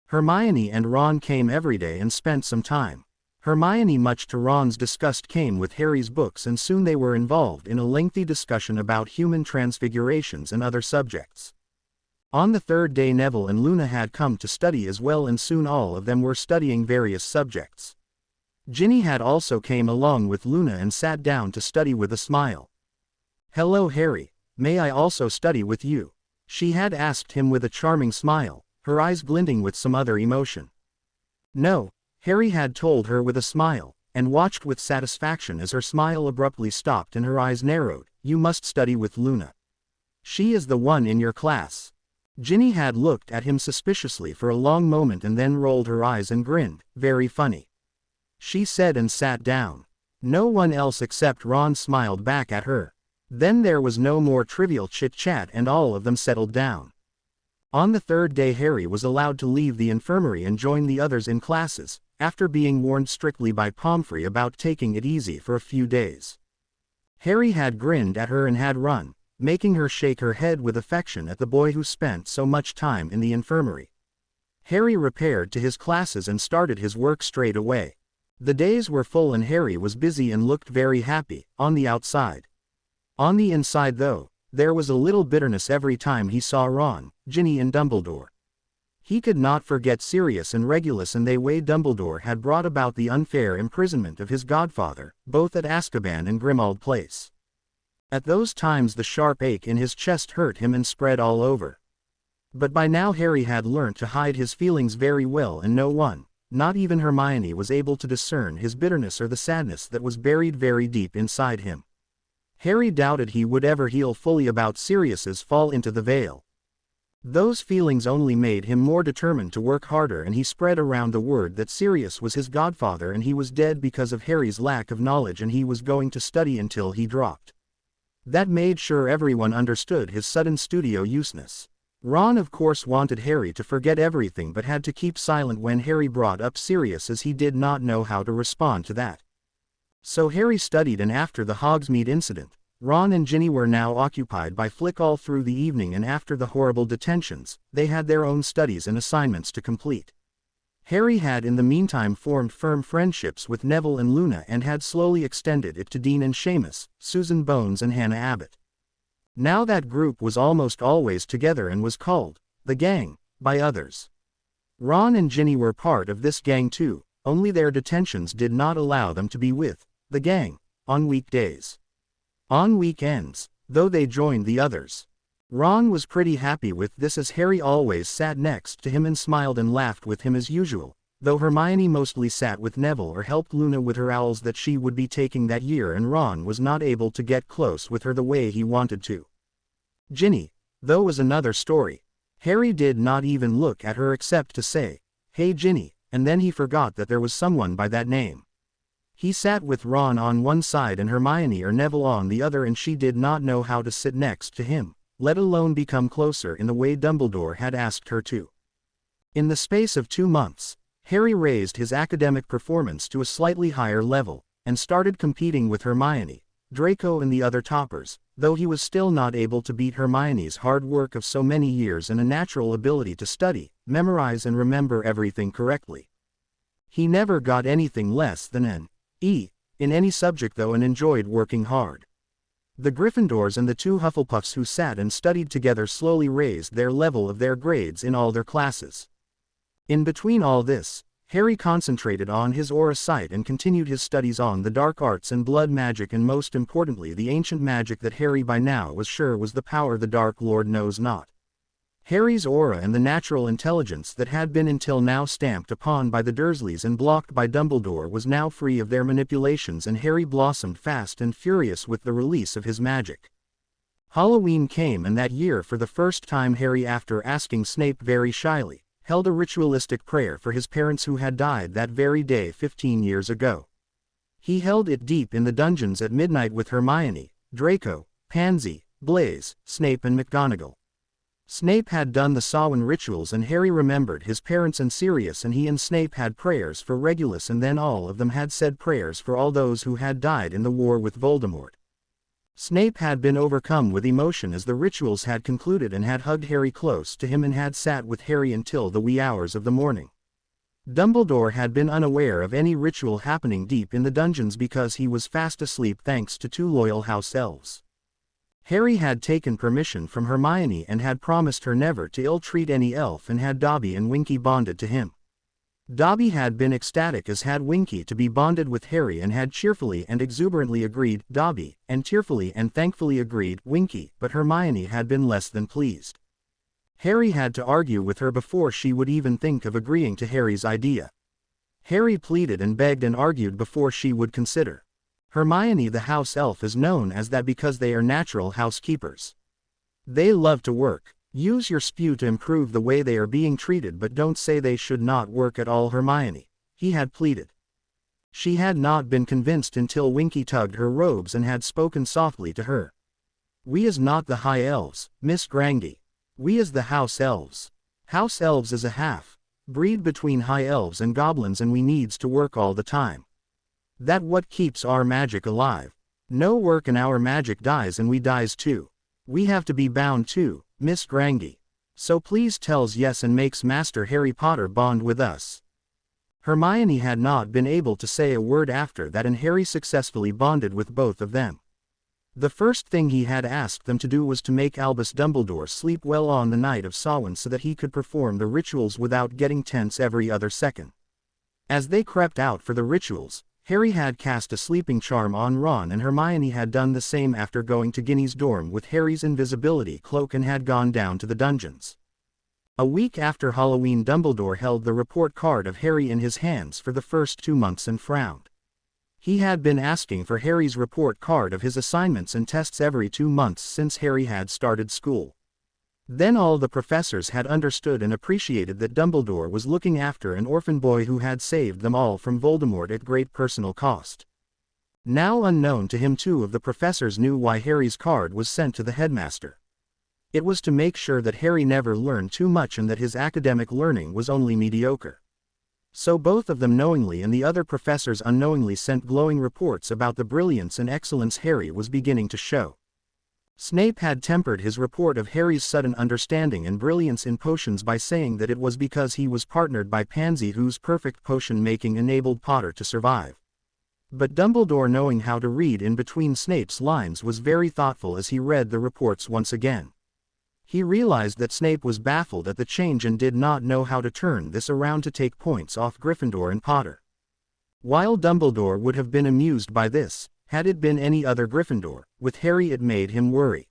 Hermione and Ron came every day and spent some time. Hermione, much to Ron's disgust, came with Harry's books, and soon they were involved in a lengthy discussion about human transfigurations and other subjects. On the 3rd day Neville and Luna had come to study as well, and soon all of them were studying various subjects. Ginny had also came along with Luna and sat down to study with a smile. "Hello Harry, may I also study with you?" she had asked him with a charming smile, her eyes glinting with some other emotion. "No," Harry had told her with a smile, and watched with satisfaction as her smile abruptly stopped and her eyes narrowed. "You must study with Luna. She is the one in your class." Ginny had looked at him suspiciously for a long moment and then rolled her eyes and grinned. "Very funny," she said, and sat down. No one else except Ron smiled back at her. Then there was no more trivial chit-chat and all of them settled down. On the 3rd day Harry was allowed to leave the infirmary and join the others in classes, after being warned strictly by Pomfrey about taking it easy for a few days. Harry had grinned at her and had run, making her shake her head with affection at the boy who spent so much time in the infirmary. Harry repaired to his classes and started his work straight away. The days were full and Harry was busy and looked very happy, on the outside. On the inside, though, there was a little bitterness every time he saw Ron, Ginny, and Dumbledore. He could not forget Sirius and Regulus and the way Dumbledore had brought about the unfair imprisonment of his godfather, both at Azkaban and Grimmauld Place. At those times the sharp ache in his chest hurt him and spread all over. But by now Harry had learnt to hide his feelings very well, and no one, not even Hermione, was able to discern his bitterness or the sadness that was buried very deep inside him. Harry doubted he would ever heal fully about Sirius's fall into the Veil. Those feelings only made him more determined to work harder, and he spread around the word that Sirius was his godfather and he was dead because of Harry's lack of knowledge, and he was going to study until he dropped. That made sure everyone understood his sudden studio useness. Ron of course wanted Harry to forget everything but had to keep silent when Harry brought up Sirius, as he did not know how to respond to that. So Harry studied, and after the Hogsmeade incident, Ron and Ginny were now occupied by Flick all through the evening, and after the horrible detentions, they had their own studies and assignments to complete. Harry had in the meantime formed firm friendships with Neville and Luna and had slowly extended it to Dean and Seamus, Susan Bones and Hannah Abbott. Now that group was almost always together and was called the Gang by others. Ron and Ginny were part of this gang too, only their detentions did not allow them to be with the gang on weekdays. On weekends, though, they joined the others. Ron was pretty happy with this, as Harry always sat next to him and smiled and laughed with him as usual, though Hermione mostly sat with Neville or helped Luna with her owls that she would be taking that year, and Ron was not able to get close with her the way he wanted to. Ginny, though, was another story. Harry did not even look at her except to say, "Hey Ginny," and then he forgot that there was someone by that name. He sat with Ron on one side and Hermione or Neville on the other, and she did not know how to sit next to him, let alone become closer in the way Dumbledore had asked her to. In the space of 2 months, Harry raised his academic performance to a slightly higher level, and started competing with Hermione, Draco and the other toppers, though he was still not able to beat Hermione's hard work of so many years and a natural ability to study, memorize and remember everything correctly. He never got anything less than an E in any subject though, and enjoyed working hard. The Gryffindors and the 2 Hufflepuffs who sat and studied together slowly raised their level of their grades in all their classes. In between all this, Harry concentrated on his aura sight and continued his studies on the dark arts and blood magic, and most importantly the ancient magic that Harry by now was sure was the power the Dark Lord knows not. Harry's aura and the natural intelligence that had been until now stamped upon by the Dursleys and blocked by Dumbledore was now free of their manipulations, and Harry blossomed fast and furious with the release of his magic. Halloween came, and that year for the first time Harry, after asking Snape very shyly, held a ritualistic prayer for his parents who had died that very day 15 years ago. He held it deep in the dungeons at midnight with Hermione, Draco, Pansy, Blaise, Snape and McGonagall. Snape had done the Samhain rituals and Harry remembered his parents and Sirius, and he and Snape had prayers for Regulus, and then all of them had said prayers for all those who had died in the war with Voldemort. Snape had been overcome with emotion as the rituals had concluded and had hugged Harry close to him and had sat with Harry until the wee hours of the morning. Dumbledore had been unaware of any ritual happening deep in the dungeons because he was fast asleep thanks to 2 loyal house elves. Harry had taken permission from Hermione and had promised her never to ill-treat any elf, and had Dobby and Winky bonded to him. Dobby had been ecstatic as had Winky to be bonded with Harry, and had cheerfully and exuberantly agreed Dobby, and tearfully and thankfully agreed Winky, but Hermione had been less than pleased. Harry had to argue with her before she would even think of agreeing to Harry's idea. Harry pleaded and begged and argued before she would consider. Hermione the house elf is known as that because they are natural housekeepers. They love to work. Use your spew to improve the way they are being treated, but don't say they should not work at all, Hermione, he had pleaded. She had not been convinced until Winky tugged her robes and had spoken softly to her. "We is not the high elves, Miss Grangy. We is the house elves. House elves is a half breed between high elves and goblins, and we needs to work all the time. That what keeps our magic alive. No work and our magic dies, and we dies too. We have to be bound too, Miss Grangy. So please tells yes and makes Master Harry Potter bond with us." Hermione had not been able to say a word after that, and Harry successfully bonded with both of them. The first thing he had asked them to do was to make Albus Dumbledore sleep well on the night of Samhain so that he could perform the rituals without getting tense every other second. As they crept out for the rituals, Harry had cast a sleeping charm on Ron, and Hermione had done the same after going to Ginny's dorm with Harry's invisibility cloak and had gone down to the dungeons. A week after Halloween, Dumbledore held the report card of Harry in his hands for the first 2 months and frowned. He had been asking for Harry's report card of his assignments and tests every 2 months since Harry had started school. Then all the professors had understood and appreciated that Dumbledore was looking after an orphan boy who had saved them all from Voldemort at great personal cost. Now unknown to him, 2 of the professors knew why Harry's card was sent to the headmaster. It was to make sure that Harry never learned too much and that his academic learning was only mediocre. So both of them knowingly and the other professors unknowingly sent glowing reports about the brilliance and excellence Harry was beginning to show. Snape had tempered his report of Harry's sudden understanding and brilliance in potions by saying that it was because he was partnered by Pansy, whose perfect potion-making enabled Potter to survive. But Dumbledore, knowing how to read in between Snape's lines, was very thoughtful as he read the reports once again. He realized that Snape was baffled at the change and did not know how to turn this around to take points off Gryffindor and Potter. While Dumbledore would have been amused by this, had it been any other Gryffindor, with Harry it made him worry.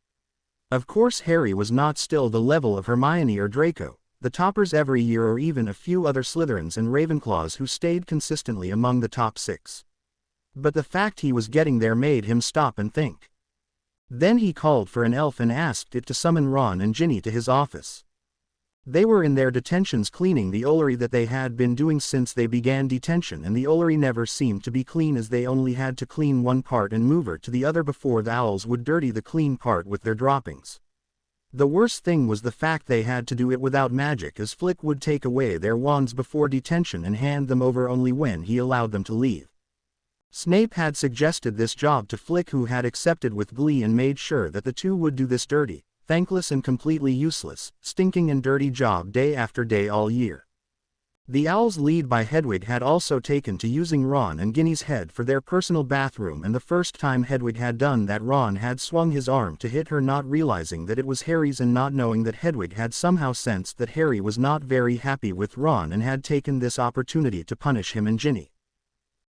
Of course Harry was not still the level of Hermione or Draco, the toppers every year, or even a few other Slytherins and Ravenclaws who stayed consistently among the top 6. But the fact he was getting there made him stop and think. Then he called for an elf and asked it to summon Ron and Ginny to his office. They were in their detentions cleaning the Ollery that they had been doing since they began detention, and the Ollery never seemed to be clean, as they only had to clean one part and move her to the other before the owls would dirty the clean part with their droppings. The worst thing was the fact they had to do it without magic, as Flick would take away their wands before detention and hand them over only when he allowed them to leave. Snape had suggested this job to Flick, who had accepted with glee and made sure that the 2 would do this dirty, thankless and completely useless, stinking and dirty job day after day all year. The Owls, led by Hedwig, had also taken to using Ron and Ginny's head for their personal bathroom, and the first time Hedwig had done that, Ron had swung his arm to hit her, not realizing that it was Harry's and not knowing that Hedwig had somehow sensed that Harry was not very happy with Ron and had taken this opportunity to punish him and Ginny.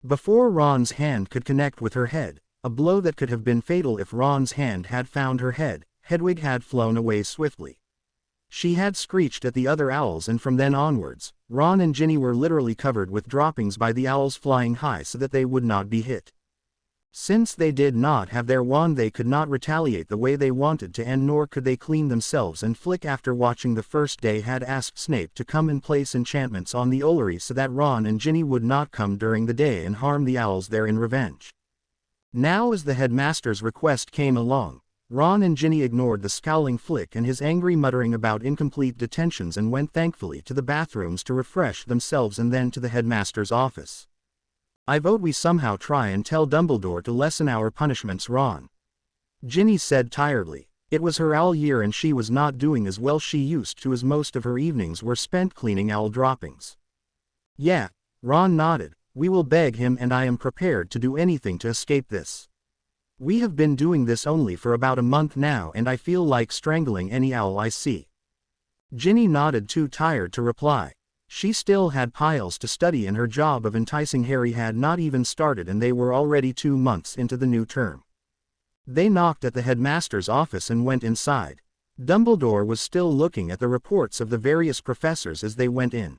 Before Ron's hand could connect with her head, a blow that could have been fatal if Ron's hand had found her head, Hedwig had flown away swiftly. She had screeched at the other owls, and from then onwards, Ron and Ginny were literally covered with droppings by the owls flying high so that they would not be hit. Since they did not have their wand, they could not retaliate the way they wanted to, and nor could they clean themselves, and Flick, after watching the first day, had asked Snape to come and place enchantments on the Ollery so that Ron and Ginny would not come during the day and harm the owls there in revenge. Now as the headmaster's request came along, Ron and Ginny ignored the scowling Flick and his angry muttering about incomplete detentions and went thankfully to the bathrooms to refresh themselves and then to the headmaster's office. "I vote we somehow try and tell Dumbledore to lessen our punishments, Ron," Ginny said tiredly. It was her owl year and she was not doing as well she used to, as most of her evenings were spent cleaning owl droppings. "Yeah," Ron nodded, "we will beg him, and I am prepared to do anything to escape this. We have been doing this only for about a month now, and I feel like strangling any owl I see." Ginny nodded, too tired to reply. She still had piles to study, and her job of enticing Harry had not even started, and they were already 2 months into the new term. They knocked at the headmaster's office and went inside. Dumbledore was still looking at the reports of the various professors as they went in.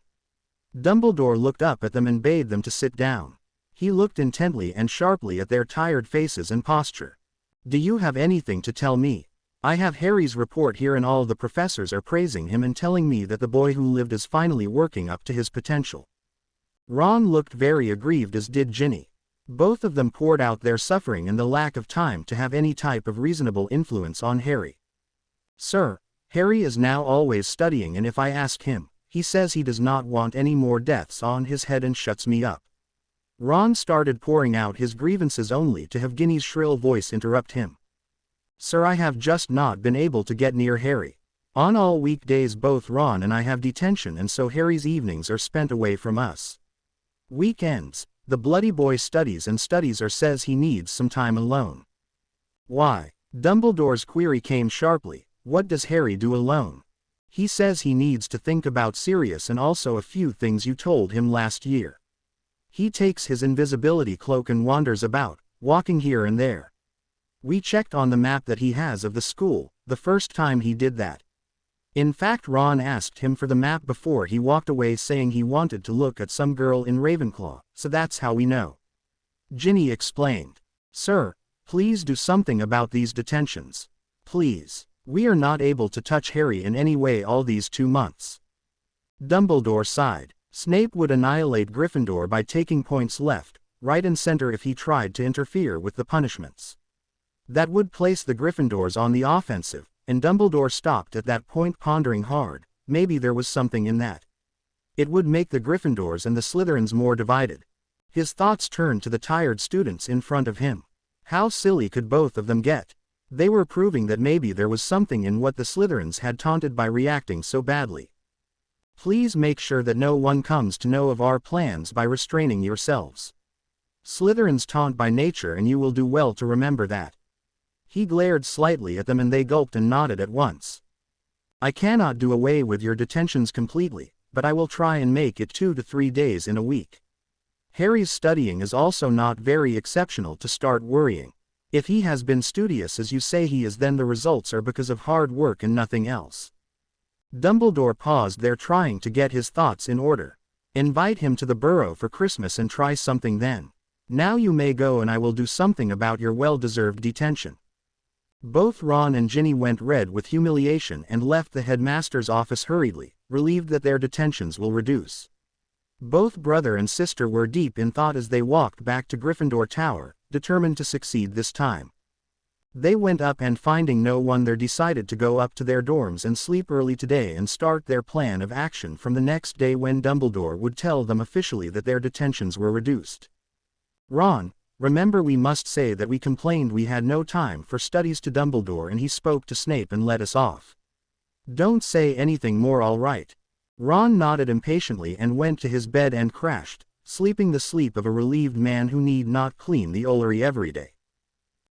Dumbledore looked up at them and bade them to sit down. He looked intently and sharply at their tired faces and posture. "Do you have anything to tell me? I have Harry's report here, and all the professors are praising him and telling me that the boy who lived is finally working up to his potential." Ron looked very aggrieved, as did Ginny. Both of them poured out their suffering and the lack of time to have any type of reasonable influence on Harry. "Sir, Harry is now always studying, and if I ask him, he says he does not want any more deaths on his head and shuts me up." Ron started pouring out his grievances only to have Ginny's shrill voice interrupt him. "Sir, I have just not been able to get near Harry. On all weekdays both Ron and I have detention, and so Harry's evenings are spent away from us. Weekends, the bloody boy studies and studies, or says he needs some time alone." "Why?" Dumbledore's query came sharply. "What does Harry do alone?" "He says he needs to think about Sirius and also a few things you told him last year. He takes his invisibility cloak and wanders about, walking here and there. We checked on the map that he has of the school, the first time he did that. In fact, Ron asked him for the map before he walked away, saying he wanted to look at some girl in Ravenclaw, so that's how we know." Ginny explained. Sir, please do something about these detentions. Please. We are not able to touch Harry in any way all these 2 months. Dumbledore sighed. Snape would annihilate Gryffindor by taking points left, right and center if he tried to interfere with the punishments. That would place the Gryffindors on the offensive, and Dumbledore stopped at that point, pondering hard. Maybe there was something in that. It would make the Gryffindors and the Slytherins more divided. His thoughts turned to the tired students in front of him. How silly could both of them get? They were proving that maybe there was something in what the Slytherins had taunted by reacting so badly. Please make sure that no one comes to know of our plans by restraining yourselves. Slytherins taunt by nature, and you will do well to remember that. He glared slightly at them and they gulped and nodded at once. I cannot do away with your detentions completely, but I will try and make it 2 to 3 days in a week. Harry's studying is also not very exceptional to start worrying. If he has been studious as you say he is, then the results are because of hard work and nothing else. Dumbledore paused there, trying to get his thoughts in order. Invite him to the Burrow for Christmas and try something then. Now you may go and I will do something about your well-deserved detention. Both Ron and Ginny went red with humiliation and left the headmaster's office hurriedly, relieved that their detentions will reduce. Both brother and sister were deep in thought as they walked back to Gryffindor Tower, determined to succeed this time. They went up and finding no one there decided to go up to their dorms and sleep early today and start their plan of action from the next day when Dumbledore would tell them officially that their detentions were reduced. Ron, remember we must say that we complained we had no time for studies to Dumbledore and he spoke to Snape and let us off. Don't say anything more, all right? Ron nodded impatiently and went to his bed and crashed, sleeping the sleep of a relieved man who need not clean the Ollery every day.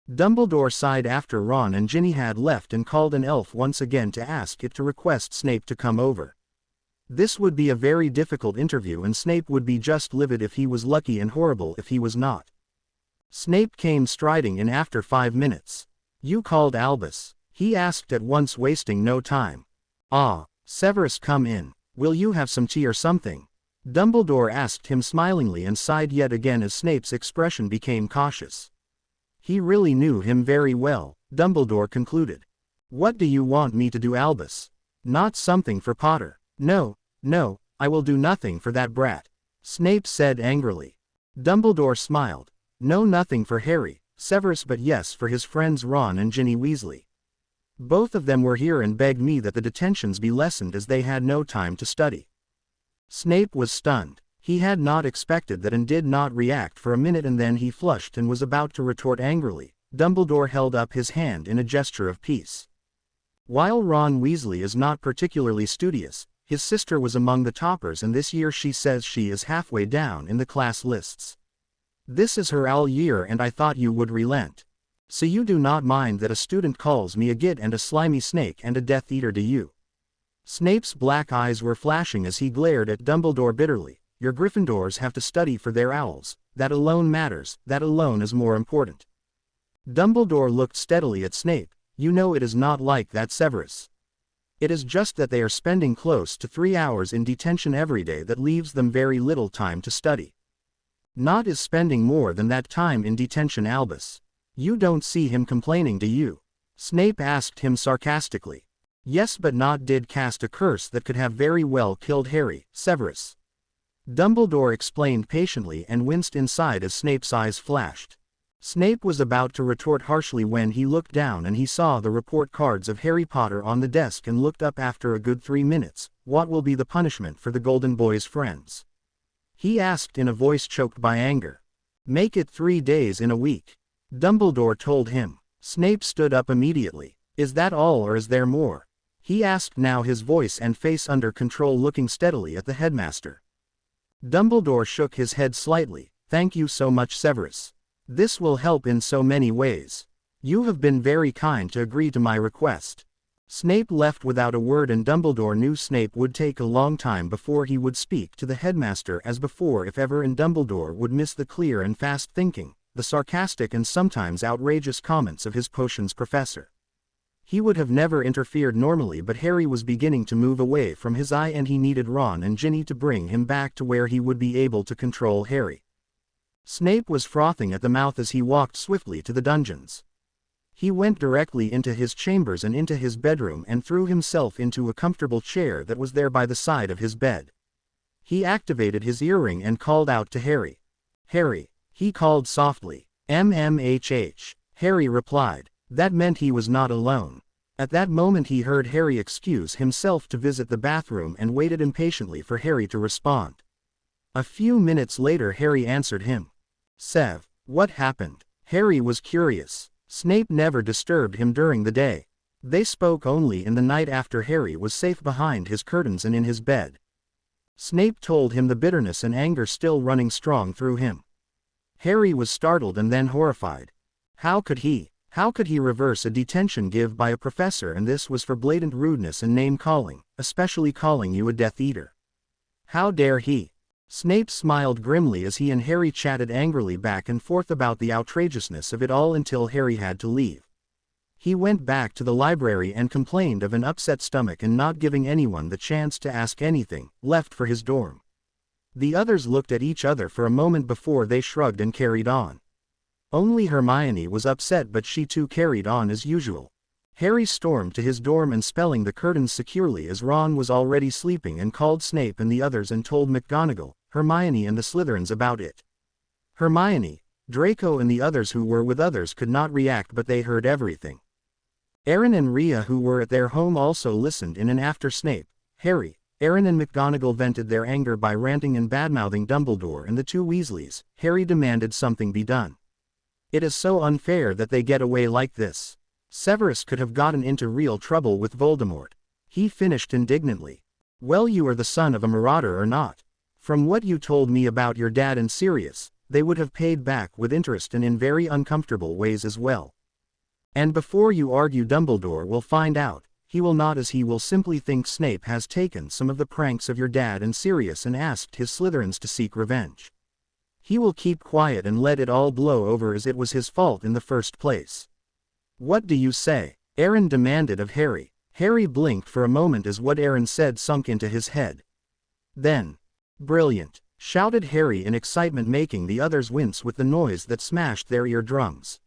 Dumbledore sighed after Ron and Ginny had left and called an elf once again to ask it to request Snape to come over. This would be a very difficult interview and Snape would be just livid if he was lucky and horrible if he was not. Snape came striding in after 5 minutes. You called Albus? He asked at once, wasting no time. Ah, Severus, come in. Will you have some tea or something? Dumbledore asked him smilingly and sighed yet again as Snape's expression became cautious. He really knew him very well, Dumbledore concluded. What do you want me to do, Albus? Not something for Potter. No, I will do nothing for that brat. Snape said angrily. Dumbledore smiled. No, nothing for Harry, Severus, but yes for his friends Ron and Ginny Weasley. Both of them were here and begged me that the detentions be lessened as they had no time to study. Snape was stunned. He had not expected that and did not react for a minute, and then he flushed and was about to retort angrily. Dumbledore held up his hand in a gesture of peace. While Ron Weasley is not particularly studious, his sister was among the toppers and this year she says she is halfway down in the class lists. This is her all year and I thought you would relent. So you do not mind that a student calls me a git and a slimy snake and a Death Eater, do you? Snape's black eyes were flashing as he glared at Dumbledore bitterly. Your Gryffindors have to study for their owls. That alone matters, that alone is more important. Dumbledore looked steadily at Snape. You know it is not like that, Severus. It is just that they are spending close to 3 hours in detention every day that leaves them very little time to study. Not is spending more than that time in detention, Albus. You don't see him complaining, do you? Snape asked him sarcastically. Yes, but not did cast a curse that could have very well killed Harry, Severus. Dumbledore explained patiently and winced inside as Snape's eyes flashed. Snape was about to retort harshly when he looked down and he saw the report cards of Harry Potter on the desk and looked up after a good 3 minutes. What will be the punishment for the Golden Boy's friends? He asked in a voice choked by anger. Make it 3 days in a week. Dumbledore told him. Snape stood up immediately. Is that all or is there more? He asked, now his voice and face under control, looking steadily at the headmaster. Dumbledore shook his head slightly. Thank you so much, Severus. This will help in so many ways. You have been very kind to agree to my request. Snape left without a word and Dumbledore knew Snape would take a long time before he would speak to the headmaster as before if ever, and Dumbledore would miss the clear and fast thinking, the sarcastic and sometimes outrageous comments of his potions professor. He would have never interfered normally, but Harry was beginning to move away from his eye and he needed Ron and Ginny to bring him back to where he would be able to control Harry. Snape was frothing at the mouth as he walked swiftly to the dungeons. He went directly into his chambers and into his bedroom and threw himself into a comfortable chair that was there by the side of his bed. He activated his earring and called out to Harry. "Harry," he called softly. "MMHH. Harry replied. That meant he was not alone. At that moment he heard Harry excuse himself to visit the bathroom and waited impatiently for Harry to respond. A few minutes later Harry answered him. "Sev, what happened?" Harry was curious. Snape never disturbed him during the day. They spoke only in the night after Harry was safe behind his curtains and in his bed. Snape told him the bitterness and anger still running strong through him. Harry was startled and then horrified. How could he reverse a detention given by a professor, and this was for blatant rudeness and name-calling, especially calling you a Death Eater? How dare he? Snape smiled grimly as he and Harry chatted angrily back and forth about the outrageousness of it all until Harry had to leave. He went back to the library and complained of an upset stomach and not giving anyone the chance to ask anything, left for his dorm. The others looked at each other for a moment before they shrugged and carried on. Only Hermione was upset, but she too carried on as usual. Harry stormed to his dorm and spelling the curtains securely as Ron was already sleeping and called Snape and the others and told McGonagall, Hermione and the Slytherins about it. Hermione, Draco and the others who were with others could not react, but they heard everything. Aaron and Rhea, who were at their home, also listened in, and after Snape, Harry, Aaron and McGonagall vented their anger by ranting and badmouthing Dumbledore and the two Weasleys, Harry demanded something be done. It is so unfair that they get away like this. Severus could have gotten into real trouble with Voldemort. He finished indignantly. Well, you are the son of a marauder or not? From what you told me about your dad and Sirius, they would have paid back with interest and in very uncomfortable ways as well. And before you argue, Dumbledore will find out. He will not, as he will simply think Snape has taken some of the pranks of your dad and Sirius and asked his Slytherins to seek revenge. He will keep quiet and let it all blow over as it was his fault in the first place. What do you say? Aaron demanded of Harry. Harry blinked for a moment as what Aaron said sunk into his head. Then, "Brilliant!" shouted Harry in excitement, making the others wince with the noise that smashed their eardrums.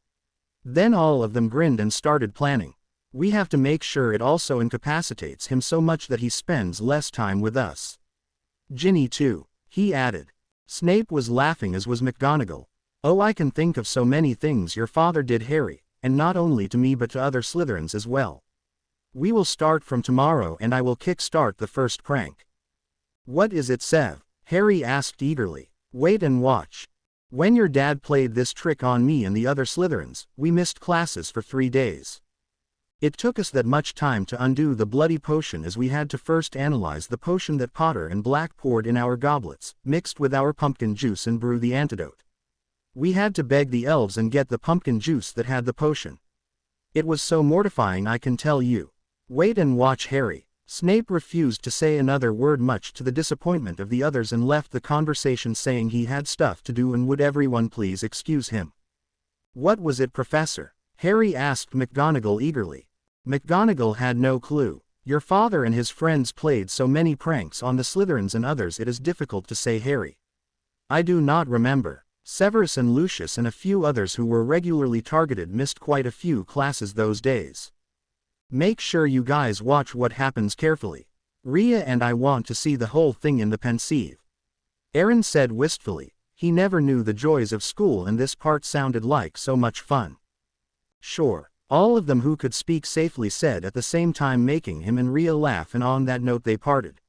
Then all of them grinned and started planning. We have to make sure it also incapacitates him so much that he spends less time with us. Ginny too, he added. Snape was laughing, as was McGonagall. Oh, I can think of so many things your father did, Harry, and not only to me but to other Slytherins as well. We will start from tomorrow and I will kick-start the first prank. What is it, Sev? Harry asked eagerly. Wait and watch. When your dad played this trick on me and the other Slytherins, we missed classes for 3 days. It took us that much time to undo the bloody potion, as we had to first analyze the potion that Potter and Black poured in our goblets, mixed with our pumpkin juice, and brew the antidote. We had to beg the elves and get the pumpkin juice that had the potion. It was so mortifying, I can tell you. Wait and watch, Harry. Snape refused to say another word, much to the disappointment of the others, and left the conversation saying he had stuff to do and would everyone please excuse him. What was it, Professor? Harry asked McGonagall eagerly. McGonagall had no clue. Your father and his friends played so many pranks on the Slytherins and others, it is difficult to say, Harry. I do not remember. Severus and Lucius and a few others who were regularly targeted missed quite a few classes those days. Make sure you guys watch what happens carefully. Rhea and I want to see the whole thing in the Pensieve. Aaron said wistfully. He never knew the joys of school and this part sounded like so much fun. Sure. All of them who could speak safely said at the same time, making him and Rhea laugh, and on that note they parted.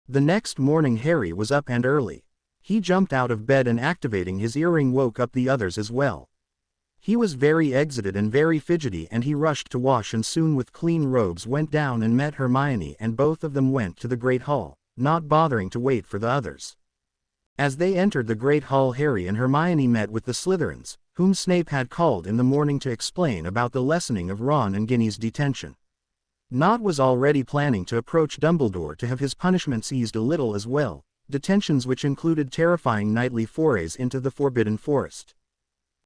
The next morning Harry was up and early. He jumped out of bed and, activating his earring, woke up the others as well. He was very excited and very fidgety, and he rushed to wash and soon with clean robes went down and met Hermione, and both of them went to the Great Hall, not bothering to wait for the others. As they entered the Great Hall, Harry and Hermione met with the Slytherins, whom Snape had called in the morning to explain about the lessening of Ron and Ginny's detention. Nott was already planning to approach Dumbledore to have his punishments eased a little as well, detentions which included terrifying nightly forays into the Forbidden Forest.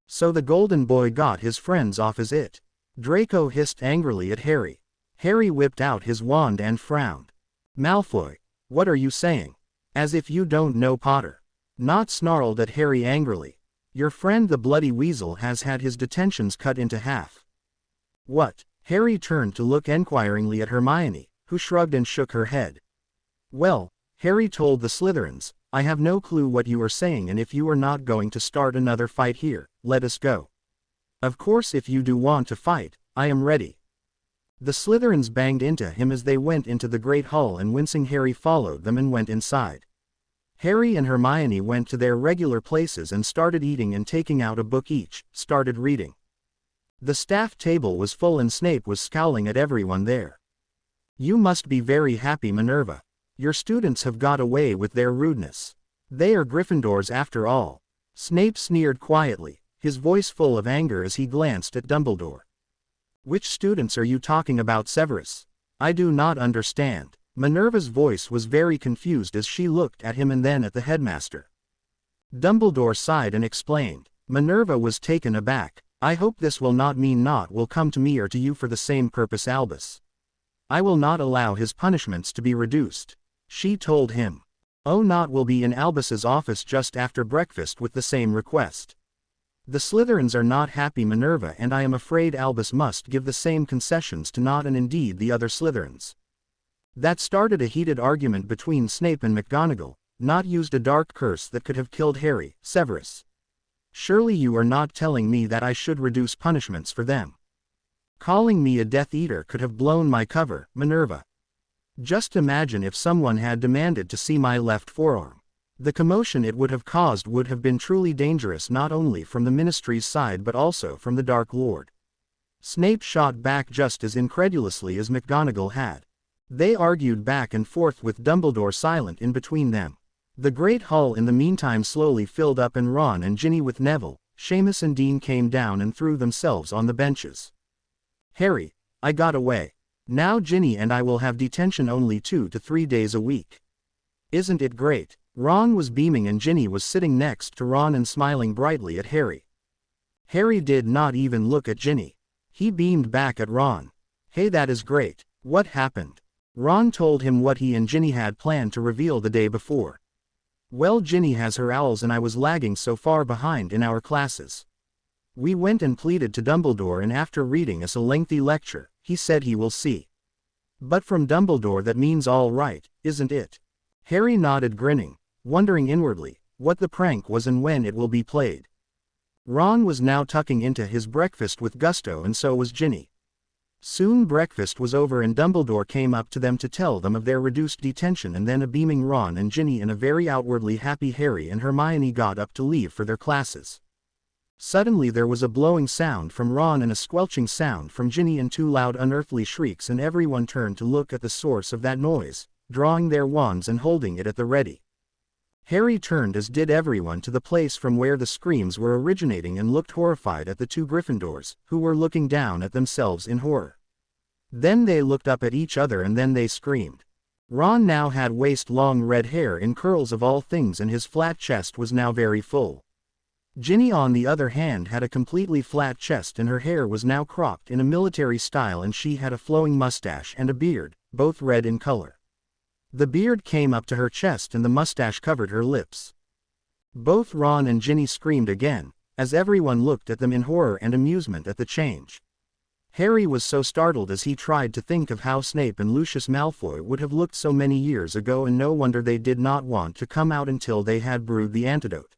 So the Golden Boy got his friends off as it. Draco hissed angrily at Harry. Harry whipped out his wand and frowned. Malfoy, what are you saying? As if you don't know Potter. Nott snarled at Harry angrily. Your friend the bloody weasel has had his detentions cut into half. What? Harry turned to look enquiringly at Hermione, who shrugged and shook her head. Well, Harry told the Slytherins, I have no clue what you are saying, and if you are not going to start another fight here, let us go. Of course if you do want to fight, I am ready. The Slytherins banged into him as they went into the great hall, and wincing Harry followed them and went inside. Harry and Hermione went to their regular places and started eating, and taking out a book each, started reading. The staff table was full and Snape was scowling at everyone there. You must be very happy, Minerva. Your students have got away with their rudeness. They are Gryffindors after all. Snape sneered quietly, his voice full of anger as he glanced at Dumbledore. Which students are you talking about, Severus? I do not understand. Minerva's voice was very confused as she looked at him and then at the headmaster. Dumbledore sighed and explained. Minerva was taken aback. I hope this will not mean naught will come to me or to you for the same purpose, Albus. I will not allow his punishments to be reduced, she told him. Oh, naught will be in Albus's office just after breakfast with the same request. The Slytherins are not happy, Minerva, and I am afraid Albus must give the same concessions to Nott and indeed the other Slytherins. That started a heated argument between Snape and McGonagall. Nott used a dark curse that could have killed Harry. Severus. Surely you are not telling me that I should reduce punishments for them. Calling me a Death Eater could have blown my cover, Minerva. Just imagine if someone had demanded to see my left forearm. The commotion it would have caused would have been truly dangerous, not only from the Ministry's side but also from the Dark Lord. Snape shot back just as incredulously as McGonagall had. They argued back and forth with Dumbledore silent in between them. The great hall in the meantime slowly filled up, and Ron and Ginny with Neville, Seamus and Dean came down and threw themselves on the benches. Harry, I got away. Now Ginny and I will have detention only 2 to 3 days a week. Isn't it great? Ron was beaming and Ginny was sitting next to Ron and smiling brightly at Harry. Harry did not even look at Ginny. He beamed back at Ron. Hey, that is great. What happened? Ron told him what he and Ginny had planned to reveal the day before. Well, Ginny has her owls and I was lagging so far behind in our classes. We went and pleaded to Dumbledore, and after reading us a lengthy lecture, he said he will see. But from Dumbledore that means all right, isn't it? Harry nodded, grinning, wondering inwardly what the prank was and when it will be played. Ron was now tucking into his breakfast with gusto, and so was Ginny. Soon breakfast was over and Dumbledore came up to them to tell them of their reduced detention, and then a beaming Ron and Ginny and a very outwardly happy Harry and Hermione got up to leave for their classes. Suddenly there was a blowing sound from Ron and a squelching sound from Ginny and 2 loud unearthly shrieks, and everyone turned to look at the source of that noise, drawing their wands and holding it at the ready. Harry turned, as did everyone, to the place from where the screams were originating and looked horrified at the 2 Gryffindors, who were looking down at themselves in horror. Then they looked up at each other and then they screamed. Ron now had waist-long red hair in curls of all things, and his flat chest was now very full. Ginny on the other hand had a completely flat chest and her hair was now cropped in a military style, and she had a flowing mustache and a beard, both red in color. The beard came up to her chest and the mustache covered her lips. Both Ron and Ginny screamed again, as everyone looked at them in horror and amusement at the change. Harry was so startled as he tried to think of how Snape and Lucius Malfoy would have looked so many years ago, and no wonder they did not want to come out until they had brewed the antidote.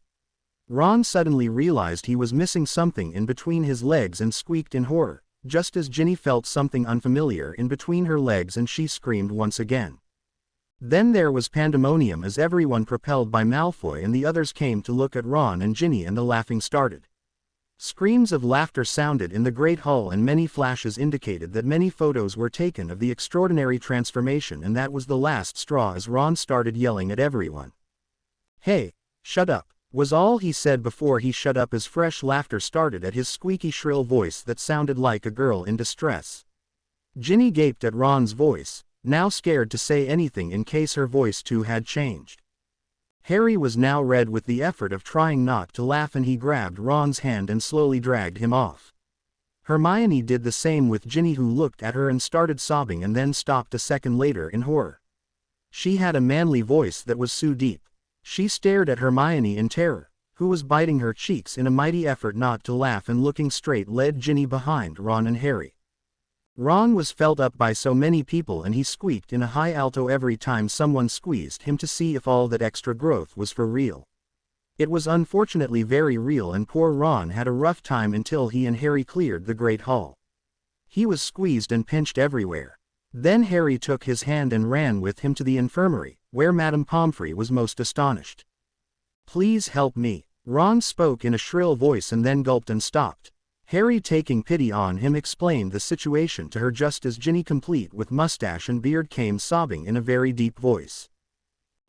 Ron suddenly realized he was missing something in between his legs and squeaked in horror, just as Ginny felt something unfamiliar in between her legs and she screamed once again. Then there was pandemonium as everyone, propelled by Malfoy and the others, came to look at Ron and Ginny, and the laughing started. Screams of laughter sounded in the great hall and many flashes indicated that many photos were taken of the extraordinary transformation, and that was the last straw as Ron started yelling at everyone. Hey, shut up, was all he said before he shut up as fresh laughter started at his squeaky shrill voice that sounded like a girl in distress. Ginny gaped at Ron's voice, now scared to say anything in case her voice too had changed. Harry was now red with the effort of trying not to laugh, and he grabbed Ron's hand and slowly dragged him off. Hermione did the same with Ginny, who looked at her and started sobbing and then stopped a second later in horror. She had a manly voice that was so deep. She stared at Hermione in terror, who was biting her cheeks in a mighty effort not to laugh and looking straight led Ginny behind Ron and Harry. Ron was felt up by so many people and he squeaked in a high alto every time someone squeezed him to see if all that extra growth was for real. It was unfortunately very real and poor Ron had a rough time until he and Harry cleared the Great Hall. He was squeezed and pinched everywhere. Then Harry took his hand and ran with him to the infirmary, where Madame Pomfrey was most astonished. "Please help me," Ron spoke in a shrill voice and then gulped and stopped. Harry, taking pity on him, explained the situation to her just as Ginny, complete with mustache and beard, came sobbing in a very deep voice.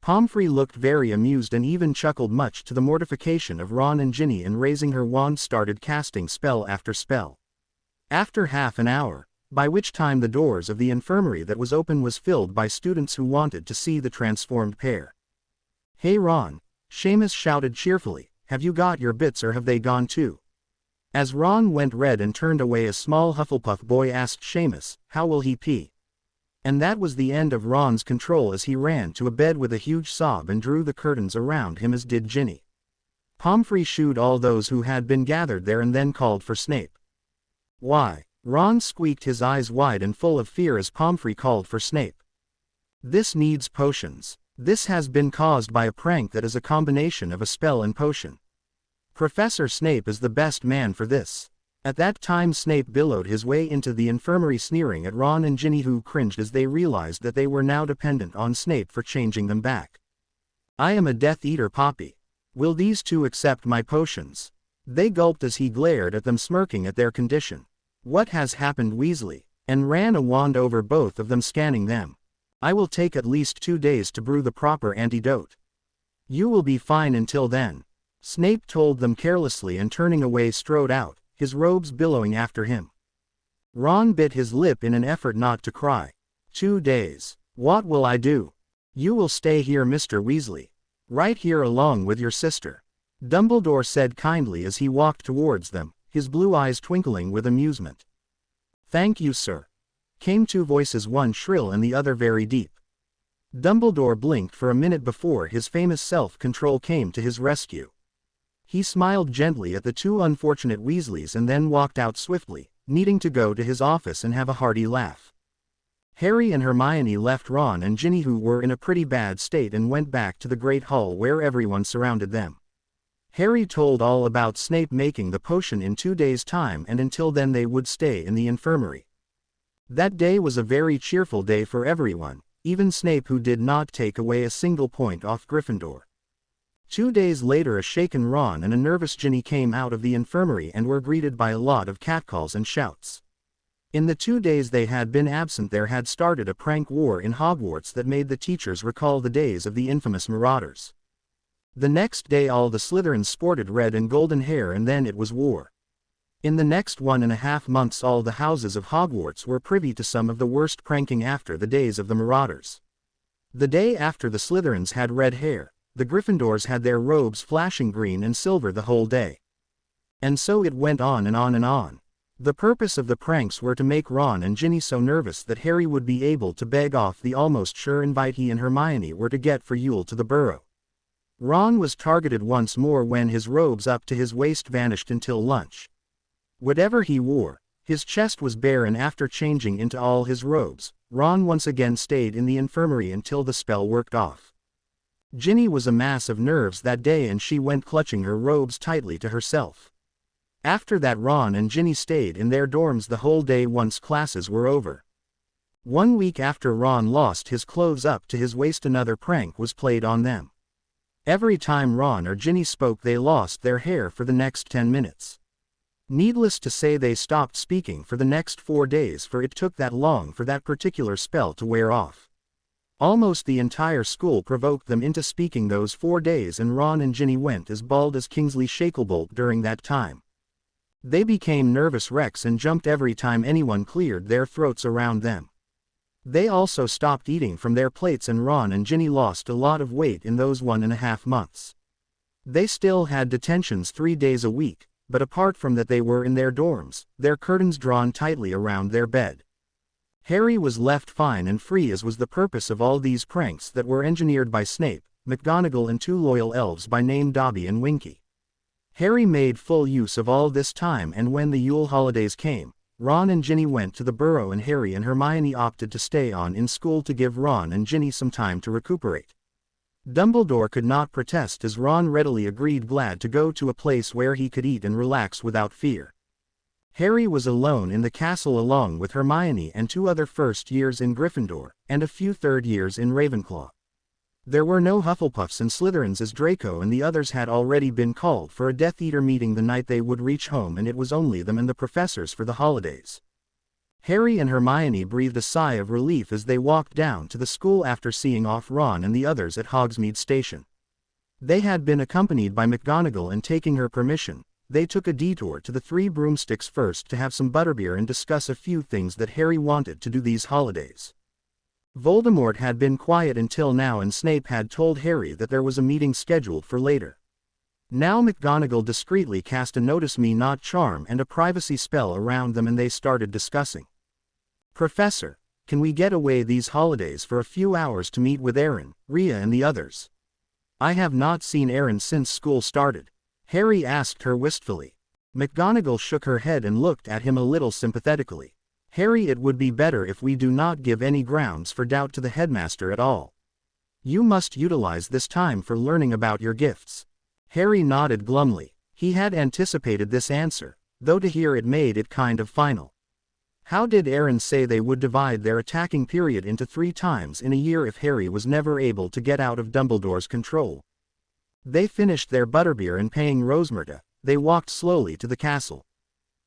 Pomfrey looked very amused and even chuckled, much to the mortification of Ron and Ginny, and raising her wand started casting spell after spell. After half an hour, by which time the doors of the infirmary that was open was filled by students who wanted to see the transformed pair. "Hey Ron," Seamus shouted cheerfully, "have you got your bits or have they gone too?" As Ron went red and turned away, a small Hufflepuff boy asked Seamus, "How will he pee?" And that was the end of Ron's control as he ran to a bed with a huge sob and drew the curtains around him, as did Ginny. Pomfrey shooed all those who had been gathered there and then called for Snape. "Why?" Ron squeaked, his eyes wide and full of fear as Pomfrey called for Snape. "This needs potions. This has been caused by a prank that is a combination of a spell and potion. Professor Snape is the best man for this." At that time Snape billowed his way into the infirmary, sneering at Ron and Ginny, who cringed as they realized that they were now dependent on Snape for changing them back. "I am a Death Eater, Poppy. Will these two accept my potions?" They gulped as he glared at them, smirking at their condition. "What has happened, Weasley?" and ran a wand over both of them, scanning them. "I will take at least 2 days to brew the proper antidote. You will be fine until then," Snape told them carelessly, and turning away strode out, his robes billowing after him. Ron bit his lip in an effort not to cry. 2 days. What will I do?" "You will stay here, Mr. Weasley. Right here along with your sister," Dumbledore said kindly as he walked towards them, his blue eyes twinkling with amusement. "Thank you, sir," came 2 voices, one shrill and the other very deep. Dumbledore blinked for a minute before his famous self-control came to his rescue. He smiled gently at the 2 unfortunate Weasleys and then walked out swiftly, needing to go to his office and have a hearty laugh. Harry and Hermione left Ron and Ginny, who were in a pretty bad state, and went back to the Great Hall where everyone surrounded them. Harry told all about Snape making the potion in 2 days' time, and until then they would stay in the infirmary. That day was a very cheerful day for everyone, even Snape, who did not take away a single point off Gryffindor. 2 days later a shaken Ron and a nervous Ginny came out of the infirmary and were greeted by a lot of catcalls and shouts. In the 2 days they had been absent there had started a prank war in Hogwarts that made the teachers recall the days of the infamous marauders. The next day all the Slytherins sported red and golden hair, and then it was war. In the next 1.5 months all the houses of Hogwarts were privy to some of the worst pranking after the days of the marauders. The day after the Slytherins had red hair, the Gryffindors had their robes flashing green and silver the whole day. And so it went on and on and on. The purpose of the pranks were to make Ron and Ginny so nervous that Harry would be able to beg off the almost sure invite he and Hermione were to get for Yule to the Burrow. Ron was targeted once more when his robes up to his waist vanished until lunch. Whatever he wore, his chest was bare, and after changing into all his robes, Ron once again stayed in the infirmary until the spell worked off. Ginny was a mass of nerves that day, and she went clutching her robes tightly to herself. After that Ron and Ginny stayed in their dorms the whole day once classes were over. 1 week after Ron lost his clothes up to his waist, another prank was played on them. Every time Ron or Ginny spoke they lost their hair for the next 10 minutes. Needless to say they stopped speaking for the next 4 days, for it took that long for that particular spell to wear off. Almost the entire school provoked them into speaking those 4 days, and Ron and Ginny went as bald as Kingsley Shacklebolt during that time. They became nervous wrecks and jumped every time anyone cleared their throats around them. They also stopped eating from their plates, and Ron and Ginny lost a lot of weight in those 1.5 months. They still had detentions 3 days a week, but apart from that they were in their dorms, their curtains drawn tightly around their bed. Harry was left fine and free, as was the purpose of all these pranks that were engineered by Snape, McGonagall, and 2 loyal elves by name Dobby and Winky. Harry made full use of all this time, and when the Yule holidays came, Ron and Ginny went to the burrow and Harry and Hermione opted to stay on in school to give Ron and Ginny some time to recuperate. Dumbledore could not protest as Ron readily agreed, glad to go to a place where he could eat and relax without fear. Harry was alone in the castle along with Hermione and 2 other first years in Gryffindor, and a few third years in Ravenclaw. There were no Hufflepuffs and Slytherins as Draco and the others had already been called for a Death Eater meeting the night they would reach home, and it was only them and the professors for the holidays. Harry and Hermione breathed a sigh of relief as they walked down to the school after seeing off Ron and the others at Hogsmeade Station. They had been accompanied by McGonagall, and taking her permission, they took a detour to the Three Broomsticks first to have some butterbeer and discuss a few things that Harry wanted to do these holidays. Voldemort had been quiet until now, and Snape had told Harry that there was a meeting scheduled for later. Now McGonagall discreetly cast a Notice Me Not charm and a privacy spell around them, and they started discussing. "Professor, can we get away these holidays for a few hours to meet with Aaron, Rhea and the others? I have not seen Aaron since school started," Harry asked her wistfully. McGonagall shook her head and looked at him a little sympathetically. "Harry, it would be better if we do not give any grounds for doubt to the headmaster at all. You must utilize this time for learning about your gifts." Harry nodded glumly. He had anticipated this answer, though to hear it made it kind of final. How did Aaron say they would divide their attacking period into 3 times in a year if Harry was never able to get out of Dumbledore's control? They finished their butterbeer, and paying Rosmerta, they walked slowly to the castle.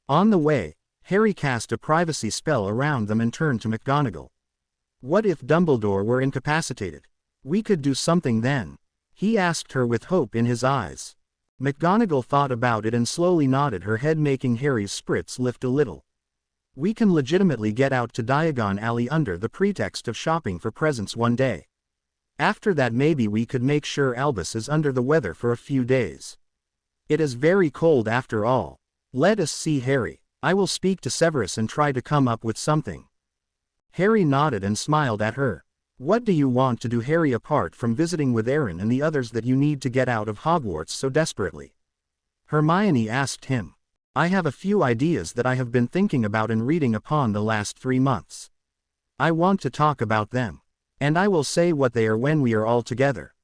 On the way, Harry cast a privacy spell around them and turned to McGonagall. "What if Dumbledore were incapacitated? We could do something then," he asked her with hope in his eyes. McGonagall thought about it and slowly nodded her head, making Harry's spirits lift a little. "We can legitimately get out to Diagon Alley under the pretext of shopping for presents one day. After that maybe we could make sure Albus is under the weather for a few days. It is very cold after all. Let us see, Harry. I will speak to Severus and try to come up with something." Harry nodded and smiled at her. "What do you want to do, Harry, apart from visiting with Aaron and the others that you need to get out of Hogwarts so desperately?" Hermione asked him. "I have a few ideas that I have been thinking about and reading upon the last 3 months. I want to talk about them. And I will say what they are when we are all together."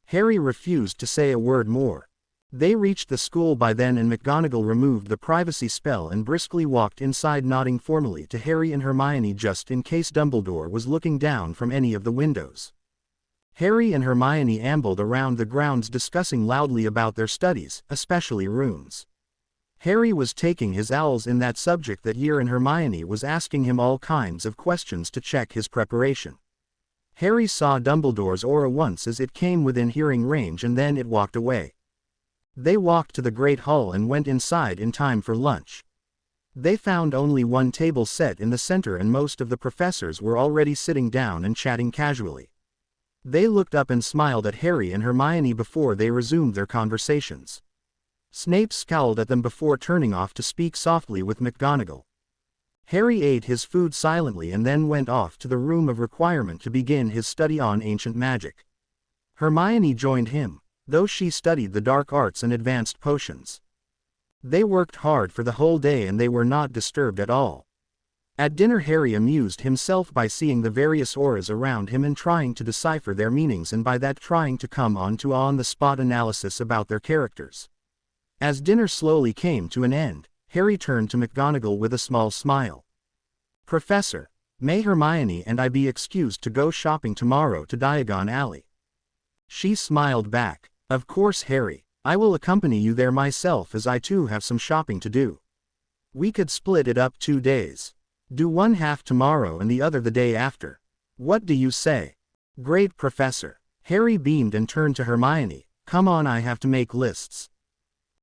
Harry refused to say a word more. They reached the school by then, and McGonagall removed the privacy spell and briskly walked inside, nodding formally to Harry and Hermione just in case Dumbledore was looking down from any of the windows. Harry and Hermione ambled around the grounds discussing loudly about their studies, especially runes. Harry was taking his owls in that subject that year, and Hermione was asking him all kinds of questions to check his preparation. Harry saw Dumbledore's aura once as it came within hearing range, and then it walked away. They walked to the Great Hall and went inside in time for lunch. They found only one table set in the center, and most of the professors were already sitting down and chatting casually. They looked up and smiled at Harry and Hermione before they resumed their conversations. Snape scowled at them before turning off to speak softly with McGonagall. Harry ate his food silently and then went off to the room of requirement to begin his study on ancient magic. Hermione joined him, though she studied the dark arts and advanced potions. They worked hard for the whole day and they were not disturbed at all. At dinner, Harry amused himself by seeing the various auras around him and trying to decipher their meanings, and by that trying to come on to on-the-spot analysis about their characters. As dinner slowly came to an end, Harry turned to McGonagall with a small smile. "Professor, may Hermione and I be excused to go shopping tomorrow to Diagon Alley?" She smiled back. "Of course, Harry. I will accompany you there myself, as I too have some shopping to do. We could split it up 2 days. Do one half tomorrow and the other the day after. What do you say?" "Great, Professor." Harry beamed and turned to Hermione. "Come on, I have to make lists."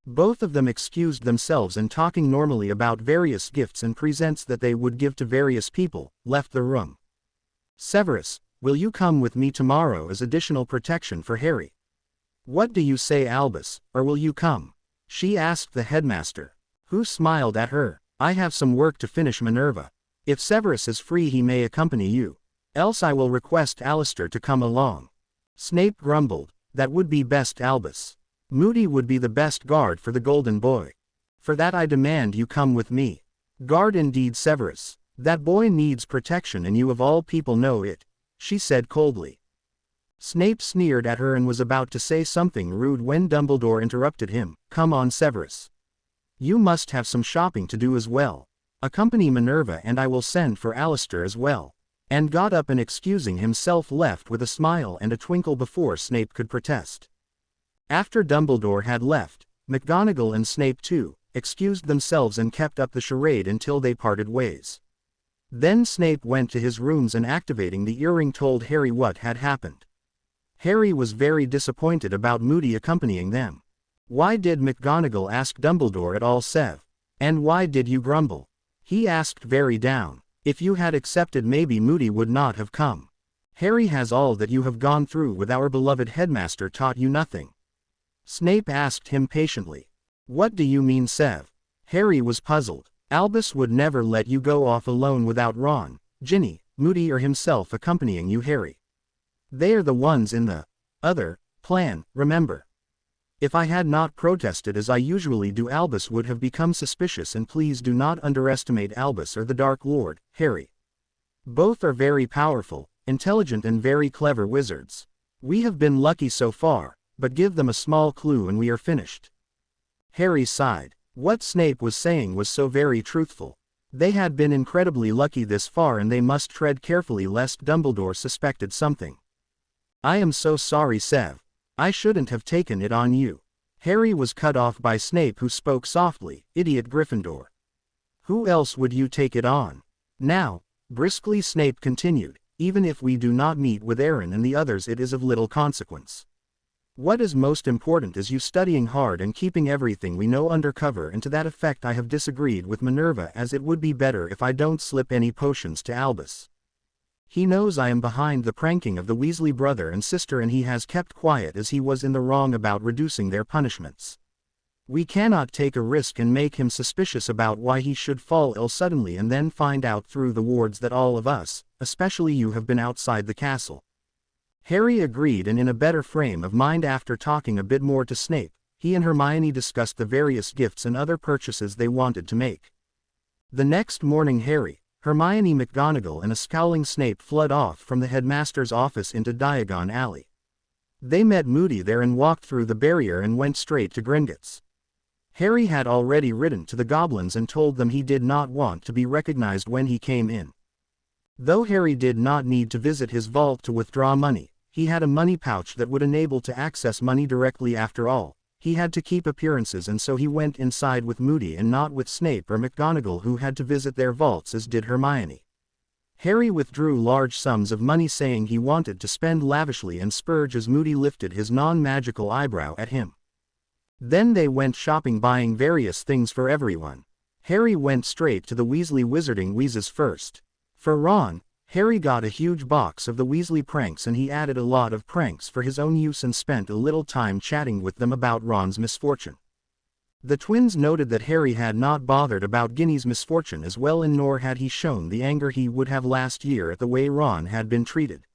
Both of them excused themselves and, talking normally about various gifts and presents that they would give to various people, left the room. "Severus, will you come with me tomorrow as additional protection for Harry?" "What do you say, Albus, or will you come?" she asked the headmaster, who smiled at her. "I have some work to finish, Minerva. If Severus is free he may accompany you. Else I will request Alistair to come along." Snape grumbled. "That would be best, Albus. Moody would be the best guard for the golden boy. For that I demand you come with me. Guard indeed, Severus. That boy needs protection and you of all people know it, she said coldly. Snape sneered at her and was about to say something rude when Dumbledore interrupted him. Come on, Severus. You must have some shopping to do as well. Accompany Minerva and I will send for Alistair as well. And got up and excusing himself left with a smile and a twinkle before Snape could protest. After Dumbledore had left, McGonagall and Snape too, excused themselves and kept up the charade until they parted ways. Then Snape went to his rooms and activating the earring told Harry what had happened. Harry was very disappointed about Moody accompanying them. Why did McGonagall ask Dumbledore at all, Sev? And why did you grumble? He asked very down. If you had accepted maybe Moody would not have come. Harry, has all that you have gone through with our beloved headmaster taught you nothing? Snape asked him patiently. What do you mean, Sev? Harry was puzzled. Albus would never let you go off alone without Ron, Ginny, Moody or himself accompanying you, Harry. They are the ones in the other plan, remember. If I had not protested as I usually do, Albus would have become suspicious, and please do not underestimate Albus or the Dark Lord, Harry. Both are very powerful, intelligent and very clever wizards. We have been lucky so far, but give them a small clue and we are finished. Harry sighed. What Snape was saying was so very truthful. They had been incredibly lucky this far and they must tread carefully lest Dumbledore suspected something. I am so sorry, Sev. I shouldn't have taken it on you. Harry was cut off by Snape, who spoke softly. Idiot Gryffindor. Who else would you take it on? Now, briskly Snape continued, even if we do not meet with Aaron and the others it is of little consequence. What is most important is you studying hard and keeping everything we know under cover, and to that effect I have disagreed with Minerva, as it would be better if I don't slip any potions to Albus. He knows I am behind the pranking of the Weasley brother and sister and he has kept quiet as he was in the wrong about reducing their punishments. We cannot take a risk and make him suspicious about why he should fall ill suddenly and then find out through the wards that all of us, especially you, have been outside the castle. Harry agreed, and in a better frame of mind after talking a bit more to Snape, he and Hermione discussed the various gifts and other purchases they wanted to make. The next morning Harry, Hermione, McGonagall and a scowling Snape fled off from the headmaster's office into Diagon Alley. They met Moody there and walked through the barrier and went straight to Gringotts. Harry had already written to the goblins and told them he did not want to be recognized when he came in. Though Harry did not need to visit his vault to withdraw money, he had a money pouch that would enable to access money directly. After all, he had to keep appearances, and so he went inside with Moody and not with Snape or McGonagall, who had to visit their vaults, as did Hermione. Harry withdrew large sums of money, saying he wanted to spend lavishly and splurge, as Moody lifted his non-magical eyebrow at him. Then they went shopping, buying various things for everyone. Harry went straight to the Weasley Wizarding Wheezes first. For Ron, Harry got a huge box of the Weasley pranks, and he added a lot of pranks for his own use and spent a little time chatting with them about Ron's misfortune. The twins noted that Harry had not bothered about Ginny's misfortune as well, and nor had he shown the anger he would have last year at the way Ron had been treated.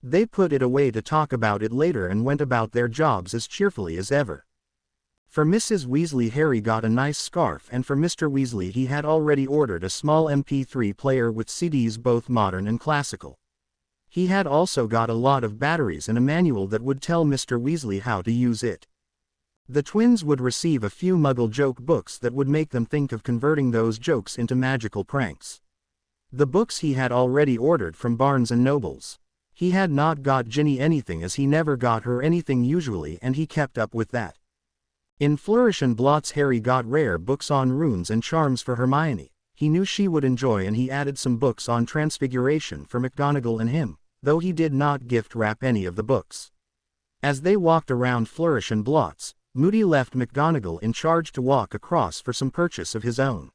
They put it away to talk about it later and went about their jobs as cheerfully as ever. For Mrs. Weasley, Harry got a nice scarf, and for Mr. Weasley he had already ordered a small MP3 player with CDs, both modern and classical. He had also got a lot of batteries and a manual that would tell Mr. Weasley how to use it. The twins would receive a few Muggle joke books that would make them think of converting those jokes into magical pranks. The books he had already ordered from Barnes & Nobles. He had not got Ginny anything, as he never got her anything usually, and he kept up with that. In Flourish and Blots, Harry got rare books on runes and charms for Hermione. He knew she would enjoy, and he added some books on transfiguration for McGonagall and him, though he did not gift wrap any of the books. As they walked around Flourish and Blots, Moody left McGonagall in charge to walk across for some purchase of his own.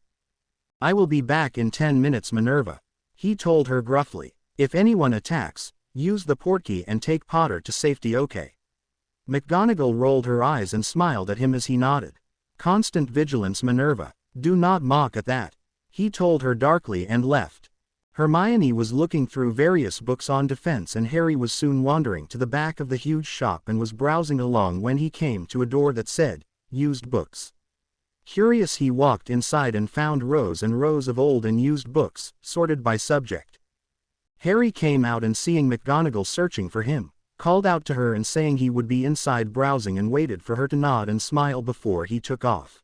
I will be back in 10 minutes, Minerva, he told her gruffly. If anyone attacks, use the portkey and take Potter to safety, okay? McGonagall rolled her eyes and smiled at him as he nodded. Constant vigilance, Minerva. Do not mock at that, he told her darkly and left. Hermione was looking through various books on defense and Harry was soon wandering to the back of the huge shop and was browsing along when he came to a door that said, "Used Books." Curious, he walked inside and found rows and rows of old and used books, sorted by subject. Harry came out and seeing McGonagall searching for him, called out to her and saying he would be inside browsing and waited for her to nod and smile before he took off.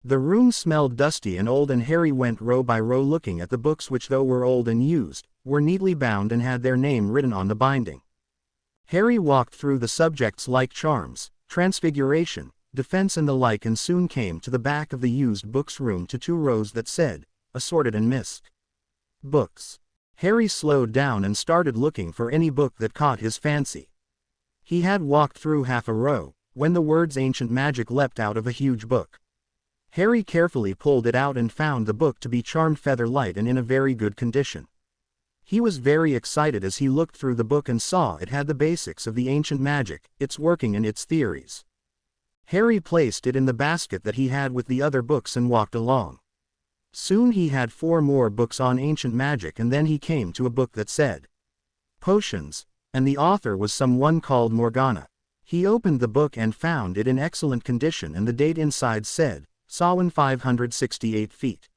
The room smelled dusty and old and Harry went row by row looking at the books which, though were old and used, were neatly bound and had their name written on the binding. Harry walked through the subjects like charms, transfiguration, defense and the like and soon came to the back of the used books room to 2 rows that said, assorted and missed books. Harry slowed down and started looking for any book that caught his fancy. He had walked through half a row, when the words Ancient Magic leapt out of a huge book. Harry carefully pulled it out and found the book to be Charmed Featherlight and in a very good condition. He was very excited as he looked through the book and saw it had the basics of the ancient magic, its working and its theories. Harry placed it in the basket that he had with the other books and walked along. Soon he had 4 more books on ancient magic and then he came to a book that said Potions, and the author was someone called Morgana. He opened the book and found it in excellent condition and the date inside said, Samhain 568 feet.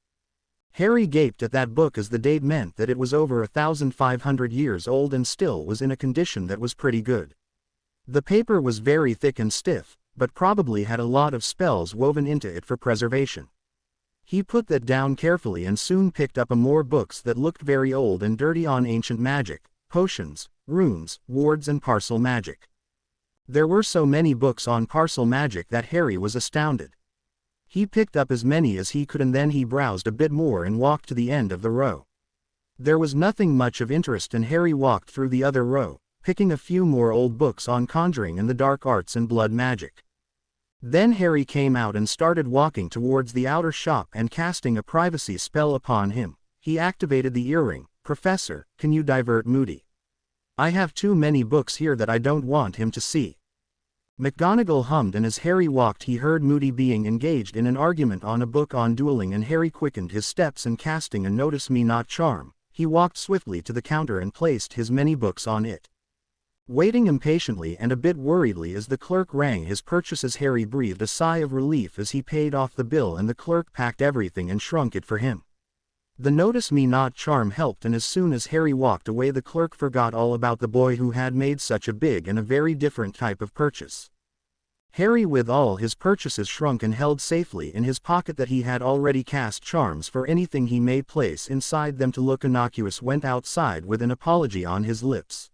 Harry gaped at that book as the date meant that it was over 1,500 years old and still was in a condition that was pretty good. The paper was very thick and stiff, but probably had a lot of spells woven into it for preservation. He put that down carefully and soon picked up more books that looked very old and dirty on ancient magic, potions, runes, wards and parcel magic. There were so many books on parcel magic that Harry was astounded. He picked up as many as he could and then he browsed a bit more and walked to the end of the row. There was nothing much of interest and Harry walked through the other row, picking a few more old books on conjuring and the dark arts and blood magic. Then Harry came out and started walking towards the outer shop and casting a privacy spell upon him. He activated the earring. Professor, can you divert Moody? I have too many books here that I don't want him to see. McGonagall hummed and as Harry walked he heard Moody being engaged in an argument on a book on dueling and Harry quickened his steps and casting a Notice Me Not charm, he walked swiftly to the counter and placed his many books on it. Waiting impatiently and a bit worriedly as the clerk rang his purchases, Harry breathed a sigh of relief as he paid off the bill and the clerk packed everything and shrunk it for him. The Notice Me Not charm helped and as soon as Harry walked away the clerk forgot all about the boy who had made such a big and a very different type of purchase. Harry with all his purchases shrunk and held safely in his pocket that he had already cast charms for anything he may place inside them to look innocuous went outside with an apology on his lips.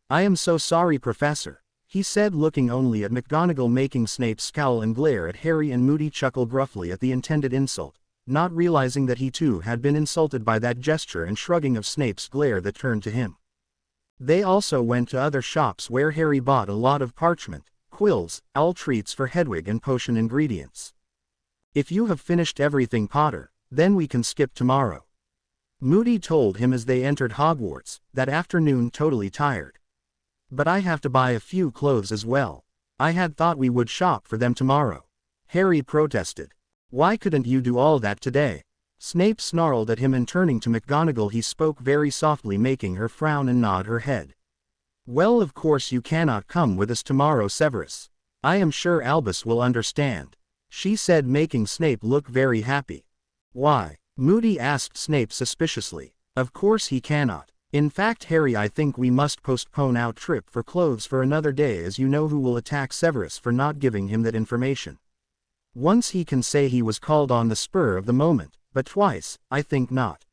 I am so sorry, Professor, he said looking only at McGonagall making Snape scowl and glare at Harry and Moody chuckle gruffly at the intended insult, not realizing that he too had been insulted by that gesture and shrugging of Snape's glare that turned to him. They also went to other shops where Harry bought a lot of parchment, quills, owl treats for Hedwig and potion ingredients. If you have finished everything, Potter, then we can skip tomorrow, Moody told him as they entered Hogwarts, that afternoon totally tired. But I have to buy a few clothes as well. I had thought we would shop for them tomorrow, Harry protested. Why couldn't you do all that today? Snape snarled at him and turning to McGonagall he spoke very softly making her frown and nod her head. Well, of course you cannot come with us tomorrow, Severus. I am sure Albus will understand, she said making Snape look very happy. Why? Moody asked Snape suspiciously. Of course he cannot. In fact, Harry, I think we must postpone our trip for clothes for another day as you know who will attack Severus for not giving him that information. Once he can say he was called on the spur of the moment, but twice, I think not.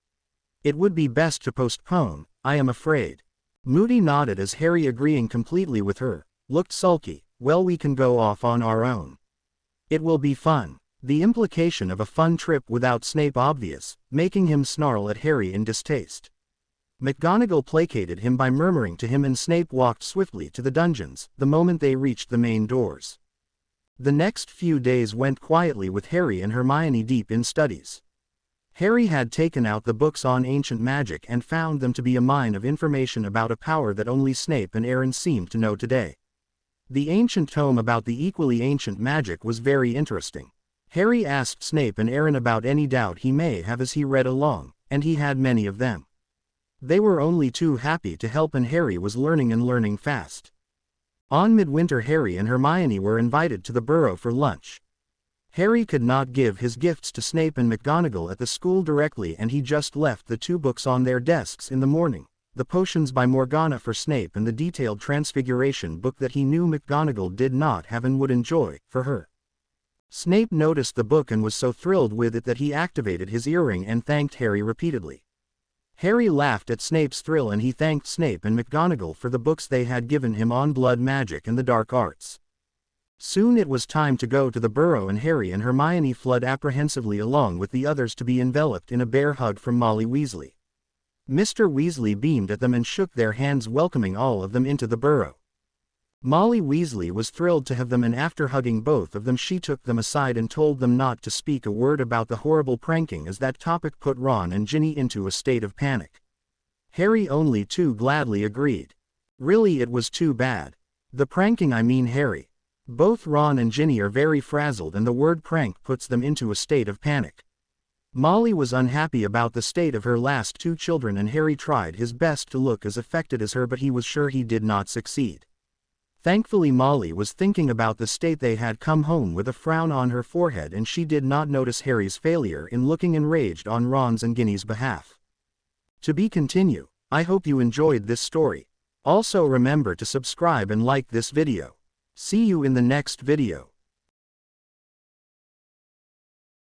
It would be best to postpone, I am afraid. Moody nodded as Harry, agreeing completely with her, looked sulky. Well, we can go off on our own. It will be fun. The implication of a fun trip without Snape obvious, making him snarl at Harry in distaste. McGonagall placated him by murmuring to him and Snape walked swiftly to the dungeons, the moment they reached the main doors. The next few days went quietly with Harry and Hermione deep in studies. Harry had taken out the books on ancient magic and found them to be a mine of information about a power that only Snape and Aaron seemed to know today. The ancient tome about the equally ancient magic was very interesting. Harry asked Snape and Aaron about any doubt he may have as he read along, and he had many of them. They were only too happy to help, and Harry was learning fast. On midwinter, Harry and Hermione were invited to the Burrow for lunch. Harry could not give his gifts to Snape and McGonagall at the school directly, and he just left the 2 books on their desks in the morning, the Potions by Morgana for Snape and the detailed Transfiguration book that he knew McGonagall did not have and would enjoy, for her. Snape noticed the book and was so thrilled with it that he activated his earring and thanked Harry repeatedly. Harry laughed at Snape's thrill, and he thanked Snape and McGonagall for the books they had given him on blood magic and the dark arts. Soon it was time to go to the Burrow, and Harry and Hermione fled apprehensively along with the others to be enveloped in a bear hug from Molly Weasley. Mr. Weasley beamed at them and shook their hands, welcoming all of them into the Burrow. Molly Weasley was thrilled to have them, and after hugging both of them she took them aside and told them not to speak a word about the horrible pranking, as that topic put Ron and Ginny into a state of panic. Harry only too gladly agreed. Really, it was too bad. The pranking, I mean, Harry. Both Ron and Ginny are very frazzled, and the word prank puts them into a state of panic. Molly was unhappy about the state of her last 2 children, and Harry tried his best to look as affected as her, but he was sure he did not succeed. Thankfully, Molly was thinking about the state they had come home with a frown on her forehead, and she did not notice Harry's failure in looking enraged on Ron's and Ginny's behalf. To be continued. I hope you enjoyed this story. Also remember to subscribe and like this video. See you in the next video.